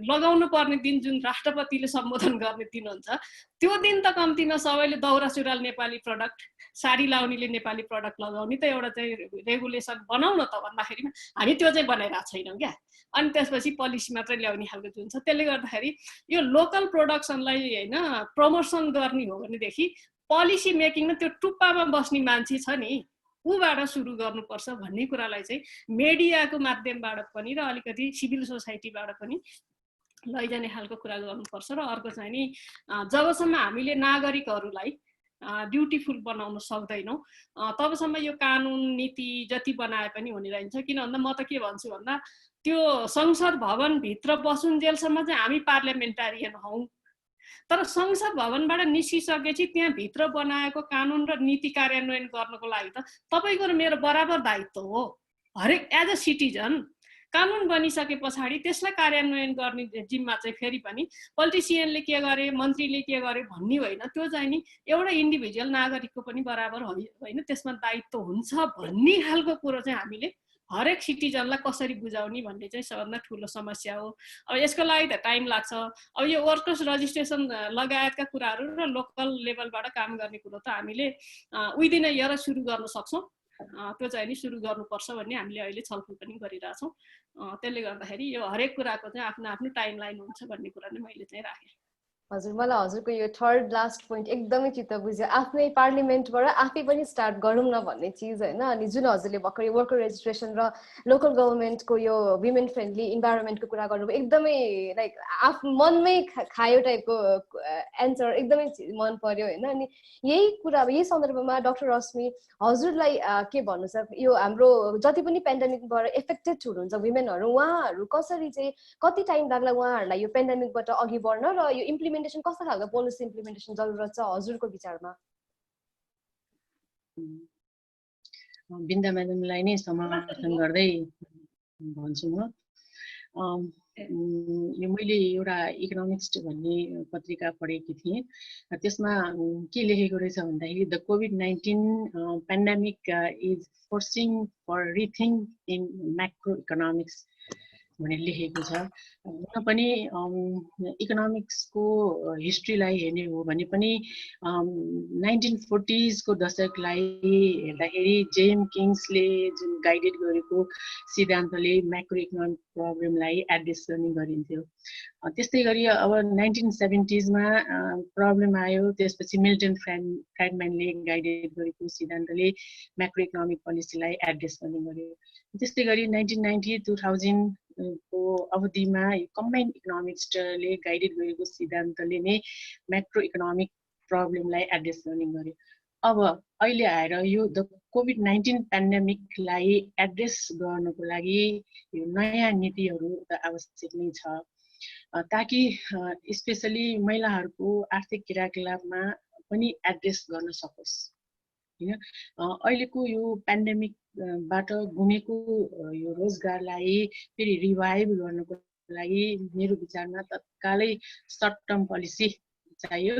लगाउनु पर्ने दिन जुन राष्ट्रपतिले सम्बोधन गर्ने दिन हुन्छ त्यो दिन त कम्तीमा सबैले दौरा सुरुवाल नेपाली प्रडक्ट, साडी लाउनेले नेपाली प्रडक्ट लगाउने त एउटा चाहिँ रेगुलेसन बनाउन त भन्दाखेरि हामी त्यो चाहिँ बनाइरहेको छैनौँ क्या। अनि त्यसपछि पोलिसी मात्रै ल्याउने खालको जुन छ त्यसले गर्दाखेरि यो लोकल प्रोडक्सनलाई होइन प्रमोसन गर्ने हो भनेदेखि पोलिसी मेकिङमा त्यो टुप्पामा बस्ने मान्छे छ नि ऊबाट सुरु गर्नुपर्छ भन्ने कुरालाई चाहिँ मिडियाको माध्यमबाट पनि र अलिकति सिभिल सोसाइटीबाट पनि लैजाने खालको कुरा गर्नुपर्छ। र अर्को चाहिँ नि जबसम्म हामीले नागरिकहरूलाई ड्युटीफुल बनाउन सक्दैनौँ तबसम्म यो कानुन नीति जति बनाए पनि हुने रहन्छ। किन भन्दा म त के भन्छु भन्दा त्यो संसद भवनभित्र बसुन्जेलसम्म चाहिँ हामी पार्लियामेन्टारियन हौँ, तर संसद भवनबाट निस्किसकेपछि त्यहाँभित्र बनाएको कानुन र नीति कार्यान्वयन गर्नको लागि त तपाईँको र मेरो बराबर दायित्व हो। हरेक एज अ सिटिजन कानुन बनिसके पछाडि त्यसलाई कार्यान्वयन गर्ने जिम्मा चाहिँ फेरि पनि पोलिटिसियनले के गरे मन्त्रीले के गरे भन्ने होइन, त्यो चाहिँ नि एउटा इन्डिभिजुअल नागरिकको पनि बराबर होइन, त्यसमा दायित्व हुन्छ भन्ने खालको कुरो चाहिँ हामीले हरेक सिटिजनलाई कसरी बुझाउने भन्ने चाहिँ सबभन्दा ठुलो समस्या हो। अब यसको लागि त टाइम लाग्छ। अब यो वर्कर्स रजिस्ट्रेसन लगायतका कुराहरू र लोकल लेभलबाट काम गर्ने कुरो त हामीले विदिन अ इयर सुरु गर्न सक्छौँ। त्यो चाहिँ नि सुरु गर्नुपर्छ भन्ने हामीले अहिले छलफल पनि गरिरहेछौँ। त्यसले गर्दाखेरि यो हरेक कुराको चाहिँ आफ्नो आफ्नो टाइमलाइन हुन्छ भन्ने कुरा नै मैले चाहिँ राखेँ। हजुर, मलाई हजुरको यो थर्ड लास्ट पोइन्ट एकदमै चित्त बुझ्यो। आफ्नै पार्लिमेन्टबाट आफै पनि स्टार्ट गरौँ न भन्ने चिज होइन। अनि जुन हजुरले भर्खरै वर्कर रेजिस्ट्रेसन र लोकल गभर्मेन्टको यो वुमेन फ्रेन्डली इन्भाइरोमेन्टको कुरा गर्नुभयो, एकदमै लाइक मनमै खायो टाइपको एन्सर एकदमै मन पर्यो होइन। अनि यही कुरा अब यही सन्दर्भमा डाक्टर रश्मि हजुरलाई के भन्नु छ, यो हाम्रो जति पनि पेन्डेमिकबाट एफेक्टेड हुनुहुन्छ वुमेनहरू उहाँहरू कसरी चाहिँ कति टाइम लाग्ला उहाँहरूलाई यो पेन्डेमिकबाट अघि बढ्न र यो इम्प्लिमेन्टेसन कस्तो खालको पोलिसी इम्प्लिमेन्टेसन जरुरत छ हजुरको विचारमा? बिन्दा म्याडमलाई नै समर्थन गर्दै भन्छु म। यो मैले एउटा इकोनोमिक्स भन्ने पत्रिका पढेकी थिएँ, त्यसमा के लेखेको रहेछ भन्दाखेरि द कोभिड-19 pandemic is forcing for rethink in macro economics भनेर लेखेको छ। हुन पनि इकोनोमिक्सको हिस्ट्रीलाई हेर्ने हो भने पनि 1940s को दशकलाई हेर्दाखेरि जेम किङ्सले जुन गाइडेड गरेको सिद्धान्तले म्याक्रो इकोनोमिक प्रब्लमलाई एड्रेस गर्ने गरिन्थ्यो। त्यस्तै गरी अब 1970s मा प्रब्लम आयो, त्यसपछि मिल्टन फ्राइडम्यानले गाइडेड गरेको सिद्धान्तले म्याक्रो इकोनोमिक पोलिसीलाई एड्रेस गर्ने गर्यो। त्यस्तै गरी 1990-2000 को अवधिमा कम्बाइन्ड इकोनोमिक्सले गाइडेड गरेको सिद्धान्तले नै म्याक्रो इकोनोमिक प्रब्लमलाई एड्रेस गर्ने गर्यो। अब अहिले आएर यो द कोभिड-19 पेन्डेमिकलाई एड्रेस गर्नको लागि यो नयाँ नीतिहरू त आवश्यक नै छ, ताकि स्पेसली महिलाहरूको आर्थिक क्रियाकलापमा पनि एड्रेस गर्न सकोस् हैन। अहिलेको यो पेन्डेमिकबाट गुमेको यो रोजगारलाई फेरि रिभाइभ गर्नको लागि मेरो विचारमा तत्कालै सर्ट टर्म पोलिसी चाहियो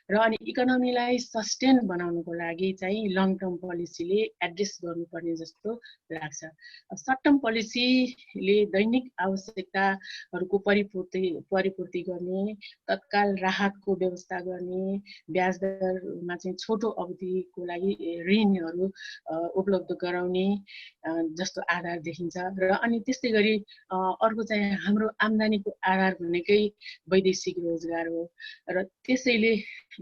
र अनि इकोनोमीलाई सस्टेन बनाउनको लागि चाहिँ लङ टर्म पोलिसीले एड्रेस गर्नुपर्ने जस्तो लाग्छ। सर्ट टर्म पोलिसीले दैनिक आवश्यकताहरूको परिपूर्ति गर्ने, तत्काल राहतको व्यवस्था गर्ने, ब्याज दरमा चाहिँ छोटो अवधिको लागि ऋणहरू उपलब्ध गराउने जस्तो आधार देखिन्छ। र अनि त्यस्तै गरी अर्को चाहिँ हाम्रो आम्दानीको आधार भनेकै वैदेशिक रोजगार हो र त्यसैले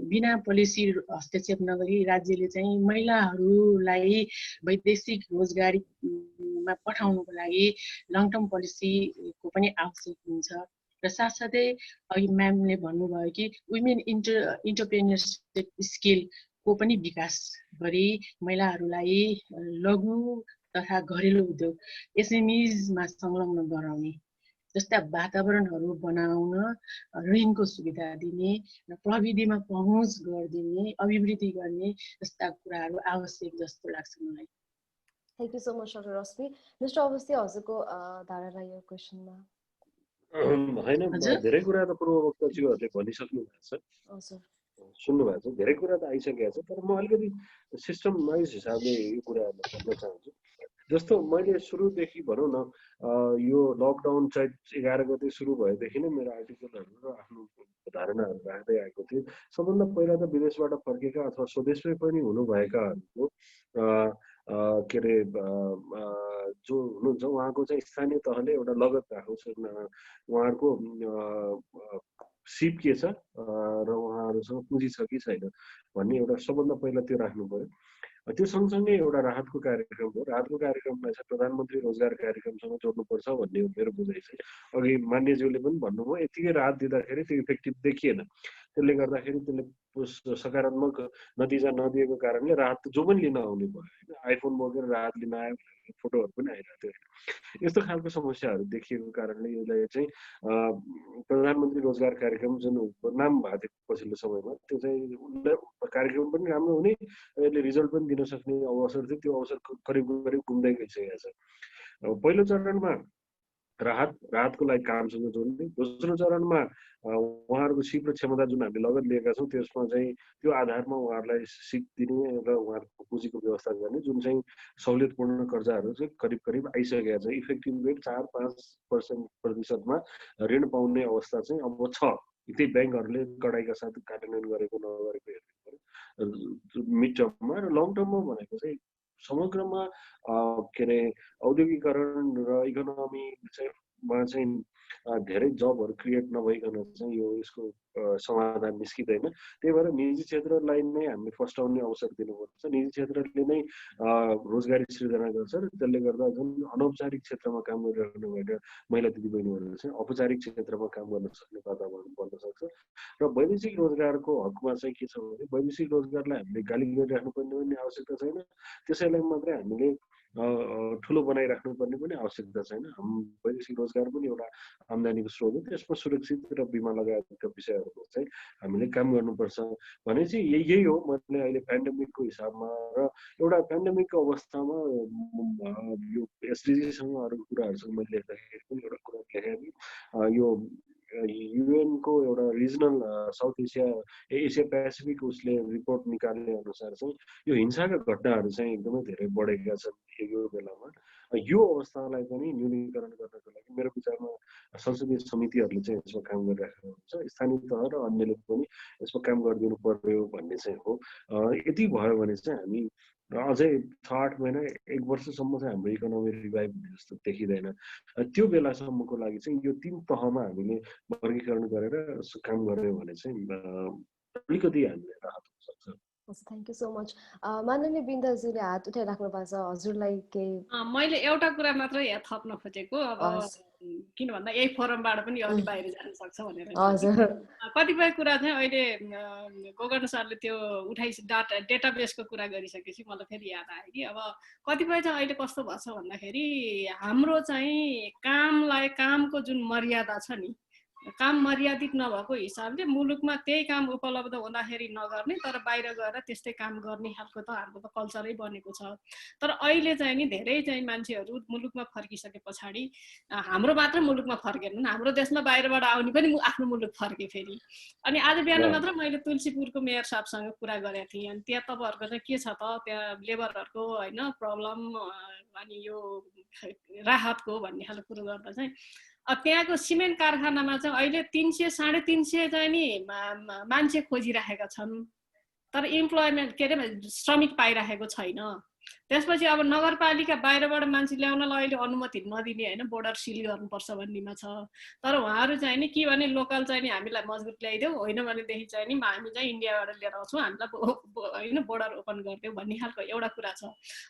बिना पोलिसी हस्तक्षेप नगरी राज्यले चाहिँ महिलाहरूलाई वैदेशिक रोजगारीमा पठाउनको लागि लङ टर्म पोलिसीको पनि आवश्यक हुन्छ। र साथसाथै अघि म्यामले भन्नुभयो कि वुमेन इन्टरप्रेन्योरसिप स्किलको पनि विकास गरी महिलाहरूलाई लघु तथा घरेलु उद्योग एसएमइजमा संलग्न गराउने जस्ता वातावरणहरू बनाउन, ऋणको सुविधा दिने र प्रविधिमा पहुँच गरिदिने, अभिवृद्धि गर्ने जस्ता कुराहरू आवश्यक जस्तो लाग्छ मलाई। Thank you so much doctor Rashmi. Mister Awasthi, हजुरको धारणा यो क्वेसनमा? होइन, धेरै कुरा त पूर्ववक्ताज्यूहरूले भनिसक्नु भएको छ, सुन्नु भएको छ, धेरै कुरा त आइसकेको छ, तर म अलिकति सिस्टम वाइज हिसाबले यो कुराहरूलाई भन्न चाहन्छु। जस्तो मैले सुरुदेखि भनौँ न, यो लकडाउन चाहिँ 11 गते सुरु भएदेखि नै मेरो आर्टिकलहरू र आफ्नो धारणाहरू राख्दै आएको थिएँ। सबभन्दा पहिला त विदेशबाट फर्केका अथवा स्वदेशमै पनि हुनुभएकाहरूको के अरे जो हुनुहुन्छ उहाँको चाहिँ स्थानीय तहले एउटा लगत राखोस्, उहाँहरूको सिप के छ र उहाँहरूसँग पुँजी छ कि छैन भन्ने एउटा सबभन्दा पहिला त्यो राख्नु पर्यो। त्यो सँगसँगै एउटा राहतको कार्यक्रम हो। राहतको कार्यक्रमलाई चाहिँ प्रधानमन्त्री रोजगार कार्यक्रमसँग जोड्नुपर्छ भन्ने मेरो बुझाइ चाहिँ अघि मान्यज्यूले पनि भन्नुभयो, यतिकै राहत दिँदाखेरि त्यो इफेक्टिभ देखिएन। त्यसले गर्दाखेरि त्यसले सकारात्मक नतिजा नदिएको कारणले राहत जो पनि लिन आउने भयो होइन। आइफोन बोकेर राहत लिन आयो भने फोटोहरू पनि आइरहेको थियो। यस्तो खालको समस्याहरू देखिएको कारणले यसलाई चाहिँ प्रधानमन्त्री रोजगार कार्यक्रम जुन नाम भएको थियो पछिल्लो समयमा, त्यो चाहिँ कार्यक्रम पनि राम्रो हुने, यसले रिजल्ट पनि दिन सक्ने अवसर थियो। त्यो अवसर करिब करिब गुम्दै गइसकेको छ। पहिलो चरणमा राहतको लागि कामसँग जोड्ने, दोस्रो चरणमा उहाँहरूको सिप र क्षमता जुन हामीले लगत लिएका छौँ त्यसमा चाहिँ त्यो आधारमा उहाँहरूलाई सिप दिने र उहाँहरूको पुँजीको व्यवस्था गर्ने, जुन चाहिँ सहुलियतपूर्ण कर्जाहरू चाहिँ करिब करिब आइसकेका छ। इफेक्टिभ रेट 4-5% ऋण पाउने अवस्था चाहिँ अब छ। त्यही ब्याङ्कहरूले कडाइका साथ कार्यान्वयन गरेको नगरेको हेर्नु पर्यो मिड टर्ममा। र लङ टर्ममा भनेको चाहिँ समग्रमा के अरे औद्योगिकरण र इकोनोमी चाहिँ धेरै जबहरू क्रिएट नभइकन चाहिँ यो यसको समाधान निस्किँदैन। त्यही भएर निजी क्षेत्रलाई नै हामीले फस्टाउने अवसर दिनुपर्छ। निजी क्षेत्रले नै रोजगारी सृजना गर्छ र त्यसले गर्दा जुन अनौपचारिक क्षेत्रमा काम गरिरहनु भएको महिला दिदीबहिनीहरू चाहिँ औपचारिक क्षेत्रमा काम गर्न सक्ने वातावरण बन्न सक्छ। र वैदेशिक रोजगारको हकमा चाहिँ के छ भने वैदेशिक रोजगारलाई हामीले गाली गरिराख्नुपर्ने पनि आवश्यकता छैन, त्यसैलाई मात्रै हामीले ठुलो बनाइराख्नुपर्ने पनि आवश्यकता छैन। वैदेशिक रोजगार पनि एउटा आम्दानीको स्रोत हो, त्यसमा सुरक्षित र बिमा लगायतका विषयहरूको चाहिँ हामीले काम गर्नुपर्छ भने चाहिँ यही हो। मैले अहिले पेन्डेमिकको हिसाबमा र एउटा पेन्डेमिकको अवस्थामा यो एसडिजीसँग अरू कुराहरूसँग मैले लेख्दाखेरि पनि एउटा कुरा लेखेँ कि यो युएनको एउटा रिजनल साउथ एसिया पेसिफिक उसले रिपोर्ट निकाल्ने अनुसार चाहिँ यो हिंसाका घटनाहरू चाहिँ एकदमै धेरै बढेका छन् यो बेलामा। यो अवस्थालाई पनि न्यूनीकरण गर्नको लागि मेरो विचारमा संसदीय समितिहरूले चाहिँ यसमा काम गरिरहेको हुन्छ, स्थानीय तह र अन्यले पनि यसमा काम गरिदिनु पर्यो भन्ने चाहिँ हो। यति भयो भने चाहिँ हामी अझै 6-8 महिना 1 वर्षसम्म चाहिँ हाम्रो इकोनोमी रिभाइभ हुने जस्तो देखिँदैन। त्यो बेलासम्मको लागि चाहिँ यो 3 तहमा हामीले वर्गीकरण गरेर काम गर्यो भने चाहिँ अलिकति हामीले राहत हुन सक्छ। Thank you so much. माननीय बिन्दाजीले हात उठाइराख्नु भएको छ, हजुरलाई केही? मैले एउटा कुरा मात्रै यहाँ थप्न खोजेको, अब किन भन्दा यही फोरमबाट पनि अलि बाहिर जान सक्छ भनेर कतिपय कुरा चाहिँ अहिले गोकर्ण सरले त्यो डेटाबेसको कुरा गरिसकेपछि मलाई फेरि याद आयो कि अब कतिपय चाहिँ अहिले कस्तो भएछ भन्दाखेरि हाम्रो चाहिँ कामको जुन मर्यादा छ नि, काम मर्यादित नभएको हिसाबले मुलुकमा त्यही काम उपलब्ध हुँदाखेरि नगर्ने तर बाहिर गएर त्यस्तै काम गर्ने खालको त हाम्रो त कल्चरै बनेको छ। तर अहिले चाहिँ नि धेरै चाहिँ मान्छेहरू मुलुकमा फर्किसके पछाडि हाम्रो मात्र मुलुकमा फर्केनन्, हाम्रो देशमा बाहिरबाट आउने पनि आफ्नो मुलुक फर्के फेरि। अनि आज बिहान मात्र मैले तुलसीपुरको मेयर साहबसँग कुरा गरेको थिएँ। अनि त्यहाँ तपाईँहरूको चाहिँ के छ त, त्यहाँ लेबरहरूको होइन प्रब्लम अनि यो राहतको भन्ने खालको कुरो गर्दा चाहिँ त्यहाँको सिमेन्ट कारखानामा चाहिँ अहिले 300-350 चाहिँ नि मान्छे खोजिरहेका छन्, तर इम्प्लोइमेन्ट के अरे श्रमिक पाइरहेको छैन। त्यसपछि अब नगरपालिका बाहिरबाट मान्छे ल्याउनलाई अहिले अनुमति नदिने होइन, बोर्डर सिल गर्नुपर्छ भन्नेमा छ। तर उहाँहरू चाहिँ नि के भने लोकल चाहिँ नि हामीलाई मजबुत ल्याइदेऊ, होइन भनेदेखि चाहिँ नि हामी चाहिँ इन्डियाबाट लिएर आउँछौँ, हामीलाई होइन बोर्डर ओपन गरिदेऊ भन्ने खालको एउटा कुरा छ।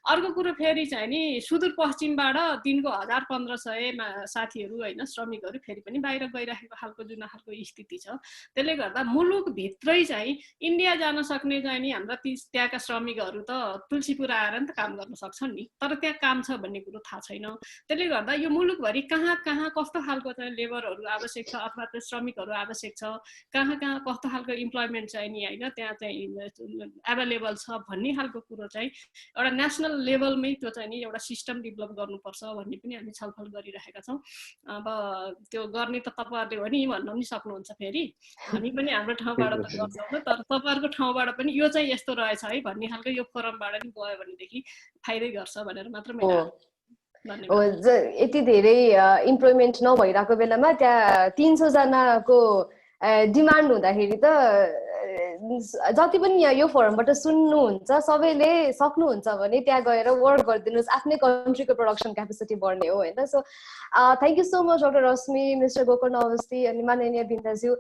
अर्को कुरो फेरि चाहिँ नि सुदूरपश्चिमबाट दिनको 1000-1500 साथीहरू होइन श्रमिकहरू फेरि पनि बाहिर गइरहेको खालको जुन खालको स्थिति छ, त्यसले गर्दा मुलुकभित्रै चाहिँ इन्डिया जान सक्ने चाहिँ नि हाम्रा त्यहाँका श्रमिकहरू त तुलसीपुर आएर नि त काम गर्न सक्छन् नि, तर त्यहाँ काम छ भन्ने कुरो थाहा छैन। त्यसले गर्दा यो मुलुकभरि कहाँ कस्तो खालको चाहिँ लेबरहरू आवश्यक छ अथवा त्यो श्रमिकहरू आवश्यक छ, कहाँ कस्तो खालको इम्प्लोइमेन्ट चाहिँ नि होइन त्यहाँ चाहिँ एभाइलेबल छ भन्ने खालको कुरो चाहिँ एउटा नेसनल लेभलमै त्यो चाहिँ नि एउटा सिस्टम डेभलप गर्नुपर्छ भन्ने पनि हामी छलफल गरिरहेका छौँ। अब त्यो गर्ने त तपाईँहरूले हो नि भन्न पनि सक्नुहुन्छ, फेरि हामी पनि हाम्रो ठाउँबाट त गर्छौँ, तर तपाईँहरूको ठाउँबाट पनि यो चाहिँ यस्तो रहेछ है भन्ने खालको यो फोरमबाट नि गयो भनेदेखि फाइदै गर्छ भनेर मात्र मैले यति धेरै इम्प्लोइमेन्ट नभइरहेको बेलामा त्यहाँ 300 जनाको डिमान्ड हुँदाखेरि त जति पनि यो फोरमबाट सुन्नुहुन्छ सबैले सक्नुहुन्छ भने त्यहाँ गएर वर्क गरिदिनुहोस्, आफ्नै कन्ट्रीको प्रोडक्सन क्यापेसिटी बढ्ने हो होइन। So thank you so much doctor Rashmi, mister Gokarna Awasthi अनि माननीय बिन्दाज्यू।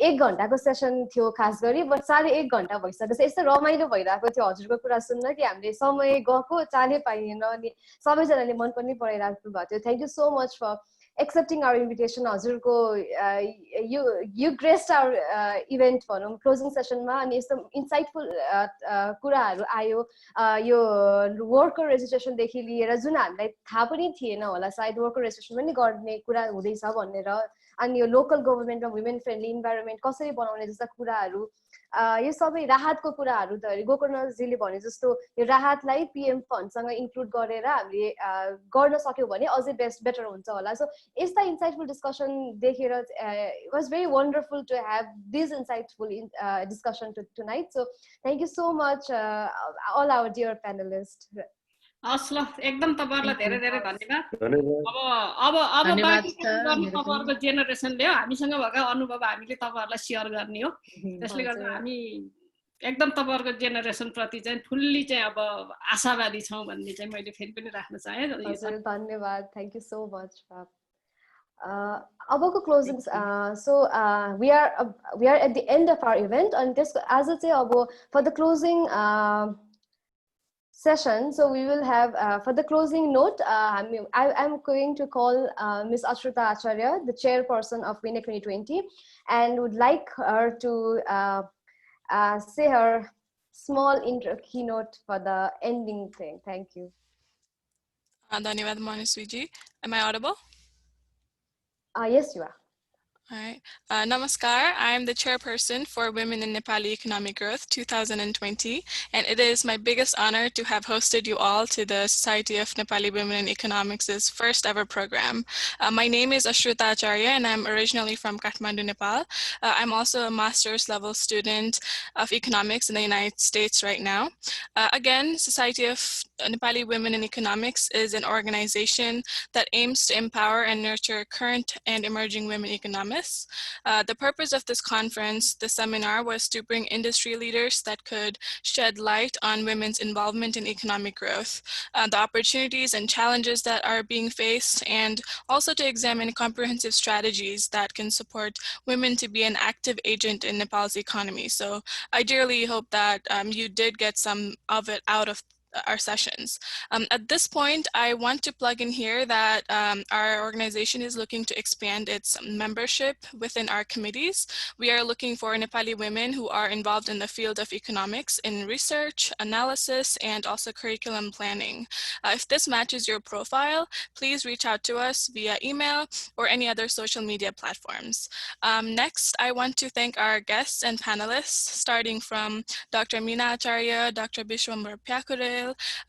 1 घन्टाको सेसन थियो खास गरी, बट 1.5 घन्टा भइसकेपछि यस्तो रमाइलो भइरहेको थियो हजुरको कुरा सुन्न कि हामीले समय गएको चालै पाइएन अनि सबैजनाले मन पनि पराइराख्नु भएको थियो। Thank you so much for accepting our invitation. हजुरको यु ग्रेस्ड आवर इभेन्ट भनौँ क्लोजिङ सेसनमा, अनि यस्तो इन्साइटफुल कुराहरू आयो यो वर्कर रेजिस्ट्रेसनदेखि लिएर जुन हामीलाई थाहा पनि थिएन होला सायद वर्कर रेजिस्ट्रेसन पनि गर्ने कुरा हुँदैछ भनेर, अनि यो लोकल गभर्मेन्टमा वुमेन फ्रेन्डली इन्भाइरोमेन्ट कसरी बनाउने जस्ता कुराहरू, यो सबै राहतको कुराहरू त गोकर्णजीले भने जस्तो यो राहतलाई पिएम फन्डसँग इन्क्लुड गरेर हामीले गर्न सक्यौँ भने अझै बेटर हुन्छ होला। सो यस्ता इन्साइटफुल डिस्कसन देखेर it was very wonderful to have this insightful discussion tonight. So thank you so much all our dear panelist. हस् ल, एकदम तपाईँहरूलाई धेरै धेरै धन्यवाद। अब बाँकी तपाईँहरूको जेनेरेसनले हो हामीसँग भएका अनुभव हामीले तपाईँहरूलाई सेयर गर्ने हो, त्यसले गर्दा हामी एकदम तपाईँहरूको जेनेरेसन प्रति चाहिँ फुल्ली चाहिँ अब आशावादी छौँ भन्ने चाहिँ मैले फेरि पनि राख्न चाहेँ। धन्यवाद, थ्याङ्क यू सो मच। अबको closing, so we are at the end of our event, अनि त्यसको आज चाहिँ अब for the closing session, so we will have for the closing note, I am going to call Ms. Ashrita Acharya, the chairperson of WINEG 2020, and would like her to say her small intro keynote for the ending thing. Thank you. Dhanyavad Manaswiji. Am I audible? Yes, you are. All right. Namaskar. I am the chairperson for Women in Nepali Economic Growth 2020, and it is my biggest honor to have hosted you all to the Society of Nepali Women in Economics' first ever program. My name is Ashruta Acharya, and I'm originally from Kathmandu, Nepal. I'm also a master's level student of economics in the United States right now. Again, Society of Nepali Women in Economics is an organization that aims to empower and nurture current and emerging women economists. The purpose of this conference, the seminar, was to bring industry leaders that could shed light on women's involvement in economic growth, the opportunities and challenges that are being faced, and also to examine comprehensive strategies that can support women to be an active agent in Nepal's economy. So I dearly hope that you did get some of it out of our sessions. At this point, I want to plug in here that our organization is looking to expand its membership within our committees. We are looking for Nepali women who are involved in the field of economics in research, analysis, and also curriculum planning. If this matches your profile, please reach out to us via email or any other social media platforms. Next, I want to thank our guests and panelists, starting from Dr. Meena Acharya, Dr. Bishwambar Pyakure,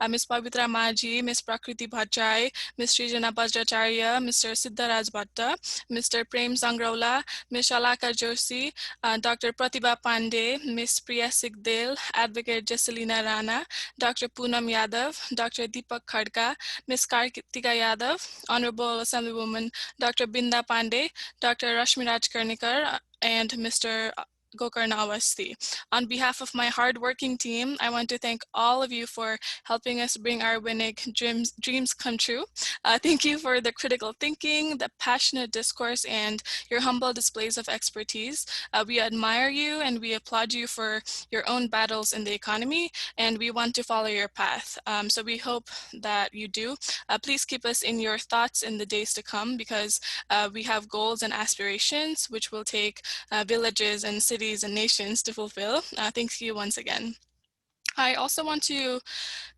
Ms. Pavitra Maji, Ms. Prakriti Bhattrai, Ms. Srijana Bajracharya, Mr. Siddharaj Bhatta, Mr. Prem Sangraula, Ms. Shalaka Joshi, Dr. Pratibha Pandey, Ms. Priya Sigdel, Advocate Jesselina Rana, Dr. Poonam Yadav, Dr. Deepak Khadka, Ms. Kartika Yadav, Honorable Assemblywoman Dr. Binda Pandey, Dr. Rashmi Rajkarnikar, and Mr. Gokarna Awasthi. On behalf of my hardworking team, I want to thank all of you for helping us bring our WINEG dreams come true. Thank you for the critical thinking, the passionate discourse, and your humble displays of expertise. We admire you and we applaud you for your own battles in the economy, and we want to follow your path. So we hope that you do. Please keep us in your thoughts in the days to come, because we have goals and aspirations which will take villages and cities and nations to fulfill. Thank you once again. I also want to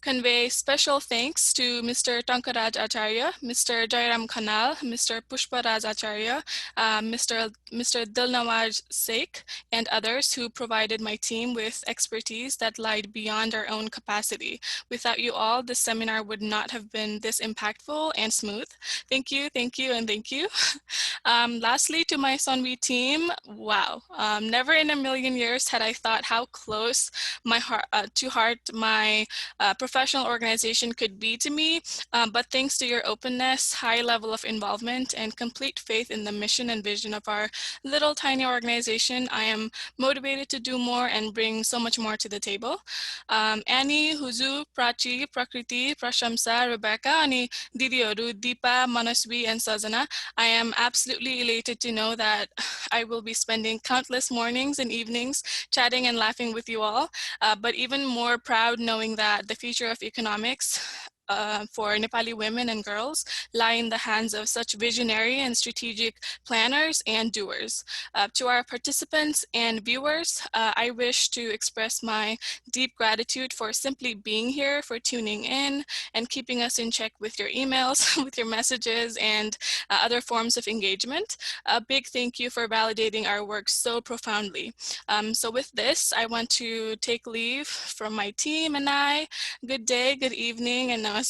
convey special thanks to Mr. Tankaraj Acharya, Mr. Jairam Khanal, Mr. Pushparaj Acharya, Mr. Dilnawaj Sheikh, and others who provided my team with expertise that lied beyond our own capacity. Without you all, this seminar would not have been this impactful and smooth. Thank you, and thank you. Lastly, to my Sonvi team, wow, never in a million years had I thought how close my heart my professional organization could be to me, but thanks to your openness, high level of involvement, and complete faith in the mission and vision of our little tiny organization, I am motivated to do more and bring so much more to the table. Annie, Huzu, Prachi, Prakriti, Prashamsa, Rebecca, Ani Didioru, Deepa, Manasvi, and Sazana, I am absolutely elated to know that I will be spending countless mornings and evenings chatting and laughing with you all, but even more proud knowing that the future of economics for Nepali women and girls lie in the hands of such visionary and strategic planners and doers. To our participants and viewers, I wish to express my deep gratitude for simply being here, for tuning in and keeping us in check with your emails, with your messages, and other forms of engagement. A big thank you for validating our work so profoundly. So with this, I want to take leave from my team and I. Good day, good evening, and namaskar.